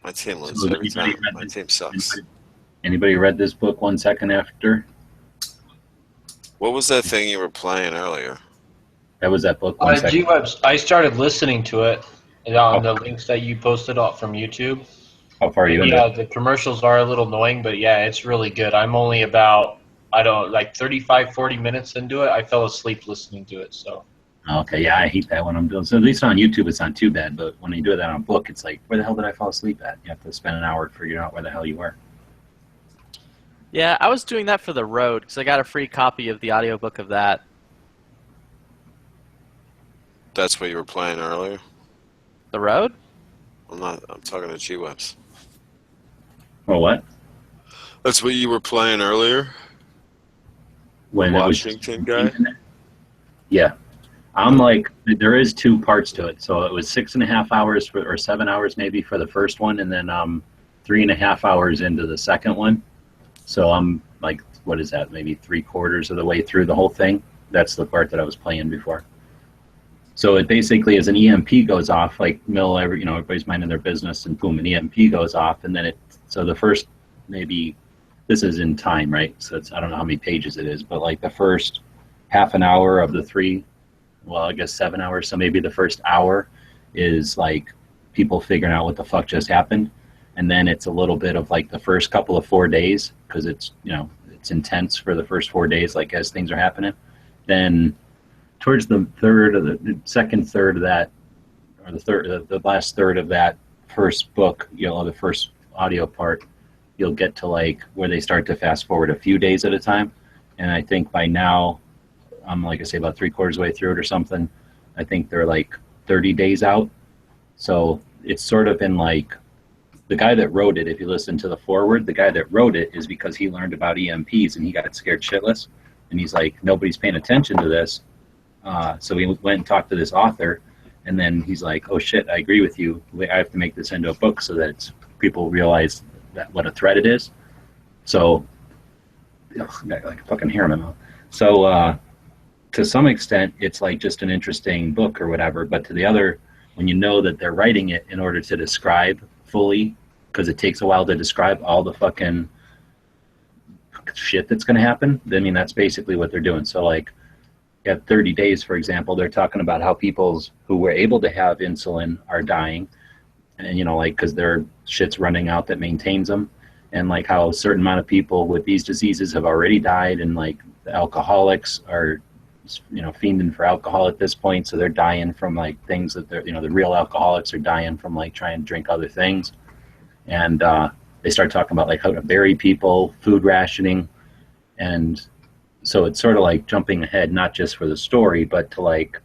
My team loses every time. My team sucks. Anybody read this book 1 second after? What was that thing you were playing earlier? That was that book. 1 second. I started listening to it on the links that you posted off from YouTube. How far are you in Yeah, that? the commercials are a little annoying, but yeah, it's really good. I'm only about, 35, 40 minutes into it. I fell asleep listening to it, so. Okay, yeah, I hate that when I'm doing. So at least on YouTube, it's not too bad. But when you do that on a book, it's like, where the hell did I fall asleep at? You have to spend an hour figuring out where the hell you were. Yeah, I was doing that for The Road because I got a free copy of the audiobook of that. That's what you were playing earlier? The Road? I'm talking to G-Webs. Oh, what? That's what you were playing earlier? When Washington guy? Yeah. I'm like, there is 2 parts to it. So it was 6.5 hours or 7 hours maybe for the first one, and then 3.5 hours into the second one. So I'm like, what is that? Maybe 3/4 of the way through the whole thing. That's the part that I was playing before. So it basically is an EMP goes off, like everybody's minding their business, and boom, an EMP goes off, and then so the first, maybe this is in time, right? So I don't know how many pages it is, but like the first half an hour of the 3, well, I guess 7 hours. So maybe the first hour is like people figuring out what the fuck just happened. And then it's a little bit of like the first couple of 4 days, because it's intense for the first 4 days, like as things are happening. Then towards the second third of that, or the last third of that first book, the first audio part, you'll get to like where they start to fast forward a few days at a time. And I think by now, I'm like I say, about 3/4 way through it or something. I think they're like 30 days out. So it's sort of been like, the guy that wrote it, if you listen to the foreword, the guy that wrote it is because he learned about EMPs and he got scared shitless. And he's like, nobody's paying attention to this. So he went and talked to this author. And then he's like, oh shit, I agree with you. I have to make this into a book so that people realize that what a threat it is. So, I got like a fucking hair in my mouth. So to some extent, it's like just an interesting book or whatever. But to the other, when you know that they're writing it in order to describe fully, because it takes a while to describe all the fucking shit that's going to happen. I mean, that's basically what they're doing. So like at 30 days, for example, they're talking about how people who were able to have insulin are dying, and like because their shit's running out that maintains them, and like how a certain amount of people with these diseases have already died, and like the alcoholics are fiending for alcohol at this point, so they're dying from like things that they're the real alcoholics are dying from, like trying to drink other things. And they start talking about like how to bury people, food rationing. And so it's sort of like jumping ahead, not just for the story, but to like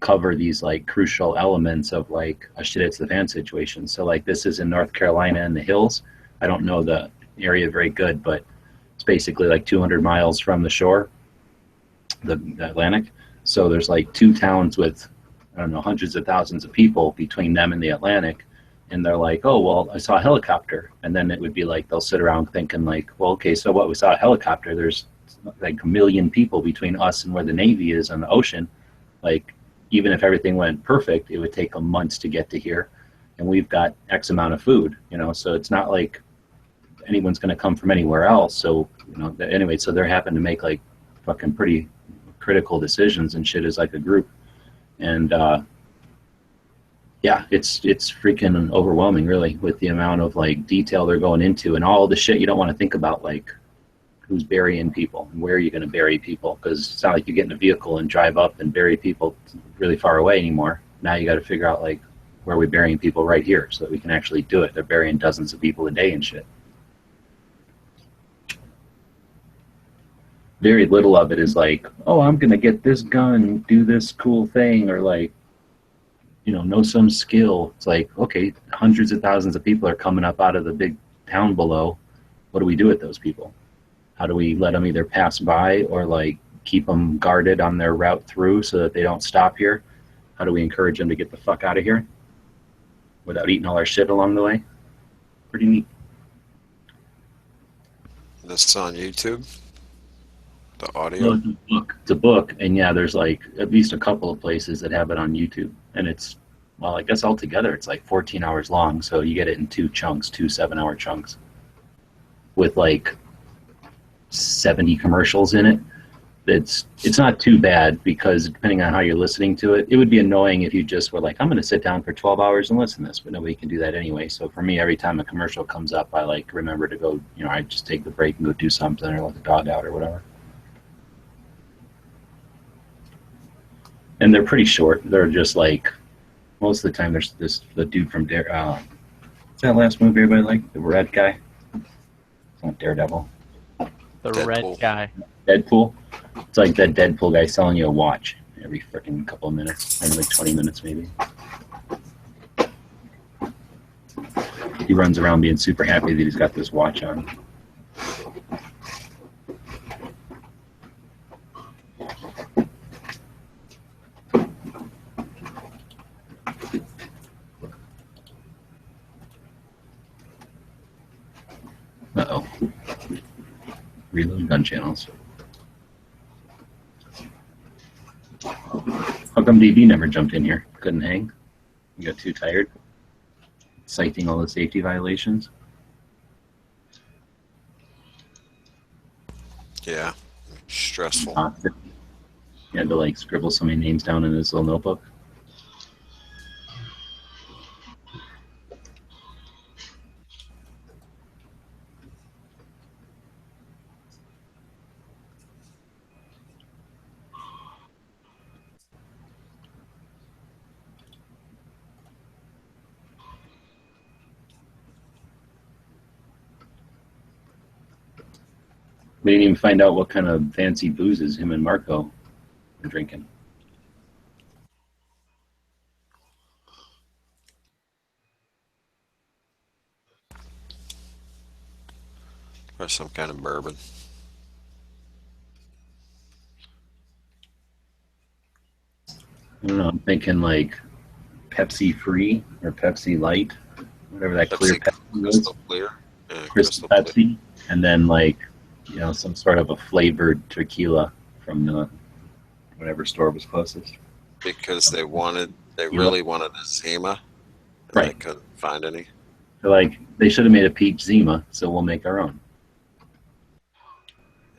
cover these like crucial elements of like a shit hits the fan situation. So like this is in North Carolina in the hills. I don't know the area very good, but it's basically like 200 miles from the shore, the Atlantic. So there's like 2 towns with, I don't know, hundreds of thousands of people between them and the Atlantic. And they're like, oh, well, I saw a helicopter. And then it would be like, they'll sit around thinking like, well, okay, so what, we saw a helicopter. There's like 1 million people between us and where the Navy is on the ocean. Like, even if everything went perfect, it would take them months to get to here. And we've got X amount of food, so it's not like anyone's going to come from anywhere else. So, anyway, so they're having to make like fucking pretty critical decisions and shit as like a group. And, yeah, it's freaking overwhelming, really, with the amount of like detail they're going into and all the shit you don't want to think about, like who's burying people and where are you going to bury people, because it's not like you get in a vehicle and drive up and bury people really far away anymore. Now you got to figure out like where are we burying people right here so that we can actually do it. They're burying dozens of people a day and shit. Very little of it is like, oh, I'm going to get this gun, do this cool thing, or like, know some skill. It's like, okay, hundreds of thousands of people are coming up out of the big town below. What do we do with those people? How do we let them either pass by or like keep them guarded on their route through so that they don't stop here? How do we encourage them to get the fuck out of here without eating all our shit along the way? Pretty neat. This is on YouTube? The audio? No, it's a book, and yeah, there's like at least a couple of places that have it on YouTube. And it's, well, I guess altogether it's like 14 hours long, so you get it in 2 chunks, 2 7-hour chunks with like 70 commercials in it. It's not too bad, because depending on how you're listening to it, it would be annoying if you just were like, I'm going to sit down for 12 hours and listen to this, but nobody can do that anyway. So for me, every time a commercial comes up, I like remember to go, I just take the break and go do something or let the dog out or whatever. And they're pretty short. They're just like, most of the time there's the dude from what's that last movie everybody liked? The red guy? It's not Daredevil. The Deadpool. red guy. Deadpool. It's like that Deadpool guy selling you a watch every freaking couple of minutes, every like 20 minutes maybe. He runs around being super happy that he's got this watch on. Uh-oh. Reload gun channels. How come DB never jumped in here? Couldn't hang? You got too tired? Citing all the safety violations? Yeah. Stressful. He had to like scribble so many names down in his little notebook. We didn't even find out what kind of fancy boozes him and Marco were drinking. Or some kind of bourbon. I don't know, I'm thinking like Pepsi Free or Pepsi Light, whatever that clear Pepsi is. Crystal clear. Yeah, Crystal Pepsi. Clear. And then like, you know, some sort of a flavored tequila from the whatever store was closest. Because they really wanted a Zima. And right. They couldn't find any. They're like, they should have made a peach Zima, so we'll make our own.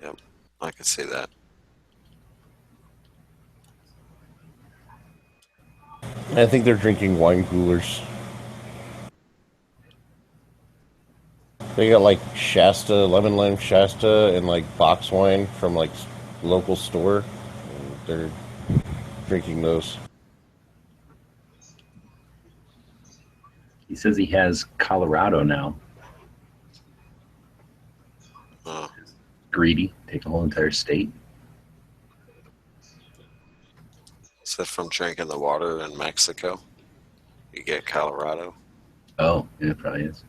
Yep, I could see that. I think they're drinking wine coolers. They got like Shasta, lemon lime Shasta, and like box wine from like local store. They're drinking those. He says he has Colorado now. Oh. Greedy, take the whole entire state. Is that from drinking the water in Mexico? You get Colorado. Oh, yeah, it probably is.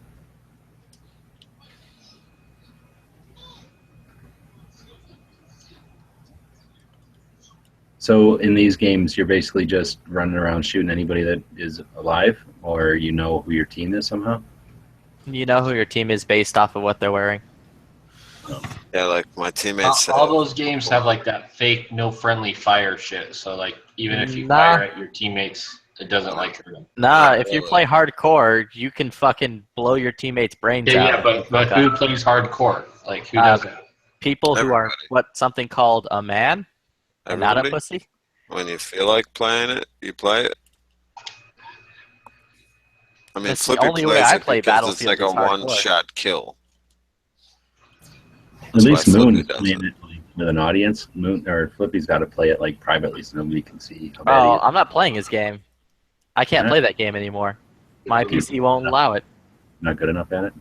So in these games, you're basically just running around shooting anybody that is alive, or you know who your team is somehow? You know who your team is based off of what they're wearing. Yeah, like my teammates. All those games have like that fake no friendly fire shit. So like even if you fire at your teammates, it doesn't like hurt them. Nah, if you play hardcore, you can fucking blow your teammates' brains out. Yeah, but who plays hardcore? Like who does it? People who are something called a man, and not a pussy. When you feel like playing it, you play it. I mean, that's the only way I play Battlefield. It's like a one-shot kill. At least Moon is playing it with an audience. Moon or Flippy's got to play it like privately so nobody can see. Oh, I'm not playing his game. I can't play that game anymore. My PC won't allow it. Not good enough at it?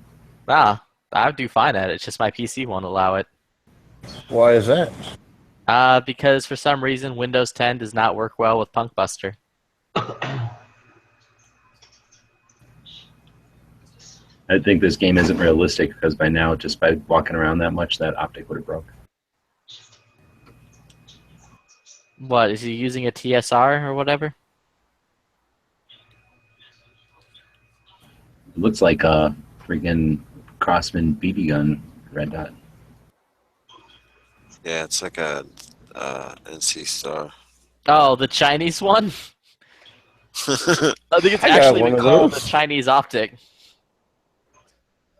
Nah, I do fine at it. It's just my PC won't allow it. Why is that? Because for some reason Windows 10 does not work well with Punkbuster. I think this game isn't realistic because by now, just by walking around that much, that optic would have broke. What, is he using a TSR or whatever? It looks like a freaking Crossman BB gun, red dot. Yeah, it's like a NC Star. Oh, the Chinese one? I think it's actually been called the Chinese optic.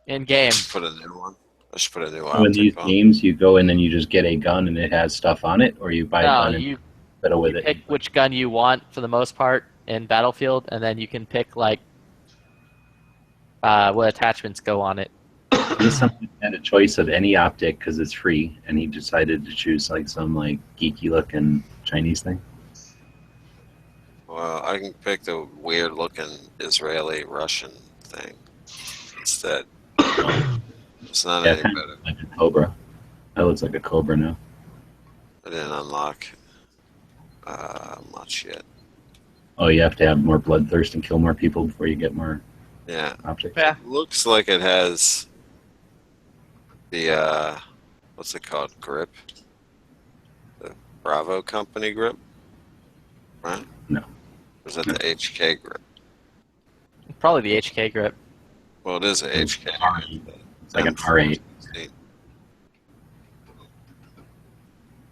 In game. Put a new one. I should put a new So in these games, you go in and you just get a gun and it has stuff on it, or you buy a gun and fiddle with it. Pick which gun you want for the most part in Battlefield, and then you can pick like what attachments go on it. This something had a choice of any optic because it's free, and he decided to choose like some like geeky looking Chinese thing. Well, I can pick the weird-looking Israeli-Russian thing instead. It's not any kind better. of like a Cobra. That looks like a Cobra now. I didn't unlock much yet. Oh, you have to have more bloodthirst and kill more people before you get more objects? Yeah. It looks like it has the, what's it called, grip? The Bravo Company grip? Right? No. Or is that the HK grip? Probably the HK grip. Well, it is a HK. It's like an R8.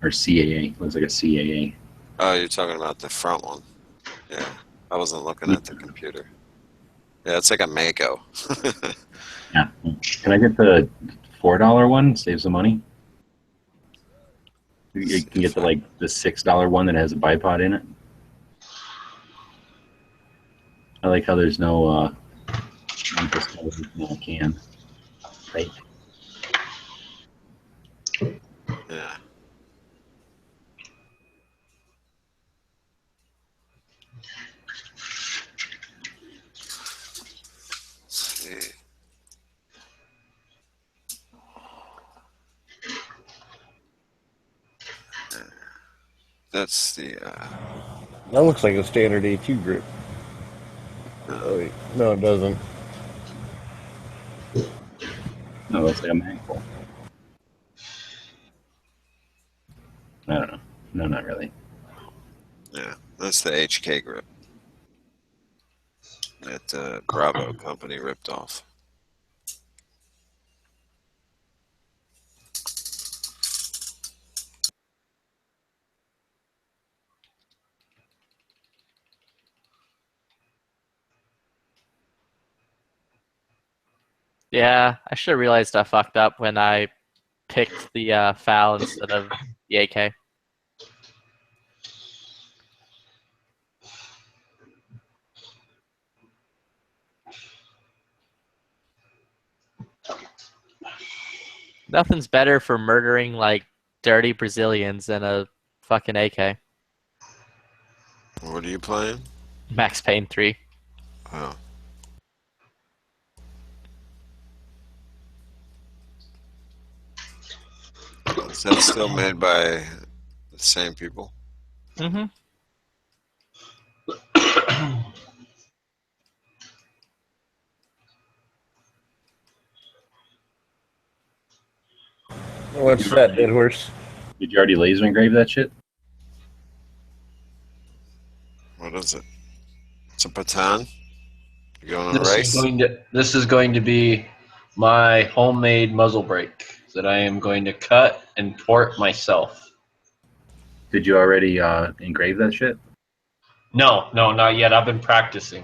Or CAA. Looks like a CAA. Oh, you're talking about the front one. Yeah. I wasn't looking at the computer. Yeah, it's like a Mako. Yeah. Can I get the $4 one? Save some money. You can get the $6 one that has a bipod in it. I like how there's no can. Right. Yeah. That's the. That looks like a standard A2 grip. Oh, wait. No, it doesn't. No, it looks like a Magpul. I don't know. No, not really. Yeah, that's the HK grip that Bravo Company ripped off. Yeah, I should have realized I fucked up when I picked the FAL instead of the AK. Nothing's better for murdering like dirty Brazilians than a fucking AK. What are you playing? Max Payne 3. Oh. Is that still made by the same people? Mm-hmm. What's that, dead horse? Did you already laser engrave that shit? What is it? It's a baton? You going on a race? This is going to be my homemade muzzle brake that I am going to cut and port myself. Did you already engrave that shit? No, not yet. I've been practicing.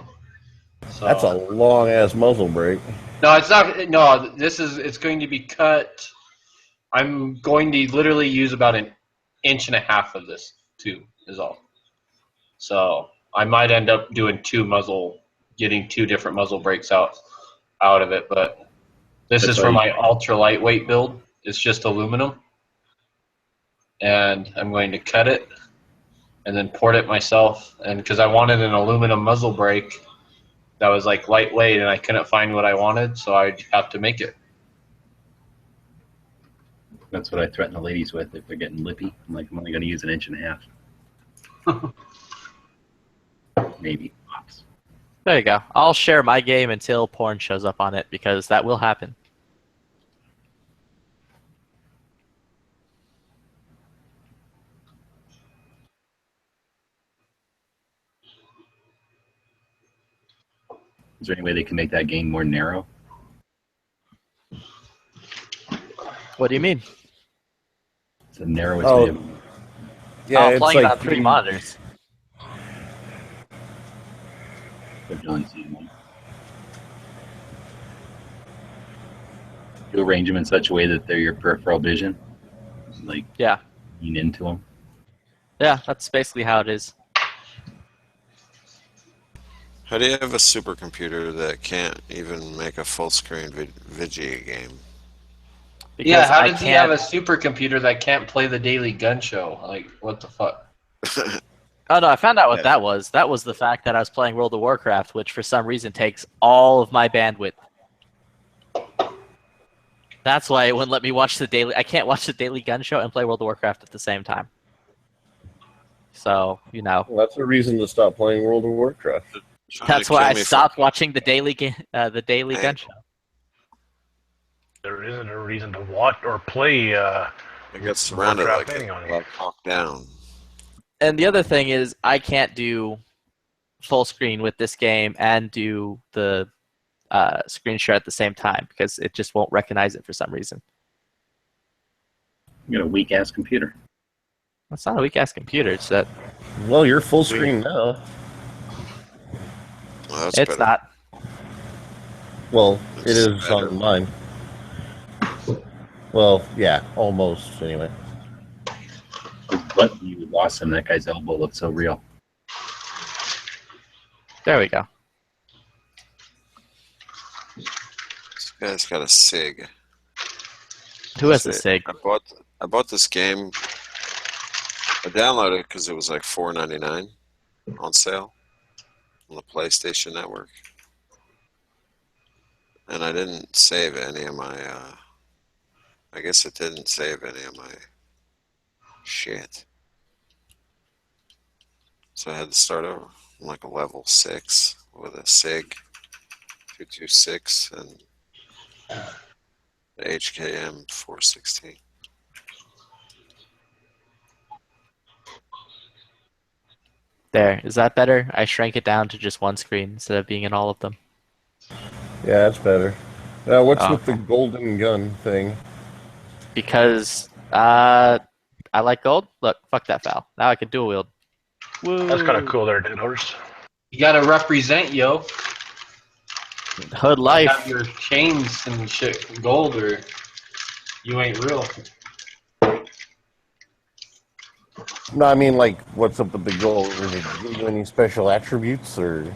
So. That's a long ass muzzle brake. No, it's not. No, it's going to be cut. I'm going to literally use about 1.5 inches of this too, is all. So I might end up doing getting 2 different muzzle brakes out of it, but this is for my ultra lightweight build. It's just aluminum. And I'm going to cut it and then port it myself. And because I wanted an aluminum muzzle brake that was like lightweight and I couldn't find what I wanted, so I'd have to make it. That's what I threaten the ladies with if they're getting lippy. I'm like, I'm only going to use 1.5 inches. Maybe. Pops. There you go. I'll share my game until porn shows up on it, because that will happen. Is there any way they can make that game more narrow? What do you mean? It's the narrowest way of... Yeah, I'm it's playing like on 3 monitors. You arrange them in such a way that they're your peripheral vision, like lean into them. Yeah, that's basically how it is. How do you have a supercomputer that can't even make a full screen video game? Because how does he have a supercomputer that can't play the Daily Gun Show? Like, what the fuck? Oh no, I found out what that was. That was the fact that I was playing World of Warcraft, which for some reason takes all of my bandwidth. That's why it wouldn't let me watch the daily. I can't watch the Daily Gun Show and play World of Warcraft at the same time. So Well, that's a reason to stop playing World of Warcraft. That's why I stopped watching the Daily Gun Show. There isn't a reason to watch or play. I got surrounded Warcraft like anyway. I'll talk down. And the other thing is, I can't do full screen with this game and do the screen share at the same time because it just won't recognize it for some reason. You got a weak ass computer. It's not a weak ass computer. It's that. Well, you're full screen now. Well, that's It's better. not. Well, it is on mine. Well, yeah, almost anyway. But you lost him. That guy's elbow looked so real. There we go. This guy's got a SIG. Who has a SIG? I bought this game. I downloaded it because it was like $4.99 on sale on the PlayStation Network, and I didn't save any of my. I guess it didn't save any of my shit, so I had to start over on like a level 6 with a SIG 226 and the HKM 416. There. Is that better? I shrank it down to just one screen instead of being in all of them. Yeah, that's better. Now, what's Oh, with the golden gun thing? Because I like gold. Look, fuck that foul. Now I can dual wield. Woo. That's kind of cool there, Dead Horse. You gotta represent, yo. Hood life. Have your chains and shit from gold, or you ain't real. No, I mean, like, what's up with the gold? Did it give you any special attributes, or?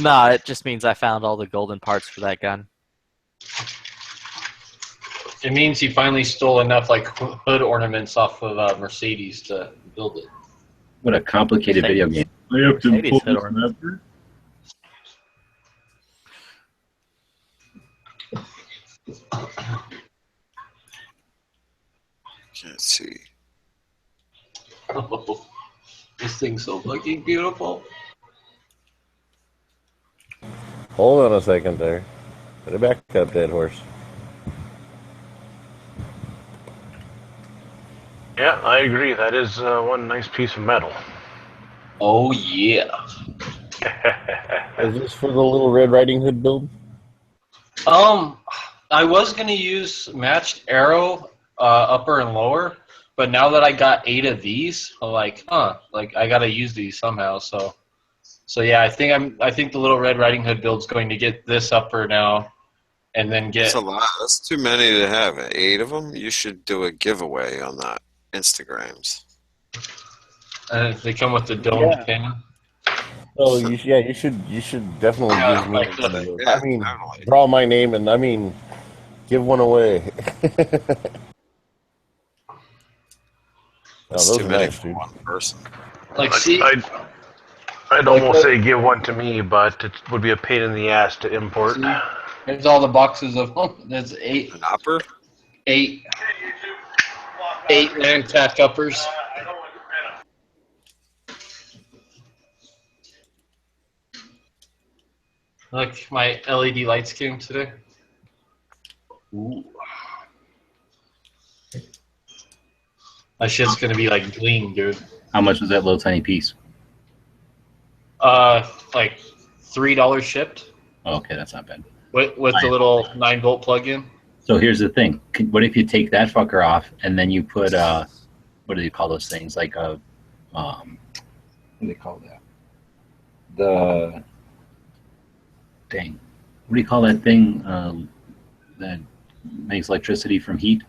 Nah, it just means I found all the golden parts for that gun. It means he finally stole enough like hood ornaments off of Mercedes to build it. What a complicated video game. I have to Mercedes pull hood this ornaments. lever. Can't see. Oh, this thing's so fucking beautiful. Hold on a second there. Put it back up, Dead Horse. Yeah, I agree. That is one nice piece of metal. Oh yeah. Is this for the little Red Riding Hood build? I was gonna use matched arrow upper and lower, but now that I got 8 of these, I'm like, like I gotta use these somehow. So yeah, I think the little Red Riding Hood build's going to get this upper now, and then get. That's a lot. That's too many to have. 8 of them. You should do a giveaway on that Instagrams. They come with the domed pin. Oh, you should definitely Yeah, give me. like the- I mean, draw my name and give one away. That's those too are many nice, for dude. one person. Like, see, I'd almost say give one to me, but it would be a pain in the ass to import. there's all the boxes of them. There's 8. An upper? 8 land tack uppers. Look, my LED lights came today. Ooh. My shit's gonna be like bling, dude. How much was that little tiny piece? Like $3 shipped Oh, okay, that's not bad. with the little 9-volt plug-in. So here's the thing. What if you take that fucker off and then you put what do you call those things? Like a what do they call that? The dang. What do you call that thing that makes electricity from heat?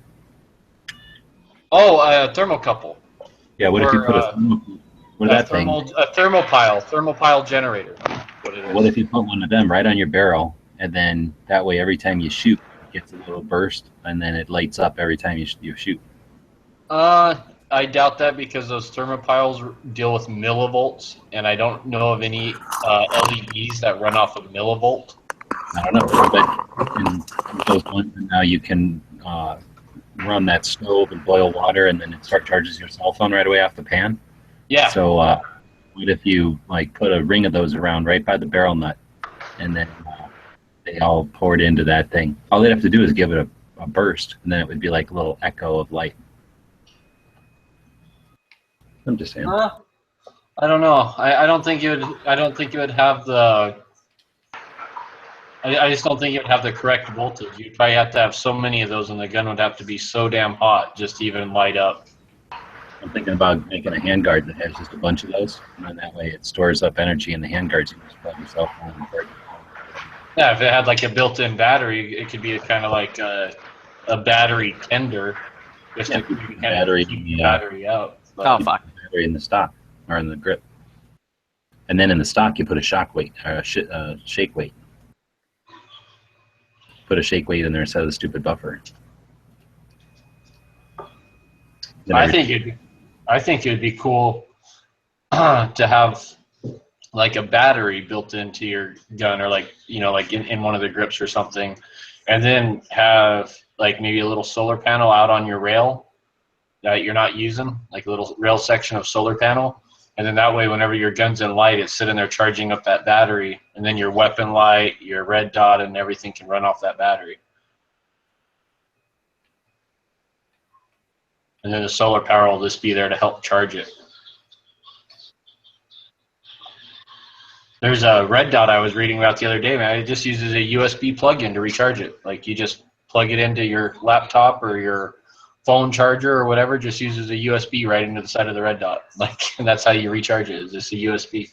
Oh, a thermocouple. Yeah, what if you Or, put that thing? A thermopile generator. What it is. What if you put one of them right on your barrel, and then that way every time you shoot, it gets a little burst, and then it lights up every time you shoot? I doubt that because those thermopiles deal with millivolts, and I don't know of any LEDs that run off of millivolt. I don't know, but in those ones now you can run that stove and boil water, and then it charges your cell phone right away off the pan. Yeah. So what if you like put a ring of those around right by the barrel nut, and then they all poured into that thing? All they'd have to do is give it a burst, and then it would be like a little echo of light. I'm just saying. I don't know. I don't think it would. I don't think it would have the. I just don't think it would have the correct voltage. You'd probably have to have so many of those, and the gun would have to be so damn hot just to even light up. I'm thinking about making a handguard that has just a bunch of those, and then that way it stores up energy in the handguards. You can just plug your cell phone and break it. Yeah, if it had like a built-in battery, it could be kind of like a battery tender, just to keep the battery out. But, Oh fuck! Battery in the stock or in the grip, and then in the stock you put a shock weight or a shake weight. Put a shake weight in there instead of the stupid buffer. I think it would be cool to have like a battery built into your gun, or like like in one of the grips or something, and then have like maybe a little solar panel out on your rail that you're not using, like a little rail section of solar panel, and then that way whenever your gun's in light, it's sitting there charging up that battery, and then your weapon light, your red dot, and everything can run off that battery. And then the solar power will just be there to help charge it. There's a red dot I was reading about the other day, man. It just uses a USB plug-in to recharge it. Like you just plug it into your laptop or your phone charger or whatever, just uses a USB right into the side of the red dot. Like, and that's how you recharge it, is just a USB.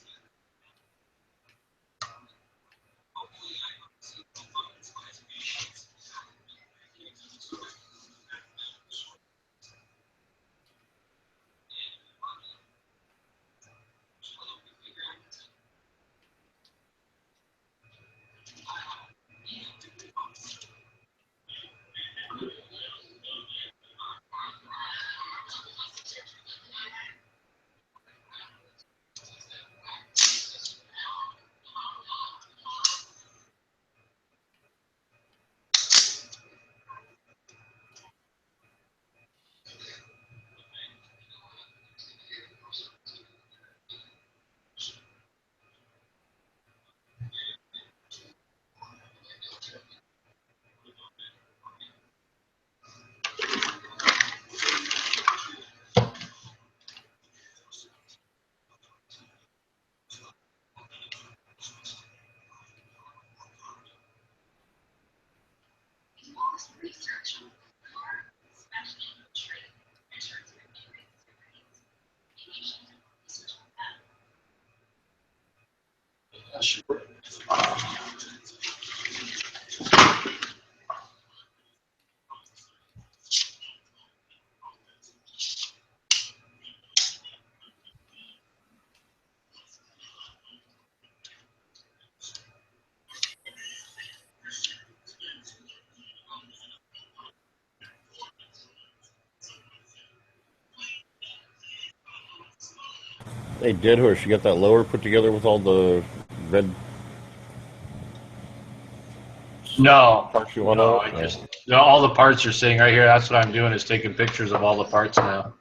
They did her. She got that lower put together with all the red. No, parts you want no, out? I just all the parts are sitting right here. That's what I'm doing, is taking pictures of all the parts now.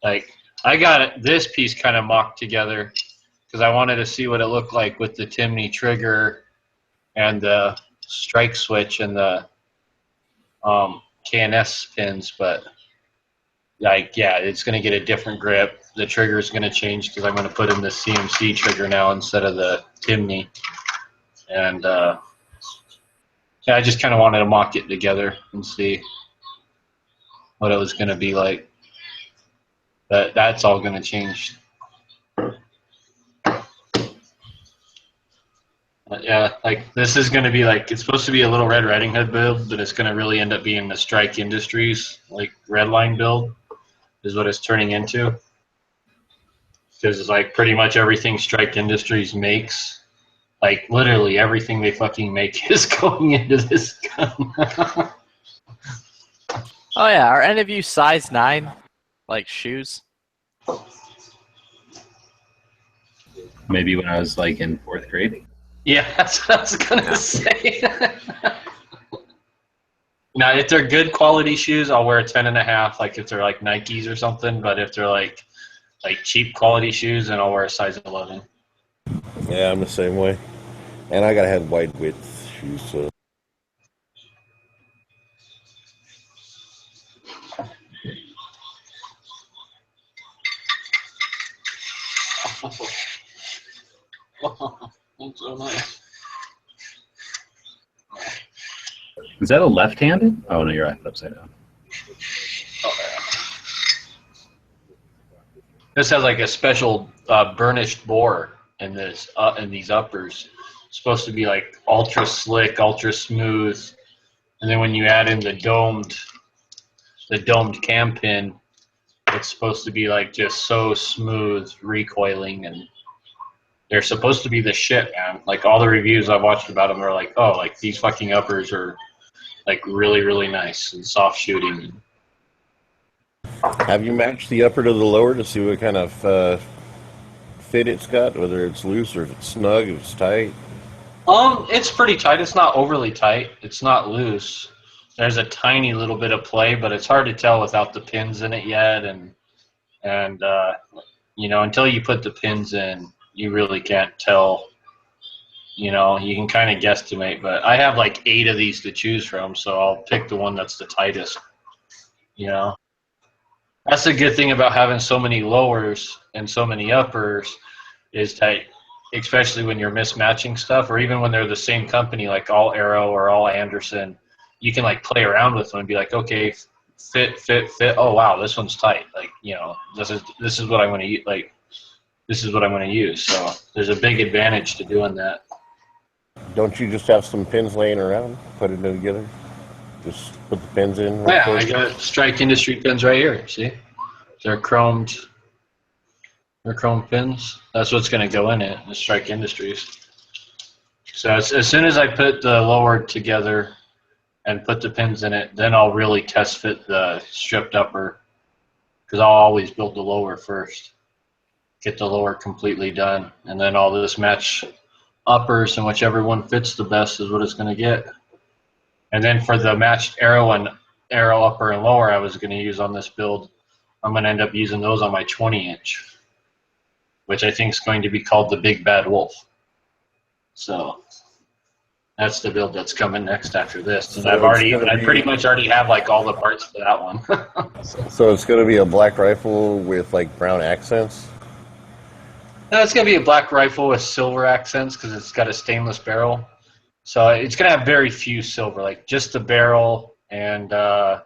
Like I got this piece kind of mocked together because I wanted to see what it looked like with the Timney trigger and the strike switch and the KNS pins, but like, yeah, it's going to get a different grip. The trigger is going to change because I'm going to put in the CMC trigger now instead of the Timney. And yeah, I just kind of wanted to mock it together and see what it was going to be like. But that's all going to change. Yeah, like this is going to be like, it's supposed to be a little Red Riding Hood build, but it's going to really end up being the Strike Industries, like Redline build, is what it's turning into. Because it's like pretty much everything Strike Industries makes, like literally everything they fucking make is going into this gun. Oh yeah, are any of you size 9? Like shoes? Maybe when I was like in 4th grade. Yeah, that's what I was gonna say. Now, if they're good quality shoes, I'll wear a 10.5. Like if they're like Nikes or something. But if they're like cheap quality shoes, then I'll wear a size 11. Yeah, I'm the same way. And I gotta have wide width shoes, so. That's so nice. Is that a left-handed? Oh no, you're upside down. This has like a special burnished bore in this in these uppers. It's supposed to be like ultra slick, ultra smooth, and then when you add in the domed cam pin, it's supposed to be like just so smooth, recoiling, and they're supposed to be the shit, man. Like all the reviews I've watched about them are like, oh, like these fucking uppers are like really, really nice and soft shooting. Have you matched the upper to the lower to see what kind of fit it's got, whether it's loose or if it's snug, if it's tight? It's pretty tight. It's not overly tight. It's not loose. There's a tiny little bit of play, but it's hard to tell without the pins in it yet. And you know, until you put the pins in, you really can't tell. You know, you can kind of guesstimate, but I have like 8 of these to choose from, so I'll pick the one that's the tightest. You know, that's the good thing about having so many lowers and so many uppers is that, especially when you're mismatching stuff, or even when they're the same company, like all Arrow or all Anderson, you can like play around with them and be like, okay, fit. Oh wow, this one's tight. Like, you know, this is what I'm going to like. This is what I'm going to use. So there's a big advantage to doing that. Don't you just have some pins laying around? Put it together? Just put the pins in? Yeah, I got Strike Industry pins right here. See? They're chromed. They're chrome pins. That's what's going to go in it, the Strike Industries. So as soon as I put the lower together and put the pins in it, then I'll really test fit the stripped upper, because I'll always build the lower first. Get the lower completely done, and then all this match uppers, and whichever one fits the best is what it's going to get. And then for the matched arrow and arrow upper and lower I was going to use on this build, I'm going to end up using those on my 20-inch, which I think is going to be called the Big Bad Wolf. So that's the build that's coming next after this. And So I pretty much already have like all the parts for that one. So it's going to be a black rifle with like brown accents? No, it's going to be a black rifle with silver accents because it's got a stainless barrel. So it's going to have very few silver, like just the barrel and, yeah,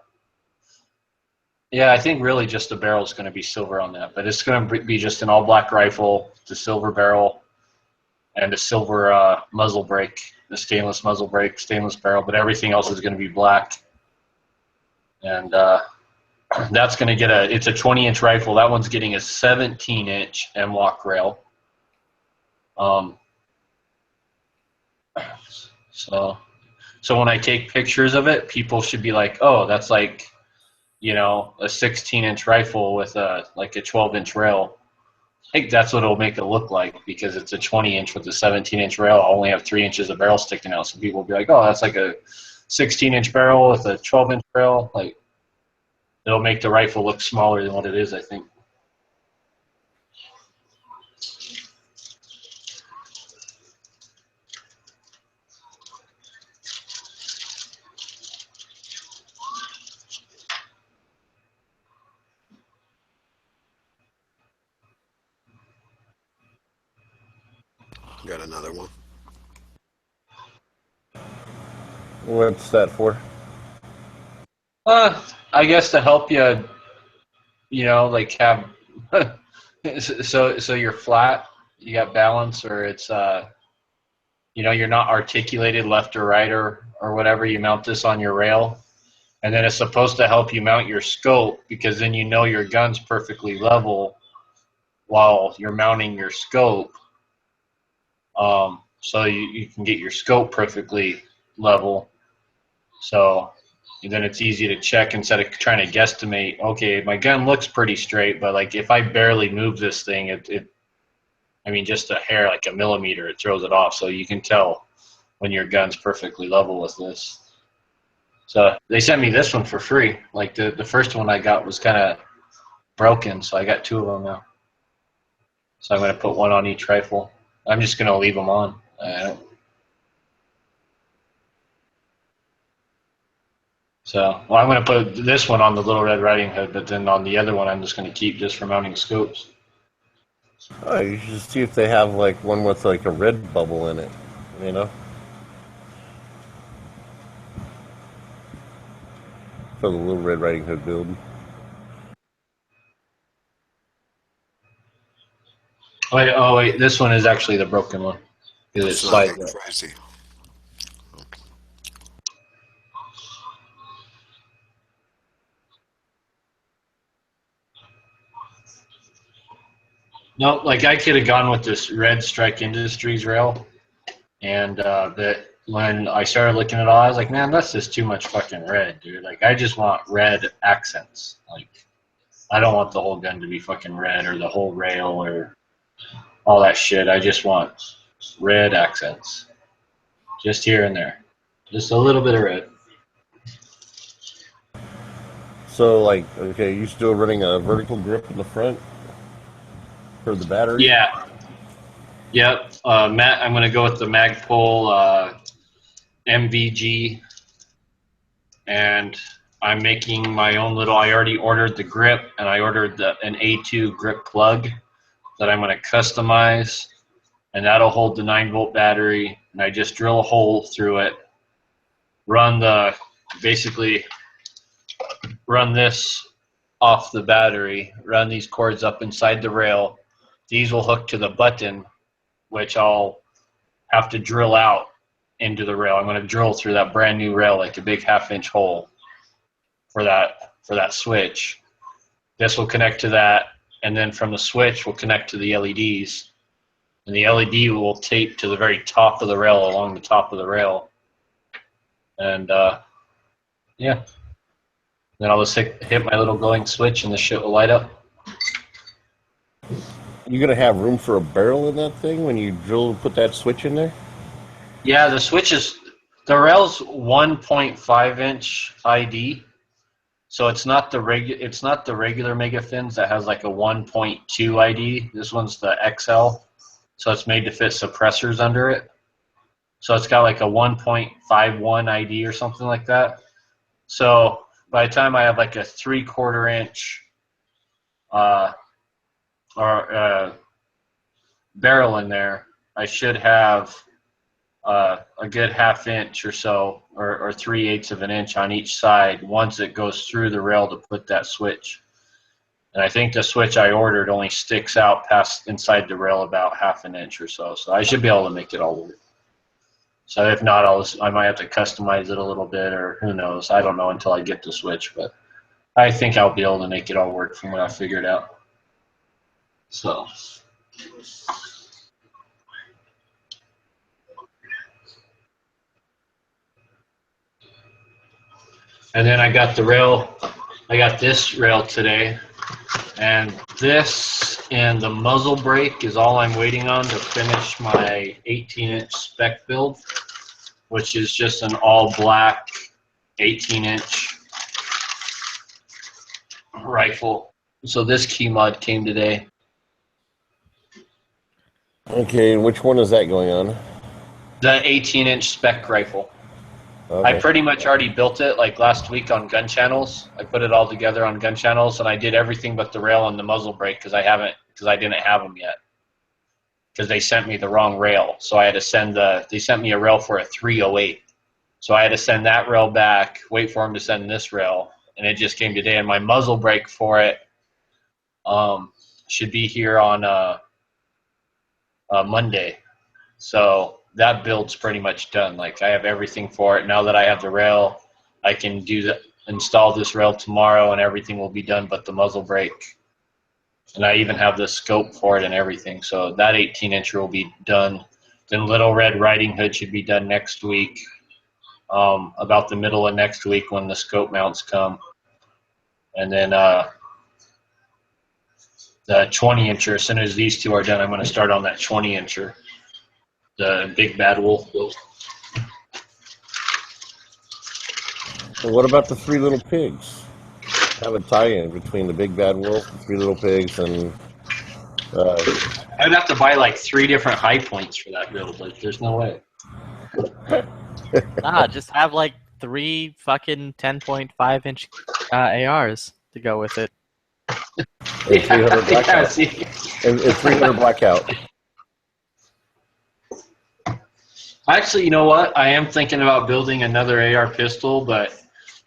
I think really just the barrel is going to be silver on that. But it's going to be just an all-black rifle, the silver barrel, and a silver muzzle brake, the stainless muzzle brake, stainless barrel. But everything else is going to be black. And that's going to get it's a 20-inch rifle. That one's getting a 17-inch M-LOK rail. So when I take pictures of it, people should be like, oh, that's like, you know, a 16-inch rifle with like a 12-inch rail. I think that's what it'll make it look like, because it's a 20-inch with a 17-inch rail. I only have 3 inches of barrel sticking out, so people will be like, oh, that's like a 16-inch barrel with a 12-inch rail. Like, it'll make the rifle look smaller than what it is, I think. Got another one. What's that for? I guess to help you, you know, like have so you're flat, you got balance, or it's you know, you're not articulated left or right or whatever. You mount this on your rail, and then it's supposed to help you mount your scope, because then you know your gun's perfectly level while you're mounting your scope. So you can get your scope perfectly level. So then it's easy to check instead of trying to guesstimate. Okay, my gun looks pretty straight, but like if I barely move this thing, I mean, just a hair, like a millimeter, it throws it off. So you can tell when your gun's perfectly level with this. So they sent me this one for free. Like the first one I got was kind of broken, so I got 2 of them now. So I'm going to put one on each rifle. I'm just going to leave them on. So, well, I'm going to put this one on the Little Red Riding Hood, but then on the other one, I'm just going to keep just for mounting scopes. Oh, you should see if they have like one with like a red bubble in it, you know? For the Little Red Riding Hood build. Wait, this one is actually the broken one. It slides up. Crazy. No, like I could have gone with this Red Strike Industries rail, and that when I started looking at it all, I was like, man, that's just too much fucking red, dude. Like I just want red accents. Like I don't want the whole gun to be fucking red or the whole rail or all that shit. I just want red accents, just here and there, just a little bit of red. So, like, okay, you still running a vertical grip in the front for the battery? Yeah. Yep. Matt, I'm going to go with the Magpul MVG, and I'm making my own little. I already ordered the grip, and I ordered an A2 grip plug that I'm going to customize, and that'll hold the 9-volt battery. And I just drill a hole through it, basically run this off the battery, run these cords up inside the rail. These will hook to the button, which I'll have to drill out into the rail. I'm going to drill through that brand new rail, like a big 1/2-inch hole for that switch. This will connect to that, and then from the switch will connect to the LEDs, and the LED will tape to the very top of the rail, along the top of the rail. And yeah, then I'll just hit my little glowing switch, and the shit will light up. You gonna have room for a barrel in that thing when you put that switch in there? Yeah, the rail's 1.5-inch ID, so it's not the regular Mega Fins that has like a 1.2 ID. This one's the XL, so it's made to fit suppressors under it. So it's got like a 1.51 ID or something like that. So by the time I have like a 3/4 inch barrel in there, I should have a good 1/2 inch or so, or 3/8 of an inch on each side once it goes through the rail to put that switch. And I think the switch I ordered only sticks out past inside the rail about 1/2 inch or so. So I should be able to make it all work. So if not, I might have to customize it a little bit, or who knows. I don't know until I get the switch, but I think I'll be able to make it all work from what I figured out. So. And then I got this rail today, and this and the muzzle brake is all I'm waiting on to finish my 18-inch spec build, which is just an all-black 18-inch rifle. So this key mod came today. Okay, and which one is that going on? The 18-inch spec rifle. Okay. I pretty much already built it like last week on Gun Channels. I put it all together on Gun Channels, and I did everything but the rail and the muzzle brake because I didn't have them yet. Because they sent me the wrong rail, so I had to they sent me a rail for a 308. So I had to send that rail back, wait for them to send this rail, and it just came today. And my muzzle brake for it should be here on Monday. So that build's pretty much done. Like I have everything for it. Now that I have the rail, I can install this rail tomorrow, and everything will be done but the muzzle brake. And I even have the scope for it and everything. So that 18-incher will be done. Then Little Red Riding Hood should be done next week. about the middle of next week when the scope mounts come. And then the 20-incher, as soon as these two are done, I'm going to start on that 20-incher, the big bad wolf build. Well, what about the Three Little Pigs? Have a tie-in between the Big Bad Wolf, the Three Little Pigs, and I'd have to buy like 3 different high points for that build. Like, there's no way. Nah, just have like 3 fucking 10.5-inch ARs to go with it. And 300 blackout. And 300 blackout. Actually, you know what? I am thinking about building another AR pistol, but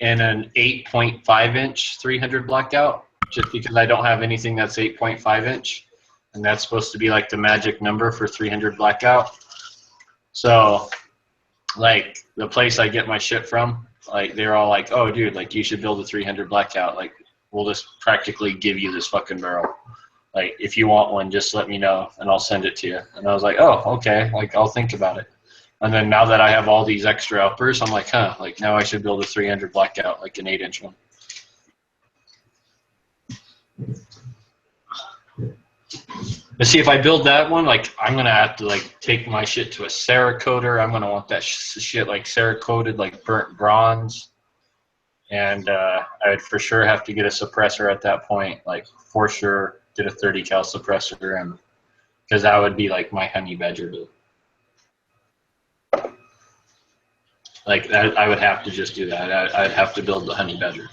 in an 8.5-inch 300 blackout, just because I don't have anything that's 8.5-inch, and that's supposed to be like the magic number for 300 blackout. So, like, the place I get my shit from, like, they're all like, oh, dude, like, you should build a 300 blackout. Like, we'll just practically give you this fucking barrel. Like, if you want one, just let me know, and I'll send it to you. And I was like, oh, okay, like, I'll think about it. And then now that I have all these extra uppers, I'm like, huh, like, now I should build a 300 blackout, like an 8-inch one. But see, if I build that one, like, I'm going to have to, like, take my shit to a Cerakoter. I'm going to want that shit, like, Cerakoted, like, burnt bronze. And I would for sure have to get a suppressor at that point, like, for sure, get a 30 cal suppressor, and because that would be, like, my honey badger build. Like, I would have to just do that. I'd have to build the honey badger.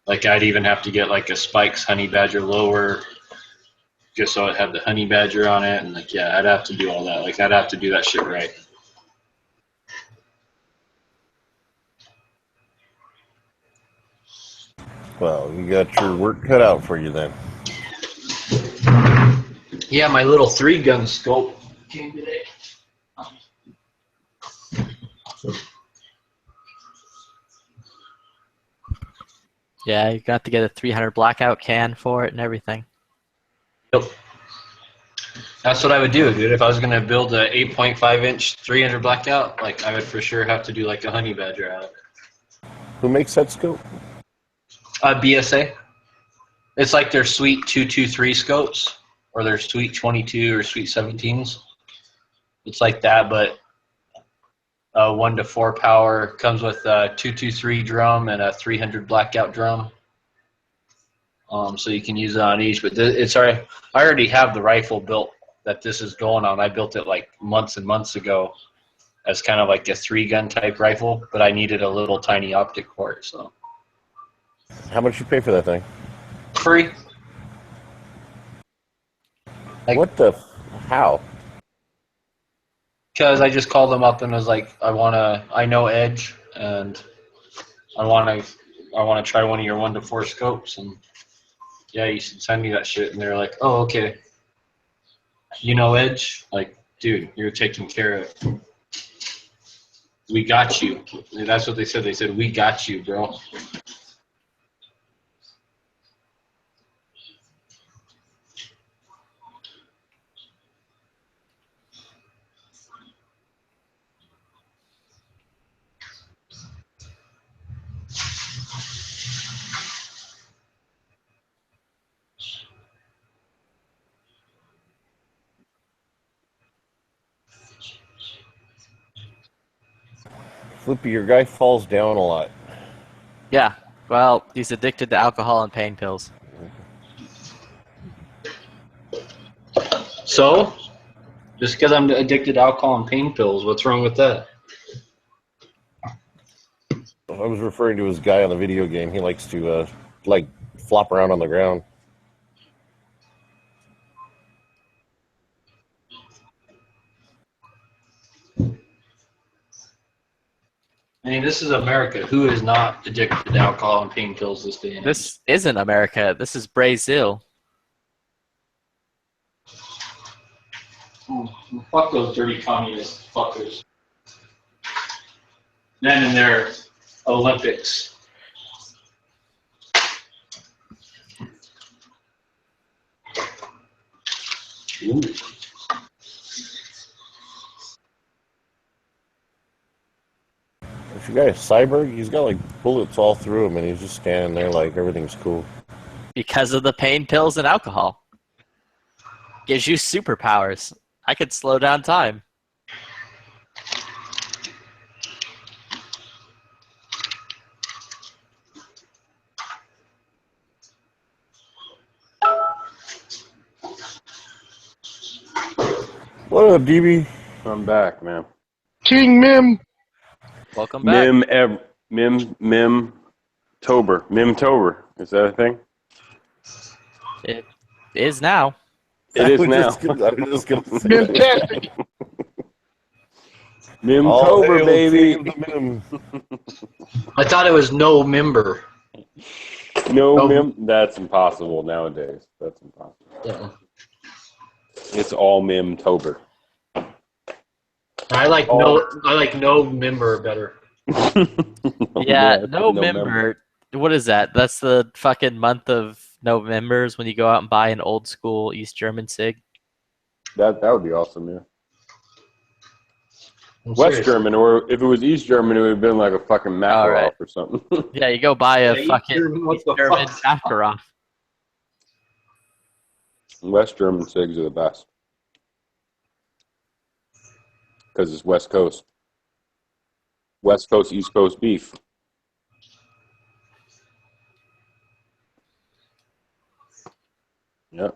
Like, I'd even have to get, like, a Spikes honey badger lower, just so it had the honey badger on it, and, like, yeah, I'd have to do all that. Like, I'd have to do that shit right. Well, you got your work cut out for you then. Yeah, my little 3-gun scope came today. Yeah, you got to get a 300 blackout can for it and everything. Yep. That's what I would do, dude. If I was going to build a 8.5-inch 300 blackout, like, I would for sure have to do, like, a honey badger out of it. Who makes that scope? BSA. It's like their Sweet 223 scopes, or their Sweet 22 or Sweet 17s. It's like that, but 1 to 4 power, comes with a 223 drum and a 300 blackout drum. So you can use it on each, but it's already, I already have the rifle built that this is going on. I built it like months and months ago as kind of like a 3-gun type rifle, but I needed a little tiny optic for it. So, how much you pay for that thing? Free. Like, what the? How? Because I just called them up and was like, I know Edge, and I want to try one of your 1 to 4 scopes, and yeah, you should send me that shit. And they're like, oh, okay. You know Edge? Like, dude, you're taken care of. We got you. And that's what they said. They said, we got you, bro. Flippy, your guy falls down a lot. Yeah, well, he's addicted to alcohol and pain pills. So, just because I'm addicted to alcohol and pain pills, what's wrong with that? I was referring to his guy on the video game. He likes to, like, flop around on the ground. I mean, this is America. Who is not addicted to alcohol and pain pills this day and age? This isn't America. This is Brazil. Fuck those dirty communist fuckers. Then in their Olympics. Ooh. If you got a cyborg, he's got like bullets all through him, and he's just standing there like everything's cool. Because of the pain pills and alcohol. Gives you superpowers. I could slow down time. What up, DB? I'm back, man. King Mim. Welcome back. Mimtober. Is that a thing? It is now. It is now. I was just gonna say Fantastic. Mimtober, baby. I thought it was no member. That's impossible nowadays. That's impossible. Yeah. It's all Mimtober. I like no member better. Yeah, no member. What is that? That's the fucking month of November's when you go out and buy an old school East German cig. That would be awesome, yeah. I'm West serious. German, or if it was East German, it would have been like a fucking Makarov or something. Yeah, you go buy a Yeah, fucking German, East German Makarov. West German cigs are the best. Because it's West Coast. West Coast, East Coast beef. Yeah.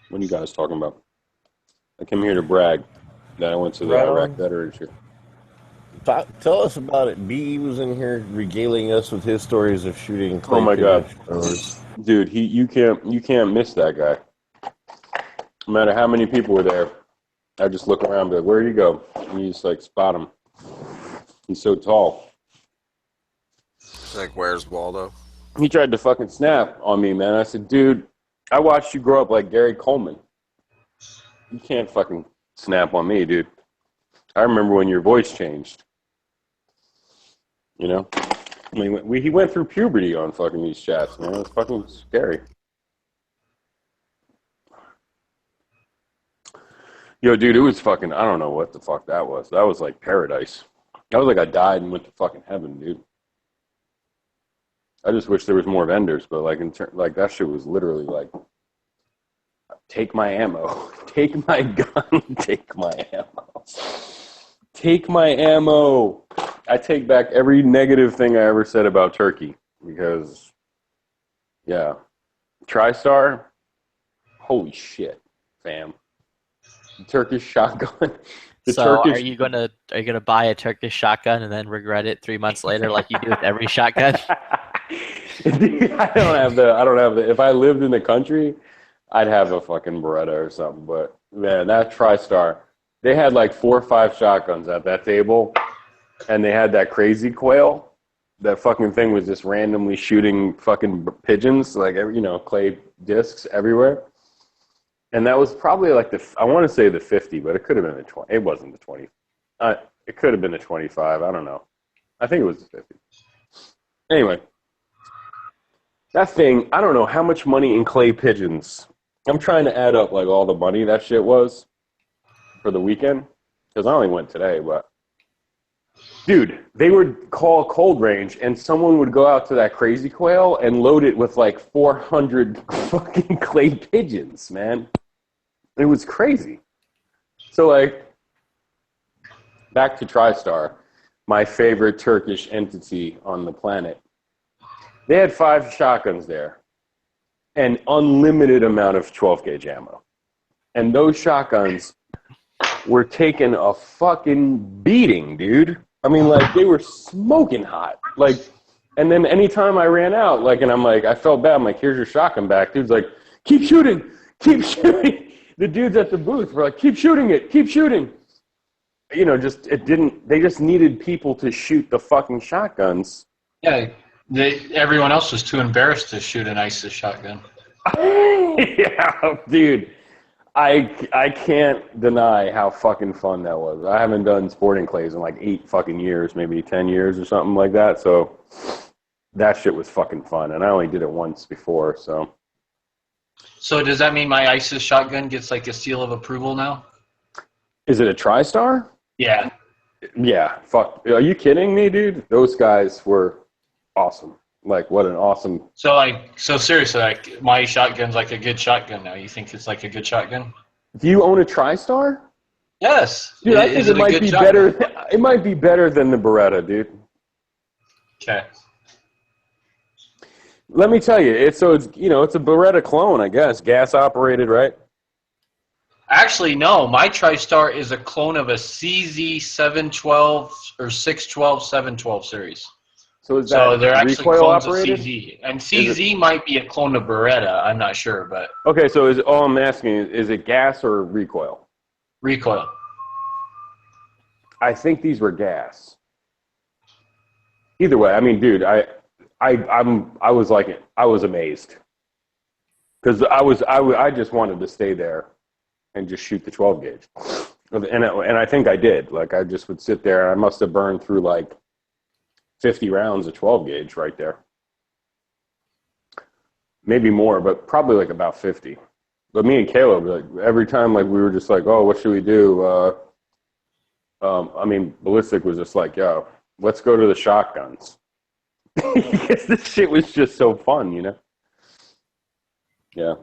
What are you guys talking about? I came here to brag that I went to the Right Iraq on. veterans here. Tell us about it. B was in here regaling us with his stories of shooting clay Oh my God. pigeon throwers. Dude, you can't miss that guy. No matter how many people were there, I just look around and be like, where'd he go? And you just like spot him. He's so tall. Like, where's Waldo? He tried to fucking snap on me, man. I said, dude, I watched you grow up like Gary Coleman. You can't fucking snap on me, dude. I remember when your voice changed. You know? I mean, he went through puberty on fucking these chats, man. It was fucking scary. Yo, dude, it was fucking, I don't know what the fuck that was. That was like paradise. That was like I died and went to fucking heaven, dude. I just wish there was more vendors, but like like that shit was literally like, take my ammo, take my gun, take my ammo, take my ammo. I take back every negative thing I ever said about Turkey because, yeah, TriStar, holy shit, fam. The Turkish shotgun. Are you gonna buy a Turkish shotgun and then regret it 3 months later, like you do with every shotgun? I don't have the. If I lived in the country, I'd have a fucking Beretta or something. But man, that TriStar, they had like 4 or 5 shotguns at that table, and they had that crazy quail. That fucking thing was just randomly shooting fucking pigeons, like clay discs everywhere. And that was probably like I want to say the 50, but it could have been the 20. It wasn't the 20. It could have been the 25. I don't know. I think it was the 50. Anyway, that thing, I don't know how much money in clay pigeons. I'm trying to add up like all the money that shit was for the weekend because I only went today, but dude, they would call cold range and someone would go out to that crazy quail and load it with like 400 fucking clay pigeons, man. It was crazy. So like, back to TriStar, my favorite Turkish entity on the planet. They had 5 shotguns there, an unlimited amount of 12 gauge ammo. And those shotguns were taking a fucking beating, dude. I mean, like, they were smoking hot. Like, and then anytime I ran out, like, and I'm like, I felt bad. I'm like, here's your shotgun back. Dude's like, keep shooting, keep shooting. The dudes at the booth were like, keep shooting it, keep shooting. You know, they just needed people to shoot the fucking shotguns. Yeah, everyone else was too embarrassed to shoot an ISIS shotgun. Yeah, dude. I can't deny how fucking fun that was. I haven't done sporting clays in like 8 fucking years, maybe 10 years or something like that. So that shit was fucking fun. And I only did it once before, so. So does that mean my ISIS shotgun gets like a seal of approval now? Is it a TriStar? Yeah. Yeah, fuck. Are you kidding me, dude? Those guys were awesome. Like, what an awesome. So seriously, like my shotgun's like a good shotgun now. You think it's like a good shotgun? Do you own a TriStar? Yes. Dude, I think Is it it a might good be shotgun? better. It might be better than the Beretta, dude. Okay. Let me tell you, it's it's a Beretta clone, I guess, gas operated, right? Actually, no. My TriStar is a clone of a CZ 712 or 612 712 series. So is So that they're actually recoil clones operated? of CZ, and CZ might be a clone of Beretta. I'm not sure, but Okay, so all I'm asking is it gas or recoil? recoil. I think these were gas. Either way, I mean, dude, I was amazed because I just wanted to stay there and just shoot the 12 gauge, and I think I did. Like I just would sit there. I must have burned through like 50 rounds of 12 gauge right there, maybe more, but probably like about 50. But me and Caleb, like every time, like we were just like, oh, what should we do? I mean, Ballistic was just like, yo, let's go to the shotguns. Because this shit was just so fun, you know? Yeah.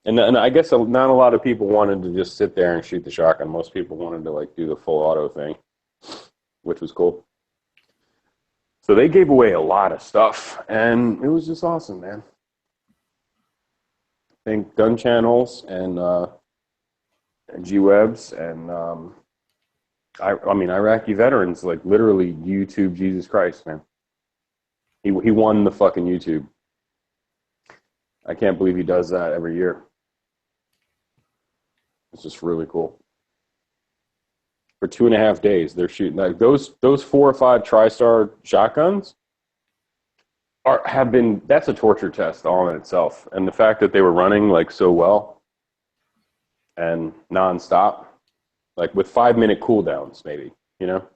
And I guess not a lot of people wanted to just sit there and shoot the shotgun. Most people wanted to like do the full auto thing, which was cool. So they gave away a lot of stuff, and it was just awesome, man. I think gun channels and G-Webs and I mean Iraqi veterans, like literally YouTube Jesus Christ, man. He won the fucking YouTube. I can't believe he does that every year. It's just really cool. For 2.5 days, they're shooting like those 4 or 5 TriStar shotguns have been. That's a torture test all in itself, and the fact that they were running like so well and nonstop, like with 5-minute cooldowns, maybe, you know,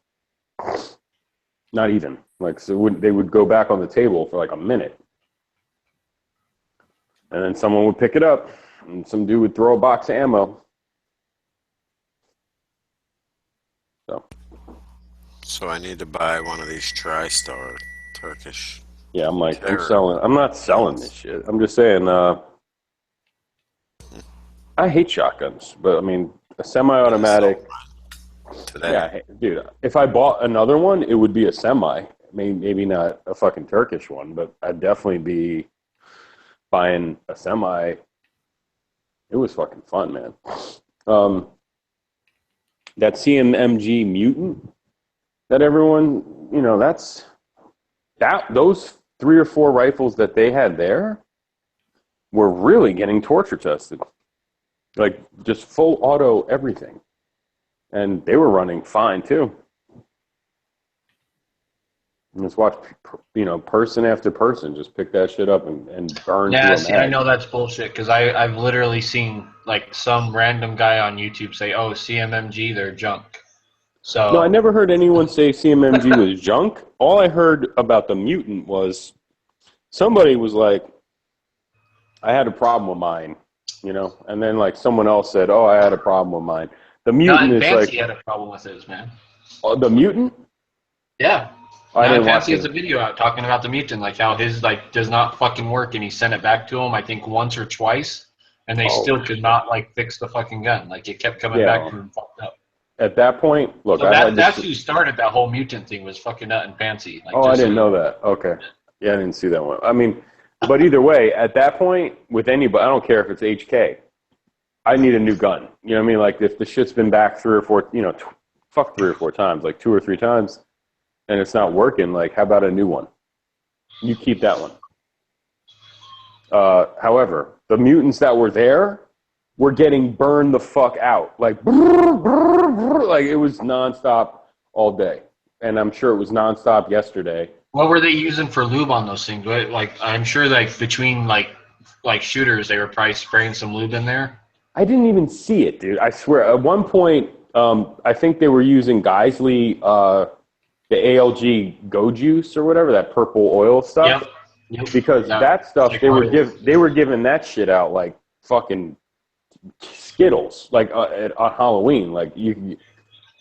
not even like so they would go back on the table for like a minute, and then someone would pick it up, and some dude would throw a box of ammo. So I need to buy one of these TriStar Turkish. Yeah, I'm like, I'm not selling this shit. I'm just saying, I hate shotguns, but I mean, a semi-automatic. Yeah, dude, if I bought another one, it would be a semi. Maybe not a fucking Turkish one, but I'd definitely be buying a semi. It was fucking fun, man. That CMMG Mutant that everyone, you know, those 3 or 4 rifles that they had there were really getting torture tested. Like just full auto everything. And they were running fine too. And just watch, you know, person after person just pick that shit up and burn Yeah, through a see, mag. I know that's bullshit because I've literally seen like some random guy on YouTube say, "Oh, CMMG, they're junk." So No, I never heard anyone say CMMG was junk. All I heard about the Mutant was somebody was like, I had a problem with mine, you know, and then like someone else said, oh, I had a problem with mine. The Mutant is Fancy like had a problem with his, man. The Mutant. Yeah, I didn't watch Fancy has it. a video out talking about the Mutant, like how his like does not fucking work, and he sent it back to him I think once or twice, and they still could not like fix the fucking gun. Like it kept coming back to him fucked up. At that point, look, So that's who started that whole Mutant thing was fucking Nut and Fancy. Like, I didn't know that. Okay. Yeah, I didn't see that one. I mean, but either way, at that point, with anybody, I don't care if it's HK. I need a new gun. You know what I mean? Like, if the shit's been back 3 or 4, you know, fuck 3 or 4 times, like 2 or 3 times, and it's not working, like, how about a new one? You keep that one. However, the mutants that were there were getting burned the fuck out. Like, like it was nonstop all day. And I'm sure it was nonstop yesterday. What were they using for lube on those things? Like, I'm sure like between like shooters, they were probably spraying some lube in there. I didn't even see it, dude. I swear. At one point, I think they were using Geisley, the ALG Go Juice or whatever, that purple oil stuff. Yep. Because that stuff, they were giving that shit out like fucking Skittles, like on Halloween. Like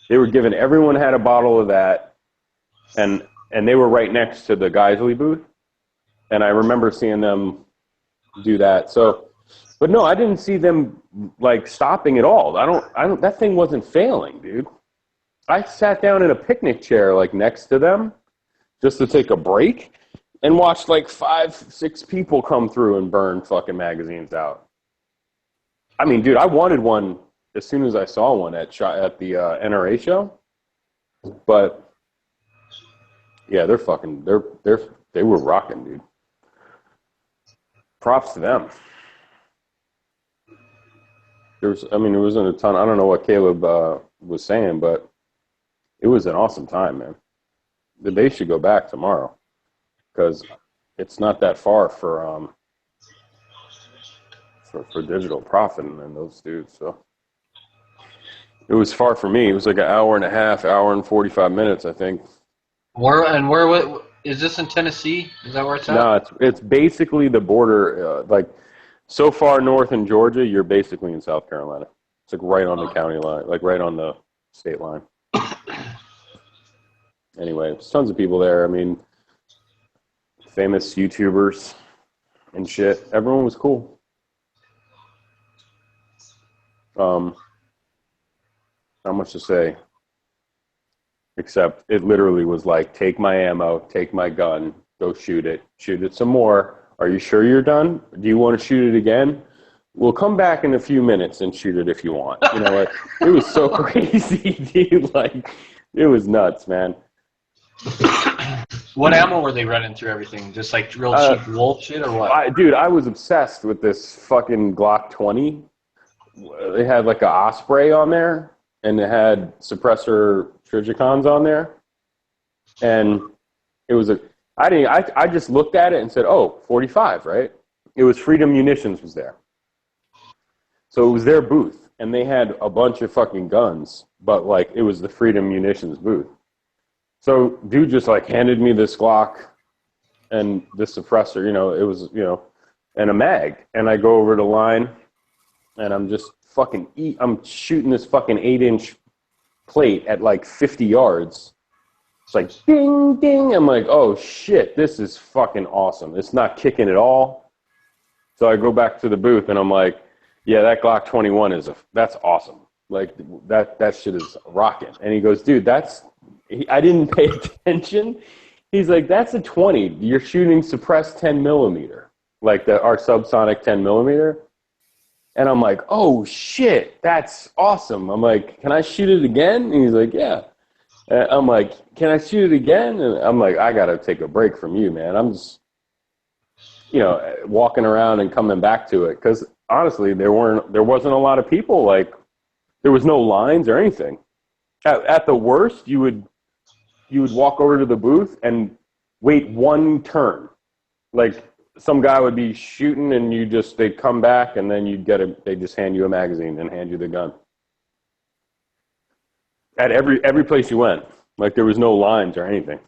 They were giving, everyone had a bottle of that, and they were right next to the Geisley booth, and I remember seeing them do that. So, but no, I didn't see them like stopping at all. I don't. That thing wasn't failing, dude. I sat down in a picnic chair like next to them just to take a break and watched like 5, 6 people come through and burn fucking magazines out. I mean, dude, I wanted one as soon as I saw one at the NRA show, but yeah, they were rocking, dude. Props to them. There wasn't a ton. I don't know what Caleb was saying, but it was an awesome time, man. They should go back tomorrow because it's not that far for Digital Profit and those dudes. So it was far for me. It was like an hour and a half, hour and 45 minutes, I think. Where is this in Tennessee? Is that where it's at? No, it's basically the border. Like so far north in Georgia, you're basically in South Carolina. It's like right on the county line, like right on the state line. Anyway, there's tons of people there. I mean, famous YouTubers and shit. Everyone was cool. Not much to say. Except it literally was like, take my ammo, take my gun, go shoot it some more. Are you sure you're done? Do you want to shoot it again? We'll come back in a few minutes and shoot it if you want. You know what? It was so crazy, dude. Like, it was nuts, man. What ammo were they running through everything? Just like real cheap wolf shit or what? Dude, I was obsessed with this fucking Glock 20. They had like a Osprey on there, and it had suppressor Trigicons on there. And it was I just looked at it and said, oh, 45, right? It was Freedom Munitions was there. So it was their booth, and they had a bunch of fucking guns, but like it was the Freedom Munitions booth. So dude just like handed me this Glock and this suppressor, it was, and a mag. And I go over the line and I'm just I'm shooting this fucking 8-inch plate at like 50 yards. It's like ding, ding. I'm like, oh shit, this is fucking awesome. It's not kicking at all. So I go back to the booth and I'm like, yeah, that Glock 21 that's awesome. Like that shit is rocking. And he goes, dude, I didn't pay attention. He's like, that's a 20. You're shooting suppressed 10 millimeter, like our subsonic 10 millimeter. And I'm like, oh shit, that's awesome. I'm like, can I shoot it again? And he's like, yeah. And I'm like, can I shoot it again? And I'm like, I gotta take a break from you, man. I'm just, walking around and coming back to it because honestly, there wasn't a lot of people. Like, there was no lines or anything. At the worst, you would walk over to the booth and wait one turn. Like, some guy would be shooting and they'd come back and then they'd just hand you a magazine and hand you the gun. At every place you went. Like, there was no lines or anything.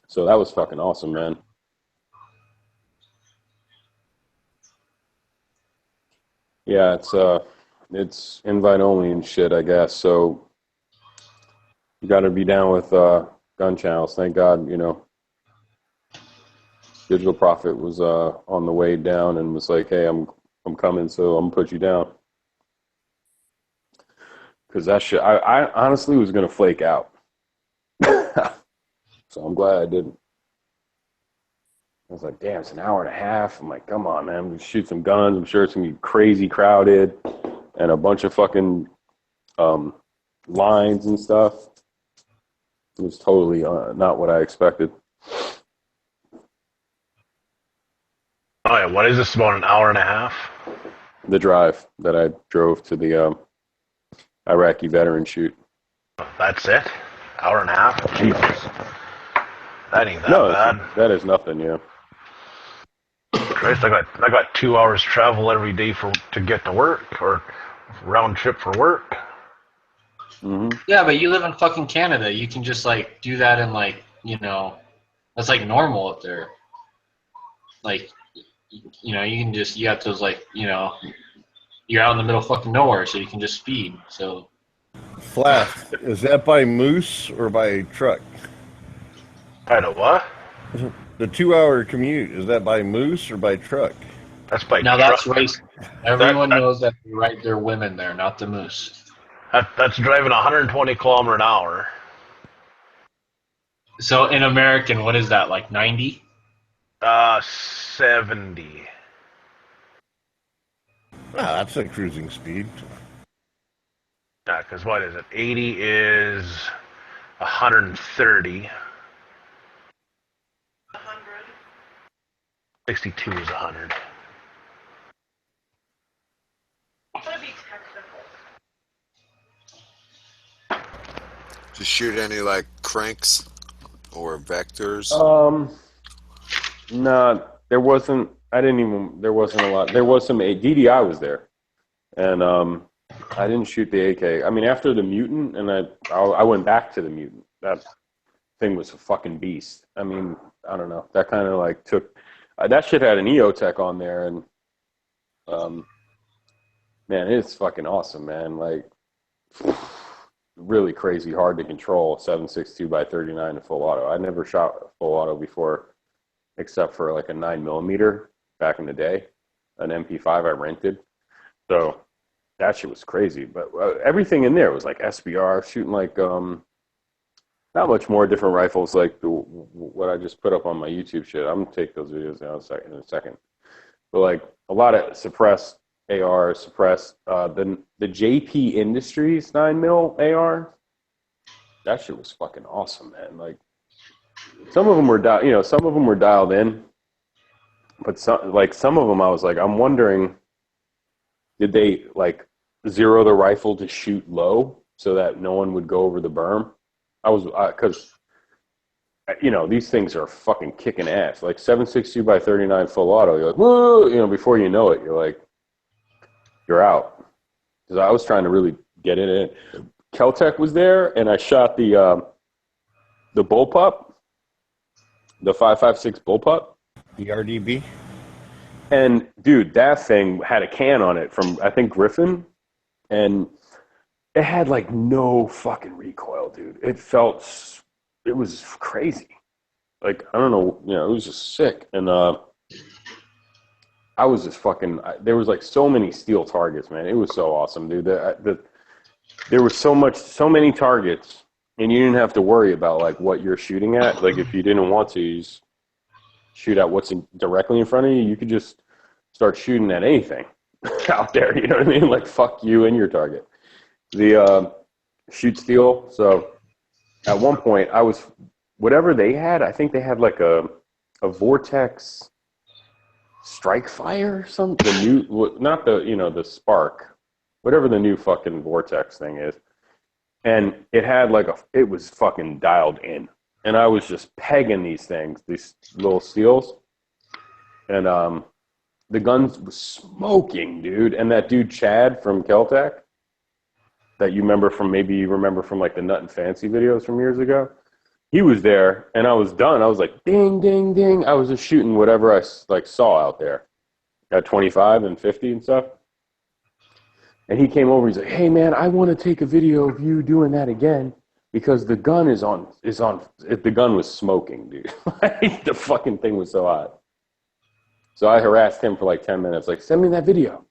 So that was fucking awesome, man. Yeah, it's invite only and shit, I guess. So you got to be down with gun channels. Thank God, Digital Profit was on the way down and was like, "Hey, I'm coming, so I'm gonna put you down." Because that shit, I honestly was gonna flake out. So I'm glad I didn't. I was like, damn, it's an hour and a half. I'm like, come on, man. We shoot some guns. I'm sure it's going to be crazy crowded and a bunch of fucking lines and stuff. It was totally not what I expected. Oh, yeah. What is this, about an hour and a half? The drive that I drove to the Iraqi veteran shoot. That's it? Hour and a half? Jesus. That ain't that bad. That is nothing, yeah. Christ, I got 2 hours travel every day to get to work, or round trip for work. Mm-hmm. Yeah, but you live in fucking Canada. You can just like do that in that's like normal up there. Like, you can just, you got those like, you're out in the middle of fucking nowhere, so you can just speed. So Flask, is that by moose or by truck? By the what? The 2-hour commute, is that by moose or by truck? That's by Now truck. that's race. Everyone knows that they ride their women there, not the moose. That's driving 120 kilometer an hour. So in American, what is that, like 90? 70. That's a cruising speed. Yeah, because what is it? 80 is 130. 62 is 100. Did you shoot any like cranks or vectors? No, there wasn't. I didn't even. There wasn't a lot. There was some. DDI was there, and I didn't shoot the AK. I mean, after the mutant, and I went back to the mutant. That thing was a fucking beast. I mean, I don't know. That kind of like took. That shit had an EOTech on there, and man, it's fucking awesome, man. Like, really crazy, hard to control. 7.62 by 39 in full auto. I never shot full auto before, except for like a 9mm back in the day, an MP5 I rented. So that shit was crazy. But everything in there was like SBR, shooting like not much more different rifles like what I just put up on my YouTube shit. I'm gonna take those videos down in a second. But like a lot of suppressed AR, suppressed the JP Industries 9mm AR. That shit was fucking awesome, man. Like some of them were some of them were dialed in, but some of them I was like, I'm wondering, did they like zero the rifle to shoot low so that no one would go over the berm? I was because these things are fucking kicking ass. Like 7.62 by 39 full auto, you're like, whoa, before you know it, you're out. Because I was trying to really get it in. Keltec was there, and I shot the bullpup, the 5.56 bullpup. The RDB. And dude, that thing had a can on it from I think Griffin, and it had like no fucking recoil, dude. It was crazy. Like I don't know, it was just sick. And I was just there was like so many steel targets, man. It was so awesome, dude. There was so many targets, and you didn't have to worry about like what you're shooting at. Like if you didn't want to, you just shoot at what's directly in front of you. You could just start shooting at anything out there. You know what I mean? Like fuck you and your target. The shoot steel. So at one point, whatever they had. I think they had like a Vortex Strike Fire or something. The new, not the Spark, whatever the new fucking Vortex thing is. And it had it was fucking dialed in. And I was just pegging these things, these little steels. And the guns was smoking, dude. And that dude Chad from Keltec, that you remember from like the Nut and Fancy videos from years ago, he was there, and I was done. I was like, ding, ding, ding. I was just shooting whatever I saw out there at 25 and 50 and stuff. And he came over. He's like, hey, man, I want to take a video of you doing that again because the gun the gun was smoking, dude. The fucking thing was so hot. So I harassed him for like 10 minutes, like, send me that video.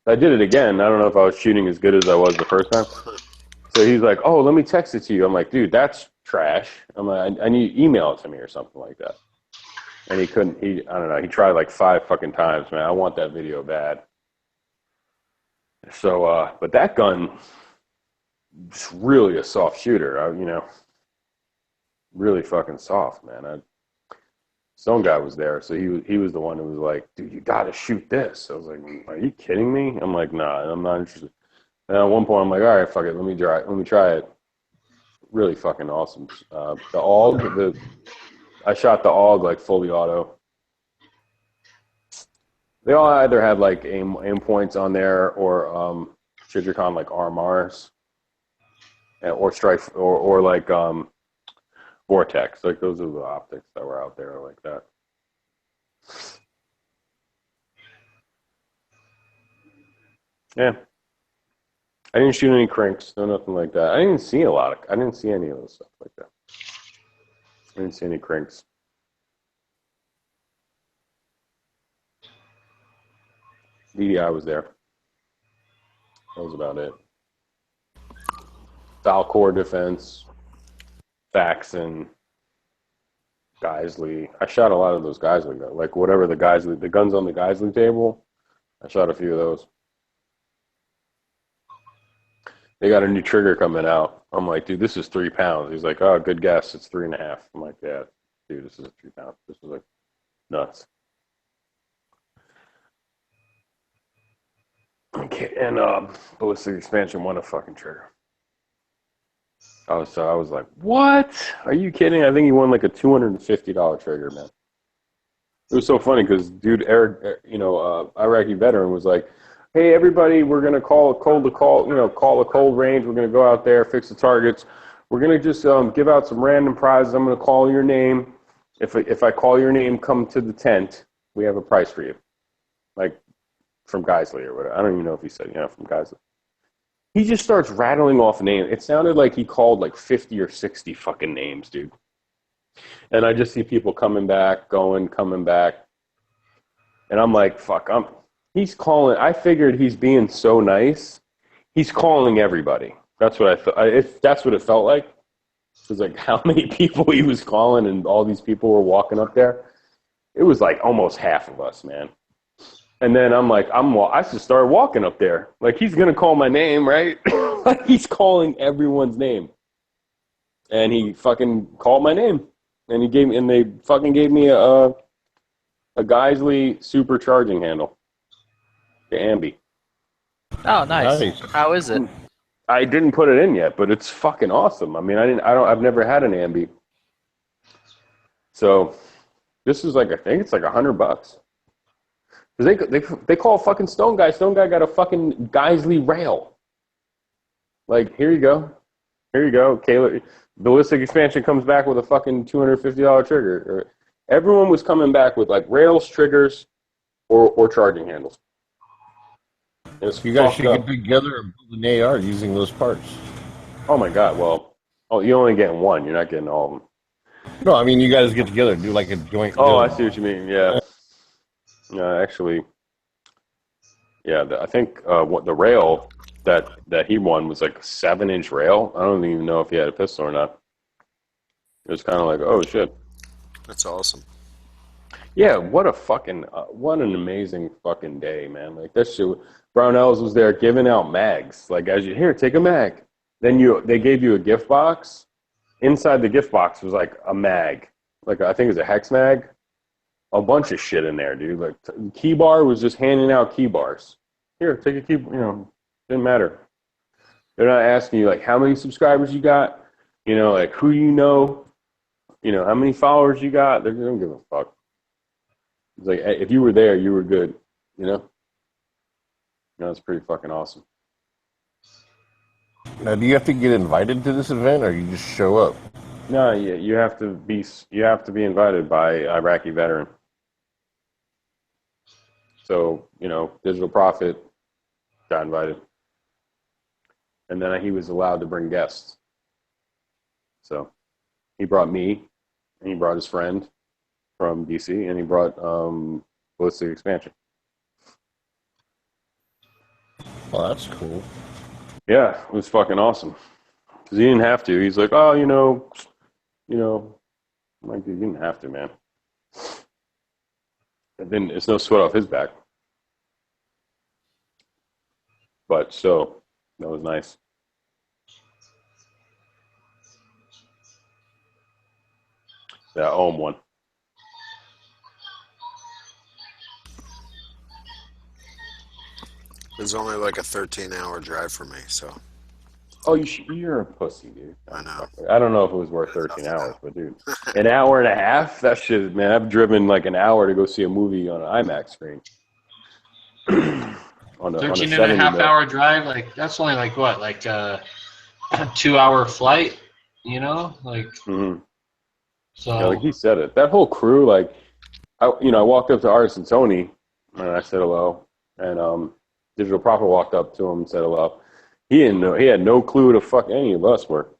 I did it again. I don't know if I was shooting as good as I was the first time. So he's like, oh, let me text it to you. I'm like, dude, that's trash. I'm like, I need you to email it to me or something like that. And he couldn't, I don't know, he tried like 5 fucking times, man. I want that video bad. So, but that gun is really a soft shooter. Really fucking soft, man. Some guy was there, so he was the one who was like, dude, you got to shoot this. I was like, are you kidding me? I'm like, nah, I'm not interested. And at one point, I'm like, all right, fuck it, let me try it. Really fucking awesome. The AUG, I shot the AUG like fully auto. They all either had like aim points on there or Shidricon like RMRs, or strike or like Vortex. Like those are the optics that were out there like that. Yeah. I didn't shoot any cranks, no nothing like that. I didn't see any of those stuff like that. I didn't see any cranks. DDI was there. That was about it. Falcor defense, Faxon, Geisley. I shot a lot of those Geisley, though. Like whatever the Geisley, the guns on the Geisley table, I shot a few of those. They got a new trigger coming out. I'm like, dude, this is 3 pounds. He's like, oh, good guess. It's 3.5. I'm like, yeah, dude, this is 3 pounds. This is like nuts. Okay, and ballistic expansion won a fucking trigger. I was like, what? Are you kidding? I think he won like a $250 trigger, man. It was so funny because dude, Eric, Iraqi veteran was like, hey, everybody, we're going to call a cold range. We're going to go out there, fix the targets. We're going to just give out some random prizes. I'm going to call your name. If I call your name, come to the tent. We have a prize for you. Like from Geisley or whatever. I don't even know if he said, from Geisley. He just starts rattling off names. It sounded like he called like 50 or 60 fucking names, dude. And I just see people coming back. And I'm like, fuck, he's calling. I figured he's being so nice. He's calling everybody. That's what I thought. That's what it felt like. It was like how many people he was calling, and all these people were walking up there. It was like almost half of us, man. And then I'm like, I just started walking up there. Like he's gonna call my name, right? Like he's calling everyone's name. And he fucking called my name, and they fucking gave me a Geisley supercharging handle. The Ambi. Oh, nice. How is it? I didn't put it in yet, but it's fucking awesome. I mean, I've never had an Ambi. So this is like, I think it's like $100. They call fucking Stone Guy. Stone Guy got a fucking Geisley rail. Like, here you go. Kayla, ballistic expansion comes back with a fucking $250 trigger. Everyone was coming back with like rails, triggers, or charging handles. You guys should get together and build an AR using those parts. Oh my god! Well, you're only getting one. You're not getting all of them. No, I mean you guys get together and do like a joint. Oh, I see what you mean. Yeah. Actually, yeah. I think what the rail that he won was like a 7-inch rail. I don't even know if he had a pistol or not. It was kind of like, oh shit. That's awesome. Yeah, what an amazing fucking day, man. Like that shit. Brownells was there giving out mags. Like, take a mag. Then they gave you a gift box. Inside the gift box was like a mag. Like, I think it was a hex mag. A bunch of shit in there, dude. Like, Key Bar was just handing out key bars. Here, take a key, didn't matter. They're not asking you, like, how many subscribers you got. Like, who you know. How many followers you got. They don't give a fuck. It's like, if you were there, you were good, It's pretty fucking awesome. Now, do you have to get invited to this event, or you just show up? No, you have to be invited by Iraqi veteran. So, Digital Prophet got invited. And then he was allowed to bring guests. So, he brought me, and he brought his friend from DC, and he brought Ballistic Expansion. Well, that's cool. Yeah, it was fucking awesome. Because he didn't have to. He's like, oh, I'm like, dude, you didn't have to, man. And then it's no sweat off his back. But so, that was nice. That Ohm one. It's only like a 13-hour drive for me, so. Oh, you're a pussy, dude. I know. I don't know if it was worth 13 hours, but dude, an hour and a half? That shit, man. I've driven like an hour to go see a movie on an IMAX screen. 13 and a half hour drive? Like, that's only like what? Like a 2-hour flight, Like, so. Yeah, like he said it. That whole crew, like, I walked up to Artis and Tony, and I said hello, and Digital Prophet walked up to him and said hello. He didn't know. He had no clue who the fuck any of us were.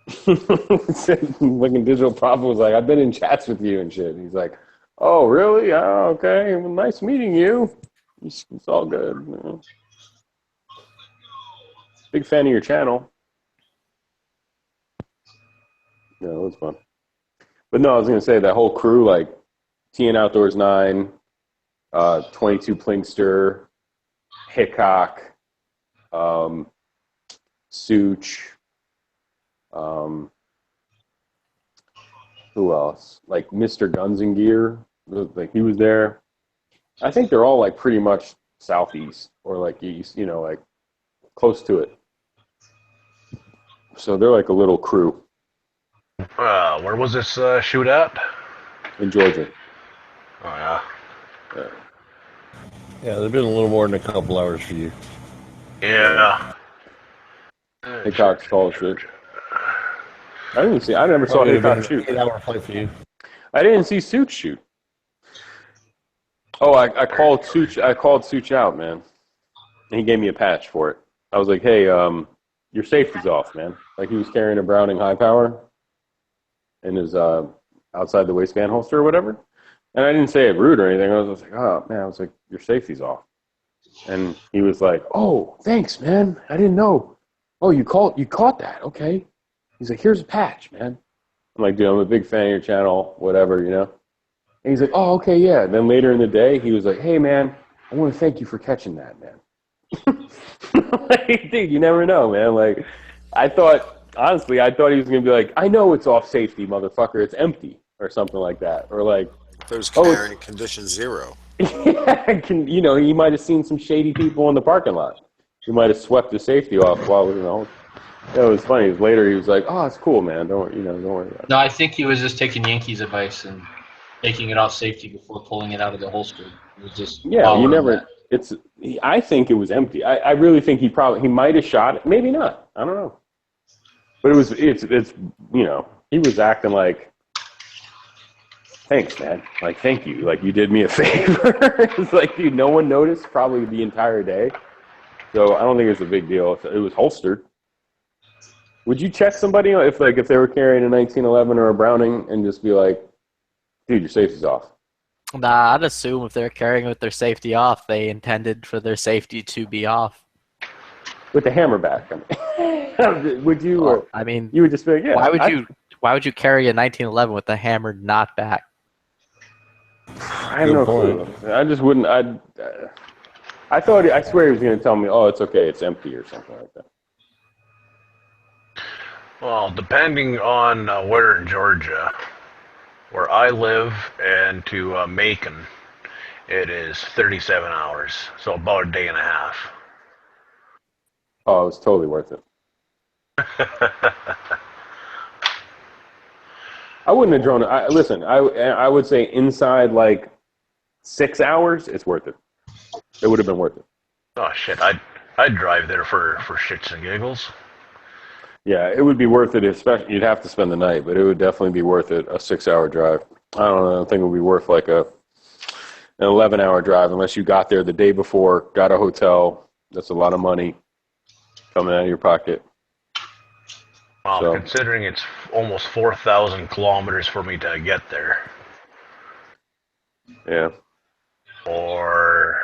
Fucking Digital Prophet was like, I've been in chats with you and shit. He's like, oh, really? Oh, okay. Well, nice meeting you. It's all good. You know. Big fan of your channel. Yeah, it was fun. But no, I was going to say that whole crew, like TN Outdoors 9, 22 Plinkster, Hickok, Such, who else? Like Mr. Guns and Gear, like he was there. I think they're all like pretty much southeast or like east, you know, like close to it. So they're like a little crew. Where was this shoot at? In Georgia. Oh, yeah. Yeah, they've been a little more than a couple hours for you. Yeah. Hickok's tall shit. I never saw Hickok shoot. 8-hour flight for you. I didn't see Such shoot. Oh, I called Such. I called Such out, man. And he gave me a patch for it. I was like, hey, your safety's off, man. Like he was carrying a Browning high power in his outside the waistband holster or whatever. And I didn't say it rude or anything. I was like, oh man, I was like, your safety's off. And he was like, oh, thanks, man. I didn't know. Oh, you caught that. Okay. He's like, here's a patch, man. I'm like, dude, I'm a big fan of your channel, whatever, you know. And he's like, oh, okay, yeah. And then later in the day, he was like, hey, man, I want to thank you for catching that, man. Like, dude, you never know, man. Like, honestly, I thought he was going to be like, I know it's off safety, motherfucker. It's empty or something like that. Or like, there's carrying condition 0. Yeah, you know, he might have seen some shady people in the parking lot. He might have swept the safety off while, you know. It was funny. Later, he was like, "Oh, it's cool, man. Don't worry about it." No, I think he was just taking Yankees advice and taking it off safety before pulling it out of the holster. It was just you never. That. I think it was empty. I really think he might have shot it. Maybe not. I don't know. But it's you know, he was acting like, thanks, man. Like, thank you. Like, you did me a favor. It's like, dude, no one noticed probably the entire day. So I don't think it's a big deal. It was holstered. Would you check somebody if they were carrying a 1911 or a Browning and just be like, dude, your safety's off? Nah, I'd assume if they're carrying with their safety off, they intended for their safety to be off. With the hammer back. I mean, would you? Well, I mean, you would just be like, yeah. Why would you carry a 1911 with the hammer not back? I have no clue. I just wouldn't. I swear he was going to tell me, oh, it's okay, it's empty or something like that. Well, depending on where in Georgia, where I live, and to Macon, it is 37 hours, so about a day and a half. Oh, it was totally worth it. I wouldn't have drawn it. Listen, I would say inside like 6 hours, it's worth it. It would have been worth it. Oh shit! I'd drive there for shits and giggles. Yeah, it would be worth it. Especially, you'd have to spend the night, but it would definitely be worth it. A 6-hour drive. I don't know. I don't think it would be worth like an 11-hour drive unless you got there the day before, got a hotel. That's a lot of money coming out of your pocket. Well, so, considering it's almost 4,000 kilometers for me to get there. Yeah. Or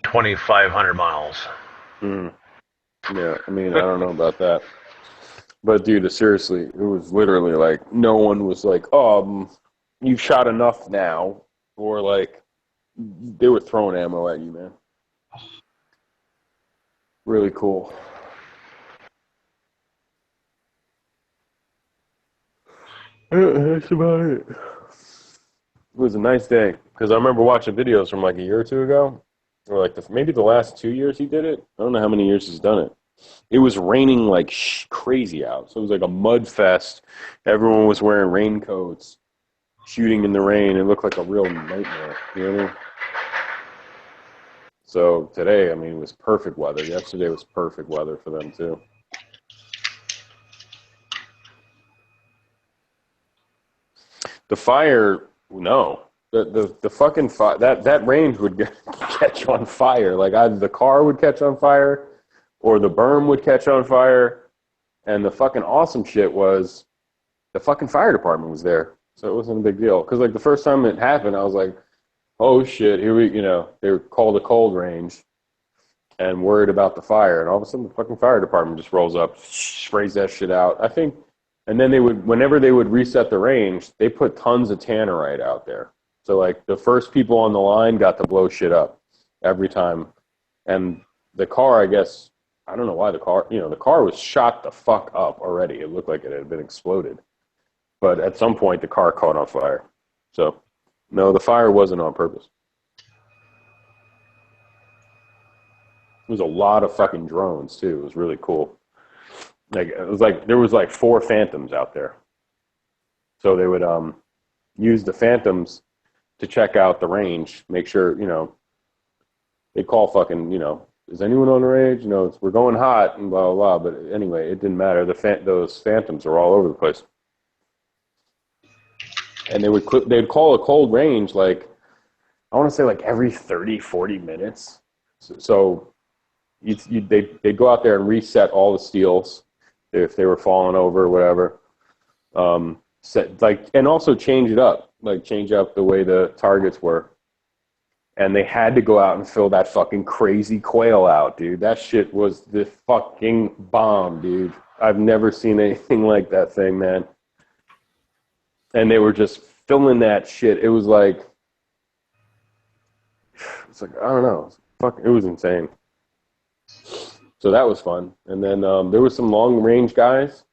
2,500 miles. Yeah, I mean, I don't know about that. But, dude, seriously, it was literally like no one was like, oh, you've shot enough now. Or, like, they were throwing ammo at you, man. Really cool. That's about it. It was a nice day. Because I remember watching videos from like a year or two ago. Or like maybe the last 2 years he did it. I don't know how many years he's done it. It was raining like crazy out. So it was like a mud fest. Everyone was wearing raincoats, shooting in the rain. It looked like a real nightmare. You know what I mean? So today, I mean, it was perfect weather. Yesterday was perfect weather for them too. The fire, no. The fucking fire, that range would catch on fire. Like either the car would catch on fire or the berm would catch on fire. And the fucking awesome shit was the fucking fire department was there. So it wasn't a big deal. Because like the first time it happened, I was like, oh shit, here we, they were called a cold range and worried about the fire. And all of a sudden the fucking fire department just rolls up, sprays that shit out. I think, and then whenever they would reset the range, they put tons of tannerite out there. So like the first people on the line got to blow shit up every time. And the car, I guess, I don't know why the car was shot the fuck up already. It looked like it had been exploded. But at some point, the car caught on fire. So, no, the fire wasn't on purpose. There was a lot of fucking drones, too. It was really cool. There was like 4 Phantoms out there. So they would use the Phantoms to check out the range, make sure, they call fucking, is anyone on the range? We're going hot and blah, blah, blah. But anyway, it didn't matter. Those Phantoms are all over the place. And they'd call a cold range like, I want to say like every 30, 40 minutes. So they'd go out there and reset all the steels if they were falling over or whatever. And also change it up, like change up the way the targets were. And they had to go out and fill that fucking crazy quail out, dude. That shit was the fucking bomb, dude. I've never seen anything like that thing, man. And they were just filling that shit. It was like, I don't know. It was insane. So that was fun. And then there was some long range guys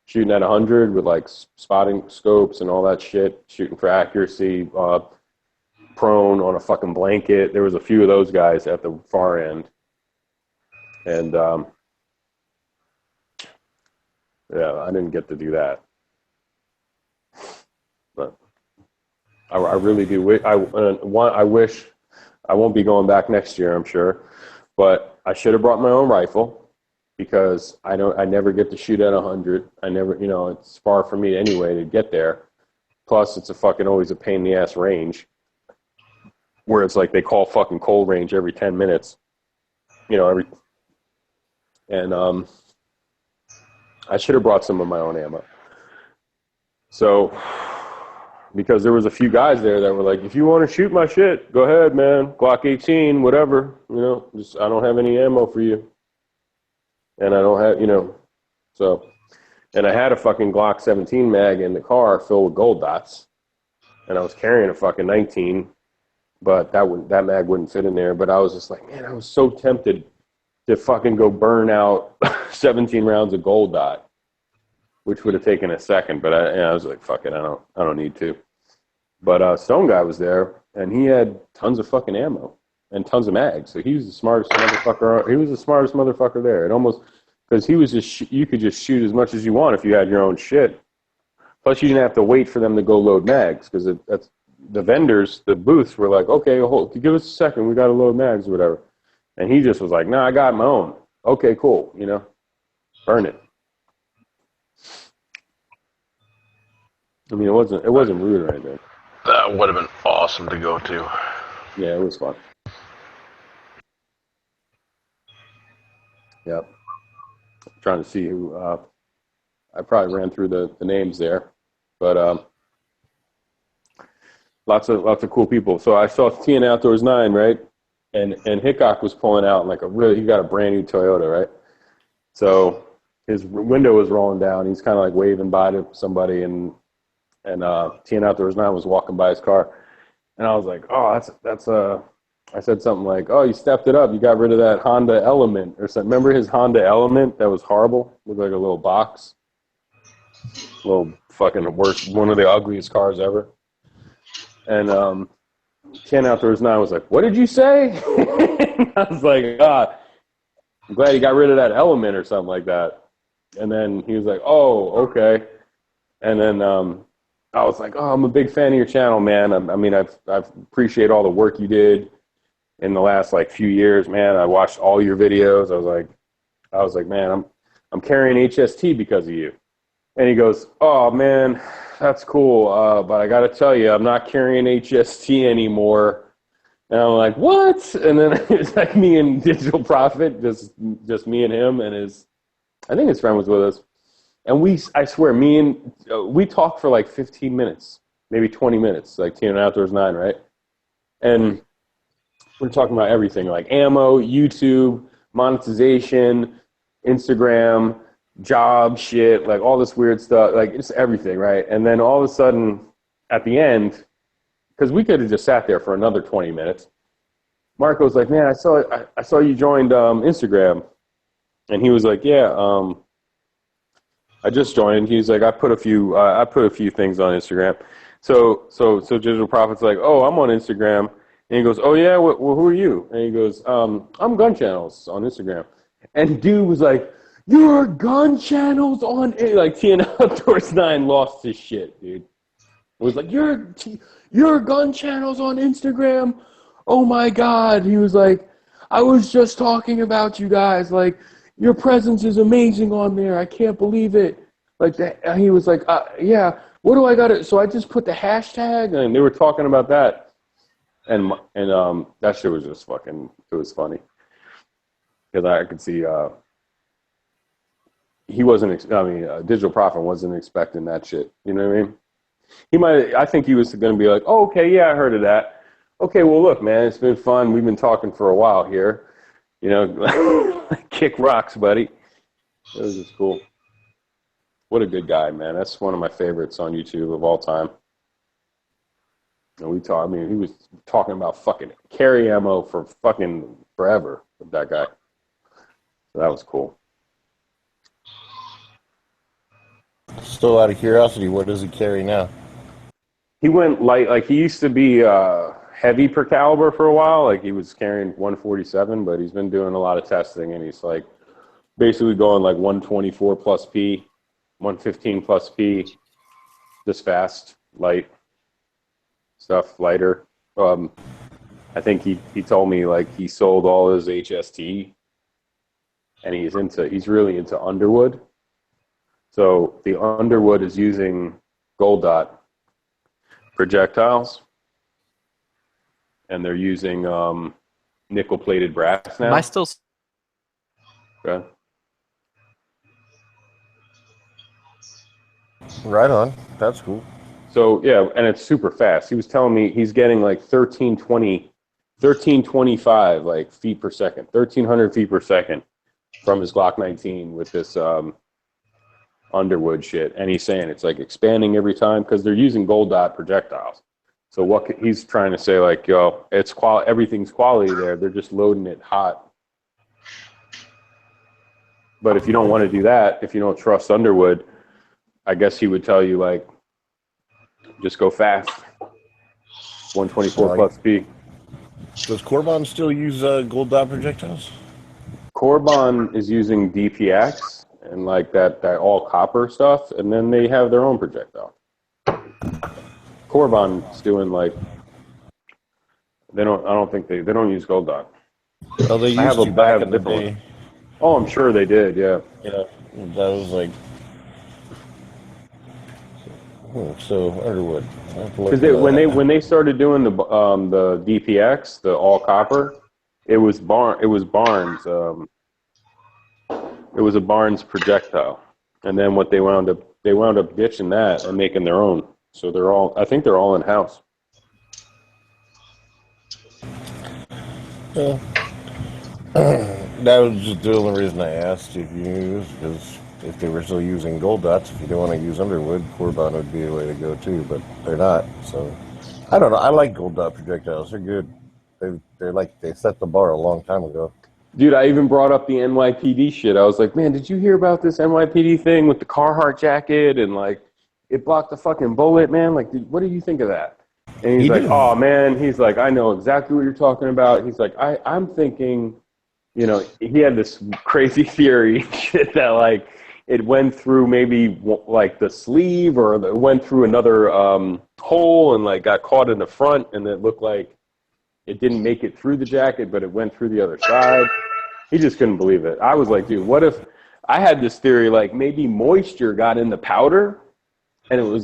shooting at 100 with like spotting scopes and all that shit, shooting for accuracy, prone on a fucking blanket. There was a few of those guys at the far end. And yeah, I didn't get to do that. But I really do wish, I wish, I won't be going back next year, I'm sure, but I should have brought my own rifle because I never get to shoot at 100. I never, it's far for me anyway to get there. Plus it's always a pain in the ass range where it's like they call fucking cold range every 10 minutes, and I should have brought some of my own ammo. So, because there was a few guys there that were like, if you want to shoot my shit, go ahead, man. Glock 18, whatever, just, I don't have any ammo for you. And I don't have, so, and I had a fucking Glock 17 mag in the car filled with gold dots. And I was carrying a fucking 19, but that mag wouldn't fit in there. But I was just like, man, I was so tempted to fucking go burn out 17 rounds of gold dot, which would have taken a second. But I was like, fuck it, I don't need to. But Stone Guy was there, and he had tons of fucking ammo and tons of mags. So he was the smartest motherfucker. He was the smartest motherfucker there. It almost, because he was you could just shoot as much as you want if you had your own shit. Plus, you didn't have to wait for them to go load mags because that's the vendors, the booths were like, okay, give us a second, we got to load mags or whatever. And he just was like, nah, I got my own. Okay, cool, burn it. I mean, it wasn't rude or anything. That would have been awesome to go to. Yeah, it was fun. Yep. I'm trying to see who. I probably ran through the names there, but lots of cool people. So I saw TN Outdoors 9, right? And Hickok was pulling out like he got a brand new Toyota, right? So his window was rolling down. He's kind of like waving bye to somebody, and TN Outdoors 9 was walking by his car, and I was like, oh, that's I said something like, oh, you stepped it up. You got rid of that Honda Element or something. Remember his Honda Element that was horrible? Looked like a little box. Little fucking worst, one of the ugliest cars ever. And TN Outdoors 9 was like, what did you say? I was like, I'm glad you got rid of that Element or something like that. And then he was like, oh, okay. And then I was like, oh, I'm a big fan of your channel, man. I mean, I appreciate all the work you did in the last like few years, man. I watched all your videos. I was like, man, I'm carrying HST because of you. And he goes, oh man, that's cool. But I got to tell you, I'm not carrying HST anymore. And I'm like, what? And then it's like me and Digital Prophet, just me and him and I think his friend was with us. And I swear, we talked for like 15 minutes, maybe 20 minutes, like TN Outdoors 9, right? And we're talking about everything, like ammo, YouTube, monetization, Instagram, job shit, like all this weird stuff, like it's everything, right? And then all of a sudden, at the end, because we could have just sat there for another 20 minutes, Marco's like, man, I saw you joined Instagram. And he was like, yeah, I just joined. He's like, I put a few things on Instagram. So Digital Prophet's like, oh, I'm on Instagram. And he goes, oh yeah, well, who are you? And he goes, I'm Gun Channels on Instagram. And dude was like, you're Gun Channels on it. Like TN Outdoors 9 lost his shit, dude. It was like, you're Gun Channels on Instagram. Oh my God. He was like, I was just talking about you guys. Like, your presence is amazing on there. I can't believe it. Like that. He was like, yeah. What do I got to? So I just put the hashtag, and they were talking about that, and that shit was just fucking. It was funny because I could see he wasn't. Digital Prophet wasn't expecting that shit. You know what I mean? He might. I think he was going to be like, oh, okay, yeah, I heard of that. Okay, well, look, man, it's been fun. We've been talking for a while here. You know, kick rocks, buddy. It was just cool. What a good guy, man. That's one of my favorites on YouTube of all time. And he was talking about fucking carry ammo for fucking forever with that guy. So that was cool. Still out of curiosity, what does he carry now? He went light. Like, he used to be heavy per caliber for a while. Like, he was carrying 147, but he's been doing a lot of testing, and he's like basically going like 124 plus P, 115 plus P, just fast, light stuff, lighter. I think he told me like he sold all his HST, and he's really into Underwood. So the Underwood is using gold dot projectiles, and they're using nickel-plated brass now. Am I still? Okay. Right on. That's cool. So yeah, and it's super fast. He was telling me he's getting like 1325 like feet per second, 1300 feet per second from his Glock 19 with this Underwood shit, and he's saying it's like expanding every time because they're using gold dot projectiles. So he's trying to say, like, yo, it's everything's quality there. They're just loading it hot. But if you don't want to do that, if you don't trust Underwood, I guess he would tell you, like, just go fast. 124 plus P. Does Corbon still use gold dot projectiles? Corbon is using DPX and like that all copper stuff, and then they have their own projectile. Corbon's doing like they don't use gold dot. Well, they used to back in the day. Oh, I'm sure they did. Yeah. Yeah, that was like. So Underwood. Because when they started doing the DPX, the all copper, it was Barnes. It was a Barnes projectile, and then what they wound up ditching that and making their own. So I think they're all in house. Yeah. That was just the only reason I asked if you knew, because if they were still using gold dots, if you don't want to use Underwood, Corbon would be the way to go too, but they're not. So I don't know. I like gold dot projectiles. They're good. They set the bar a long time ago. Dude, I even brought up the NYPD shit. I was like, man, did you hear about this NYPD thing with the Carhartt jacket and like it blocked the fucking bullet, man? Like, what do you think of that? And he's like, oh man, he's like, I know exactly what you're talking about. He's like, I'm thinking, you know, he had this crazy theory shit that like it went through maybe like the sleeve or it went through another hole and like got caught in the front, and it looked like it didn't make it through the jacket, but it went through the other side. He just couldn't believe it. I was like, dude, what if I had this theory like maybe moisture got in the powder and it was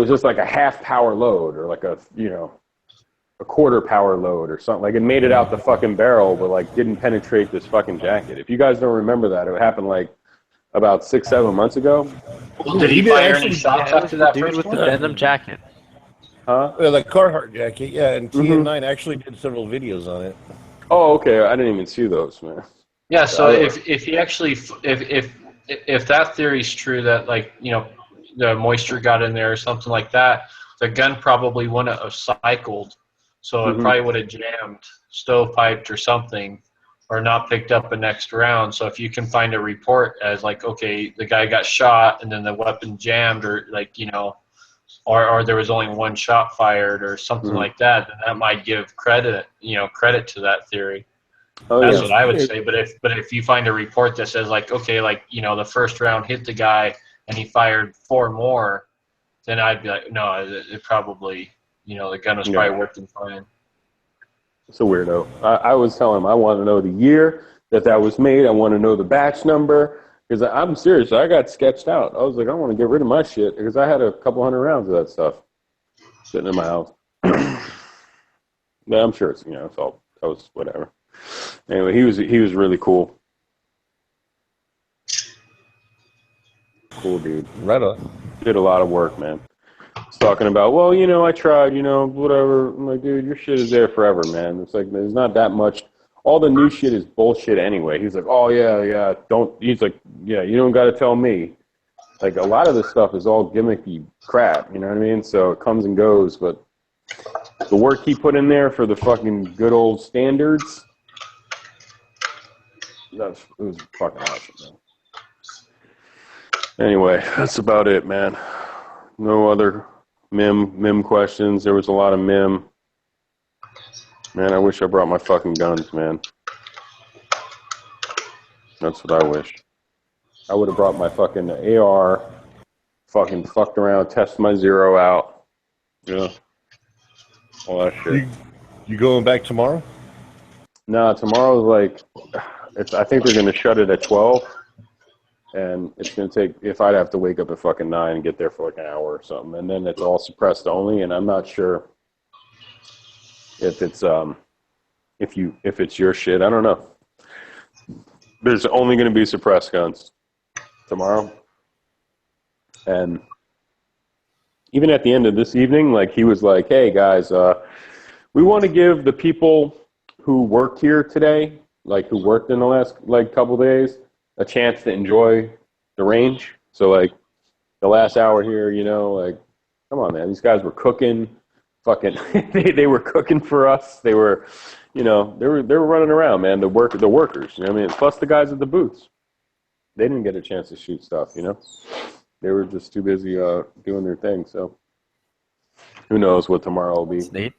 just like a half power load or like a, you know, a quarter power load or something. Like it made it out the fucking barrel, but like didn't penetrate this fucking jacket. If you guys don't remember that, it happened like about 6-7 months ago. Well, did he fire any shots after that first with one? the denim jacket. Huh? The Carhartt jacket, yeah, and TN9 actually did several videos on it. Oh, okay. I didn't even see those, man. Yeah. So if he actually if that theory's true that like the moisture got in there or something like that, the gun probably wouldn't have cycled, so it probably would have jammed, stovepiped or something, or not picked up a next round. So if you can find a report as like, okay, the guy got shot and then the weapon jammed, or like or there was only one shot fired or something like that, then that might give credit to that theory. That's what I would say. But if you find a report that says like, okay, like the first round hit the guy and he fired 4 more, then I'd be like, no, it probably the gun was probably working fine. It's a weirdo. I was telling him I want to know the year that was made. I want to know the batch number. Because I'm serious. I got sketched out. I was like, I want to get rid of my shit because I had a couple hundred rounds of that stuff sitting in my house. But I'm sure it's it's all toast, whatever. Anyway, he was really cool. Cool dude. Right on. Did a lot of work, man. He's talking about, well, I tried, whatever. I'm like, dude, your shit is there forever, man. It's like there's not that much. All the new shit is bullshit anyway. He's like, oh, yeah, he's like, yeah, you don't got to tell me. Like, a lot of this stuff is all gimmicky crap, you know what I mean? So it comes and goes, but the work he put in there for the fucking good old standards, it was fucking awesome, man. Anyway, that's about it, man. No other MIM questions. There was a lot of MIM. Man, I wish I brought my fucking guns, man. That's what I wish. I would have brought my fucking AR, fucking fucked around, test my zero out. Yeah. All that shit. You going back tomorrow? No, tomorrow's like, I think they're going to shut it at 12. And it's going to take, if I'd have to wake up at fucking 9 and get there for like an hour or something. And then it's all suppressed only, and I'm not sure if it's if it's your shit. I don't know. There's only going to be suppressed guns tomorrow. And even at the end of this evening, like he was like, hey guys, we want to give the people who worked here today, like who worked in the last like couple days, a chance to enjoy the range. So like the last hour here, like, come on, man, these guys were cooking. Fucking, they were cooking for us. They were, they were running around, man. The workers. You know what I mean? Plus the guys at the booths. They didn't get a chance to shoot stuff. They were just too busy doing their thing. So who knows what tomorrow will be? That's neat.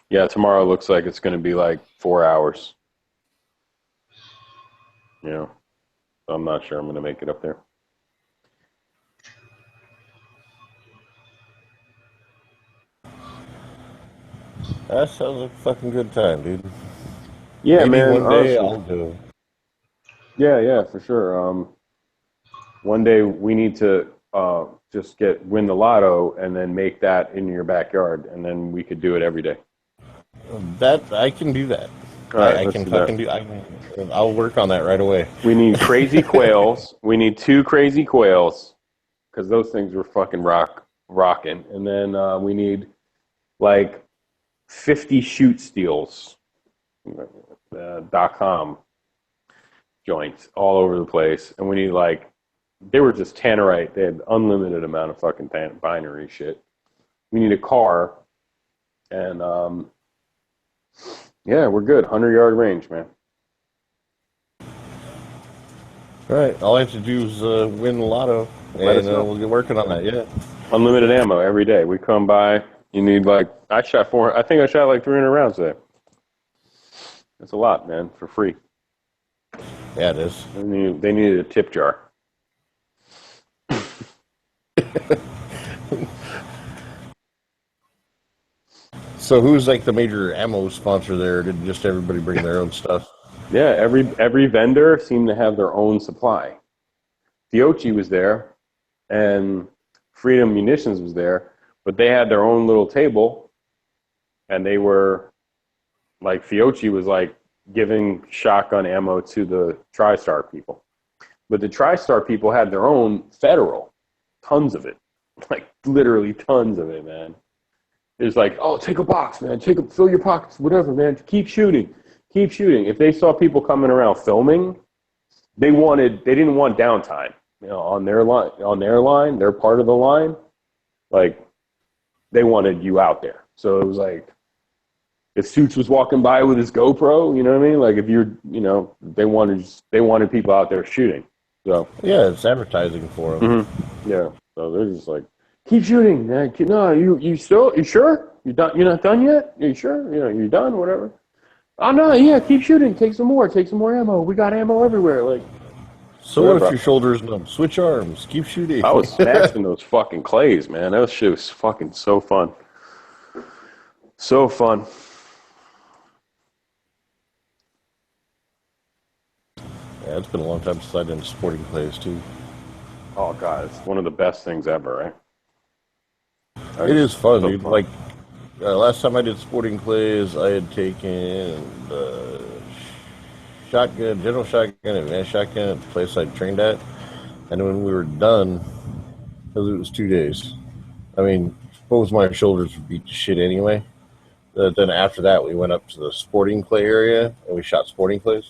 Yeah, tomorrow looks like it's going to be like 4 hours. So I'm not sure I'm going to make it up there. That sounds like a fucking good time, dude. Yeah, Maybe man. one day honestly. I'll do it. Yeah, for sure. One day we need to just win the lotto and then make that in your backyard, and then we could do it every day. That I can do that. Right, I can fucking do. I'll work on that right away. We need crazy quails. We need 2 crazy quails because those things were fucking rocking. And then we need like 50 shoot steals. .com joints all over the place, and we need like they were just tannerite. They had unlimited amount of fucking binary shit. We need a car, and yeah, we're good. 100-yard range, man. All right, all I have to do is win the lotto, and we'll get working on that. Yeah, unlimited ammo every day. We come by. You need like I think I shot like 300 rounds today. It's a lot, man, for free. Yeah, it is. They needed a tip jar. So who's like the major ammo sponsor there? Did just everybody bring their own stuff? Yeah, every vendor seemed to have their own supply. Fiochi was there, and Freedom Munitions was there, but they had their own little table, and they were like Fiocchi was like giving shotgun ammo to the TriStar people, but the TriStar people had their own federal, tons of it, like literally tons of it, man. It's like, oh, take a box, man. Fill your pockets, whatever, man. Keep shooting. Keep shooting. If they saw people coming around filming, they didn't want downtime. You know, on their line, their part of the line, like they wanted you out there. So it was like, if Suits was walking by with his GoPro, you know what I mean? Like if you're, you know, they wanted people out there shooting. So yeah, it's advertising for them. Mm-hmm. Yeah. So they're just like, keep shooting, man. No, you sure? You done? You're not done yet? Are you sure? You know, you're done. Whatever. Oh no, yeah. Keep shooting. Take some more. Take some more ammo. We got ammo everywhere. Like. So what if your shoulder's numb? Switch arms. Keep shooting. I was smashing those fucking clays, man. That shit was fucking so fun. So fun. Yeah, it's been a long time since I've done sporting clays too. Oh god, it's one of the best things ever, right? It is fun, dude. Like last time I did sporting clays, I had taken shotgun, general shotgun, advanced shotgun at the place I trained at, and when we were done, because it was 2 days. I mean, both my shoulders were beat to shit anyway. Then after that, we went up to the sporting clay area and we shot sporting clays.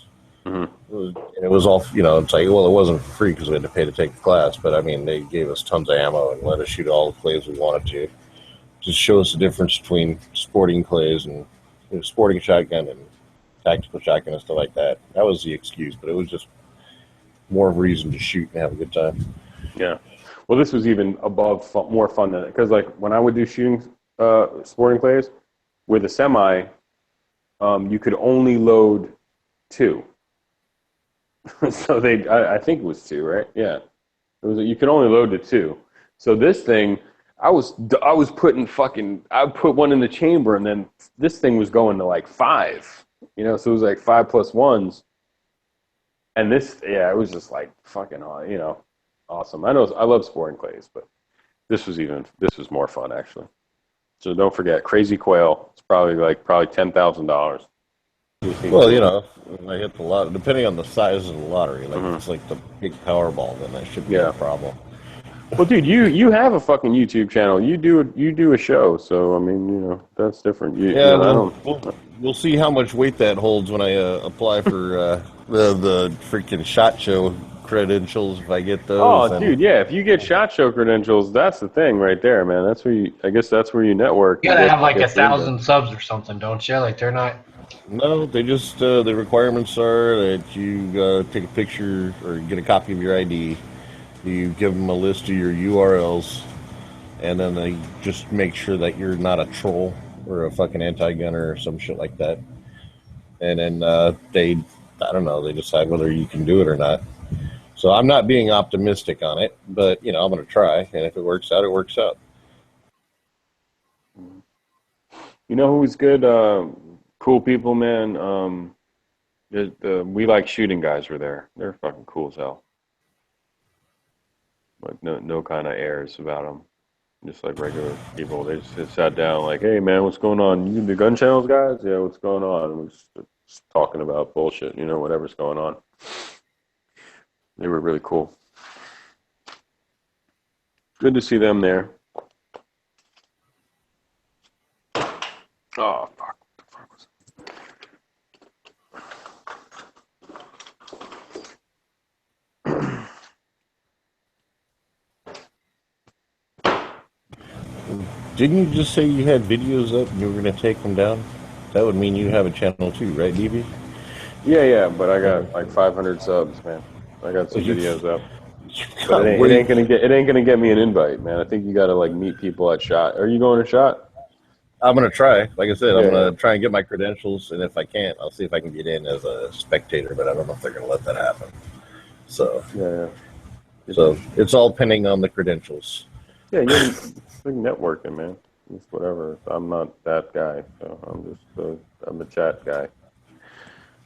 Mm-hmm. And it was all, you know, it's like, well, it wasn't free because we had to pay to take the class, but I mean, they gave us tons of ammo and let us shoot all the clays we wanted to. Just show us the difference between sporting clays and sporting shotgun and tactical shotgun and stuff like that. That was the excuse, but it was just more of a reason to shoot and have a good time. Yeah. Well, this was even more fun than it, because like when I would do shooting sporting clays with a semi, you could only load 2. So I think it was 2, right? Yeah, it was. You could only load to 2. So this thing, I put one in the chamber, and then this thing was going to like 5. You know, so it was like 5 plus 1s. And this, yeah, it was just like fucking, you know, awesome. I love sporting clays, but this was more fun actually. So don't forget, Crazy Quail. It's probably $10,000. Well, you know, I hit the lot. Depending on the size of the lottery, like it's like the big Powerball, then that should be a problem. Well, dude, you have a fucking YouTube channel. You do a show, so I mean, you know, that's different. We'll see how much weight that holds when I apply for the freaking SHOT Show credentials if I get those. Oh, dude, yeah. If you get SHOT Show credentials, that's the thing right there, man. That's where I guess that's where you network. You gotta have like 1,000 subs or something, don't you? Like they're not. No, they just the requirements are that you take a picture or get a copy of your ID. You give them a list of your URLs, and then they just make sure that you're not a troll or a fucking anti-gunner or some shit like that. And then they decide whether you can do it or not. So I'm not being optimistic on it, but, you know, I'm going to try. And if it works out, it works out. You know who's good? Cool people, man. We Like Shooting guys were there. They're fucking cool as hell. Like no kind of airs about them. Just like regular people. They just sat down like, hey, man, what's going on? You the gun channels guys? Yeah, what's going on? And we're just talking about bullshit, you know, whatever's going on. They were really cool. Good to see them there. Oh, fuck. What the fuck was Didn't you just say you had videos up and you were going to take them down? That would mean you have a channel too, right, DB? Yeah, but I got like 500 subs, man. I got some videos up. But it ain't gonna get me an invite, man. I think you gotta like meet people at SHOT. Are you going to SHOT? I'm gonna try. Like I said, I'm gonna try and get my credentials, and if I can't, I'll see if I can get in as a spectator. But I don't know if they're gonna let that happen. So So it's all pending on the credentials. Yeah, you're networking, man. Just whatever. I'm not that guy, so I'm a chat guy.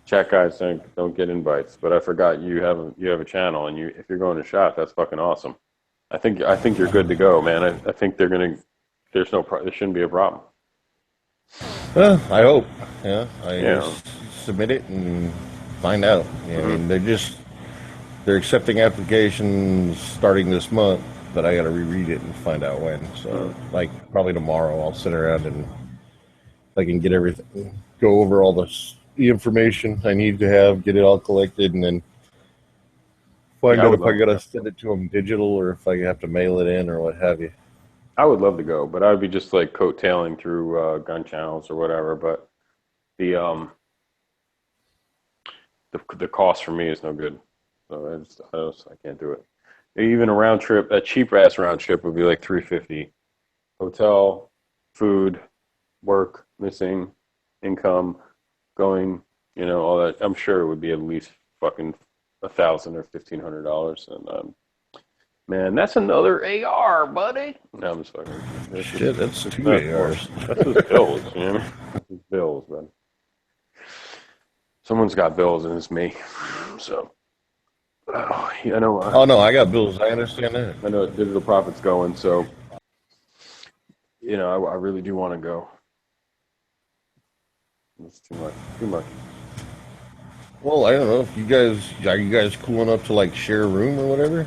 Chat guys don't get invites, but I forgot you have a channel, and if you're going to SHOT, that's fucking awesome. I think you're good to go, man. I think they're gonna there shouldn't be a problem. Well, I hope. Yeah, I Yeah. just submit it and find out. I mean, they're accepting applications starting this month, but I got to reread it and find out when. So, like, probably tomorrow, I'll sit around and I can get everything, go over all the information I need to have, get it all collected, and then find out if I got to send it to them digital or if I have to mail it in or what have you. I would love to go, but I would be just like coattailing through gun channels or whatever. But the cost for me is no good, so I can't do it. Even a round trip, a cheap ass round trip would be like $350. Hotel, food, work, missing, income, going, all that. I'm sure it would be at least fucking $1,000 or $1,500, and man, that's another AR, buddy. No, I'm just fucking. Shit, that's two ARs. That's just bills, That's just bills, man. Someone's got bills, and it's me. So, I know. Oh no, I got bills. I understand that. I know digital profit's going, so I really do want to go. It's too much. Too much. Well, I don't know if are you guys cool enough to like share a room or whatever?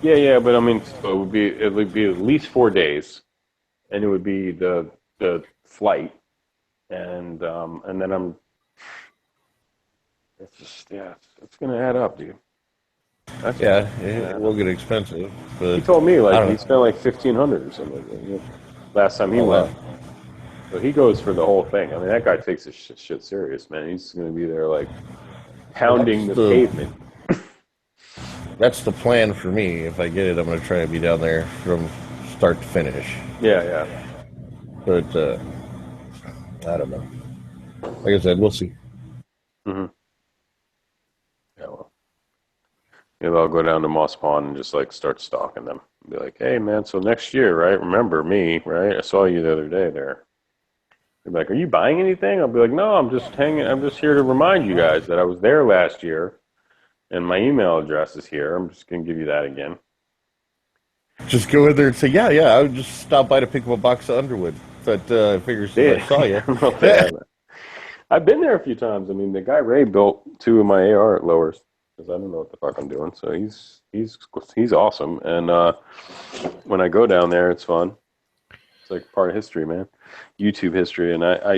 Yeah, but I mean, so it would be at least 4 days, and it would be the flight, and then it's just it's gonna add up, dude. It will get expensive. But he told me he spent like $1,500 or something like that, last time he went. Wow. So he goes for the whole thing. I mean, that guy takes his shit serious, man. He's gonna be there like pounding the pavement. That's the plan for me. If I get it, I'm going to try to be down there from start to finish. Yeah. But I don't know. Like I said, we'll see. Mm-hmm. Yeah, well, maybe I'll go down to Moss Pond and just like start stalking them. Be like, hey, man, so next year, right? Remember me, right? I saw you the other day there. They'll be like, are you buying anything? I'll be like, no, I'm just here to remind you guys that I was there last year. And my email address is here. I'm just going to give you that again. Just go in there and say, yeah, I would just stop by to pick up a box of Underwood. But I figured I saw you. I've been there a few times. I mean, the guy Ray built 2 of my AR lowers because I don't know what the fuck I'm doing. So he's awesome. And when I go down there, it's fun. It's like part of history, man. YouTube history. And I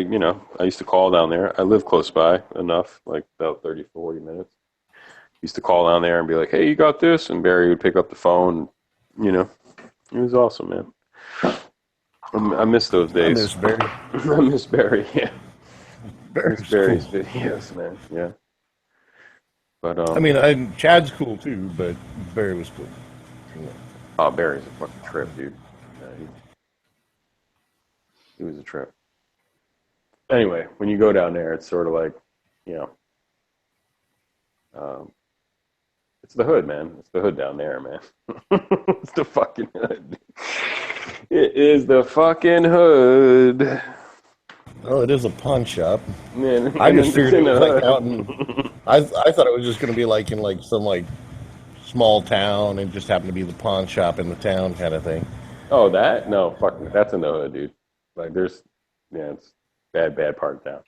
used to call down there. I live close by enough, like about 30, 40 minutes. Used to call down there and be like, hey, you got this? And Barry would pick up the phone. It was awesome, man. I miss those days. I miss Barry. I miss Barry, yeah. Barry's cool. Videos, man, yeah. But I mean, Chad's cool too, but Barry was cool. Oh, Barry's a fucking trip, dude. Yeah, he was a trip. Anyway, when you go down there, it's sort of like, it's the hood, man. It's the hood down there, man. It's the fucking hood. It is the fucking hood. Oh, it is a pawn shop. Man, I just figured it was like out in. I thought it was just going to be like in like some like small town and just happened to be the pawn shop in the town kind of thing. Oh, that? No, fuck, that's in the hood, dude. Like, it's bad part of town.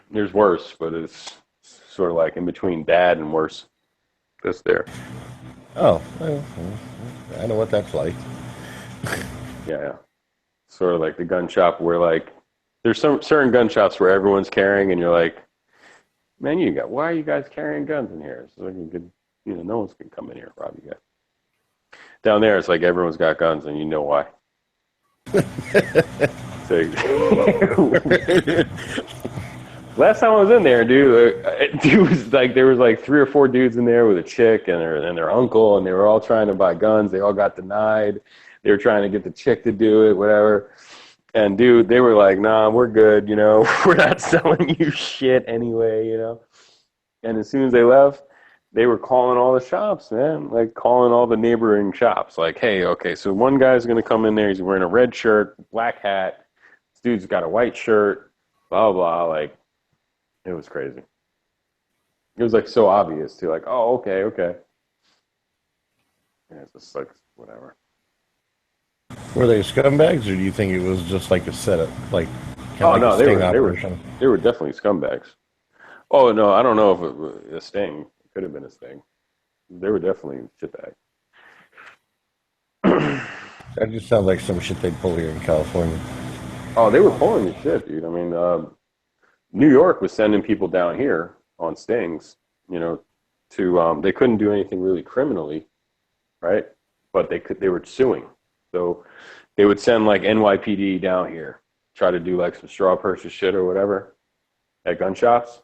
There's worse, but it's sort of like in between bad and worse. That's there. Oh, well, I know what that's like. Yeah. Sort of like the gun shop where like there's some certain gun shops where everyone's carrying and you're like, man, why are you guys carrying guns in here? So like you could, no one's gonna come in here and rob you guys. Down there, it's like everyone's got guns and you know why. Last time I was in there, dude was like, there was like 3 or 4 dudes in there with a chick and their uncle, and they were all trying to buy guns. They all got denied. They were trying to get the chick to do it, whatever. And dude, they were like, nah, we're good, we're not selling you shit anyway, And as soon as they left, they were calling all the shops, man, like calling all the neighboring shops. Like, hey, okay, so one guy's going to come in there. He's wearing a red shirt, black hat. This dude's got a white shirt, blah, blah, like. It was crazy. It was like so obvious too. Like, oh, okay. Yeah, it's just like whatever. Were they scumbags, or do you think it was just like a setup, like kind Oh of like no, a sting operation? they were definitely scumbags. Oh no, I don't know if it was a sting. It could have been a sting. They were definitely shitbags. That just sounds like some shit they'd pull here in California. Oh, they were pulling the shit, dude. I mean, New York was sending people down here on stings, to they couldn't do anything really criminally, right? But they were suing. So they would send like NYPD down here, try to do like some straw purchase shit or whatever at gun shops,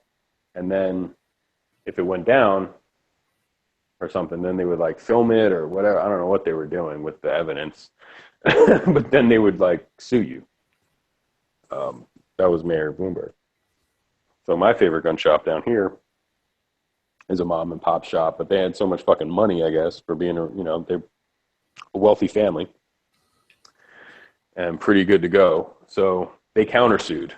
and then if it went down or something, then they would like film it or whatever. I don't know what they were doing with the evidence, but then they would like sue you. That was Mayor Bloomberg. So my favorite gun shop down here is a mom and pop shop, but they had so much fucking money, I guess, for being they're a wealthy family and pretty good to go. So they countersued.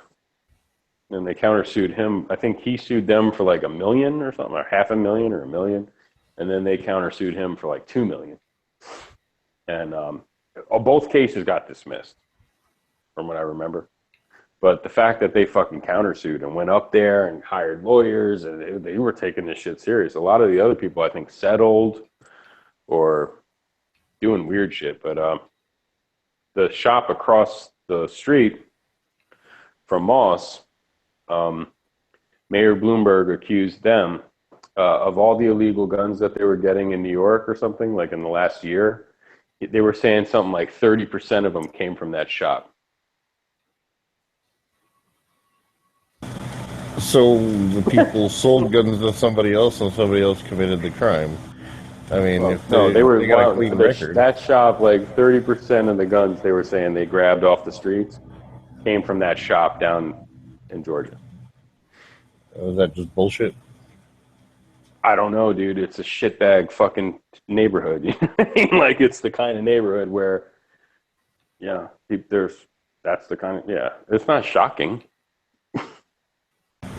And they countersued him. I think he sued them for like $1 million or something, or $500,000 or $1 million. And then they countersued him for like $2 million. And both cases got dismissed, from what I remember. But the fact that they fucking countersued and went up there and hired lawyers, and they were taking this shit serious. A lot of the other people, I think, settled or doing weird shit. But the shop across the street from Moss, Mayor Bloomberg accused them of all the illegal guns that they were getting in New York or something, like in the last year. They were saying something like 30% of them came from that shop. So the people sold guns to somebody else, and somebody else committed the crime. I mean, they got a clean record. That shop, like 30% of the guns they were saying they grabbed off the streets came from that shop down in Georgia. Is that just bullshit? I don't know, dude. It's a shitbag fucking neighborhood. Like, it's the kind of neighborhood where, that's the kind of, it's not shocking.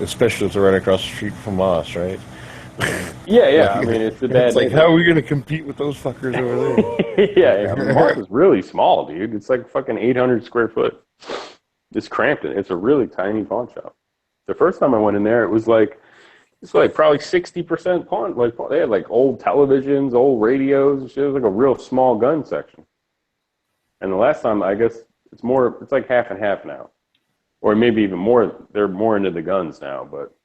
Especially if they're right across the street from us, right? Yeah. I mean, it's a bad. It's like, how are we going to compete with those fuckers over there? Yeah. Moss is really small, dude. It's like fucking 800 square foot. It's cramped. It's a really tiny pawn shop. The first time I went in there, it's like probably 60% pawn. Like, they had like old televisions, old radios. It was like a real small gun section. And the last time, I guess it's like half and half now. Or maybe even more, they're more into the guns now, but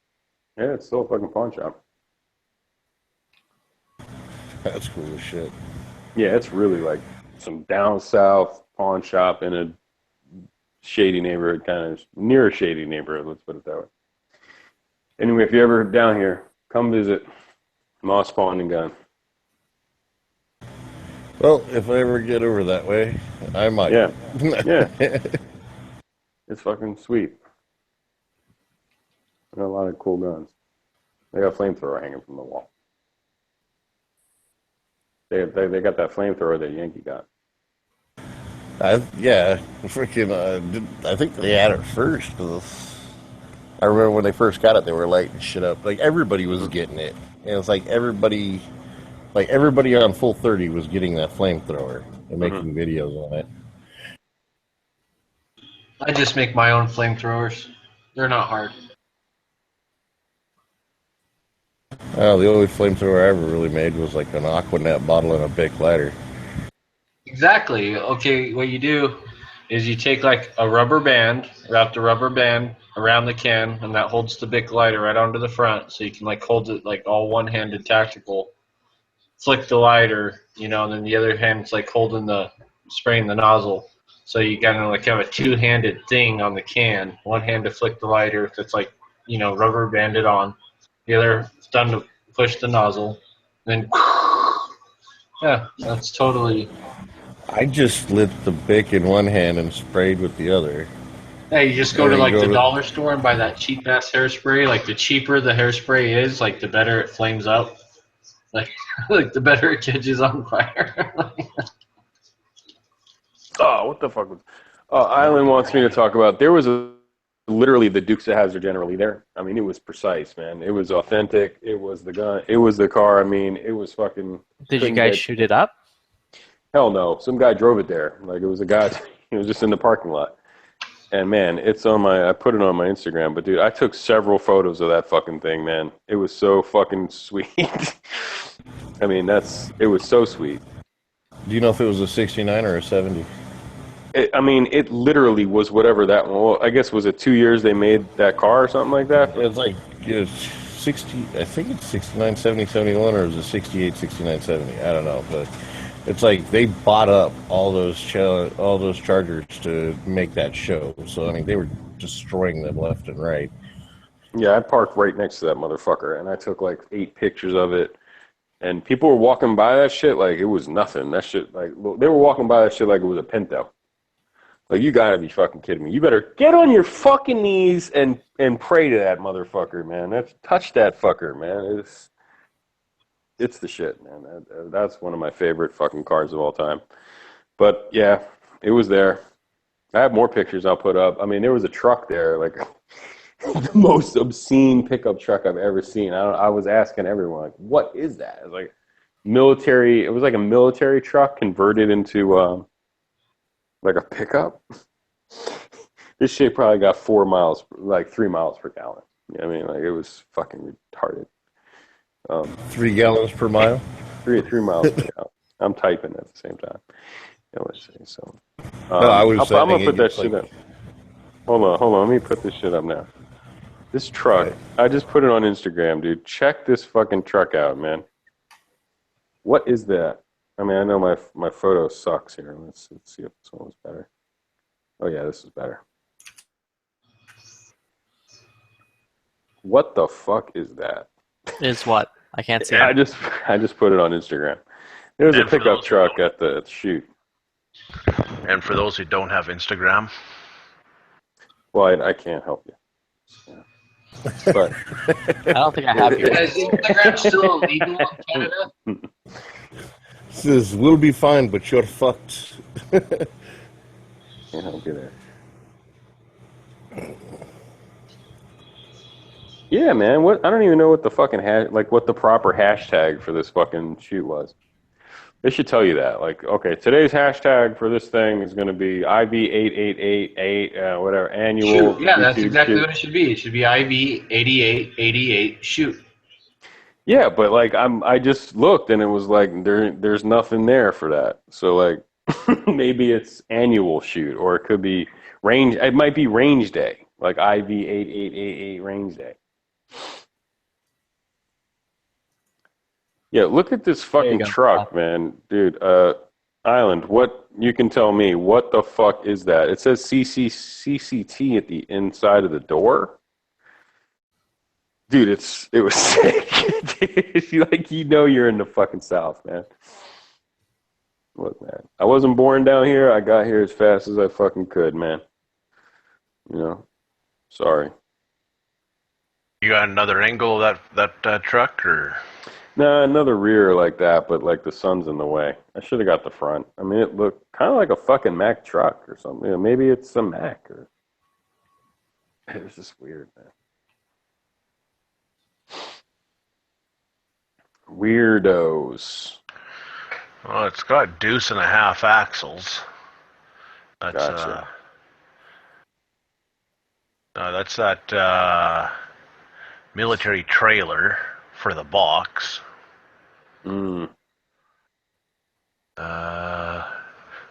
yeah, it's still a fucking pawn shop. That's cool as shit. Yeah, it's really like some down south pawn shop in a shady neighborhood, kind of near a shady neighborhood, let's put it that way. Anyway, if you're ever down here, come visit Moss Pawn and Gun. Well, if I ever get over that way, I might. Yeah. It's fucking sweet. Got a lot of cool guns. They got a flamethrower hanging from the wall. They got that flamethrower that Yankee got. Freaking. I think they had it first. I remember when they first got it, they were lighting shit up. Like, everybody was getting it, and it's like everybody on Full 30 was getting that flamethrower and making videos on it. I just make my own flamethrowers. They're not hard. Oh, the only flamethrower I ever really made was like an Aquanet bottle and a Bic lighter. Exactly. Okay, what you do is you take like a rubber band, wrap the rubber band around the can, and that holds the Bic lighter right onto the front, so you can like hold it like all one-handed tactical. Flick the lighter, and then the other hand's like spraying the nozzle. So you gotta like have a two-handed thing on the can. One hand to flick the lighter that's like, rubber banded on. The other done to push the nozzle. Then, yeah, that's totally. I just lit the Bic in one hand and sprayed with the other. Hey, you just go to like the dollar store and buy that cheap ass hairspray. Like, the cheaper the hairspray is, like the better it flames up. Like the better it catches on fire. Oh, what the fuck was? Island wants me to talk about. There was literally the Dukes of Hazzard generally there. I mean, it was precise, man. It was authentic. It was the gun. It was the car. I mean, it was fucking. Did you guys shoot it up? Hell no. Some guy drove it there. Like, it was a guy, he was just in the parking lot. And man, it's on I put it on my Instagram, but dude, I took several photos of that fucking thing, man. It was so fucking sweet. I mean, it was so sweet. Do you know if it was a 69 or a 70? It literally was whatever that one, well, I guess, was it 2 years they made that car or something like that? It's like 60, I think it's 69, 70, 71, or is it 68, 69, 70? I don't know, but it's like they bought up all those Chargers to make that show. So, I mean, they were destroying them left and right. Yeah, I parked right next to that motherfucker, and I took like 8 pictures of it. And people were walking by that shit like it was nothing. That shit, like, they were walking by that shit like it was a Pinto. Like, you gotta be fucking kidding me. You better get on your fucking knees and pray to that motherfucker, man. Touch that fucker, man. It's the shit, man. That's one of my favorite fucking cars of all time. But yeah, it was there. I have more pictures I'll put up. I mean, there was a truck there, like the most obscene pickup truck I've ever seen. I was asking everyone, like, what is that? It was like military. It was like a military truck converted into like a pickup. This shit probably got 4 miles, like 3 miles per gallon. You know what I mean? Like, it was fucking retarded. 3 gallons per mile? 3 miles per gallon. I'm typing at the same time. Let's see. So, no, I was I'm gonna put that shit up. Hold on. Let me put this shit up now. This truck, I just put it on Instagram, dude. Check this fucking truck out, man. What is that? I mean, I know my photo sucks here. Let's see if this one was better. Oh yeah, this is better. What the fuck is that? Is what? I can't see it. I just put it on Instagram. There's a pickup truck at the shoot. And for those who don't have Instagram, well, I can't help you. Yeah. But I don't think I have you. Is Instagram still illegal in Canada? Says we'll be fine, but you're fucked. Can't help you there. Yeah, man. I don't even know what the fucking what the proper hashtag for this fucking shoot was. They should tell you that. Like, okay, today's hashtag for this thing is going to be IV8888, whatever, annual. Shoot. Yeah, that's exactly what it should be. It should be IV8888 shoot. Yeah, but like I just looked and it was like there's nothing there for that. So like maybe it's annual shoot, or it could be range. It might be range day, like IV8888 range day. Yeah, look at this fucking truck, man, dude. Island, what you can tell me? What the fuck is that? It says CCT at the inside of the door. Dude, it was sick. Like, you know, you're in the fucking South, man. Look, man, I wasn't born down here. I got here as fast as I fucking could, man. You know, sorry. you got another angle of that truck, or? Nah, another rear like that, but like the sun's in the way. I should have got the front. I mean, it looked kind of like a fucking Mack truck or something. You know, maybe it's a Mack, or it was just weird, man. Weirdos. Well, it's got 2.5 axles. That's Gotcha. that's that military trailer for the box.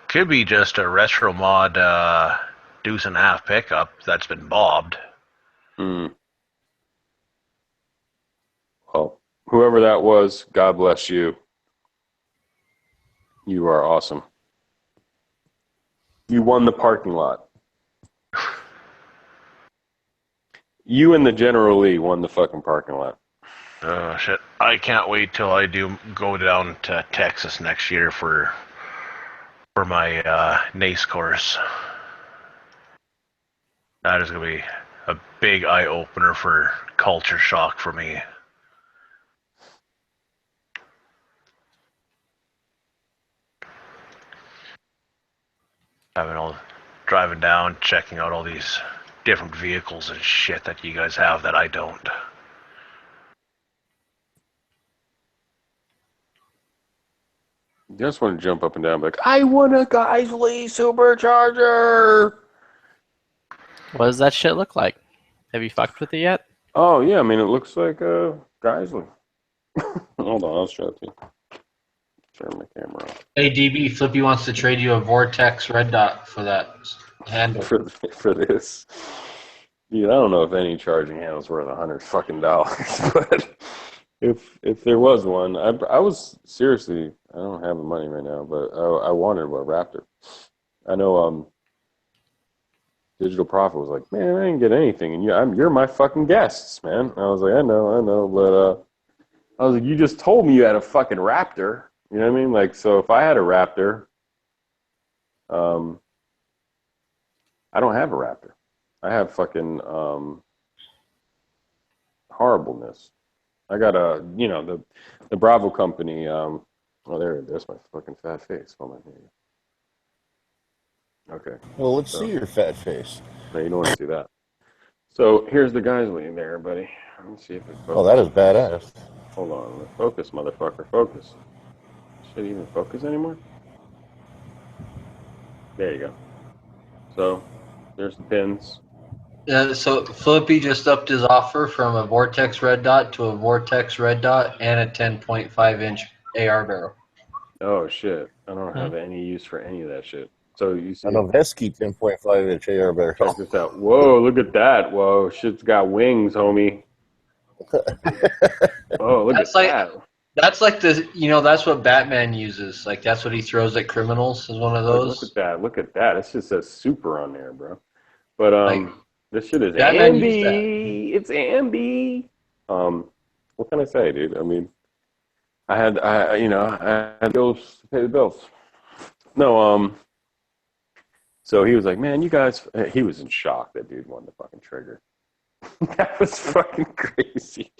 Could be just a retro mod 2.5 pickup that's been bobbed. Well, whoever that was, God bless you. You are awesome. You won the parking lot. You and the General Lee won the fucking parking lot. Oh shit! I can't wait till I do go down to Texas next year for my NACE course. That is gonna be a big eye opener for culture shock for me. Driving down, checking out all these different vehicles and shit that you guys have that I don't. just want to jump up and down, like, I want a Geisley supercharger. What does that shit look like? Have you fucked with it yet? Oh yeah, I mean it looks like a Geisley. Hold on, I'll show it to you. Turn my camera off. Hey DB, Flippy wants to trade you a Vortex red dot for that handle. For this. Dude, I don't know if any charging handle's worth $100 fucking, but if there was one, I was seriously, I don't have the money right now, but I wanted a Raptor. I know Digital Prophet was like, man, I didn't get anything, and you're my fucking guests, man. I was like, I know, but I was like, you just told me you had a fucking Raptor. You know what I mean? Like, so if I had a Raptor, I don't have a Raptor. I have fucking horribleness. I got the Bravo company. Oh, there's my fucking fat face. Hold on here. Okay. Well, let's see your fat face. No, you don't want to see that. So here's the guys leading there, buddy. Let me see if it focuses. Oh, that is badass. Hold on. Focus, motherfucker. Focus. Should it even focus anymore? There you go. So there's the pins. So Flippy just upped his offer from a Vortex red dot to a Vortex red dot and a 10.5-inch AR barrel. Oh shit! I don't have any use for any of that shit. So you see, I know Vesky 10.5-inch AR barrel. Check this out. Whoa! Look at that! Whoa! Shit's got wings, homie. Oh, look at that! That's like that's what Batman uses. Like that's what he throws at criminals. Is one of those. Look at that! Look at that! It just says super on there, bro. But this shit is Batman Ambi. It's Ambi. What can I say, dude? I mean, I had bills to pay the bills. No, so he was like, man, you guys, he was in shock that dude won the fucking trigger. That was fucking crazy.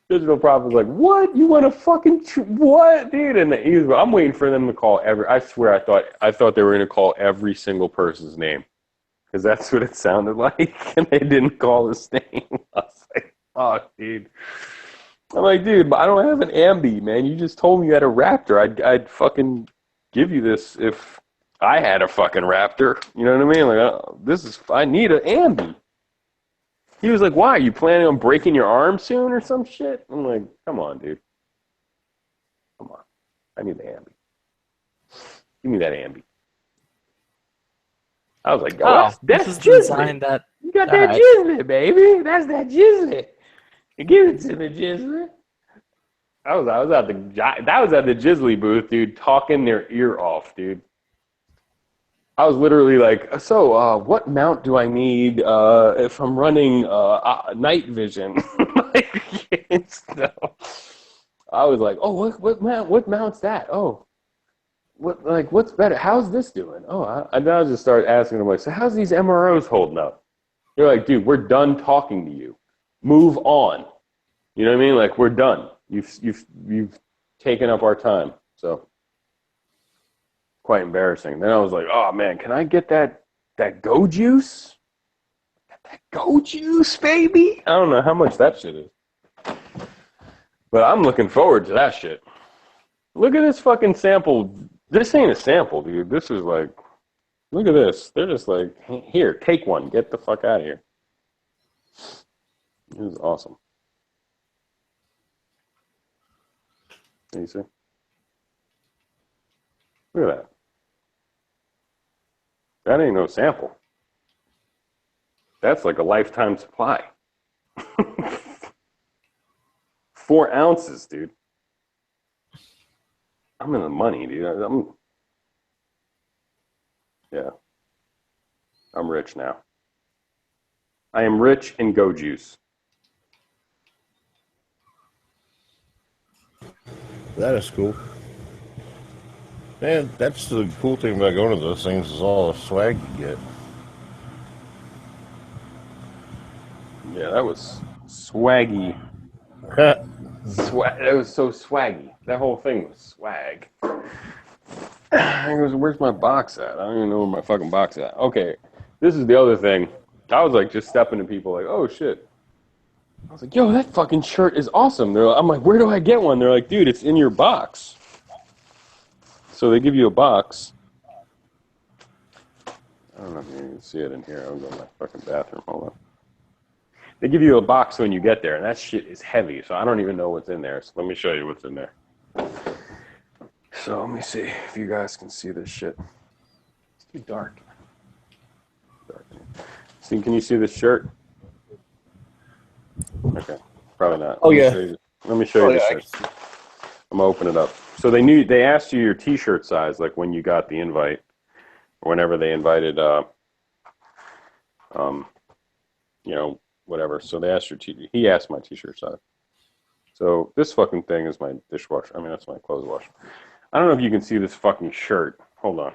Digital Prophet was like, what? You want a fucking, what, dude? And I'm waiting for them to call I swear I thought they were going to call every single person's name. Because that's what it sounded like. And they didn't call his name. I was like, oh, dude. I'm like, dude, but I don't have an Ambi, man. You just told me you had a Raptor. I'd fucking give you this if I had a fucking Raptor. You know what I mean? Like, I need an Ambi. He was like, why? You planning on breaking your arm soon or some shit? I'm like, come on, dude. Come on. I need the Ambi. Give me that Ambi. I was like, oh, that's Jizzly. You got that Jizzly, baby. That's that Jizzly. Give it to me, Jizzly. I was at the Jizzly booth, dude, talking their ear off, dude. I was literally like, so what mount do I need if I'm running night vision? I was like, oh, what mount's that? Oh, what's better? How's this doing? Oh, I now just started asking them, like, so how's these MROs holding up? They're like, dude, we're done talking to you. Move on. You know what I mean? Like, we're done. You've taken up our time. So quite embarrassing. Then I was like, oh man, can I get that Go Juice? That Go Juice, baby. I don't know how much that shit is, but I'm looking forward to that shit. Look at this fucking sample. This ain't a sample, dude. This is like, look at this. They're just like, here, take one. Get the fuck out of here. It was awesome. You see? Look at that. That ain't no sample. That's like a lifetime supply. 4 ounces, dude. I'm in the money, dude. I'm rich now. I am rich in Go Juice. That is cool. Man, that's the cool thing about going to those things is all the swag you get. Yeah, that was swaggy. That was so swaggy. That whole thing was swag. He goes, where's my box at? I don't even know where my fucking box at. Okay, this is the other thing. I was like just stepping to people like, oh shit. I was like, yo, that fucking shirt is awesome. I'm like, where do I get one? They're like, dude, it's in your box. So they give you a box. I don't know if you can see it in here. I'll go to my fucking bathroom. Hold on. They give you a box when you get there, and that shit is heavy, so I don't even know what's in there. So let me show you what's in there. So let me see if you guys can see this shit. It's too dark. See, can you see this shirt? Okay, probably not. Oh, yeah. Let me show you the shirt. I'm gonna open it up. So they asked you your T-shirt size, like when you got the invite, or whenever they invited, you know, whatever. So they asked he asked my T-shirt size. So this fucking thing is my dishwasher. I mean, that's my clothes washer. I don't know if you can see this fucking shirt. Hold on.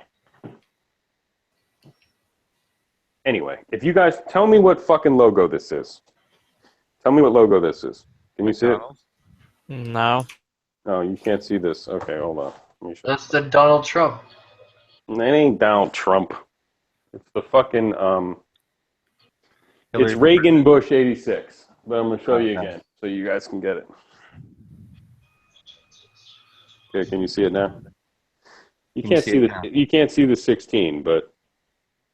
Anyway, if you guys tell me what fucking logo this is. Tell me what logo this is. Can you see it? No. No, you can't see this. Okay, hold on. Let me show That's the Donald Trump. you. It ain't Donald Trump. It's the fucking it's Reagan Bush 86. But I'm gonna show you again so you guys can get it. Okay, can you see it now? You can't see the you can't see the 16, but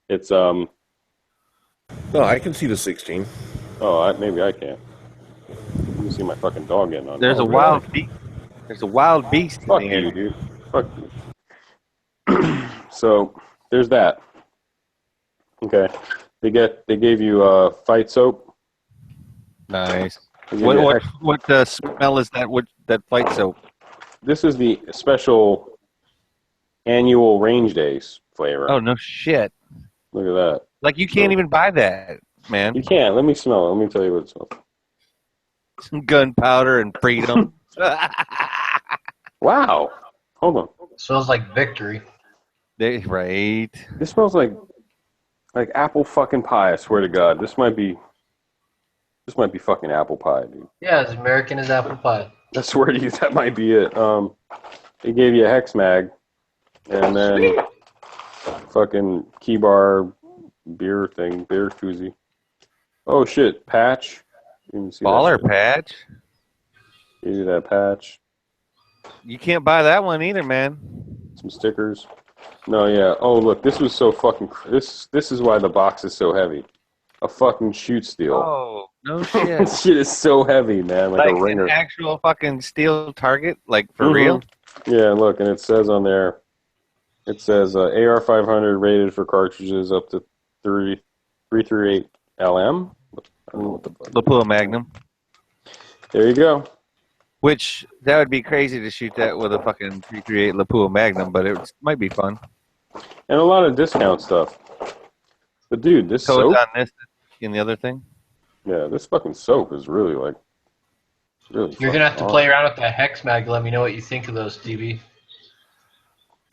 it's No, I can see the 16. Oh, maybe I can't. You can see my fucking dog getting on. There's a wild beast. There's a wild beast Fuck in here. you, dude. Fuck you. So there's that. Okay, they gave you fight soap. Nice. What smell is that? What that fight soap? This is the special annual Range Days flavor. Oh no shit! Look at that. Like you can't even buy that, man. You can't. Let me smell it. Let me tell you what it smells. Some gunpowder and freedom. Wow. Hold on. Smells like victory. Right. This smells like apple fucking pie. I swear to God, this might be fucking apple pie, dude. Yeah, as American as apple pie. I swear to you, that might be it. They gave you a hex mag, and then fucking key bar beer koozie. Oh shit, patch. You can see Baller that patch. Give you that patch. You can't buy that one either, man. Some stickers. No, yeah. Oh look, this was so fucking. This is why the box is so heavy. A fucking shoot steel. Oh no shit! This shit is so heavy, man. Like a ringer. An actual fucking steel target, like for real. Yeah, look, and it says on there. It says AR 500 rated for cartridges up to 338 LM. I don't know what the fuck. Lapua Magnum. There you go. Which that would be crazy to shoot that with a fucking 338 Lapua Magnum, but it might be fun. And a lot of discount stuff. But dude, this soap on this in the other thing. Yeah, this fucking soap is really like really. You're gonna have to play around with that hex mag. Let me know what you think of those, DB.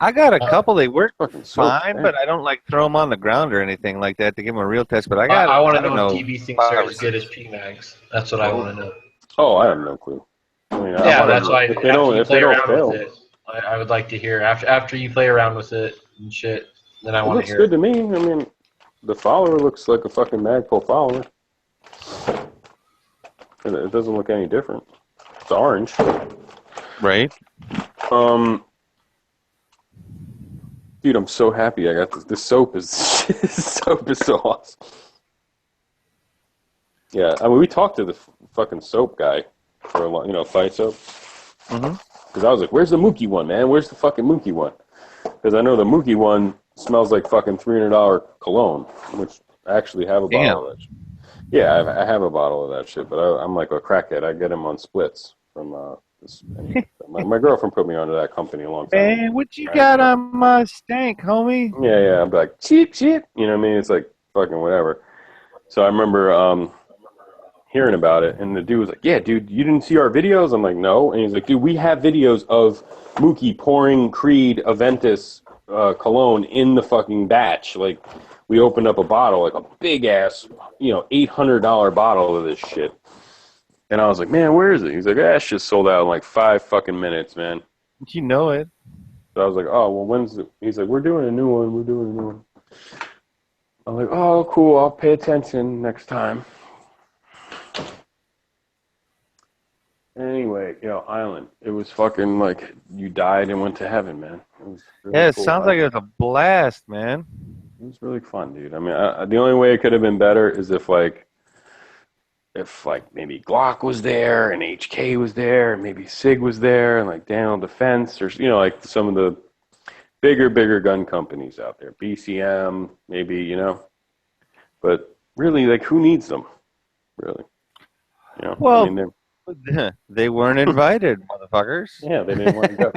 I got a couple. They work fucking fine, but I don't like throw them on the ground or anything like that to give them a real test. But I want to know if DB thinks they're as good as P mags. That's what I want to know. Oh, I have no clue. I mean, Yeah, that's why. If they don't fail, with it, I would like to hear after you play around with it and shit. Then I want to hear. It looks good to me. I mean, the follower looks like a fucking Magpul follower. And it doesn't look any different. It's orange. Right. Dude, I'm so happy I got this. This soap is so awesome. Yeah, I mean, we talked to the fucking soap guy for a long, fight soap. Because I was like, "Where's the Mookie one, man? Where's the fucking Mookie one?" Because I know the Mookie one smells like fucking $300 cologne, which I actually have a bottle of that shit. Yeah, I have a bottle of that shit, but I'm like a crackhead. I get them on splits from my girlfriend put me onto that company a long time ago. Hey, what you got on my stank, homie? Yeah, I'm like, cheap. You know what I mean? It's like fucking whatever. So I remember hearing about it, and the dude was like, "Yeah, dude, you didn't see our videos?" I'm like, "No." And he's like, "Dude, we have videos of Mookie pouring Creed Aventus cologne in the fucking batch. Like, we opened up a bottle, like a big ass, $800 bottle of this shit." And I was like, "Man, where is it?" He's like, "That shit sold out in like 5 fucking minutes, man." You know it. So I was like, "Oh, well, when's it?" He's like, "We're doing a new one. I'm like, "Oh, cool. I'll pay attention next time." Anyway, Island. It was fucking like you died and went to heaven, man. It was really Yeah, it cool. sounds like it was a blast, man. It was really fun, dude. I mean, the only way it could have been better is if maybe Glock was there and HK was there and maybe SIG was there and like Daniel Defense or like some of the bigger gun companies out there, BCM maybe, but really, like, who needs them, really? Well, I mean, they weren't invited, motherfuckers. yeah, they didn't want to go.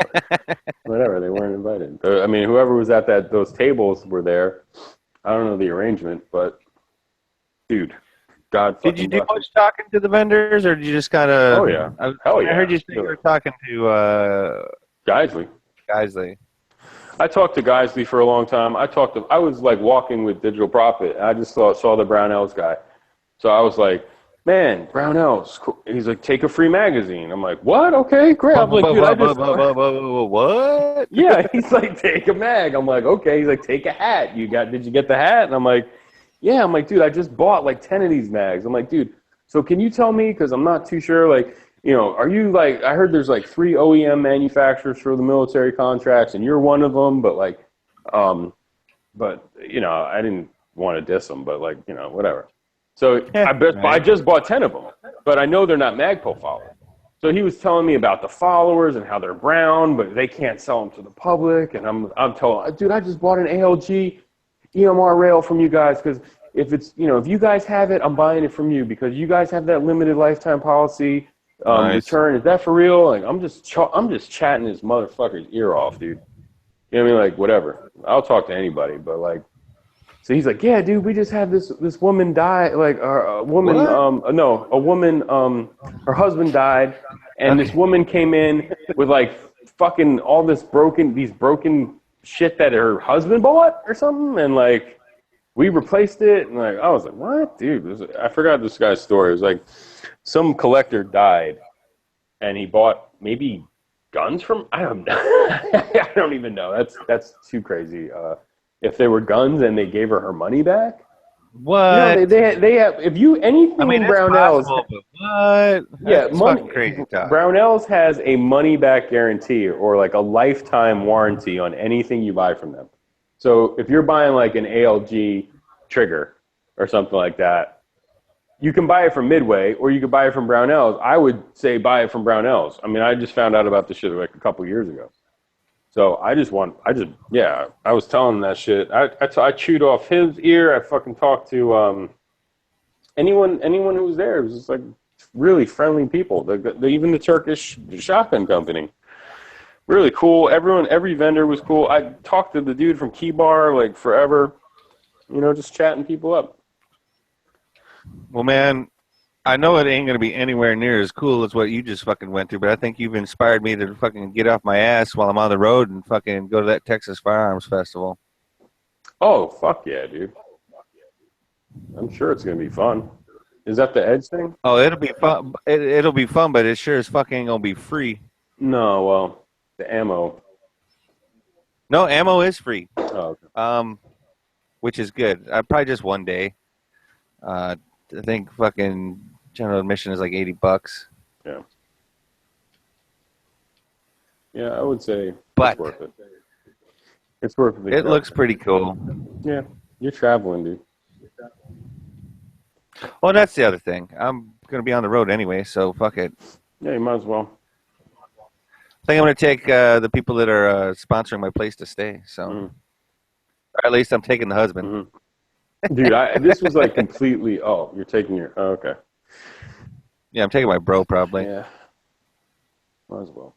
Whatever, they weren't invited. I mean, whoever was at those tables were there. I don't know the arrangement, but dude, God. Did you do much talking to the vendors, or did you just kind of? Oh yeah, I heard you say you were talking to Geisley. Geisley. I talked to Geisley for a long time. I was like walking with Digital Profit. And I just saw the Brownells guy, so I was like, man, Brownells. Cool. He's like, take a free magazine. I'm like, what? Okay, great. I'm like, dude, I just what? Yeah, he's like, take a mag. I'm like, okay. He's like, take a hat. Did you get the hat? And I'm like, yeah. I'm like, dude, I just bought like 10 of these mags. I'm like, dude, so can you tell me, because I'm not too sure, like, are you like, I heard there's like 3 OEM manufacturers for the military contracts and you're one of them, but like, I didn't want to diss them, but like, whatever. So I just bought 10 of them, but I know they're not Magpul followers. So he was telling me about the followers and how they're brown, but they can't sell them to the public. And I'm telling, dude, I just bought an ALG EMR rail from you guys because if it's, if you guys have it, I'm buying it from you because you guys have that limited lifetime policy. Nice. Return, is that for real? Like, I'm just chatting this motherfucker's ear off, dude. You know what I mean? Like, whatever. I'll talk to anybody, but like, so he's like, yeah, dude, we just had this woman die, like a woman, a woman, her husband died, and this woman came in with like fucking all these broken shit that her husband bought or something, and like we replaced it, and like I was like, what, dude? I forgot this guy's story. It was like some collector died, and he bought maybe guns from I don't even know. That's too crazy. If they were guns and they gave her money back, what? They have. If you anything Brownells, what? Yeah, That's money. fucking crazy talk. Brownells has a money back guarantee or like a lifetime warranty on anything you buy from them. So if you're buying like an ALG trigger or something like that, you can buy it from Midway or you can buy it from Brownells. I would say buy it from Brownells. I mean, I just found out about this shit like a couple years ago. So I was telling him that shit. I chewed off his ear. I fucking talked to anyone who was there. It was just like really friendly people. Even the Turkish shotgun company, really cool. Every vendor was cool. I talked to the dude from Key Bar like forever. Just chatting people up. Well, man, I know it ain't going to be anywhere near as cool as what you just fucking went through, but I think you've inspired me to fucking get off my ass while I'm on the road and fucking go to that Texas Firearms Festival. Oh, fuck yeah, dude. I'm sure it's going to be fun. Is that the Edge thing? Oh, it'll be fun. It'll be fun, but it sure as fucking ain't going to be free. No, well, the ammo. No, ammo is free. Oh, okay. Which is good. Probably just one day. I think fucking general admission is like $80. Yeah. Yeah, I would say but it's worth it. It's worth it. It looks pretty cool. Yeah, you're traveling, dude. Well, that's the other thing. I'm going to be on the road anyway, so fuck it. Yeah, you might as well. I think I'm going to take the people that are sponsoring my place to stay. So, or at least I'm taking the husband. Mm-hmm. Dude, this was like completely. Oh, you're taking your. Oh, okay. Yeah, I'm taking my bro probably. Yeah. Might as well.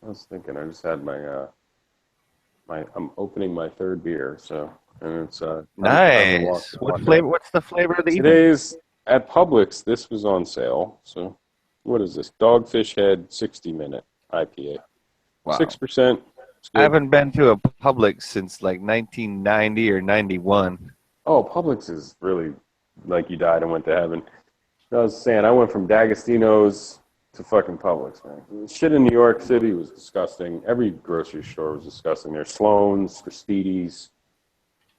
I was thinking. I just had my. I'm opening my third beer, so and it's nice. What flavor? What's the flavor of the evening? Today's at Publix. This was on sale. So, what is this? Dogfish Head 60-minute IPA. Wow. 6%. I haven't been to a Publix since like 1990 or 91. Oh, Publix is really like you died and went to heaven. I was saying, I went from D'Agostino's to fucking Publix, man. Shit in New York City was disgusting. Every grocery store was disgusting. There's Sloan's, Christie's,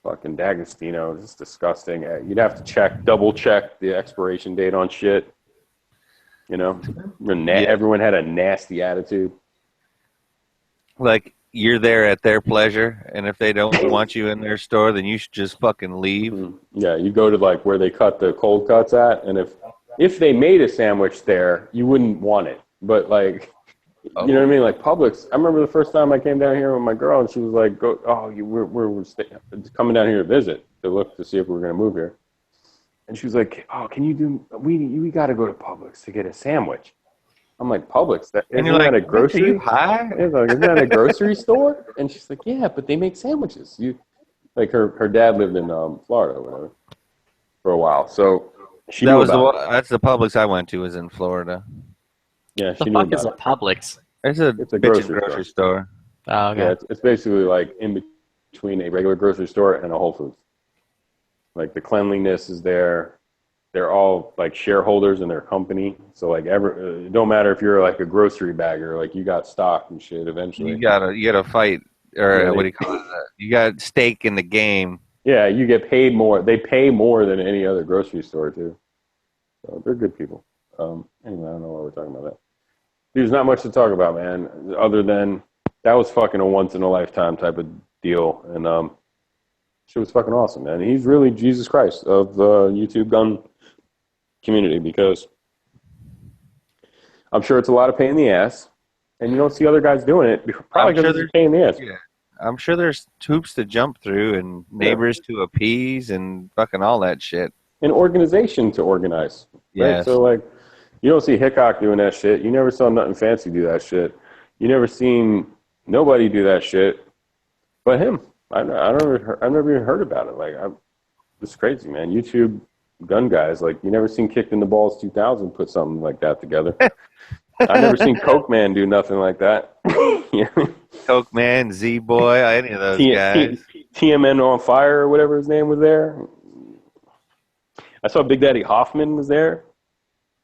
fucking D'Agostino, just disgusting. You'd have to double check the expiration date on shit. Everyone had a nasty attitude. like you're there at their pleasure, and if they don't want you in their store, then you should just fucking leave. Yeah, you go to like where they cut the cold cuts at, and if they made a sandwich there, you wouldn't want it. But like, you know what I mean? Like Publix. I remember the first time I came down here with my girl, and she was like, we're coming down here to visit to look to see if we were going to move here." And she was like, "Oh, can you do? We got to go to Publix to get a sandwich." I'm like, "Publix? Isn't that a grocery? Are you high? Isn't that a grocery store?" And she's like, "Yeah, but they make sandwiches." Like her dad lived in Florida or whatever for a while, so she knew about it. That's the Publix I went to was in Florida. Yeah, The fuck is a Publix? It's a grocery store. Oh, okay. Yeah, it's basically like in between a regular grocery store and a Whole Foods. Like the cleanliness is there. They're all like shareholders in their company, so like it don't matter if you're like a grocery bagger, like you got stock and shit. Eventually, you gotta fight, or what do you call it? You got stake in the game. Yeah, you get paid more. They pay more than any other grocery store too. So they're good people. Anyway, I don't know why we're talking about that. There's not much to talk about, man, other than that was fucking a once in a lifetime type of deal, and shit was fucking awesome, man. He's really Jesus Christ of the YouTube gun community, because I'm sure it's a lot of pain in the ass, and you don't see other guys doing it probably because it's a pain in the ass. Yeah. I'm sure there's hoops to jump through and neighbors to appease and fucking all that shit. An organization to organize. Right? Yes. So like, you don't see Hickok doing that shit. You never saw Nothing Fancy do that shit. You never seen nobody do that shit but him. I've never even heard about it. Like, it's crazy, man. YouTube gun guys, like, you never seen Kicked in the Balls 2000 put something like that together. I've never seen Coke Man do nothing like that. Coke Man, Z Boy, any of those guys. TMN on Fire or whatever his name was there. I saw Big Daddy Hoffman was there.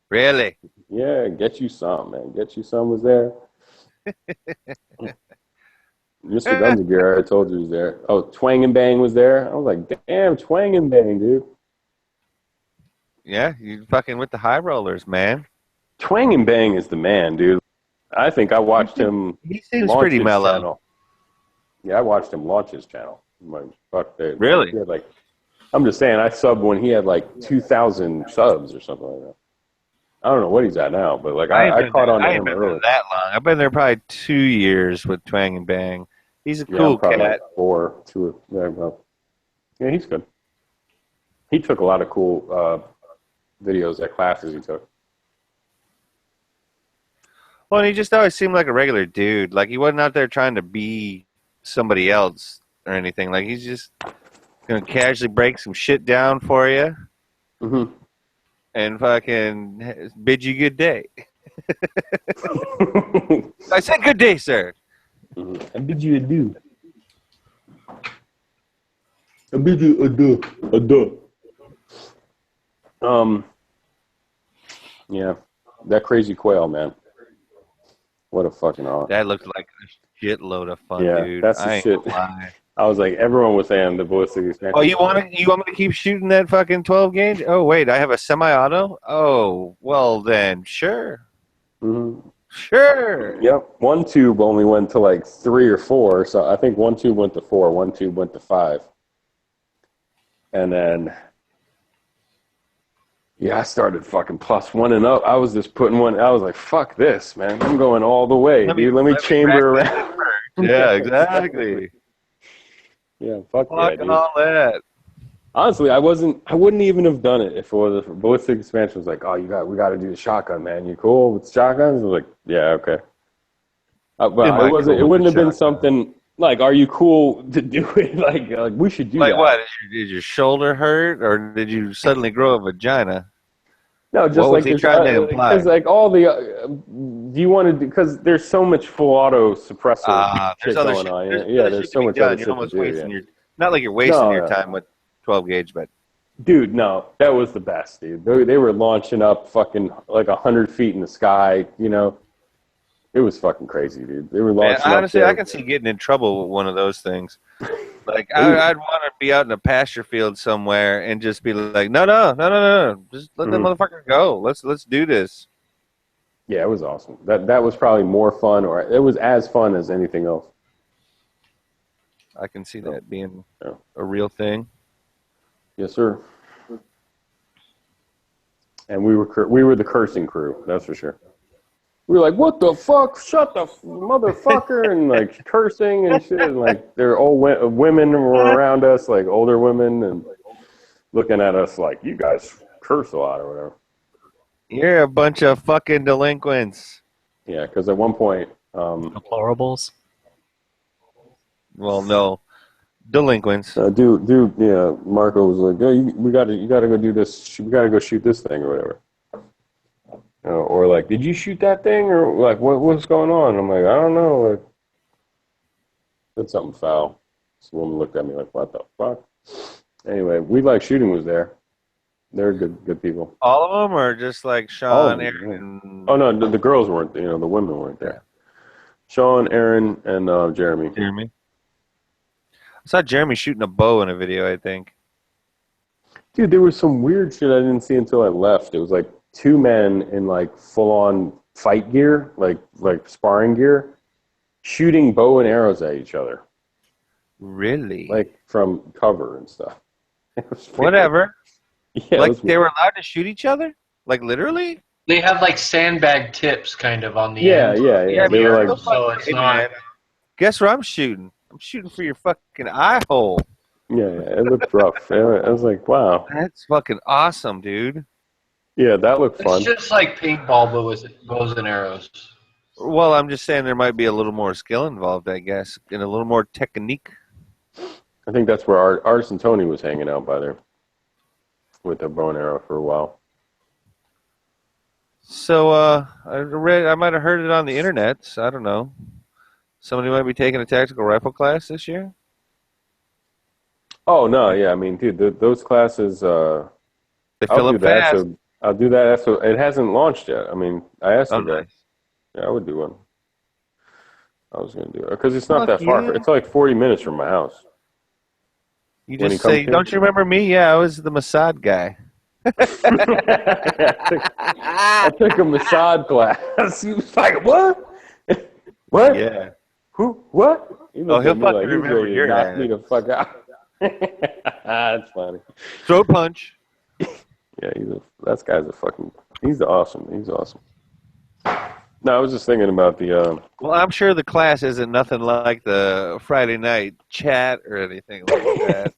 Really? Yeah, Get You Some, man. Get You Some was there. Mr. Guns and Gear, I told you was there. Oh, Twang and Bang was there. I was like, damn, Twang and Bang, dude. Yeah, you fucking with the high rollers, man. Twang and Bang is the man, dude. I think I watched him. He seems pretty mellow. Channel. Yeah, I watched him launch his channel. I'm like, fuck, dude. Really? He had like, I'm just saying, I subbed when he had like 2,000 subs or something like that. I don't know what he's at now, but like I caught on to him early. That long. I've been there probably 2 years with Twang and Bang. He's a cool cat. Like yeah, he's good. He took a lot of cool videos at classes he took. Well, and he just always seemed like a regular dude. Like, he wasn't out there trying to be somebody else or anything. Like, he's just going to casually break some shit down for you and fucking bid you good day. I said good day, sir. I bid you adieu. I bid you adieu. Adieu. Yeah, that crazy quail, man. What a fucking awesome. That looked like a shitload of fun, yeah, dude. That's the shit. I was like, everyone was saying the ballistic expansion. Oh, you want me to keep shooting that fucking 12 gauge? Oh, wait, I have a semi-auto? Oh, well then, sure. Sure. Yep. One tube only went to like 3 or 4. So I think one tube went to 4, one tube went to 5. And then, yeah, I started fucking +1 and up. I was just putting one. I was like, fuck this, man. I'm going all the way, dude. Let me chamber around. Yeah, exactly. Yeah, fuck yeah, dude. all that. Honestly, I wouldn't even have done it if it was ballistic expansion was like, oh, we got to do the shotgun, man. You cool with shotguns? I was like, yeah, okay. But it wouldn't have been something like, are you cool to do it? Like we should do that. Like what? Did your shoulder hurt, or did you suddenly grow a vagina? No, just what like was he trying to imply? Because like all the, do you want to? Because there's so much full auto suppressor shit going on. There's so much other shit to do. Not like you're wasting your time with 12 gauge, but dude, no, that was the best, dude. They were launching up fucking like 100 feet in the sky, you know. It was fucking crazy, dude. They were launching up. Honestly, I can see getting in trouble with one of those things. Like I'd want to be out in a pasture field somewhere and just be like, no, just let the motherfucker go. Let's do this. Yeah, it was awesome. That was probably more fun, or it was as fun as anything else. I can see that being a real thing. Yes, sir. And we were the cursing crew, that's for sure. We were like, "What the fuck? Shut the motherfucker!" and like cursing and shit. And like there old women were around us, like older women, and looking at us like, "You guys curse a lot or whatever." You're a bunch of fucking delinquents. Yeah, because at one point, deplorables. Well, no, delinquents. Dude, yeah. Marco was like, "Oh, you gotta go do this. We gotta go shoot this thing or whatever." Or like, "Did you shoot that thing?" Or like, "What's going on?" I'm like, "I don't know." Like, said something foul. This woman looked at me like, "What the fuck?" Anyway, We Like Shooting was there. They're good people. All of them, or just like Sean, Aaron? Oh no, the girls weren't. The women weren't there. Sean, Aaron, and Jeremy. Jeremy. I saw Jeremy shooting a bow in a video, I think. Dude, there was some weird shit I didn't see until I left. It was like two men in like full-on fight gear, like sparring gear, shooting bow and arrows at each other. Really? Like from cover and stuff. Whatever. Yeah, like they were allowed to shoot each other? Like literally? They have like sandbag tips kind of on the end. Yeah. They were like, so it's not. Guess where I'm shooting? I'm shooting for your fucking eye hole. Yeah, it looked rough. I was like, wow. That's fucking awesome, dude. Yeah, that looked fun. It's just like paintball, but with bows and arrows. Well, I'm just saying there might be a little more skill involved, I guess, and a little more technique. I think that's where Artisan Tony was hanging out by there with a bow and arrow for a while. So I might have heard it on the internet. I don't know. Somebody might be taking a tactical rifle class this year. Oh no, yeah. I mean, dude, those classes. They fill up fast. I'll do that. So it hasn't launched yet. I mean, I asked the guy. Nice. Yeah, I would do one. I was going to do it because it's not that far. It's like 40 minutes from my house. You just say, "Don't you remember me?" Yeah, I was the Mossad guy. I took a Mossad class. He was like, "What? What? Yeah. Who? What?" He'll fucking remember your knock ass. me the fuck out. That's funny. Throat punch. Yeah, that guy's he's awesome. He's awesome. No, I was just thinking about the. Well, I'm sure the class isn't nothing like the Friday night chat or anything like that.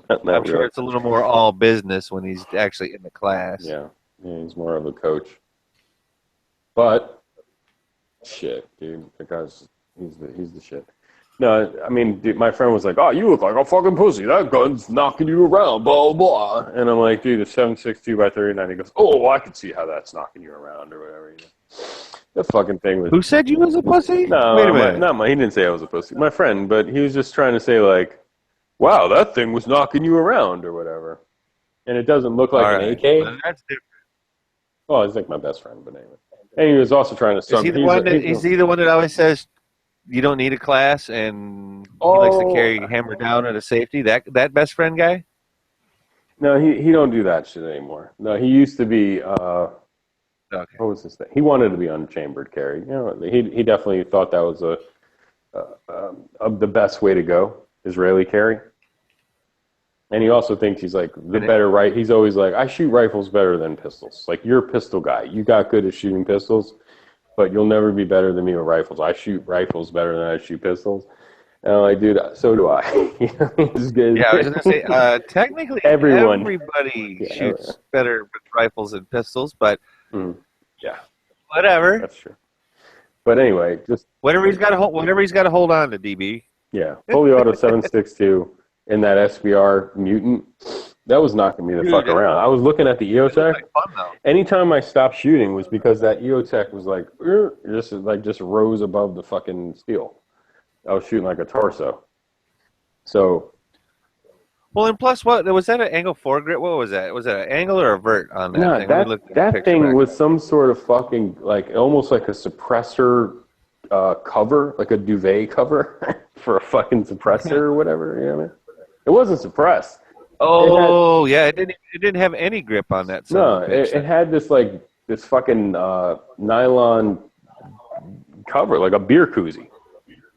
I'm sure it's a little more all business when he's actually in the class. Yeah, he's more of a coach. But shit, dude, the guy's he's the shit. No, I mean, dude, my friend was like, "Oh, you look like a fucking pussy. That gun's knocking you around, blah, blah." And I'm like, "Dude, it's 7.62 by 39." He goes, "Oh, I can see how that's knocking you around or whatever." The fucking thing was. Who said you was a pussy? No, wait a minute. He didn't say I was a pussy. My friend, but he was just trying to say like, "Wow, that thing was knocking you around or whatever," and it doesn't look like an AK. Well, that's different. Oh, he's like my best friend, but anyway. And he was also trying to. Is he the one that always says you don't need a class and he likes to carry hammer down at a safety? That best friend guy? No, he don't do that shit anymore. No, he used to be. Okay. What was his thing? He wanted to be unchambered carry. You know, he definitely thought that was the best way to go, Israeli carry. And he also thinks he's like the better right. He's always like, I shoot rifles better than pistols. Like, you're a pistol guy. You got good at shooting pistols, but you'll never be better than me with rifles. I shoot rifles better than I shoot pistols. And I'm like, dude, so do I. It's good. Yeah, I was gonna say, technically, everybody shoots better with rifles and pistols, but yeah, whatever. That's true. But anyway, just whatever he's got to hold on to, DB. Yeah, fully auto 7.62 in that SBR Mutant. That was knocking me the fuck around. I was looking at the EOTech. Anytime I stopped shooting was because that EOTech was like just rose above the fucking steel. I was shooting like a torso. So. Well, and plus, what was that? An angle foregrip? What was that? Was that an angle or a vert on that thing? That thing was some sort of fucking almost like a suppressor cover, like a duvet cover for a fucking suppressor or whatever. You know what I mean? It wasn't suppressed. Oh, it didn't have any grip on that. No, it had this this fucking nylon cover, like a beer koozie.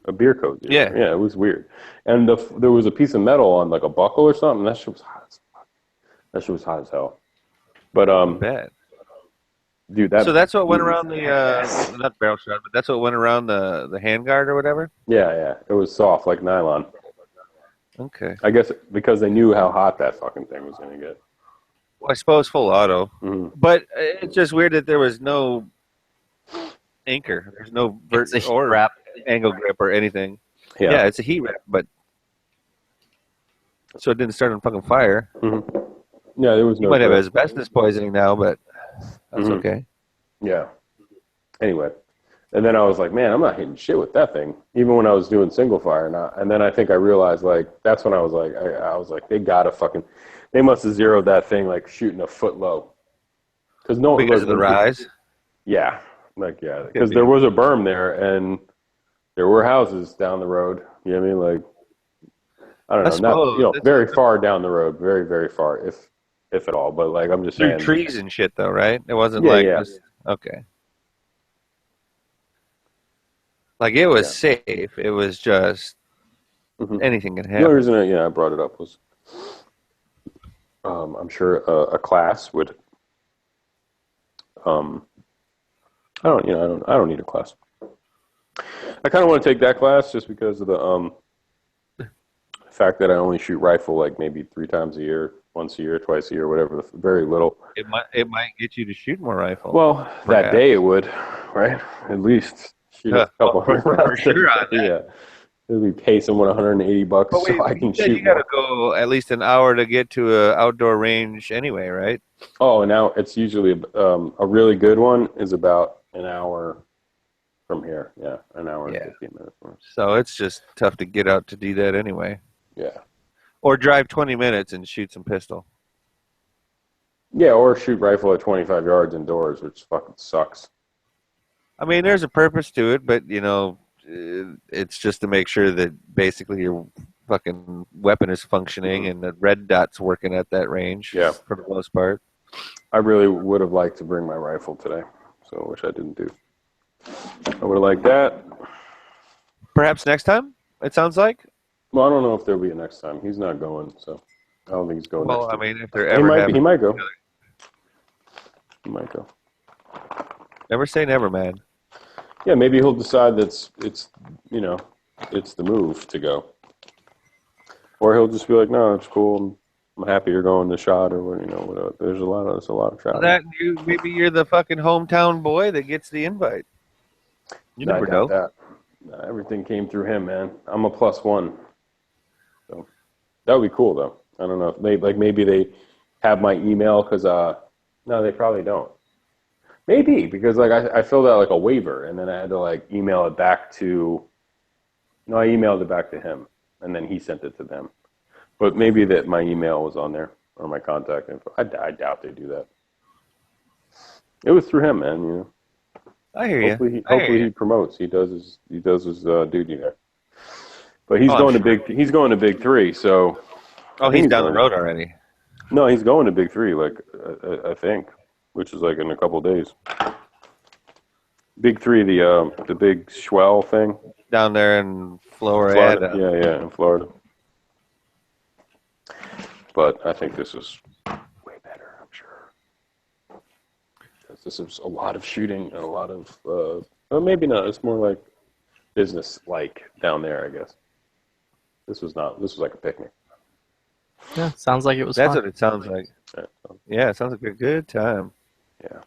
A beer cozy. Yeah. Yeah, it was weird. And there was a piece of metal on like a buckle or something. That shit was hot as fuck. That shit was hot as hell. But bad. Dude, that so that's what went around the not barrel shot, but that's what went around the handguard or whatever? Yeah. It was soft like nylon. Okay. I guess because they knew how hot that fucking thing was gonna get. Well, I suppose full auto. Mm-hmm. But it's just weird that there was no anchor. There's no or wrap. Angle grip or anything. Yeah, it's a heat wrap, but so it didn't start on fucking fire. Mm-hmm. Yeah, there was no. You might have asbestos poisoning now, but that's okay. Yeah. Anyway, and then I was like, man, I'm not hitting shit with that thing, even when I was doing single fire. And then I think I realized, like, that's when I was like, they must have zeroed that thing like shooting a foot low. Because of the rise. Yeah, because there was a berm there and. There were houses down the road. You know what I mean? Like, I don't know, very far down the road, very, very far, if at all. But like, I'm just saying, trees and shit, though, right? It wasn't just, okay. Like it was safe. It was just anything can happen. The only reason I brought it up was, I'm sure a class would. I don't need a class. I kind of want to take that class just because of the fact that I only shoot rifle like maybe 3 times a year, once a year, twice a year, whatever. Very little. It might get you to shoot more rifle. Well, that day it would, right? At least shoot a couple hundred rounds. For sure on that. Yeah. Maybe pay someone $180 so I can shoot. You got to go at least an hour to get to an outdoor range anyway, right? Oh, now it's usually a really good one is about an hour. From here, an hour and 15 minutes. So it's just tough to get out to do that anyway. Yeah. Or drive 20 minutes and shoot some pistol. Yeah, or shoot rifle at 25 yards indoors, which fucking sucks. I mean, there's a purpose to it, but, it's just to make sure that basically your fucking weapon is functioning and the red dot's working at that range for the most part. I really would have liked to bring my rifle today, so which I didn't do. I would have liked that. Perhaps next time, it sounds like? Well, I don't know if there'll be a next time. He's not going, so I don't think he's going next time. I mean, if they're ever he might go. He might go. Never say never, man. Yeah, maybe he'll decide it's the move to go. Or he'll just be like, no, it's cool. I'm happy you're going to shot or whatever. There's a lot of travel. Maybe you're the fucking hometown boy that gets the invite. You never know. That. Everything came through him, man. I'm a +1. So that would be cool, though. I don't know if maybe they have my email because no, they probably don't. Maybe because I filled out like a waiver and then I had to like email it back to. No, I emailed it back to him and then he sent it to them. But maybe that my email was on there or my contact info. I doubt they do that. It was through him, man. I hear you. Hopefully he promotes. He does his duty there. But he's going to Big 3. So. Oh, he's down the road already. No, he's going to Big 3. Like I think, which is like in a couple of days. Big 3, the big swell thing down there in Florida. Yeah, in Florida. But I think this is way better, I'm sure. This is a lot of shooting and a lot of, well, maybe not. It's more like business-like down there, I guess. This was like a picnic. Yeah, sounds like it was That's fun. what it sounds like. Yeah, it sounds like a good time. Yeah.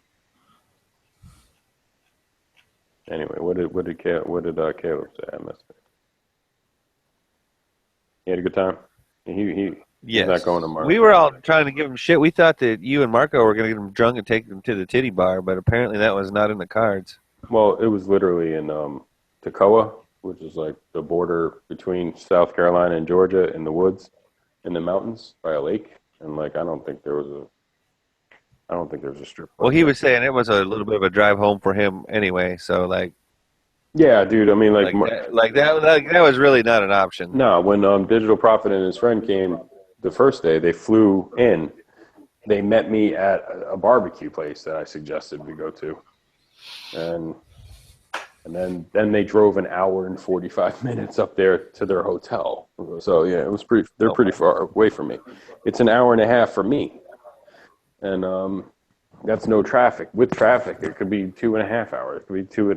Anyway, what did Caleb say? I missed it. He had a good time. He's not going to Marco. We were all trying to give him shit. We thought that you and Marco were going to get him drunk and take him to the titty bar, but apparently that was not in the cards. Well, it was literally in Toccoa, which is like the border between South Carolina and Georgia, in the woods, in the mountains by a lake, and like I don't think there was a strip club. Well, he was saying it was a little bit of a drive home for him anyway, so like. Yeah, dude. I mean, that was really not an option. No, when Digital Prophet and his friend came the first day, they flew in. they met me at a barbecue place that I suggested we go to, and then they drove an hour and 45 minutes up there to their hotel. So yeah, it was pretty. They're pretty far away from me. It's an hour and a half for me, and that's no traffic. With traffic, it could be 2.5 hours. It could be two.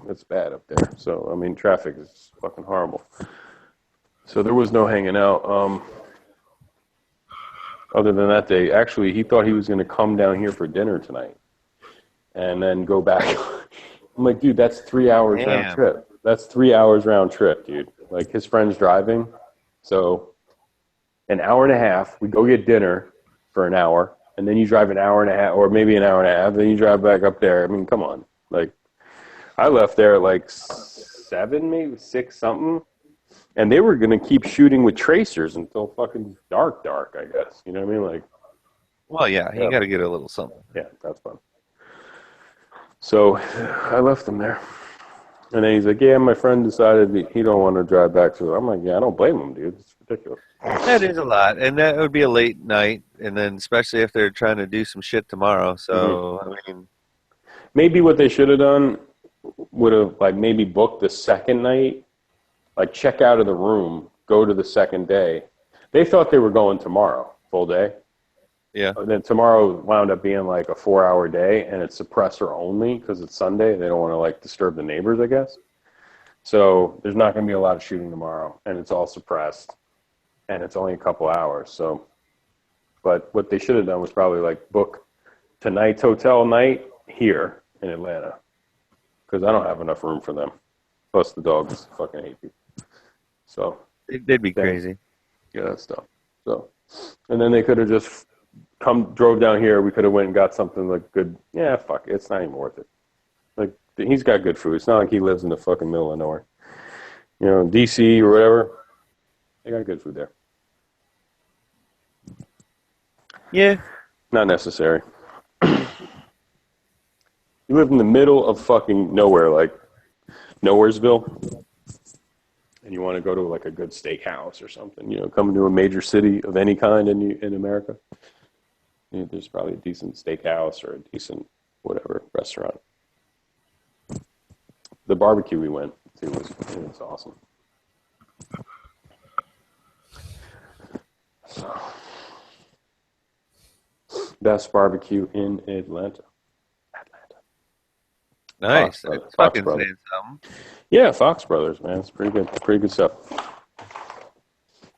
It's bad up there. So I mean, traffic is fucking horrible. So there was no hanging out. Other than that day, actually, he thought he was going to come down here for dinner tonight, and then go back. I'm like, dude, that's 3 hours round trip. That's 3 hours round trip, dude. Like, his friend's driving. So an hour and a half, we go get dinner for an hour, and then you drive an hour and a half, or maybe an hour and a half, then you drive back up there. I mean, come on. Like, I left there at like 7, maybe 6 something, and they were going to keep shooting with tracers until fucking dark, I guess. You know what I mean? Like, well, yeah, you got to get a little something. Yeah, that's fun. So I left him there. And then he's like, yeah, my friend decided he don't want to drive back to it. I'm like, yeah, I don't blame him, dude. It's ridiculous. That is a lot. And that would be a late night. And then especially if they're trying to do some shit tomorrow. So, I mean. Maybe what they should have done would have, like, maybe booked the second night. Like, check out of the room, go to the second day. They thought they were going tomorrow, full day. Yeah. And then tomorrow wound up being like a 4-hour day, and it's suppressor only because it's Sunday. They don't want to like disturb the neighbors, I guess. So there's not going to be a lot of shooting tomorrow, and it's all suppressed, and it's only a couple hours. So, but what they should have done was probably like book tonight's hotel night here in Atlanta, because I don't have enough room for them. Plus the dogs fucking hate people. So they'd be crazy. Yeah, that stuff. So, and then they could have just drove down here. We could have went and got something like good. Yeah, fuck it. It's not even worth it. Like, he's got good food. It's not like he lives in the fucking middle of nowhere. You know, DC or whatever. They got good food there. Yeah. Not necessary. You live in the middle of fucking nowhere, like Nowheresville, and you want to go to like a good steakhouse or something, coming to a major city of any kind in America. There's probably a decent steakhouse or a decent whatever restaurant. The barbecue we went to was awesome. So, best barbecue in Atlanta. Nice. Fox Fucking Brothers. saying something. Yeah, Fox Brothers, man. It's pretty good. Pretty good stuff.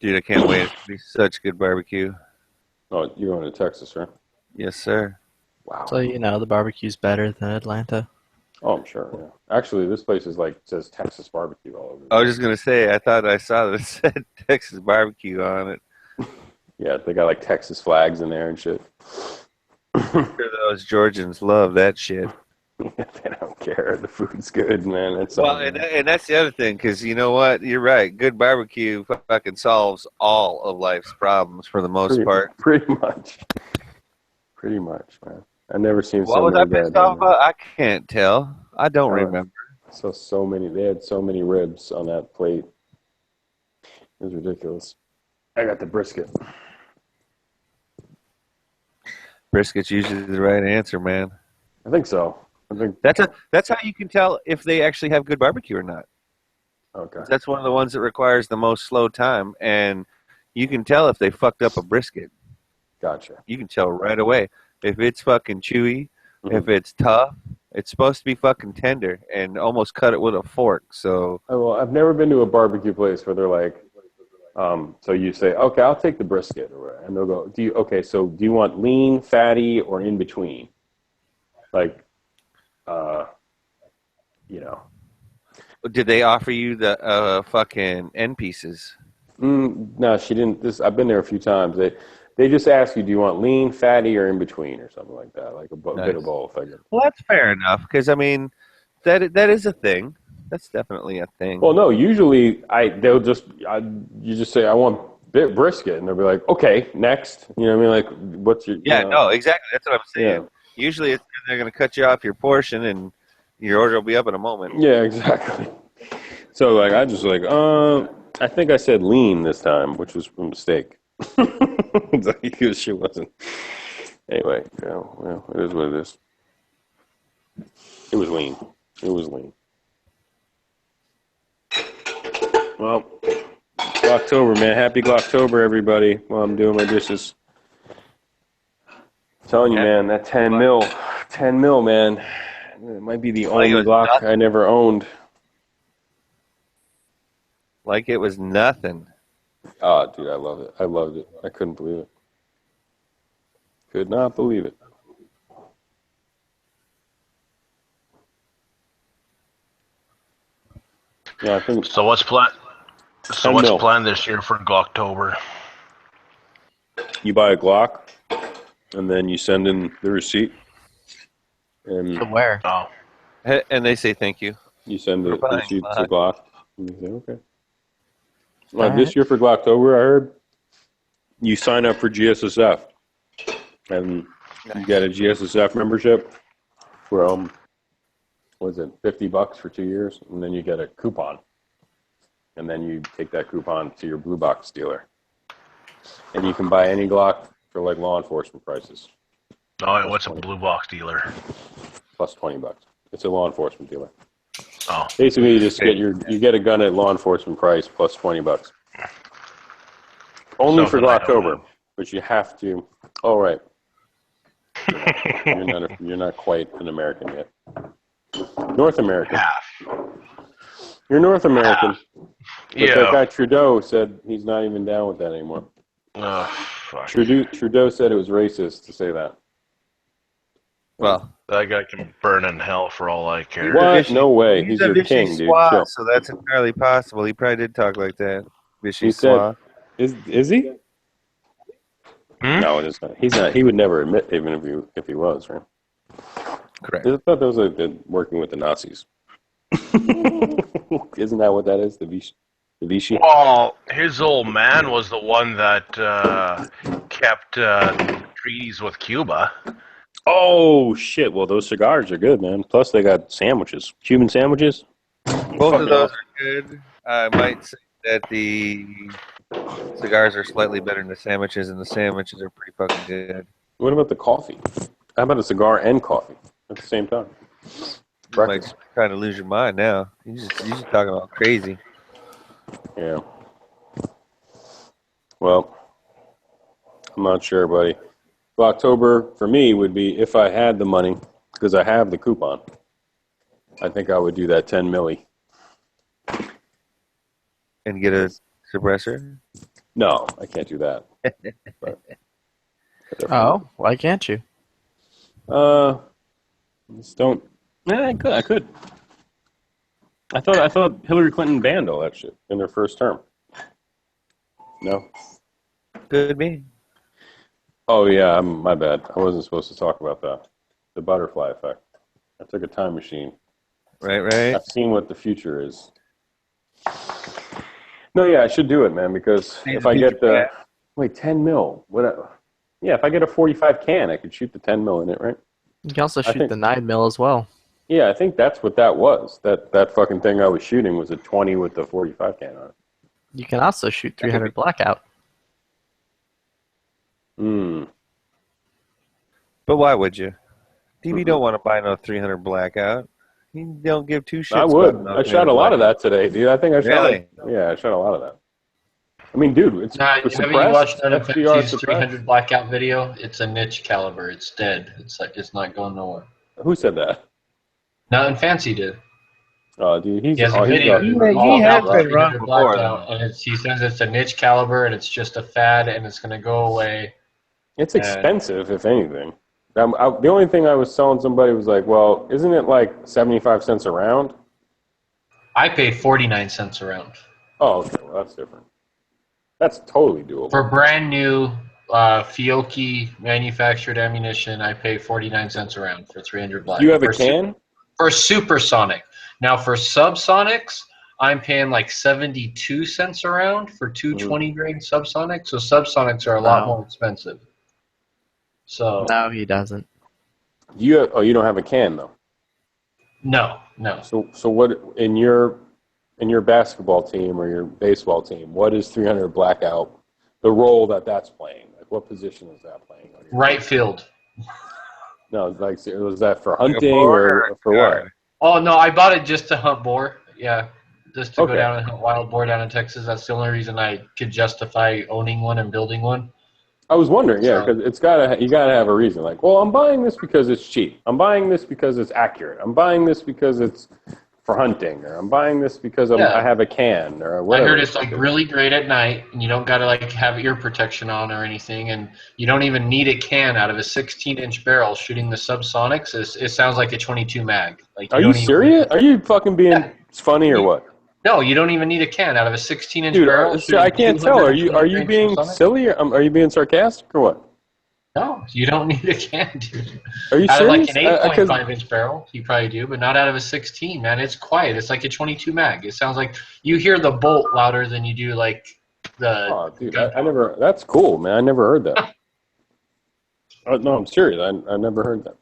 Dude, I can't wait. It's gonna be such good barbecue. Oh, you're going to Texas, right? Yes, sir. Wow. So the barbecue's better than Atlanta. Oh, I'm sure. Yeah. Actually, this place is like says Texas barbecue all over. I was just gonna say, I thought I saw that it said Texas barbecue on it. Yeah, they got like Texas flags in there and shit. I'm sure those Georgians love that shit. They don't care. The food's good, man. And that's the other thing, because you know what? You're right. Good barbecue fucking solves all of life's problems for the most part. Pretty much. Pretty much, man. I've never seen What so was I many pissed off about? I can't tell. I don't remember. So many. They had so many ribs on that plate. It was ridiculous. I got the brisket. Brisket's usually the right answer, man. I think so. That's how you can tell if they actually have good barbecue or not. Okay. That's one of the ones that requires the most slow time, and you can tell if they fucked up a brisket. Gotcha. You can tell right away if it's fucking chewy, if it's tough. It's supposed to be fucking tender and almost cut it with a fork. So, well, I've never been to a barbecue place where they're like, so you say, okay, I'll take the brisket, and they'll go, do you want lean, fatty, or in between? Like, Did they offer you the fucking end pieces? No, she didn't. I've been there a few times. They just ask you, do you want lean, fatty, or in between, or something like that, like a bit of both. I guess. Well, that's fair enough, because I mean, that is a thing. That's definitely a thing. Well, no, usually you just say I want brisket, and they'll be like, okay, next. You know what I mean? Like, what's your? No, exactly. That's what I'm saying. Yeah. Usually, it's they're going to cut you off your portion, and your order will be up in a moment. Yeah, exactly. So, like, I just like, I think I said lean this time, which was a mistake. She wasn't. Anyway, well, it is what it is. It was lean. It was lean. Well, Glocktober, man. Happy Glocktober, everybody, while I'm doing my dishes. I'm telling you, man, that 10 mil, man. It might be the only Glock I never owned. Like it was nothing. Oh, dude, I love it. I loved it. I couldn't believe it. Could not believe it. Yeah, I think. So what's planned? So what's planned this year for Glocktober? You buy a Glock, and then you send in the receipt. And to where? Oh. And they say thank you. You send the receipt to Glock. And you say, okay. This year for Glocktober, I heard you sign up for GSSF, and you get a GSSF membership for what is it, $50 for 2 years, and then you get a coupon, and then you take that coupon to your blue box dealer, and you can buy any Glock for like law enforcement prices. Oh, what's a blue box dealer? Plus $20. It's a law enforcement dealer. Oh. Basically, you just get a gun at law enforcement price plus $20. Only for Glocktober, but you have to. Oh, right. You're not quite an American yet. North American. You're North American. But that guy Trudeau said he's not even down with that anymore. Oh, fuck. Trudeau said it was racist to say that. Well, that guy can burn in hell for all I care. What? No way. He's your king, dude. Chill. So that's entirely possible. He probably did talk like that. He said, "Is he?" No, it is not. He's not. He would never admit, even if he was, right? Correct. I thought that was working with the Nazis. Isn't that what that is? The Vichy? Well, his old man was the one that kept treaties with Cuba. Oh, shit. Well, those cigars are good, man. Plus, they got sandwiches. Cuban sandwiches. Both of those are good. I might say that the cigars are slightly better than the sandwiches, and the sandwiches are pretty fucking good. What about the coffee? How about a cigar and coffee at the same time? You might kind of lose your mind now. You just talking about crazy. Yeah. Well, I'm not sure, buddy. October for me would be if I had the money, because I have the coupon. I think I would do that 10 milli. And get a suppressor? No, I can't do that. Oh, why can't you? Just don't. I could. I thought Hillary Clinton banned all that shit in their first term. No. Could be. Oh yeah, my bad. I wasn't supposed to talk about that. The butterfly effect. I took a time machine. Right. I've seen what the future is. No, yeah, I should do it, man, because if I get 10 mil. If I get a 45 can, I could shoot the 10 mil in it, right? You can also shoot the 9 mil as well. Yeah, I think that's what that was. That fucking thing I was shooting was a 20 with the 45 can on it. You can also shoot 300 blackout. But why would you? DB don't want to buy no 300 blackout. He don't give two shits. I would. I shot a lot of that today, dude. I think I shot. Really? I shot a lot of that. I mean, dude, it's have you watched NFT's 300 blackout video? It's a niche caliber. It's dead. It's not going nowhere. Who said that? Not in Fancy did. Oh, dude, he has a video. He has been wrong before. And he says it's a niche caliber and it's just a fad and it's going to go away. It's expensive, if anything. The only thing I was telling somebody was like, well, isn't it like 75 cents a round? I paid 49 cents a round. Oh, okay. Well, that's different. That's totally doable. For brand new Fiocchi manufactured ammunition, I pay 49 cents a round for 300 black. You have a can? For supersonic. Now, for subsonics, I'm paying like 72 cents a round for 220 grain subsonics. So subsonics are a lot more expensive. So no, he doesn't. You don't have a can though. No. So what in your basketball team or your baseball team? What is 300 blackout? The role that's playing. Like what position is that playing? Right field. No, like, was that for Like a hunting boar or for what? Oh no, I bought it just to hunt boar. Yeah, just to go Okay. down and hunt wild boar down in Texas. That's the only reason I could justify owning one and building one. I was wondering, yeah, So, because you gotta have a reason. Like, well, I'm buying this because it's cheap. I'm buying this because it's accurate. I'm buying this because it's for hunting, or I'm buying this because I yeah, have a can or I whatever. heard it's like really great at night, and you don't gotta like have ear protection on or anything, and you don't even need a can out of a 16-inch barrel shooting the subsonics. It sounds like a 22 mag. Like Are you you don't even need serious? Are you fucking being funny or what? no, you don't even need a can out of a 16-inch Dude, barrel sir, I shooting can't tell. Are you 223 inch being subsonic. silly or are you being sarcastic or what? No, you don't need a can, dude. Are you Out of like serious? an Because 8.5-inch barrel, you probably do, but not out of a 16, man. It's quiet. It's like a 22 mag. It sounds like you hear the bolt louder than you do like the oh, dude, I gunpowder. never. That's cool, man. I never heard that. No, I'm serious. I never heard that.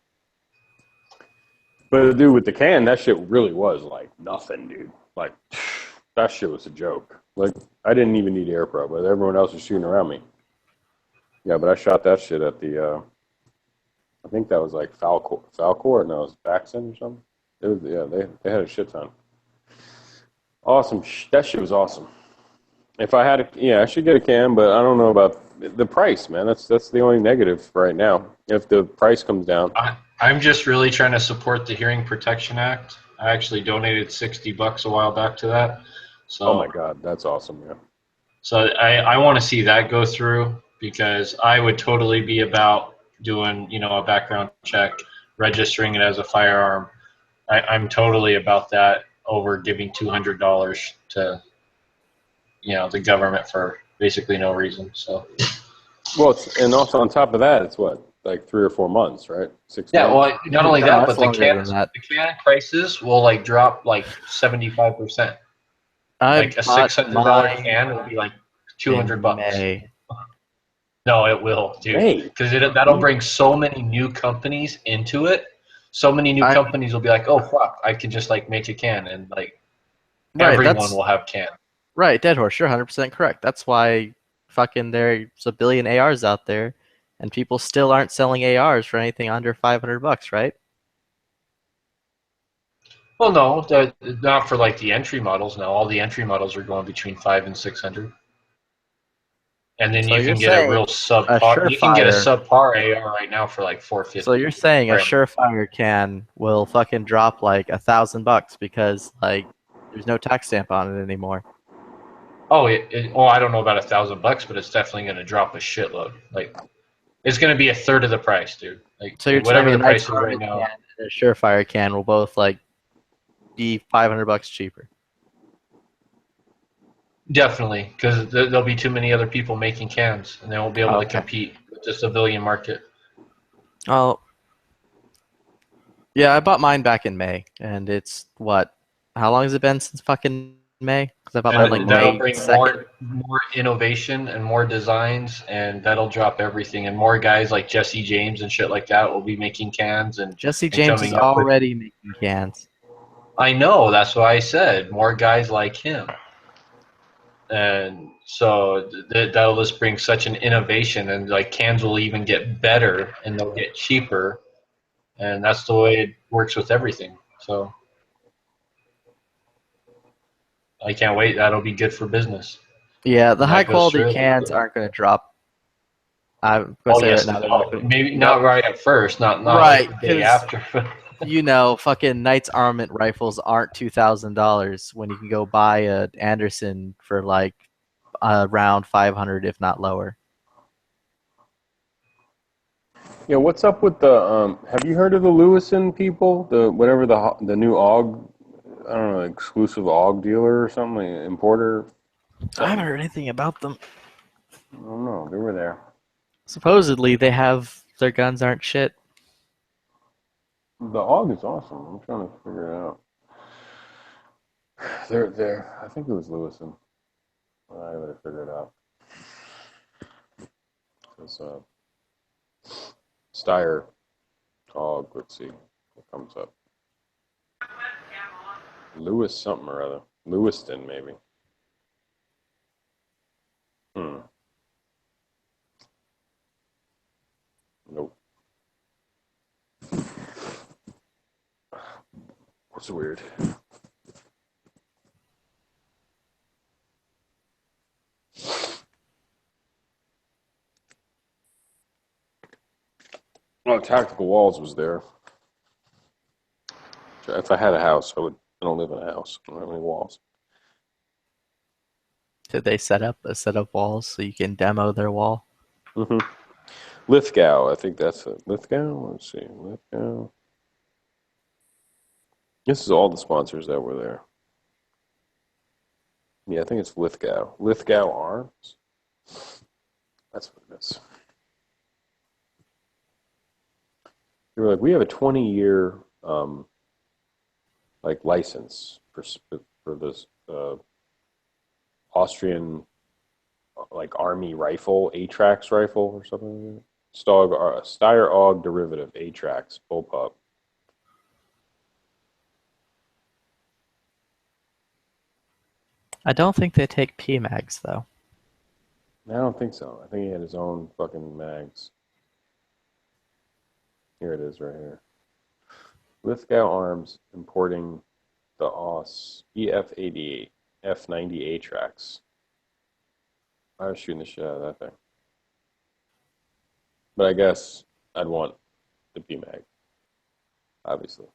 But dude, with the can, that shit really was like nothing, dude. Like that shit was a joke. Like I didn't even need air pro, but everyone else was shooting around me. Yeah, but I shot that shit at the. I think that was like Falcor. No, it was Baxton or something. It was, yeah, they had a shit ton. Awesome. That shit was awesome. If I had I should get a can, but I don't know about the price, man. That's the only negative right now. If the price comes down. I'm just really trying to support the Hearing Protection Act. I actually donated $60 a while back to that. So, Oh my God, that's awesome, yeah. So I want to see that go through because I would totally be about doing, a background check, registering it as a firearm. I'm totally about that over giving $200 to, the government for basically no reason. So. Well, and also on top of that, it's what, like 3 or 4 months, right? 6 Yeah, months. well, not only No, that, that's but the longer than that. can prices will like drop like 75%. I Like a bought $600 mine can will be like in $200. May. No, it will, dude, Hey, because that'll bring so many new companies into it. So many new companies will be like, "Oh fuck, I can just like make a can," and like everyone will have can. Right, Dead Horse. You're 100% correct. That's why fucking there's a billion ARs out there, and people still aren't selling ARs for anything under $500, right? Well, no, not for like the entry models. No, all the entry models are going between 500 and 600. And then So you you're can get a real saying a subpar. You can get a Surefire. subpar AR right now for like 450. So you're saying a Right. Surefire can will fucking drop like $1,000 because like there's no tax stamp on it anymore. Oh, I don't know about $1,000, but it's definitely going to drop a shitload. Like, it's going to be a third of the price, dude. Like, So you're whatever saying the a Knight's price is right Armament now. can and a Surefire can will both like be $500 cheaper. Definitely, because there'll be too many other people making cans, and they won't be able to compete with the civilian market. Oh, yeah, I bought mine back in May, and it's what? How long has it been since fucking May? Because I bought mine like That'll May bring 2nd. more innovation and more designs, and that'll drop everything. And more guys like Jesse James and shit like that will be making cans and Jesse and James is coming up with. already making cans. I know, that's why I said more guys like him. And so that'll just bring such an innovation, and like cans will even get better and they'll get cheaper, and that's the way it works with everything. So I can't wait. That'll be good for business. Yeah, the And high that goes quality through. cans aren't going to drop. I'm going to Oh say yes, right now they're not going to. maybe not right at first, not Right, like the day because after. fucking Knight's Armament rifles aren't $2,000 when you can go buy a Anderson for like around 500, if not lower. Yeah, what's up with the? Have you heard of the Lewison people? The whatever the new AUG, I don't know, exclusive AUG dealer or something, like importer. I haven't heard anything about them. I don't know. They were there. Supposedly, their guns aren't shit. The AUG is awesome. I'm trying to figure it out. They're. I think it was Lewison. I gotta figure it out. It's Steyr AUG. Let's see what comes up. Lewis something or other. Lewiston maybe. Nope. It's weird. Oh, Tactical Walls was there. If I had a house, I don't live in a house. I don't have any walls. Did they set up a set of walls so you can demo their wall? Mm-hmm. Lithgow, I think that's it. Lithgow? Let's see. Lithgow. This is all the sponsors that were there. Yeah, I think it's Lithgow. Lithgow Arms? That's what it is. They were like, we have a 20-year license for this Austrian army rifle, Atrax rifle or something like that. Steyr AUG derivative, Atrax, bullpup. I don't think they take PMags, though. I don't think so. I think he had his own fucking mags. Here it is right here. Lithgow Arms importing the AUS EF88 F90 Atrax. I was shooting the shit out of that thing. But I guess I'd want the PMag, obviously.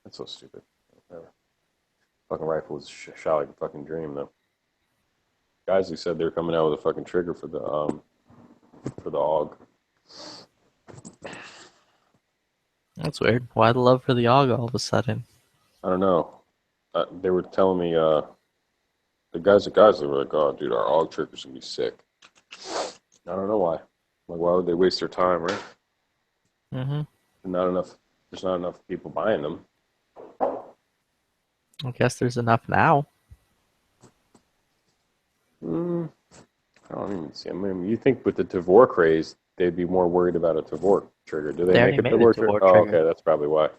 That's so stupid. Whatever. Fucking rifle was shot like a fucking dream, though. Guys who said they were coming out with a fucking trigger for the AUG. That's weird. Why the love for the AUG all of a sudden? I don't know. They were telling me the guys they were like, oh, dude, our AUG trigger's gonna be sick. I don't know why. Like, why would they waste their time, right? Mm-hmm. There's not enough people buying them. I guess there's enough now. I don't even see. I mean, you think with the Tavor craze, they'd be more worried about a Tavor trigger. Do they make a Tavor trigger? Oh, okay, that's probably why.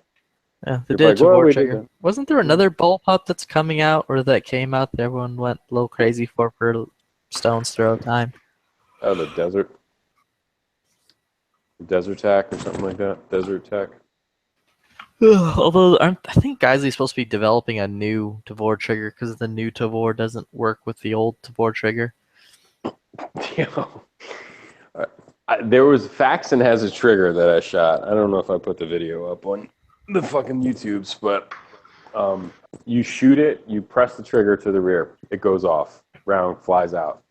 Yeah, they did a Tavor trigger. Wasn't there another bullpup that's coming out or that came out that everyone went a little crazy for stone's throw time? Oh, the Desert Tack or something like that. Desert Tack. Although I think Geisley's supposed to be developing a new Tavor trigger because the new Tavor doesn't work with the old Tavor trigger. There was Faxon has a trigger that I shot. I don't know if I put the video up on the fucking YouTubes, but you shoot it, you press the trigger to the rear, it goes off, round flies out.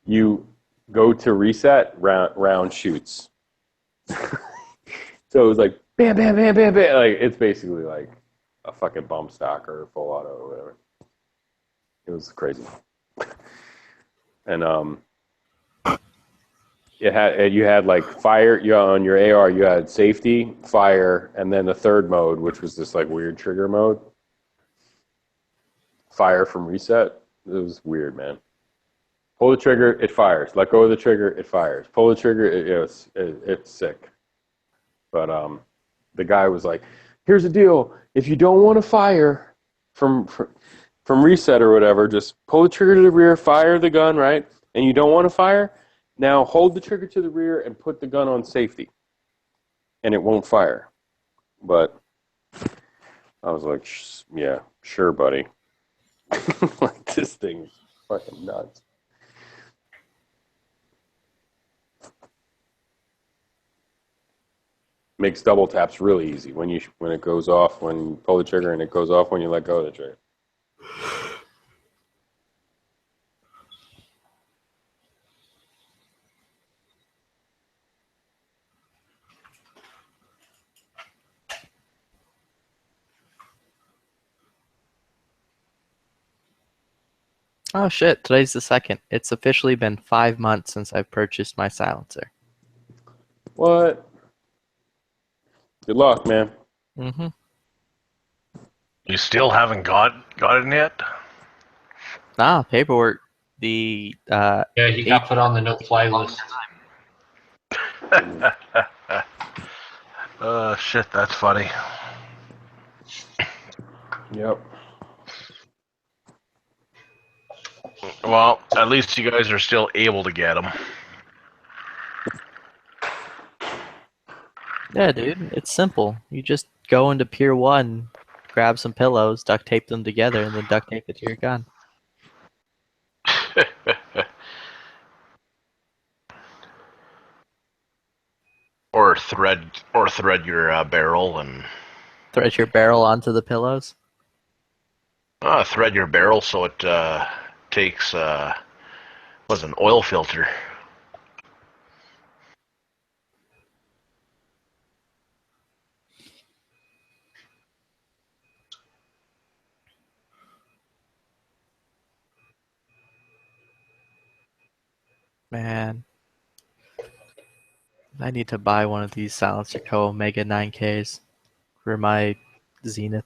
You go to reset, round shoots. So it was like bam, bam, bam, bam, bam. Like it's basically like a fucking bump stock or full auto or whatever. It was crazy. And you had like fire. On your AR, you had safety, fire, and then the third mode, which was this like weird trigger mode. Fire from reset. It was weird, man. Pull the trigger, it fires. Let go of the trigger, it fires. Pull the trigger, it's sick. But the guy was like, "Here's the deal: if you don't want to fire from reset or whatever, just pull the trigger to the rear, fire the gun, right? And you don't want to fire, now hold the trigger to the rear and put the gun on safety, and it won't fire." But I was like, "Yeah, sure, buddy." Like this thing is fucking nuts. Makes double taps really easy when it goes off when you pull the trigger, and it goes off when you let go of the trigger. Oh shit, today's the 2nd. It's officially been 5 months since I've purchased my silencer. What? Good luck, man. Mm-hmm. You still haven't got it yet? Nah, paperwork. The yeah, he got put on the no-fly list. Shit, that's funny. Yep. Well, at least you guys are still able to get them. Yeah, dude, it's simple. You just go into Pier 1, grab some pillows, duct tape them together, and then duct tape it to your gun. Or thread your barrel and Thread your barrel onto the pillows. thread your barrel so it takes was an oil filter. Man, I need to buy one of these Silencer Co. Omega 9Ks for my Zenith.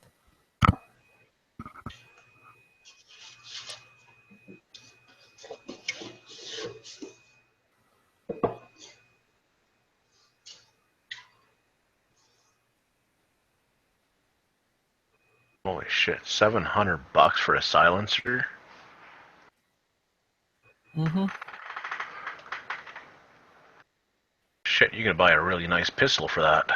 Holy shit, $700 for a silencer? Mm-hmm. Shit, you can buy a really nice pistol for that.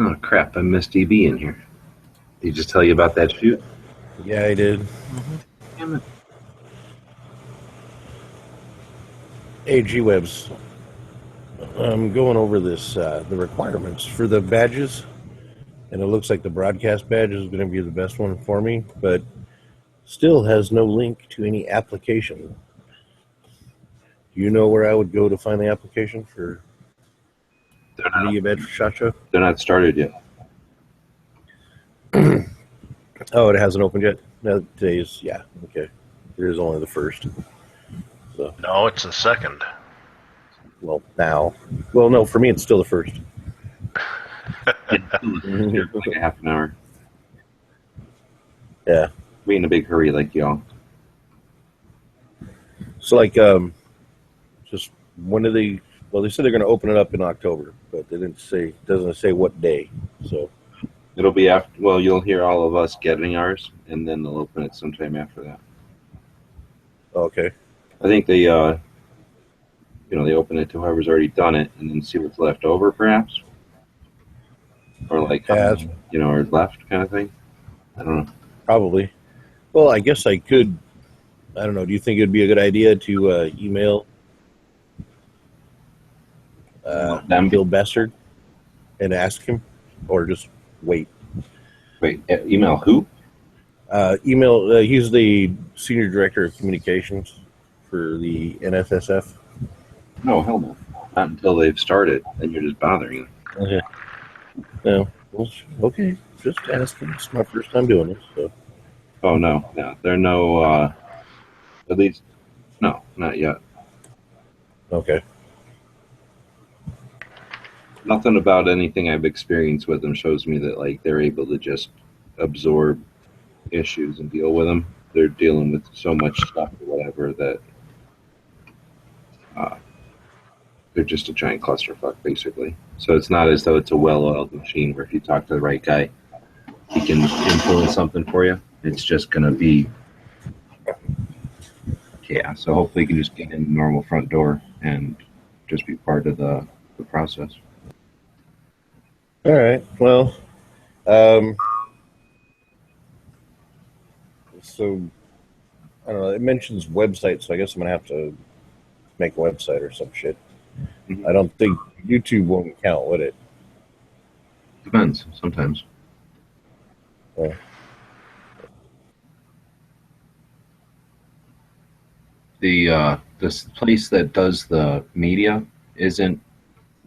Oh crap! I missed DB in here. Did he just tell you about that shoot? Yeah, I did. Mm-hmm. Damn it. Hey, G-Webs. I'm going over this, the requirements for the badges, and it looks like the broadcast badge is going to be the best one for me, but still has no link to any application. Do you know where I would go to find the application for the media badge for SHOT Show? They're not started yet. Oh, it hasn't opened yet? No, today's, yeah, okay. It is only the first. So, No, it's the second. well, now. Well, no, for me, it's still the first. Like a half an hour. Yeah. We in a big hurry like y'all. So, like, just when do they? Well, they said they're going to open it up in October, but they didn't say. Doesn't say what day. So It'll be after. Well, you'll hear all of us getting ours, and then they'll open it sometime after that. okay. I think they, they open it to whoever's already done it, and then see what's left over, perhaps, or like, or left kind of thing. I don't know. Probably. Well, I guess I could. I don't know. Do you think it'd be a good idea to email Bill Bessard and ask him, or just wait? Wait, email who? Email. He's the senior director of communications for the NSSF. No, hell no. Not until they've started, and you're just bothering them. Okay. No. Well, okay. Just asking. It's my first time doing this, so. Oh no, there are no. At least, no, not yet. Okay. Nothing about anything I've experienced with them shows me that like they're able to just absorb issues and deal with them. They're dealing with so much stuff or whatever that they're just a giant clusterfuck, basically. So it's not as though it's a well-oiled machine where if you talk to the right guy, he can influence something for you. It's just going to be, yeah. So hopefully you can just get in the normal front door and just be part of the process. All right. Well, so I don't know. It mentions website, so I guess I'm gonna have to make a website or some shit. Mm-hmm. I don't think YouTube won't count, would it? Depends. Sometimes. Yeah. This place that does the media isn't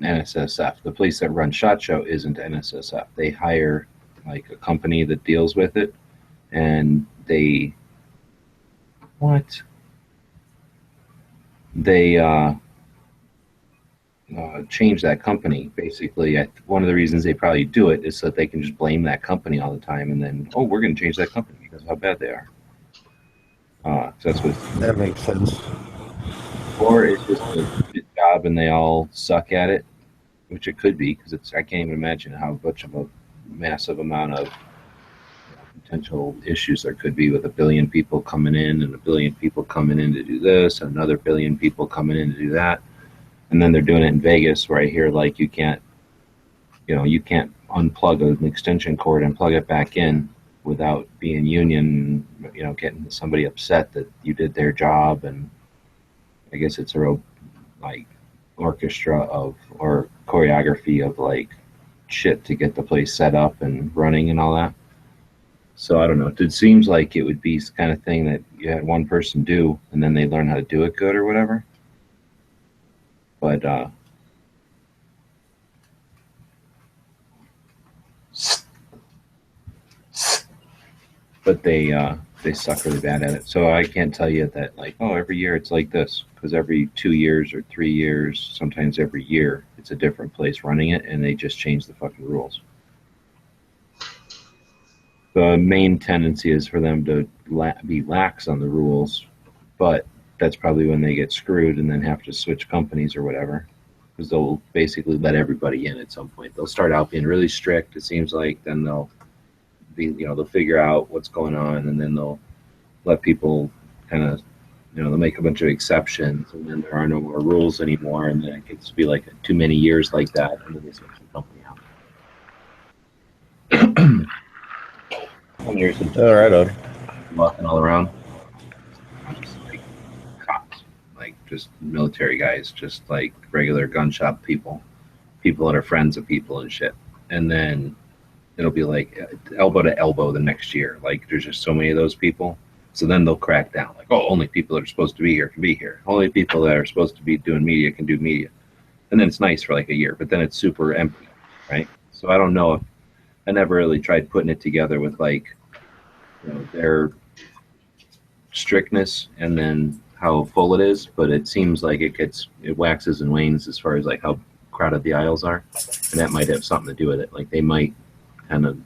NSSF. The place that runs SHOT Show isn't NSSF. They hire like a company that deals with it, and they change that company. Basically, one of the reasons they probably do it is so that they can just blame that company all the time, and then we're going to change that company because of how bad they are. So that's what that makes sense. Or it's just a good job and they all suck at it, which it could be because I can't even imagine how much of a massive amount of potential issues there could be with 1 billion people coming in and 1 billion people coming in to do this and another 1 billion people coming in to do that. And then they're doing it in Vegas where I hear like you can't unplug an extension cord and plug it back in without being union, getting somebody upset that you did their job. And I guess it's a real like orchestra or choreography of like shit to get the place set up and running and all that. So I don't know. It seems like it would be the kind of thing that you had one person do and then they learn how to do it good or whatever. But they suck really bad at it. So I can't tell you that like, oh, every year it's like this, because every 2 years or 3 years, sometimes every year, it's a different place running it, and they just change the fucking rules. The main tendency is for them to be lax on the rules, but that's probably when they get screwed and then have to switch companies or whatever, because they'll basically let everybody in at some point. They'll start out being really strict, it seems like, then they'll they'll figure out what's going on, and then they'll let people kind of, they'll make a bunch of exceptions, and then there are no more rules anymore, and then it gets to be like too many years like that, and then they switch the company out. All right, on. Walking all around, just like cops, like just military guys, just like regular gun shop people that are friends of people and shit, and then it'll be like elbow to elbow the next year. Like there's just so many of those people. So then they'll crack down. Like, oh, only people that are supposed to be here can be here. Only people that are supposed to be doing media can do media. And then it's nice for like a year, but then it's super empty, right? So I don't know if I never really tried putting it together with like, their strictness and then how full it is, but it seems like it waxes and wanes as far as like how crowded the aisles are. And that might have something to do with it. Like they might kind of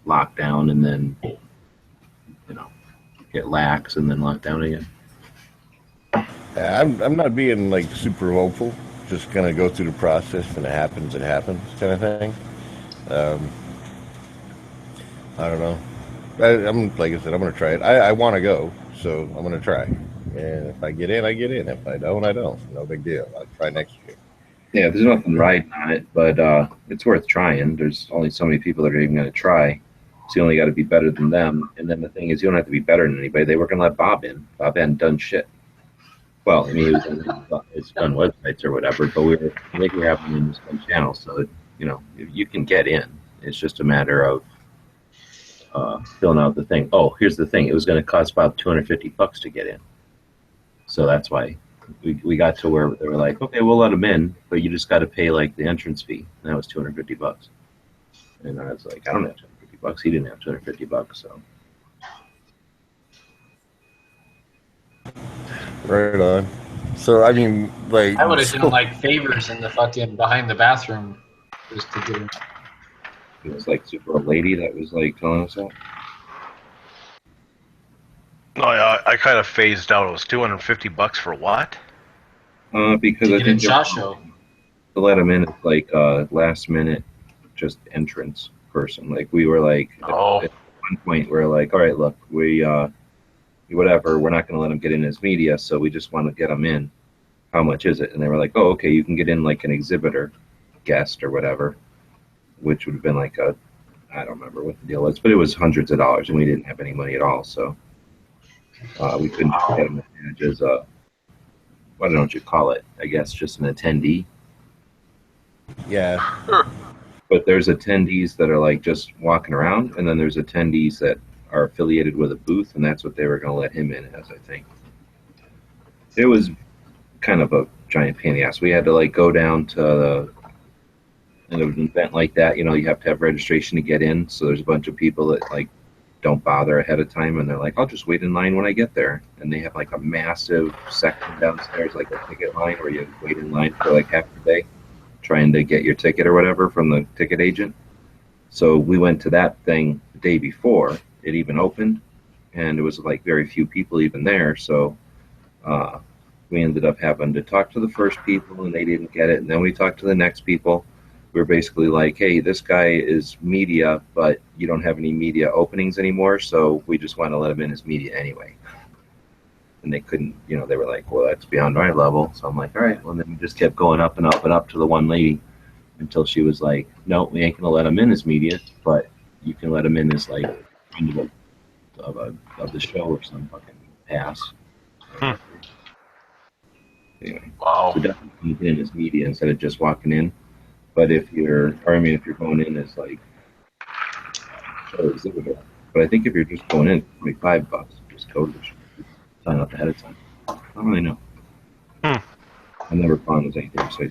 lock down and then get lax and then lock down again. I'm not being like super hopeful, just gonna go through the process, and it happens kind of thing. I don't know. I'm like I said, I'm gonna try it. I want to go, so I'm gonna try, and if I get in, I get in. If I don't, I don't. No big deal. I'll try next year. Yeah, there's nothing riding on it, but it's worth trying. There's only so many people that are even going to try. So you only got to be better than them. And then the thing is, you don't have to be better than anybody. They were going to let Bob in. Bob hadn't done shit. Well, I mean, he was on his gun websites or whatever, but I think we have him in this gun channel. So, you can get in. It's just a matter of filling out the thing. Oh, here's the thing. It was going to cost Bob $250 to get in. So that's why we got to where they were like, okay, we'll let him in, but you just got to pay like the entrance fee. And that was $250. And I was like, I don't have $250. He didn't have $250. So right on. So I mean, like I would have done like favors in the fucking behind the bathroom just to get him. It was like super old lady that was like telling us that. Oh, yeah, I kind of phased out. It was $250 for what? Because I think to let him in, it's like last minute, just entrance person. Like we were like at one point, we're like, all right, look, we whatever, we're not going to let him get in as media, so we just want to get him in. How much is it? And they were like, oh, okay, you can get in like an exhibitor guest or whatever, which would have been like I don't remember what the deal was, but it was hundreds of dollars, and we didn't have any money at all, so. We couldn't just get him as I don't know what you call it. I guess just an attendee. Yeah. But there's attendees that are like just walking around, and then there's attendees that are affiliated with a booth, and that's what they were going to let him in as, I think. It was kind of a giant pain in the ass. We had to like go down to an event like that. You have to have registration to get in, so there's a bunch of people that like don't bother ahead of time, and they're like, I'll just wait in line when I get there. And they have like a massive section downstairs, like a ticket line where you wait in line for like half the day. trying to get your ticket or whatever from the ticket agent. So we went to that thing the day before it even opened, and it was like very few people even there. So we ended up having to talk to the first people, and they didn't get it. And then we talked to the next people. We were basically like, hey, this guy is media, but you don't have any media openings anymore, so we just want to let him in as media anyway. And they couldn't, they were like, well, that's beyond my level. So I'm like, all right. Well, then we just kept going up and up and up to the one lady until she was like, no, we ain't going to let him in as media, but you can let him in as like friend of the show or some fucking pass. Anyway, Wow. so definitely come in as media instead of just walking in. But if you're going in as like show exhibitor, but I think if you're just going in, $25, just go to the show, sign up ahead of time. I don't really know. I never found there's anything. So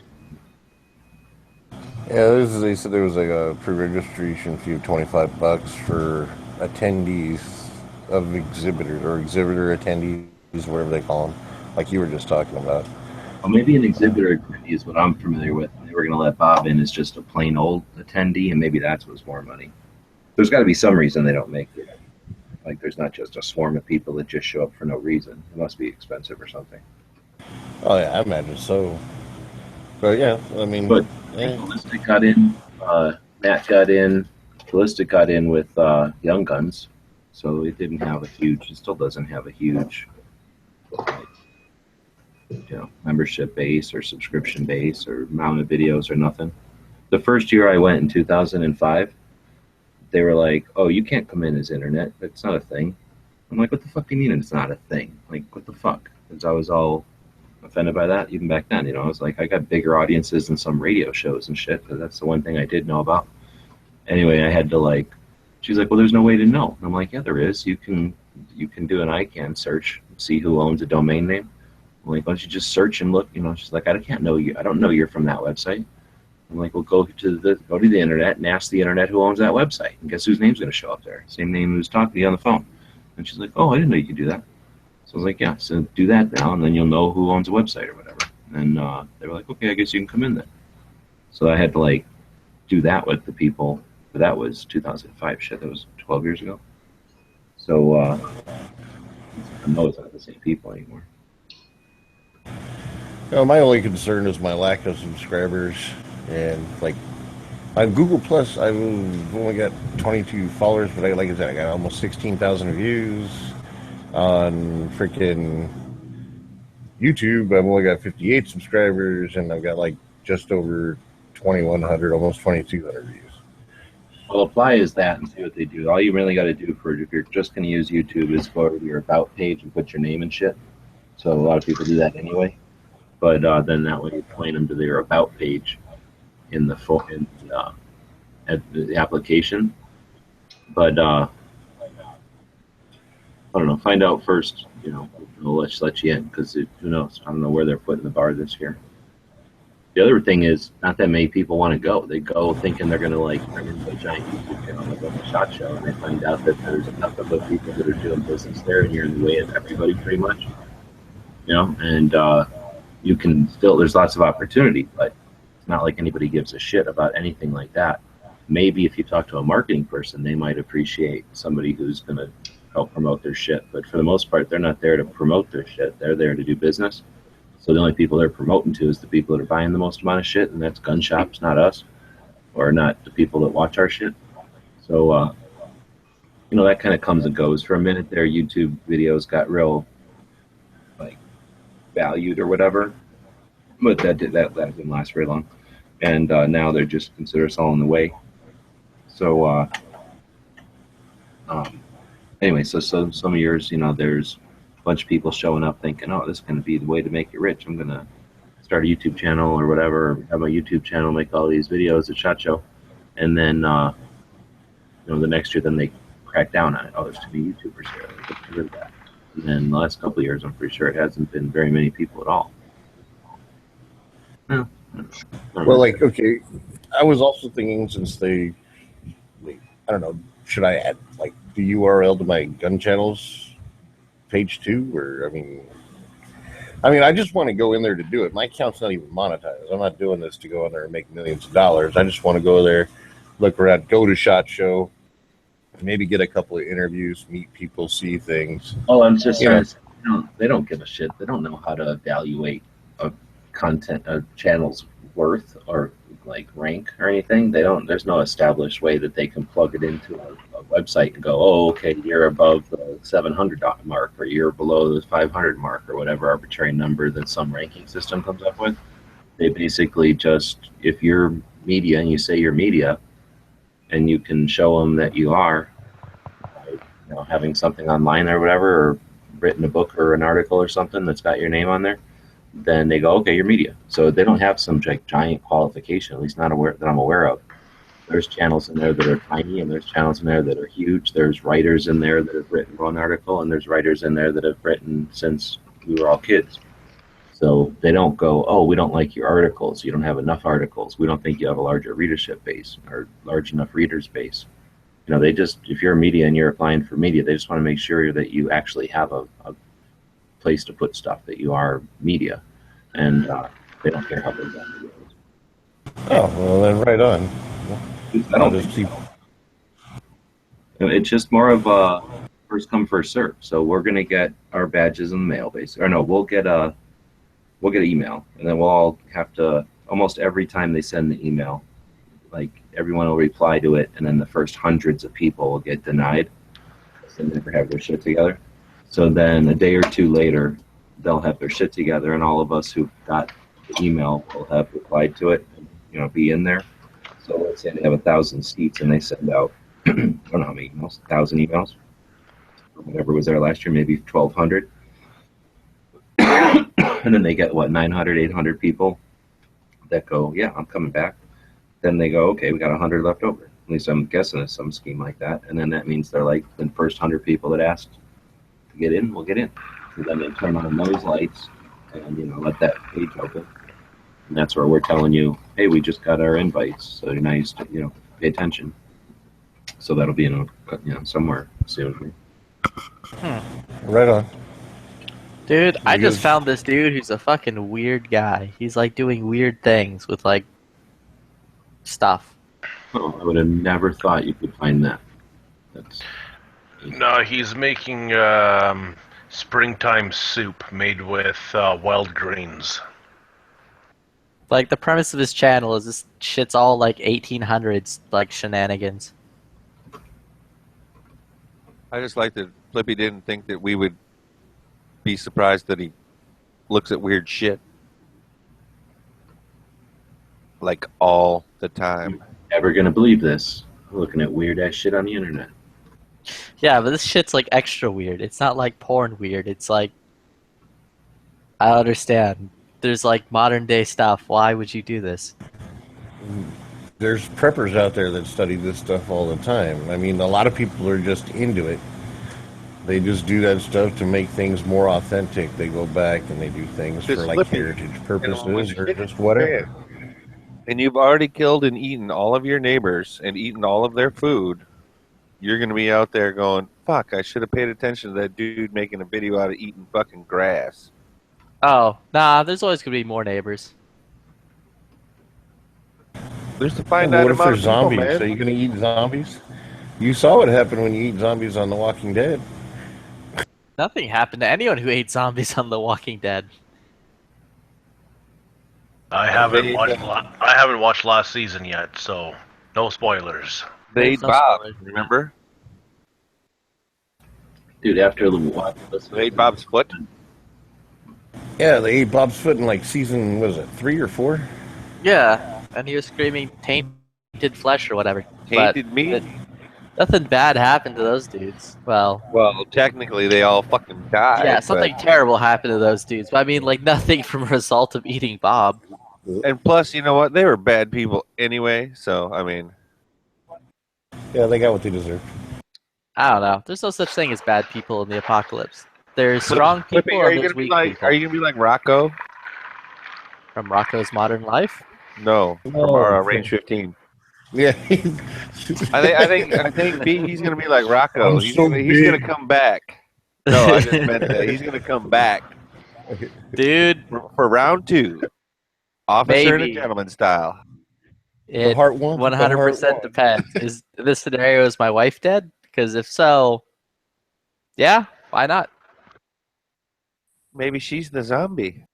yeah, they said there was like a pre-registration fee of $25 for attendees of exhibitors or exhibitor attendees, whatever they call them, like you were just talking about. Well, maybe an exhibitor attendee is what I'm familiar with. They were going to let Bob in as just a plain old attendee, and maybe that's what's more money. There's got to be some reason they don't make it. Like, there's not just a swarm of people that just show up for no reason. It must be expensive or something. Oh, yeah, I imagine so. But, yeah, I mean... But Ballistic got in, Matt got in, Ballistic got in with Young Guns, so it didn't have it still doesn't have a huge... membership base or subscription base or amount of videos or nothing. The first year I went in 2005, they were like, oh, you can't come in as internet. That's not a thing. I'm like, what the fuck do you mean it's not a thing? Like, what the fuck? Because I was all offended by that even back then. I was like, I got bigger audiences than some radio shows and shit. But that's the one thing I did know about. Anyway, I had to she's like, well, there's no way to know. And I'm like, yeah, there is. You can do an ICANN search, see who owns a domain name. I'm like, why don't you just search and look? She's like, I can't know you. I don't know you're from that website. I'm like, well, go to the internet and ask the internet who owns that website. And guess whose name's going to show up there? Same name who's talking to you on the phone. And she's like, oh, I didn't know you could do that. So I was like, yeah, so do that now, and then you'll know who owns a website or whatever. And they were like, okay, I guess you can come in then. So I had to do that with the people. But that was 2005 shit. That was 12 years ago. So I know it's not the same people anymore. My only concern is my lack of subscribers, and on Google Plus, I've only got 22 followers, but like I said, I got almost 16,000 views. On freaking YouTube, I've only got 58 subscribers, and I've got just over 2,100, almost 2,200 views. Well, apply is that and see what they do. All you really got to do if you're just going to use YouTube is go to your about page and put your name and shit. So a lot of people do that anyway. But then that way you point them to their about page in the at the application. But I don't know. Find out first. We'll let you in because who knows? I don't know where they're putting the bar this year. The other thing is, not that many people want to go. They go thinking they're going to turn into a giant YouTube channel, like a SHOT Show, and they find out that there's enough of the people that are doing business there, and you're in the way of everybody pretty much. And you can still, there's lots of opportunity, but it's not like anybody gives a shit about anything like that. Maybe if you talk to a marketing person, they might appreciate somebody who's going to help promote their shit. But for the most part, they're not there to promote their shit. They're there to do business. So the only people they're promoting to is the people that are buying the most amount of shit, and that's gun shops, not us, or not the people that watch our shit. So, that kind of comes and goes. For a minute there, YouTube videos got real, valued or whatever, but that didn't last very long. And now they're just consider us all in the way. So, anyway, so some years, there's a bunch of people showing up thinking, oh, this is going to be the way to make it rich. I'm going to start a YouTube channel or whatever, or have a YouTube channel, make all these videos at SHOT Show. And then, the next year, then they crack down on it. Oh, there's too many YouTubers here. Get rid of that. And then the last couple of years, I'm pretty sure it hasn't been very many people at all. Well, okay, I was also thinking since I don't know, should I add the URL to my gun channels page too, or I mean, I just want to go in there to do it. My account's not even monetized. I'm not doing this to go in there and make millions of dollars. I just want to go there, look around, go to SHOT Show, maybe get a couple of interviews, meet people, see things. Oh, I'm just trying to say, they don't give a shit. They don't know how to evaluate a channel's worth or like rank or anything. They don't. There's no established way that they can plug it into a website and go, oh, okay, you're above the 700 mark or you're below the 500 mark or whatever arbitrary number that some ranking system comes up with. They basically just, if you're media and you say you're media, and you can show them that you are, having something online or whatever, or written a book or an article or something that's got your name on there, then they go, okay, you're media. So they don't have some giant qualification, at least not aware that I'm aware of. There's channels in there that are tiny, and there's channels in there that are huge. There's writers in there that have written one article, and there's writers in there that have written since we were all kids. So they don't go, oh, we don't like your articles. You don't have enough articles. We don't think you have a larger readership base or large enough readers base. They just, if you're a media and you're applying for media, they just want to make sure that you actually have a place to put stuff, that you are media. And they don't care how big that is. Oh, well, then right on. I'll just keep. It's just more of a first come, first serve. So we're going to get our badges in the mail, basically. Or no, we'll get an email, and then we'll all have to, almost every time they send the email, like everyone will reply to it, and then the first hundreds of people will get denied. They never have their shit together. So then a day or two later, they'll have their shit together, and all of us who got the email will have replied to it, and, be in there. So let's say they have 1,000 seats, and they send out, I don't know how many emails, 1,000 emails, whatever was there last year, maybe 1,200. And then they get, 900, 800 people that go, yeah, I'm coming back. Then they go, okay, we got 100 left over. At least I'm guessing it's some scheme like that. And then that means they're like, the first 100 people that asked to get in will get in. And then they turn on those lights and, let that page open. And that's where we're telling you, hey, we just got our invites. So you're nice to, pay attention. So that'll be somewhere soon. Right on. Dude, I just found this dude who's a fucking weird guy. He's like doing weird things with like stuff. Oh, I would have never thought you could find that. No, he's making springtime soup made with wild greens. Like the premise of his channel is this shit's all like 1800s like shenanigans. I just like that Flippy didn't think that we would be surprised that he looks at weird shit. Like all the time. Never gonna believe this. I'm looking at weird ass shit on the internet. Yeah, but this shit's like extra weird. It's not like porn weird. It's like, I don't understand. There's like modern day stuff. Why would you do this? There's preppers out there that study this stuff all the time. I mean, a lot of people are just into it. They just do that stuff to make things more authentic. They go back and they do things for like heritage purposes or just whatever. And you've already killed and eaten all of your neighbors and eaten all of their food. You're going to be out there going, fuck, I should have paid attention to that dude making a video out of eating fucking grass. Oh, nah, there's always going to be more neighbors. There's to find out out what if there's people, zombies? man. Are you going to eat zombies? You saw what happened when you eat zombies on The Walking Dead. Nothing happened to anyone who ate zombies on The Walking Dead. I haven't watched last season yet, so no spoilers. They ate Bob, remember? Dude, after the they ate Bob's foot? Yeah, they ate Bob's foot in like season, what is it, 3 or 4? Yeah, and he was screaming tainted flesh or whatever. Tainted meat? Nothing bad happened to those dudes. Well, technically they all fucking died. Yeah, something terrible happened to those dudes. But I mean, like, nothing from a result of eating Bob. And plus, you know what? They were bad people anyway, so, I mean... Yeah, they got what they deserved. I don't know. There's no such thing as bad people in the apocalypse. There's strong people and there's weak people. Are you going to be like Rocco? From Rocco's Modern Life? No, from our Range 15. Yeah. I think he's going to be like Rocco. He's going to come back. No, I just meant that. He's going to come back Dude, for round 2, officer and a maybe. gentleman style. It heart wants what the heart 100% wants. depends. Is this scenario, is my wife dead? Because if so, yeah, why not? Maybe she's the zombie.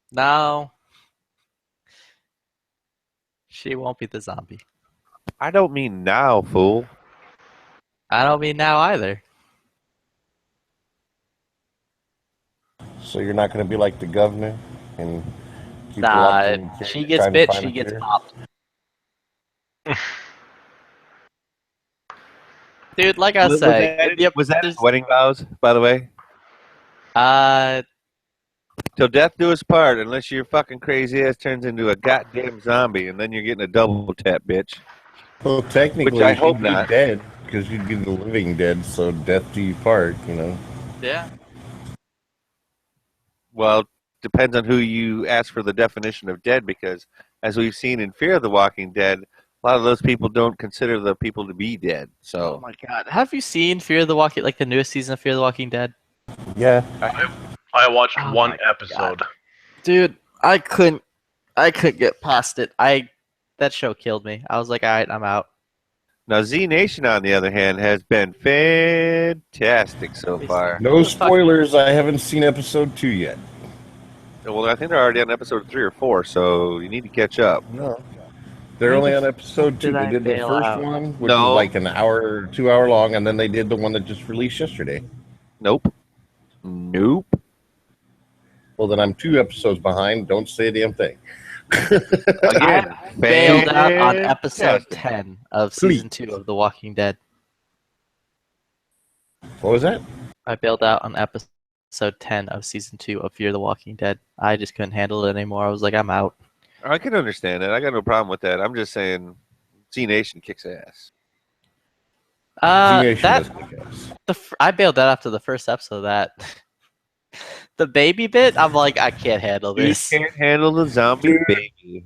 No, she won't be the zombie. I don't mean now, fool. I don't mean now either. So you're not going to be like the governor and keep Nah, locked in she cage gets trying to bit, find she a gets cure? popped. Dude, like I say, Was that his wedding vows, by the way? Till death do us part, unless your fucking crazy ass turns into a goddamn zombie, and then you're getting a double tap, bitch. Well, Which technically, I you'd hope be not. dead because you'd be the living dead. So death do you part, you know. Yeah. Well, depends on who you ask for the definition of dead, because as we've seen in Fear of the Walking Dead, a lot of those people don't consider the people to be dead. Oh So my god. Have you seen Fear of the Walking, like the newest season of Fear of the Walking Dead? Yeah. I watched Oh one my episode. Dude, I couldn't get past it. That show killed me. I was like, all right, I'm out. now Z Nation, on the other hand, has been fantastic so far. No spoilers. I haven't seen episode 2 yet. Well, I think they're already on episode 3 or 4, so you need to catch up. No. They're Where only the on episode fuck 2. did They I did the bail first out? one, which was like an hour, 2 hour long, and then they did the one that just released yesterday. Nope. Well, then I'm 2 episodes behind. Don't say a damn thing. Again, I bailed out on episode fantastic. 10 of season 2 of The Walking Dead. What was that? I bailed out on episode 10 of season 2 of Fear the Walking Dead. I just couldn't handle it anymore. I was like, I'm out. I can understand that. I got no problem with that. I'm just saying, Z Nation kicks ass. I bailed that after the first episode of that. The baby bit, I'm like, I can't handle this. You can't handle the zombie baby.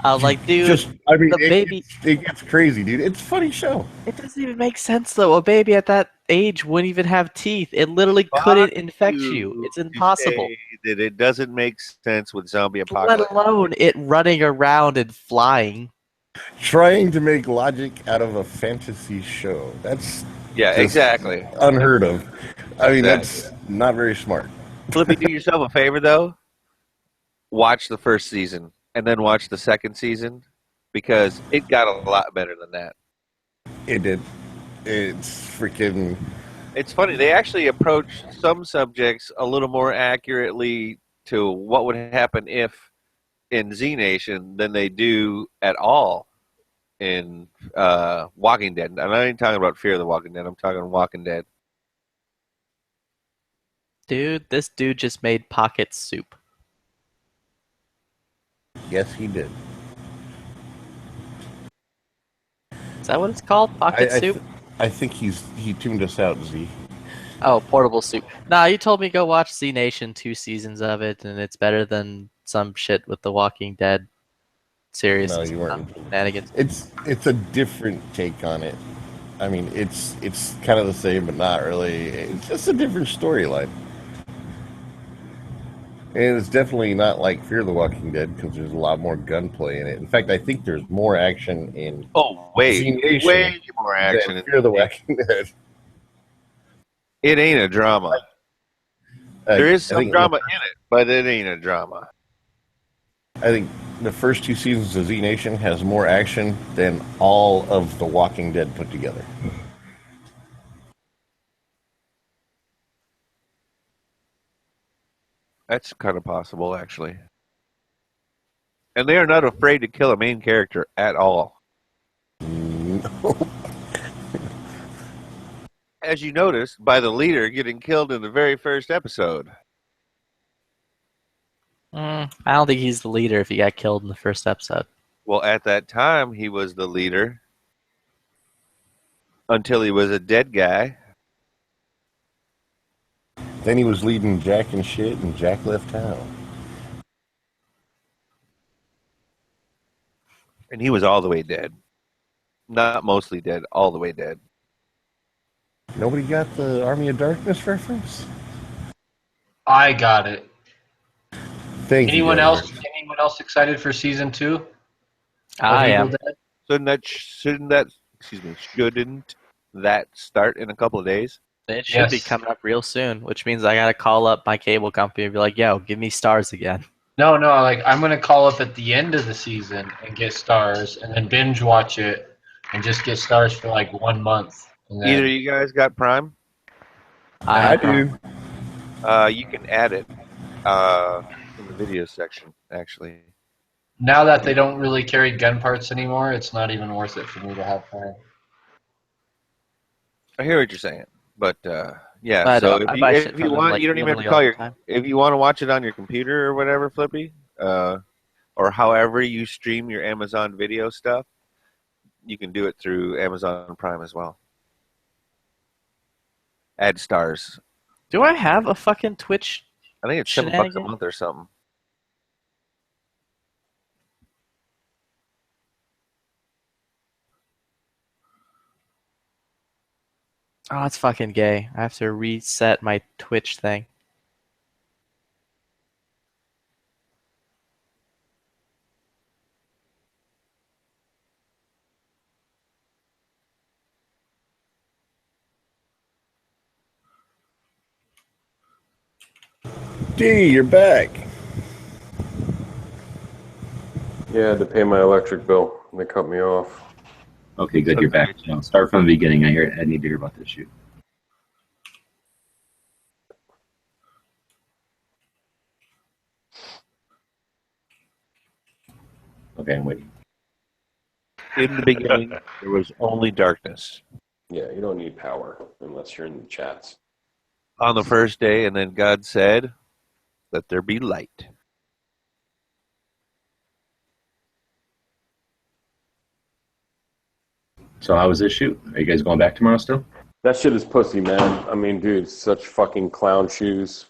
I was like, dude, the baby. It gets crazy, dude. It's a funny show. It doesn't even make sense, though. A baby at that age wouldn't even have teeth. It literally couldn't infect you. It's impossible. That it doesn't make sense with zombie apocalypse. Let alone it running around and flying. Trying to make logic out of a fantasy show. That's exactly unheard of. I mean, that's not very smart. Flippy, do yourself a favor though. Watch the first season and then watch the second season, because it got a lot better than that. It did. It's freaking. It's funny. They actually approach some subjects a little more accurately to what would happen if in Z Nation than they do at all in Walking Dead. And I ain't talking about Fear of the Walking Dead. I'm talking Walking Dead. Dude, this dude just made pocket soup. Yes, he did. Is that what it's called? Pocket soup? I think he tuned us out, Z. Oh, portable soup. Nah, you told me go watch Z Nation, 2 seasons of it, and it's better than some shit with the Walking Dead series. No, you weren't. Shenanigans. It's a different take on it. I mean, it's kind of the same, but not really. It's just a different storyline. And it's definitely not like Fear the Walking Dead, because there's a lot more gunplay in it. In fact, I think there's more action in way more action than Fear the Walking Dead. It ain't a drama. There is some drama in it, but it ain't a drama. I think the first 2 seasons of Z Nation has more action than all of The Walking Dead put together. That's kind of possible, actually. And they are not afraid to kill a main character at all. No. As you noticed, by the leader getting killed in the very first episode. I don't think he's the leader if he got killed in the first episode. Well, at that time, he was the leader until he was a dead guy. Then he was leading Jack and shit, and Jack left town. And he was all the way dead. Not mostly dead, all the way dead. Nobody got the Army of Darkness reference? I got it. Thank you, Denver. Anyone else excited for season 2 of I Evil am. Dead? Shouldn't that start in a couple of days? It should be Yes. coming up real soon, which means I gotta call up my cable company and be like, "Yo, give me stars again." No, like I'm gonna call up at the end of the season and get stars, and then binge watch it and just get stars for like 1 month. And Either then you guys got Prime? I do. You can add it in the video section, actually. now that they don't really carry gun parts anymore, it's not even worth it for me to have Prime. I hear what you're saying, but yeah. I So don't. I if buy you shit if you from them, want, like, you don't even have to literally call all the your. time. If you want to watch it on your computer or whatever, Flippy, or however you stream your Amazon video stuff, you can do it through Amazon Prime as well. Add stars. Do I have a fucking Twitch? I think it's $7 a shenanigan? month or something. Oh, it's fucking gay. I have to reset my Twitch thing. D, you're back. Yeah, I had to pay my electric bill. They cut me off. Okay, good. You're back. So start from the beginning. I need to hear about this shoot. Okay, I'm waiting. In the beginning, there was only darkness. Yeah, you don't need power unless you're in the chats. On the first day, and then God said, "Let there be light." So how was this shoot? Are you guys going back tomorrow still? That shit is pussy, man. I mean, dude, such fucking clown shoes.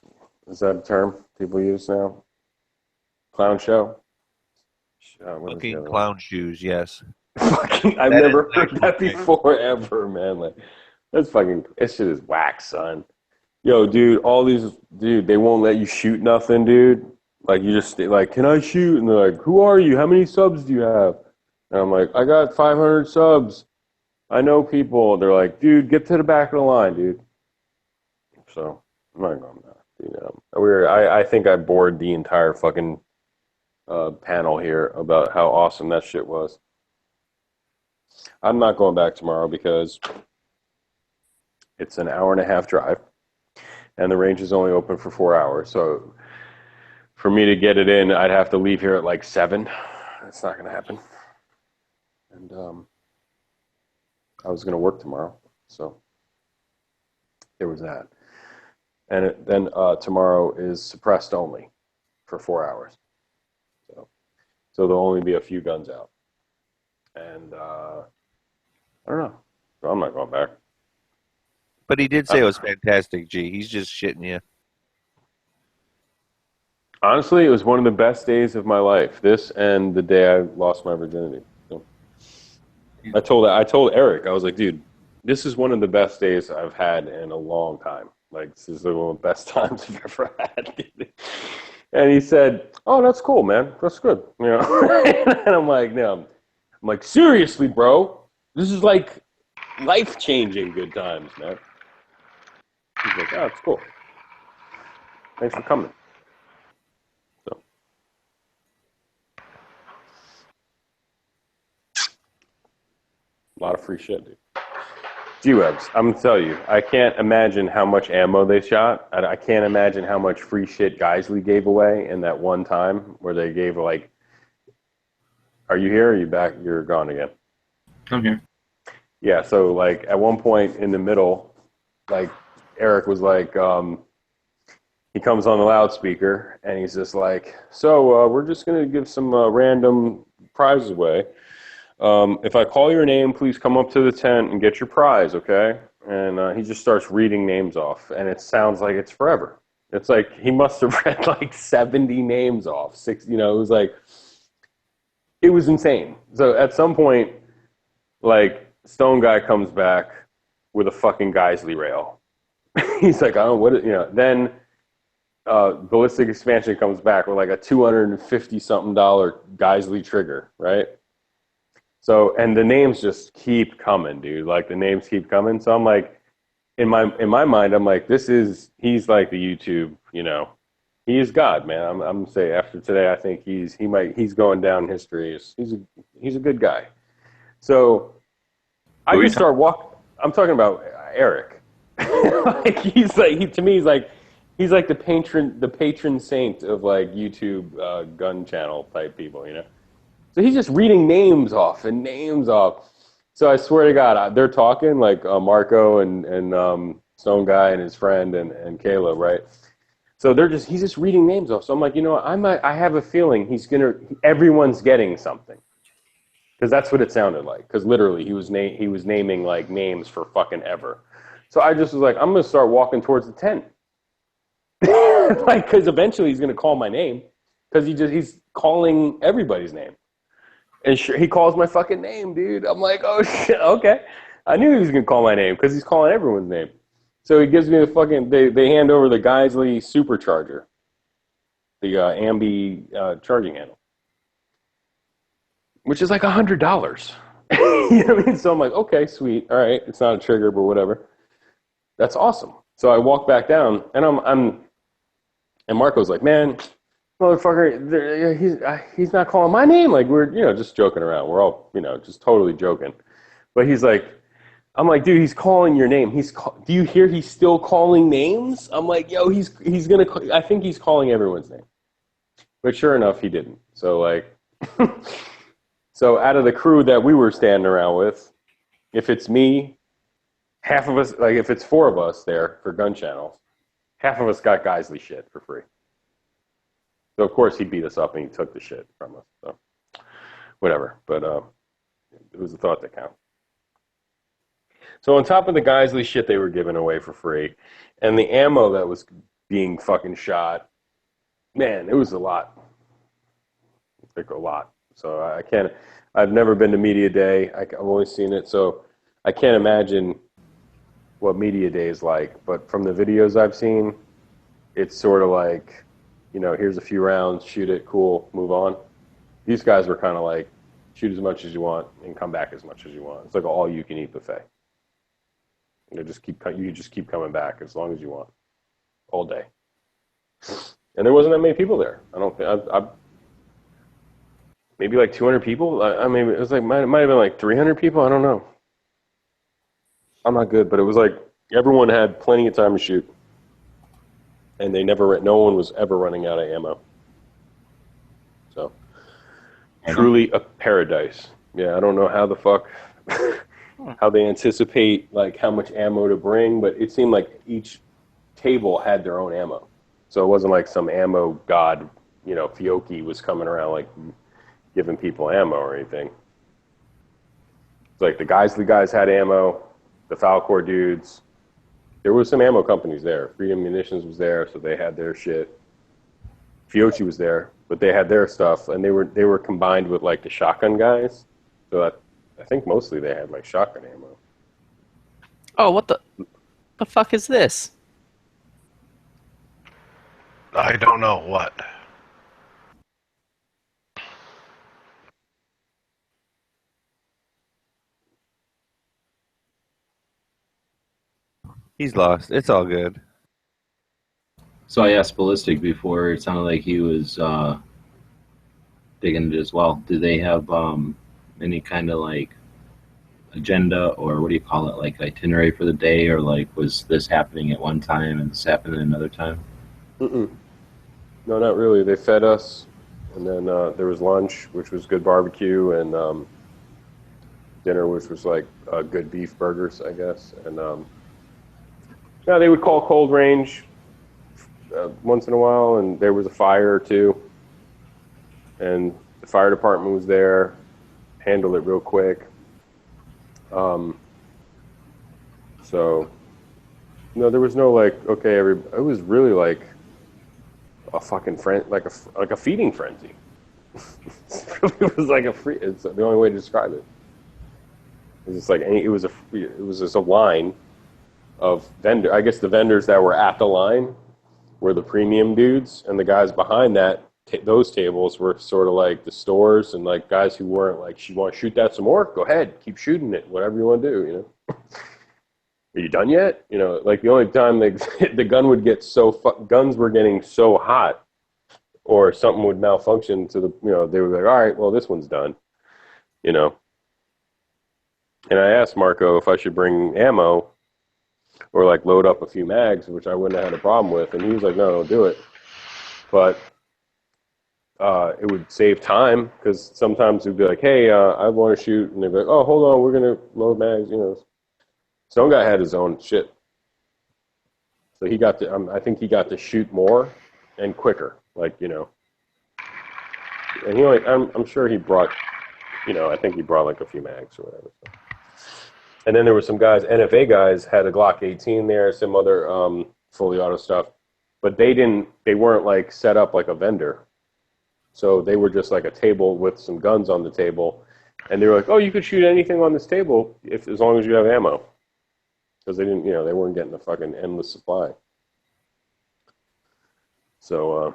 Is that a term people use now? Clown show? Fucking clown shoes, yes. Fucking, I've never heard that before ever, man. Like, that's fucking, that shit is whack, son. Yo, dude, dude, they won't let you shoot nothing, dude. Like, you just, like, can I shoot? And they're like, who are you? How many subs do you have? And I'm like, I got 500 subs. I know people. They're like, dude, get to the back of the line, dude. So, I'm not going to. I think I bored the entire fucking panel here about how awesome that shit was. I'm not going back tomorrow because it's an hour-and-a-half drive, and the range is only open for 4 hours. So, for me to get it in, I'd have to leave here at like 7. That's not going to happen. And I was going to work tomorrow, so there was that. And then tomorrow is suppressed only for 4 hours. So there'll only be a few guns out. And I don't know. So I'm not going back. But he did say it was fantastic, G. He's just shitting you. Honestly, it was one of the best days of my life. This and the day I lost my virginity. So I told Eric, I was like, dude, this is one of the best days I've had in a long time. Like, this is one of the best times I've ever had. And he said, oh, that's cool, man. That's good. You know? And I'm like, no. I'm like, seriously, bro. This is like life-changing good times, man. He's like, oh, it's cool. Thanks for coming. So. A lot of free shit, dude. G-Webs, I'm going to tell you, I can't imagine how much ammo they shot. I can't imagine how much free shit Geisley gave away in that one time where they gave, like... Are you here or are you back? You're gone again. I'm here. Yeah, so, like, at one point in the middle, like, Eric was like, he comes on the loudspeaker, and he's just like, so, we're just going to give some random prizes away. If I call your name, please come up to the tent and get your prize, okay? And he just starts reading names off, and it sounds like it's forever. It's like he must have read like 70 names off. It was like, it was insane. So at some point, like, Stone Guy comes back, with a fucking Geisley rail. He's like, oh, what? Then Ballistic Expansion comes back with like a $250-something Geisley trigger, right? So, and the names just keep coming, dude. Like the names keep coming. So I'm like, in my mind, I'm like, he's like the YouTube, he is God, man. I'm gonna say after today, I think he's going down in history. He's a good guy. So I just start walking. I'm talking about Eric. Like he's like to me he's like the patron saint of like YouTube gun channel type people, So he's just reading names off. So I swear to God, they're talking like Marco and Stone Guy and his friend and Caleb, right? So he's just reading names off. So I'm like, I have a feeling everyone's getting something. Because that's what it sounded like. Because literally, he was naming like names for fucking ever. So I just was like, I'm gonna start walking towards the tent, like because eventually he's gonna call my name, because he's calling everybody's name, and sure, he calls my fucking name, dude. I'm like, oh shit, okay. I knew he was gonna call my name because he's calling everyone's name. So he gives me the fucking. They hand over the Geisley supercharger, the Ambi charging handle, which is like $100. You know what I mean? So I'm like, okay, sweet, all right. It's not a trigger, but whatever. That's awesome. So I walk back down, and and Marco's like, man, motherfucker, he's not calling my name. Like we're just joking around. We're all just totally joking. But he's like, I'm like, dude, he's calling your name. Do you hear? He's still calling names. I'm like, yo, he's gonna. I think he's calling everyone's name. But sure enough, he didn't. So like. So out of the crew that we were standing around with, if it's me, half of us, like if it's 4 of us there for gun channels, half of us got Geisley shit for free. So of course he beat us up and he took the shit from us. So whatever, but it was the thought that counts. So on top of the Geisley shit they were giving away for free, and the ammo that was being fucking shot, man, it was a lot. Like a lot. So I've never been to Media Day. I've only seen it, so I can't imagine what Media Day is like. But from the videos I've seen, it's sort of like, here's a few rounds, shoot it, cool, move on. These guys were kind of like, shoot as much as you want and come back as much as you want. It's like an all-you-can-eat buffet. You just keep coming back as long as you want, all day. And there wasn't that many people there. I don't think maybe like 200 people. I mean, it was like might have been like 300 people. I don't know. I'm not good, but it was like everyone had plenty of time to shoot, and no one was ever running out of ammo. So truly a paradise. Yeah, I don't know how the fuck how they anticipate like how much ammo to bring, but it seemed like each table had their own ammo, so it wasn't like some ammo god, Fiocchi was coming around like giving people ammo or anything. It's like the Geisley guys had ammo, the Falcor dudes. There was some ammo companies there. Freedom Munitions was there, so they had their shit. Fiocchi was there, but they had their stuff, and they were combined with like the shotgun guys. So I think mostly they had like shotgun ammo. Oh, what the fuck is this? I don't know what. He's lost. It's all good. So I asked Ballistic before. It sounded like he was digging it as well. Do they have any kind of like agenda, or what do you call it, like itinerary for the day, or like was this happening at one time and this happening another time? No, not really. They fed us, and then there was lunch, which was good barbecue, and dinner, which was like good beef burgers, I guess, and yeah, they would call cold range once in a while, and there was a fire or two, and the fire department was there, handled it real quick. So, there was no like, okay, it was really like a fucking like a feeding frenzy. It really was like it's the only way to describe it. was just like it was just a line of vendor. I guess the vendors that were at the line were the premium dudes, and the guys behind that those tables were sort of like the stores and like guys who weren't like, "You want to shoot that some more? Go ahead, keep shooting it, whatever you want to do." You know, are you done yet? You know, like the only time the gun would get guns were getting so hot, or something would malfunction to the they would be like, "All right, well this one's done," you know. And I asked Marco if I should bring ammo or like load up a few mags, which I wouldn't have had a problem with, and he was like, "No, do it." But it would save time because sometimes it'd be like, "Hey, I want to shoot," and they'd be like, "Oh, hold on, we're gonna load mags." You know, some guy had his own shit, so he got to. I think he got to shoot more and quicker, like you know. And he only, I'm sure he brought, I think he brought like a few mags or whatever. So. And then there were some guys, NFA guys, had a Glock 18 there, some other fully auto stuff, but they weren't like set up like a vendor. So they were just like a table with some guns on the table, and they were like, "Oh, you could shoot anything on this table as long as you have ammo," because they didn't, they weren't getting a fucking endless supply. So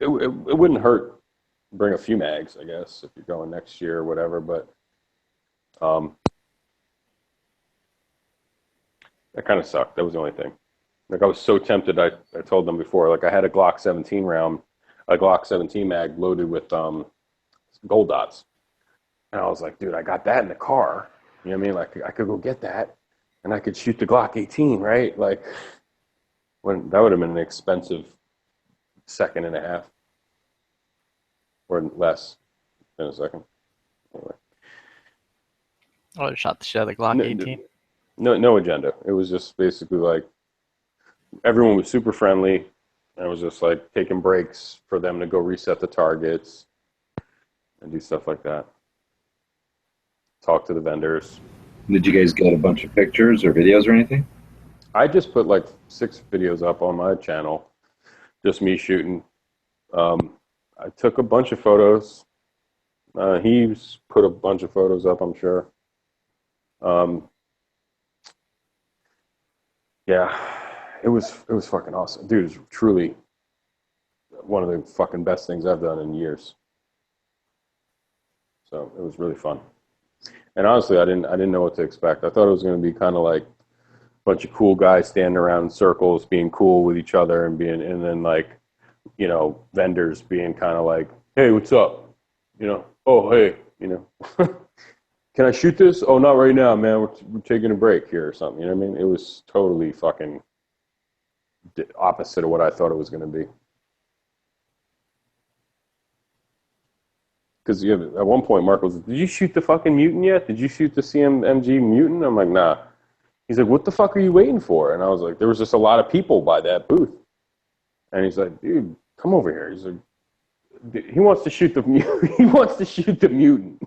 it wouldn't hurt to bring a few mags, I guess, if you're going next year or whatever. But that kind of sucked. That was the only thing. Like I was so tempted. I told them before. Like I had a Glock 17 round, a Glock 17 mag loaded with gold dots, and I was like, dude, I got that in the car. You know what I mean? Like I could go get that, and I could shoot the Glock 18, right? Like when that would have been an expensive second and a half or less in a second. Anyway. I would have shot the shit out of the Glock 18. No agenda. It was just basically like everyone was super friendly. I was just like taking breaks for them to go reset the targets and do stuff like that. Talk to the vendors. Did you guys get a bunch of pictures or videos or anything? I just put like 6 videos up on my channel, just me shooting. I took a bunch of photos. He's put a bunch of photos up, I'm sure. Yeah, it was fucking awesome, dude. It was truly one of the fucking best things I've done in years. So it was really fun. And honestly, I didn't know what to expect. I thought it was going to be kind of like a bunch of cool guys standing around in circles, being cool with each other, and then like, vendors being kind of like, "Hey, what's up? Oh, hey, can I shoot this? Oh, not right now, man. We're taking a break here or something." You know what I mean? It was totally fucking opposite of what I thought it was going to be. Because at one point, Mark was, "Did you shoot the fucking mutant yet? Did you shoot the CMMG mutant?" I'm like, "Nah." He's like, "What the fuck are you waiting for?" And I was like, "There was just a lot of people by that booth." And he's like, "Dude, come over here." He's like, "He wants to shoot the he wants to shoot the mutant."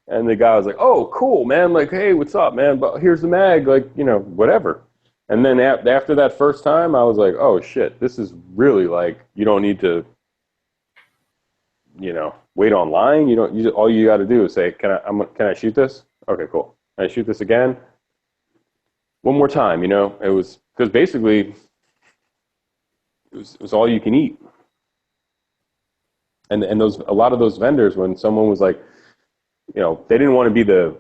And the guy was like, "Oh, cool, man. Like, hey, what's up, man? But here's the mag. Like, whatever." And then after that first time, I was like, "Oh shit, this is really like you don't need to." Wait online. All you got to do is say, can I shoot this? Okay, cool. Can I shoot this again? One more time. It was because basically it was all you can eat. And a lot of those vendors, when someone was like, they didn't want to be the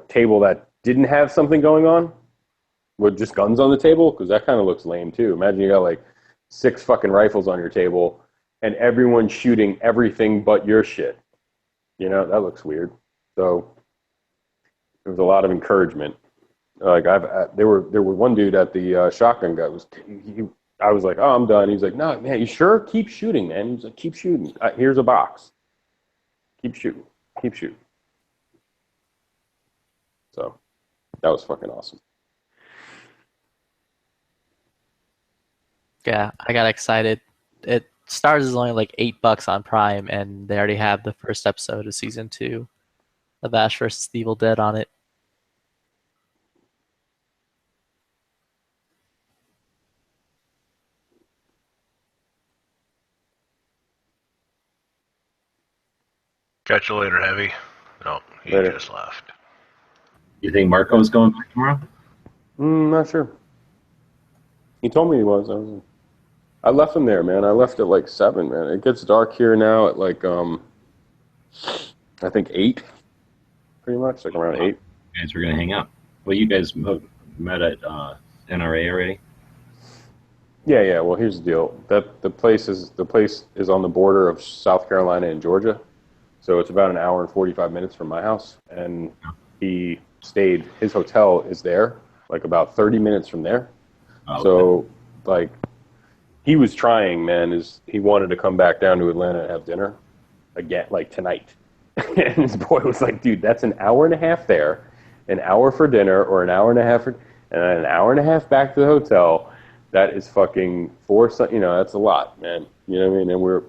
table that didn't have something going on with just guns on the table, because that kind of looks lame too. Imagine you got like 6 fucking rifles on your table and everyone shooting everything but your shit. That looks weird. So there was a lot of encouragement. Like there were one dude at the shotgun guy I was like, "Oh, I'm done." He's like, "No, man, you sure? Keep shooting, man." He's like, "Keep shooting. Here's a box. Keep shooting. Keep shooting." So that was fucking awesome. Yeah, I got excited. Stars is only like $8 on Prime, and they already have the first episode of season 2 of Ash vs. the Evil Dead on it. Catch you later, Heavy. No, he Later. just left. You think Marco's going back tomorrow? Not sure. He told me he was. I left him there, man. I left at like 7, man. It gets dark here now at like I think 8, pretty much, like around 8. You guys were gonna hang out. Well, you guys met at NRA already. Yeah. Well, here's the deal. The place is on the border of South Carolina and Georgia, so it's about an hour and 45 minutes from my house. And he stayed. His hotel is there, like about 30 minutes from there. Oh, okay. So, like, he was trying, man. He wanted to come back down to Atlanta and have dinner again, like tonight. And his boy was like, dude, that's an hour and a half there, an hour for dinner, or an hour and a half and then an hour and a half back to the hotel. That is fucking that's a lot, man. You know what I mean? And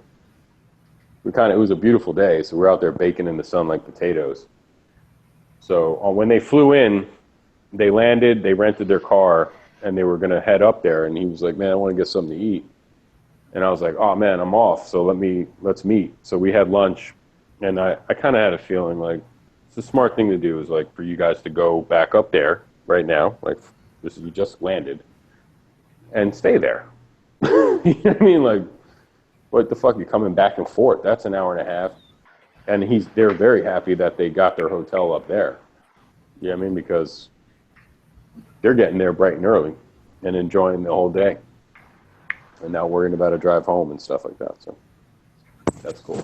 it was a beautiful day, so we're out there baking in the sun like potatoes. So when they flew in, they landed, they rented their car, and they were going to head up there. And he was like, man, I want to get something to eat. And I was like, oh, man, I'm off, so let's meet. So we had lunch, and I kind of had a feeling like it's a smart thing to do is like for you guys to go back up there right now, like you just landed, and stay there. You know what I mean? Like, what the fuck? You're coming back and forth. That's an hour and a half. And they're very happy that they got their hotel up there. You know what I mean? Because they're getting there bright and early and enjoying the whole day. And not worrying about a drive home and stuff like that. So that's cool.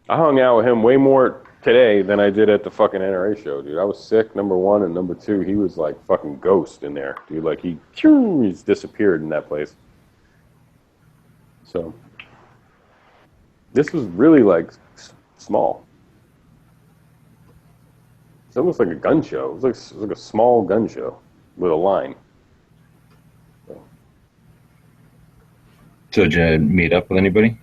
I hung out with him way more today than I did at the fucking NRA show, dude. I was sick, number one, and number two, he was like fucking ghost in there, dude. Like he's disappeared in that place. So this was really like small. It's almost like a gun show. It was like a small gun show with a line. So did you meet up with anybody?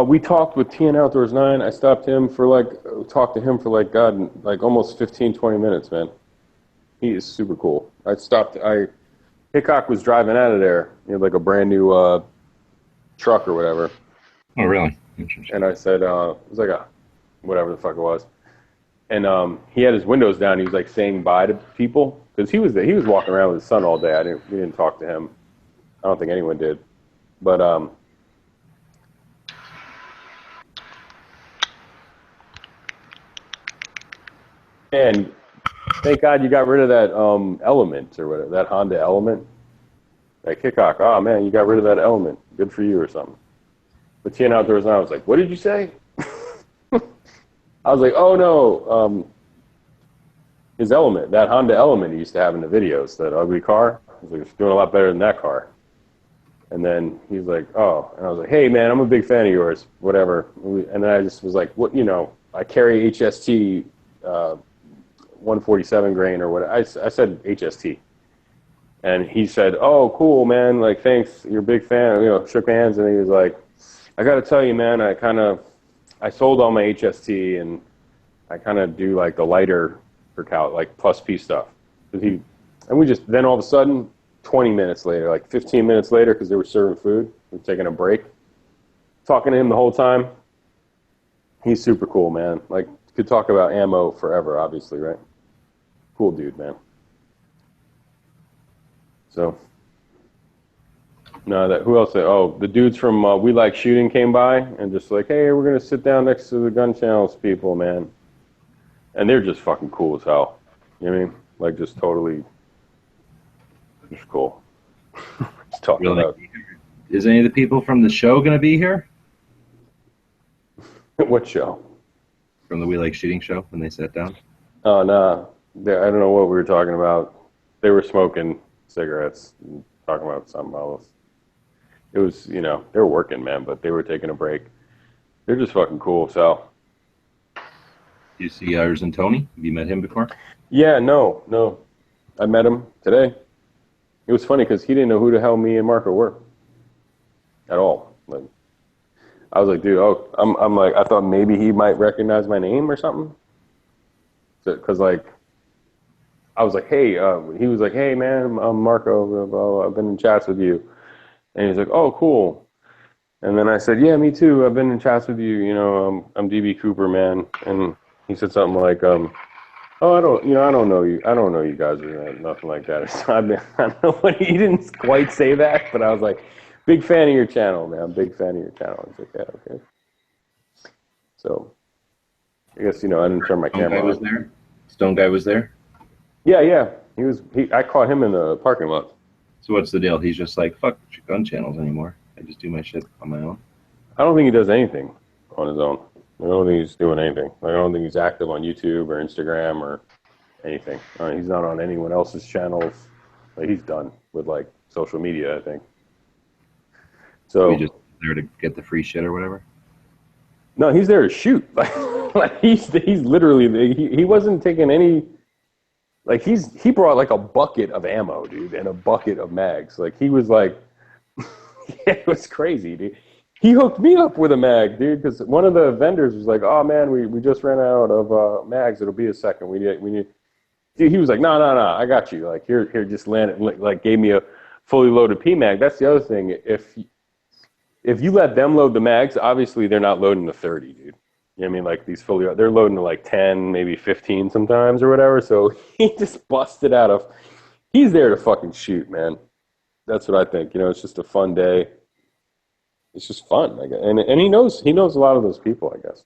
We talked with TN Outdoors 9. I talked to him for like almost 15, 20 minutes, man. He is super cool. Hickok was driving out of there. He had like a brand new truck or whatever. Oh, really? Interesting. And I said, it was like whatever the fuck it was. And he had his windows down. He was like saying bye to people because he was walking around with his son all day. We didn't talk to him. I don't think anyone did. But and thank God you got rid of that Element or whatever, that Honda Element. That Hickok. Oh man, you got rid of that Element. Good for you or something. But TN Outdoors, and I was like, what did you say? I was like, oh no, his Element, that Honda Element he used to have in the videos, that ugly car. I was like, it's doing a lot better than that car. And then he's like, oh, and I was like, hey man, I'm a big fan of yours, whatever. And then I just was like, what, I carry HST 147 grain or what. I said HST. And he said, oh, cool, man, like, thanks, you're a big fan, shook hands, and he was like, I got to tell you, man, I sold all my HST, and I kind of do, like, the lighter like, plus P stuff. And then all of a sudden, 20 minutes later, like 15 minutes later, because they were serving food, we were taking a break, talking to him the whole time. He's super cool, man. Like, could talk about ammo forever, obviously, right? Cool dude, man. So, who else? Oh, the dudes from We Like Shooting came by and just like, hey, we're going to sit down next to the gun channels people, man. And they're just fucking cool as hell. You know what I mean? Like, just totally, just cool. Just talking about. Is any of the people from the show going to be here? What show? From the We Like Shooting show when they sat down? Oh, no. I don't know what we were talking about. They were smoking cigarettes and talking about something else. It was, they were working, man, but they were taking a break. They're just fucking cool, so. You see ours and Tony? Have you met him before? Yeah, no. I met him today. It was funny because he didn't know who the hell me and Marco were. At all. Like, I was like, dude, I'm like, I thought maybe he might recognize my name or something. Because, like, I was like, hey, he was like, hey, man, I'm Marco. I've been in chats with you. And he's like, oh, cool. And then I said, yeah, me too. I've been in chats with you. You know, I'm DB Cooper, man. And he said something like, oh, I don't know you. I don't know you guys or nothing like that. So I don't know what he didn't quite say that, but I was like, big fan of your channel, man. Big fan of your channel. He's like, yeah, okay. So I guess, I didn't turn my camera on. Was there? Stone Guy was there? Yeah. I caught him in the parking lot. So what's the deal? He's just like, fuck gun channels anymore. I just do my shit on my own. I don't think he does anything on his own. I don't think he's doing anything. I don't think he's active on YouTube or Instagram or anything. He's not on anyone else's channels. Like, he's done with social media, I think. So he just there to get the free shit or whatever. No, he's there to shoot. He's literally he wasn't taking any. He brought a bucket of ammo, dude, and a bucket of mags. He was it was crazy, dude. He hooked me up with a mag, dude, because one of the vendors was like, "Oh man, we just ran out of mags. It'll be a second. We need." Dude, he was like, "No, I got you. Here, just land it." Gave me a fully loaded P mag. That's the other thing. If you let them load the mags, obviously they're not loading the 30, dude. You know what I mean? They're loading to 10, maybe 15 sometimes or whatever. So he just busted out of. He's there to fucking shoot, man. That's what I think. It's just a fun day. It's just fun, I guess. And he knows a lot of those people, I guess.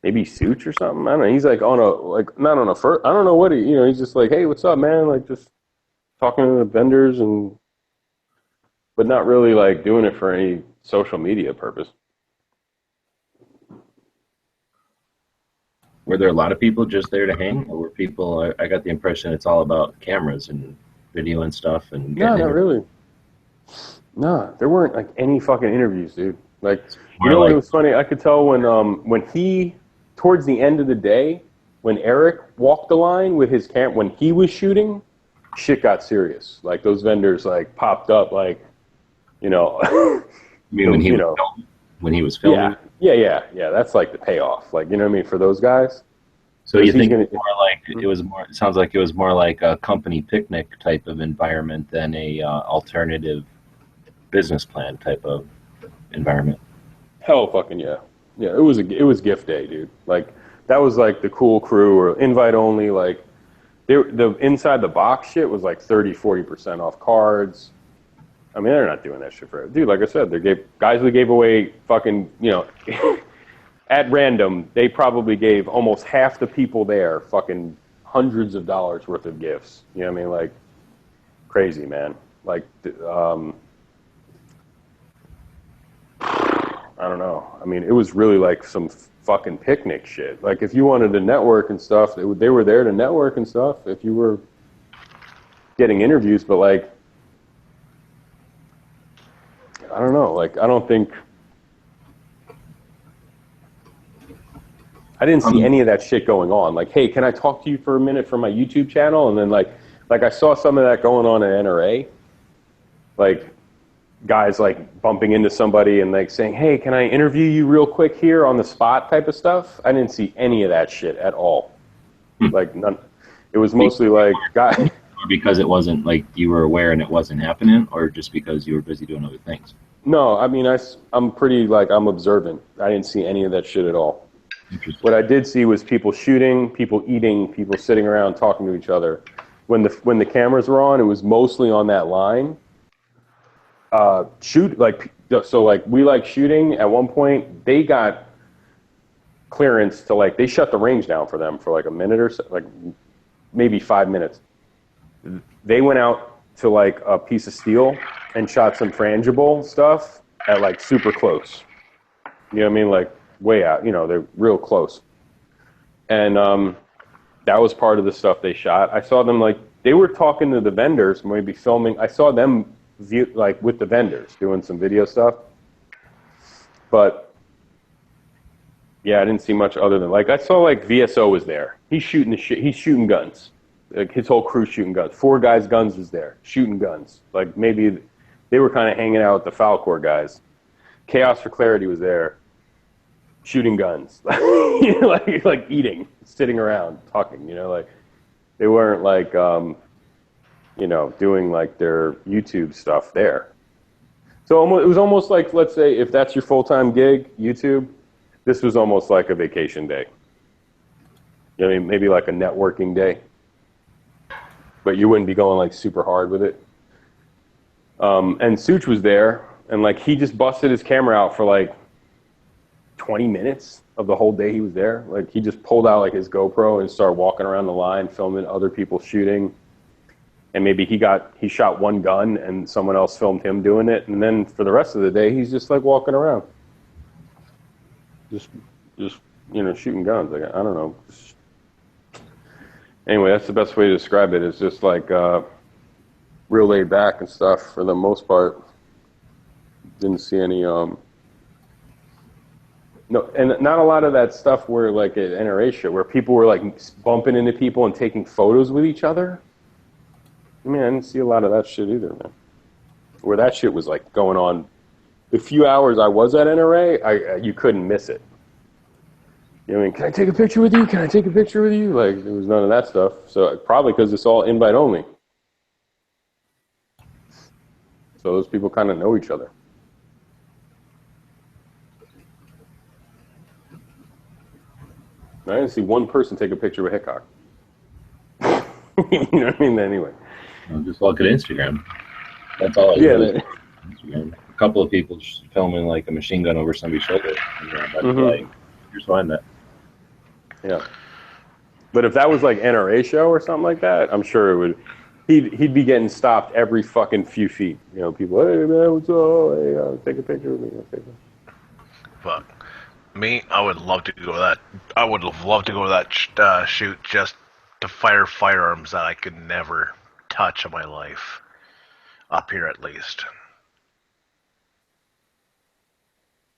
Maybe Suits or something. I don't know. He's on a not on a first. I don't know what he's just hey, what's up, man? Just talking to the vendors but not really doing it for any social media purpose. Were there a lot of people just there to hang, or were people? I got the impression it's all about cameras and video and stuff. And no, not really. No, there weren't any fucking interviews, dude. It was funny. I could tell when he towards the end of the day, when Eric walked the line with his cam, when he was shooting, shit got serious. Those vendors popped up, you mean when he was filming? Yeah. That's the payoff. You know what I mean, for those guys. So you think it sounds like it was more like a company picnic type of environment than a alternative business plan type of environment. Hell fucking yeah. Yeah, it was gift day, dude. That was the cool crew or invite only. The inside the box shit was 30-40% off cards. I mean, they're not doing that shit for it. Dude, like I said, we gave away fucking, at random, they probably gave almost half the people there fucking hundreds of dollars worth of gifts. You know what I mean? Crazy, man. I don't know. I mean, it was really some fucking picnic shit. If you wanted to network and stuff, they were there to network and stuff. If you were getting interviews, but I don't know. I don't think I didn't see any of that shit going on. Hey, can I talk to you for a minute from my YouTube channel? And then I saw some of that going on at NRA. Guys bumping into somebody and saying, "Hey, can I interview you real quick here on the spot?" type of stuff. I didn't see any of that shit at all. None. It was mostly guys. Because it wasn't you were aware and it wasn't happening, or just because you were busy doing other things? No, I mean I'm pretty I'm observant. I didn't see any of that shit at all. What I did see was people shooting, people eating, people sitting around talking to each other. When the cameras were on, it was mostly on that line. We shooting. At one point, they got clearance to they shut the range down for them for a minute or so, maybe 5 minutes. They went out to a piece of steel and shot some frangible stuff at super close. You know what I mean? Way out. They're real close. And that was part of the stuff they shot. I saw them they were talking to the vendors, maybe filming. I saw them with the vendors doing some video stuff. But yeah, I didn't see much other than I saw VSO was there. He's shooting he's shooting guns. His whole crew shooting guns. 4 guys' guns was there, shooting guns. Maybe they were kind of hanging out with the Falcor guys. Chaos for Clarity was there, shooting guns. Eating, sitting around, talking. They weren't doing like their YouTube stuff there. So it was almost like, let's say, if that's your full-time gig, YouTube, this was almost like a vacation day. I mean, maybe like a networking day, but you wouldn't be going like super hard with it. And Such was there, and like he just busted his camera out for like 20 minutes of the whole day he was there. Like he just pulled out like his GoPro and started walking around the line, filming other people shooting. And maybe he shot one gun and someone else filmed him doing it. And then for the rest of the day, he's just like walking around. Just shooting guns. Like, I don't know. Anyway, that's the best way to describe it. It's just like real laid back and stuff for the most part. Didn't see any no, and not a lot of that stuff where like at NRA show where people were like bumping into people and taking photos with each other. I mean, I didn't see a lot of that shit either, man. Where that shit was like going on. The few hours I was at NRA, you couldn't miss it. You know what I mean? Can I take a picture with you? Can I take a picture with you? Like, there was none of that stuff. So probably because it's all invite only. So those people kind of know each other. I didn't see one person take a picture with Hickok. You know what I mean? Anyway. Just look at Instagram. That's all I do. Instagram. A couple of people just filming like a machine gun over somebody's shoulder. Like, just find that. Yeah. But if that was like NRA show or something like that, I'm sure it would. He'd be getting stopped every fucking few feet. People, hey man, what's up? Hey, take a picture with me. Fuck. Me, I would love to go to that. I would have loved to go to that shoot just to fire firearms that I could never touch in my life. Up here, at least.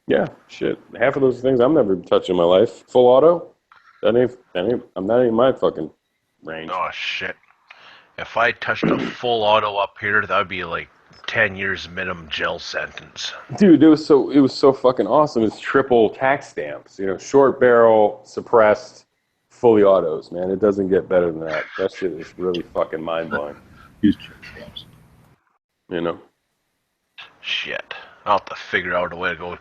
Yeah, shit. Half of those things I'm never touching in my life. Full auto? I'm not in my fucking range. Oh, shit. If I touched a full auto up here, that would be like 10 years minimum jail sentence. Dude, it was so fucking awesome. It's triple tax stamps. Short barrel, suppressed, fully autos, man. It doesn't get better than that. That shit is really fucking mind-blowing. Use triple stamps. Shit. I'll have to figure out a way to go.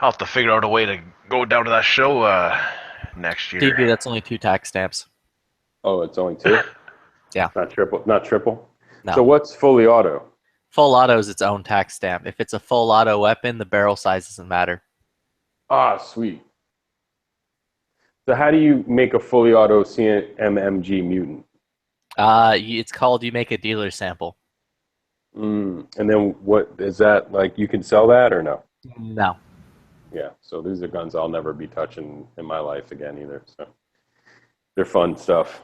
I'll have to figure out a way to go down to that show next year. DB, that's only 2 tax stamps. Oh, it's only 2? Yeah. Not triple? No. So what's fully auto? Full auto is its own tax stamp. If it's a full auto weapon, the barrel size doesn't matter. Ah, sweet. So how do you make a fully auto CMMG mutant? It's called you make a dealer sample. And then what is that like? You can sell that or no? No. Yeah. So these are guns I'll never be touching in my life again either. So they're fun stuff.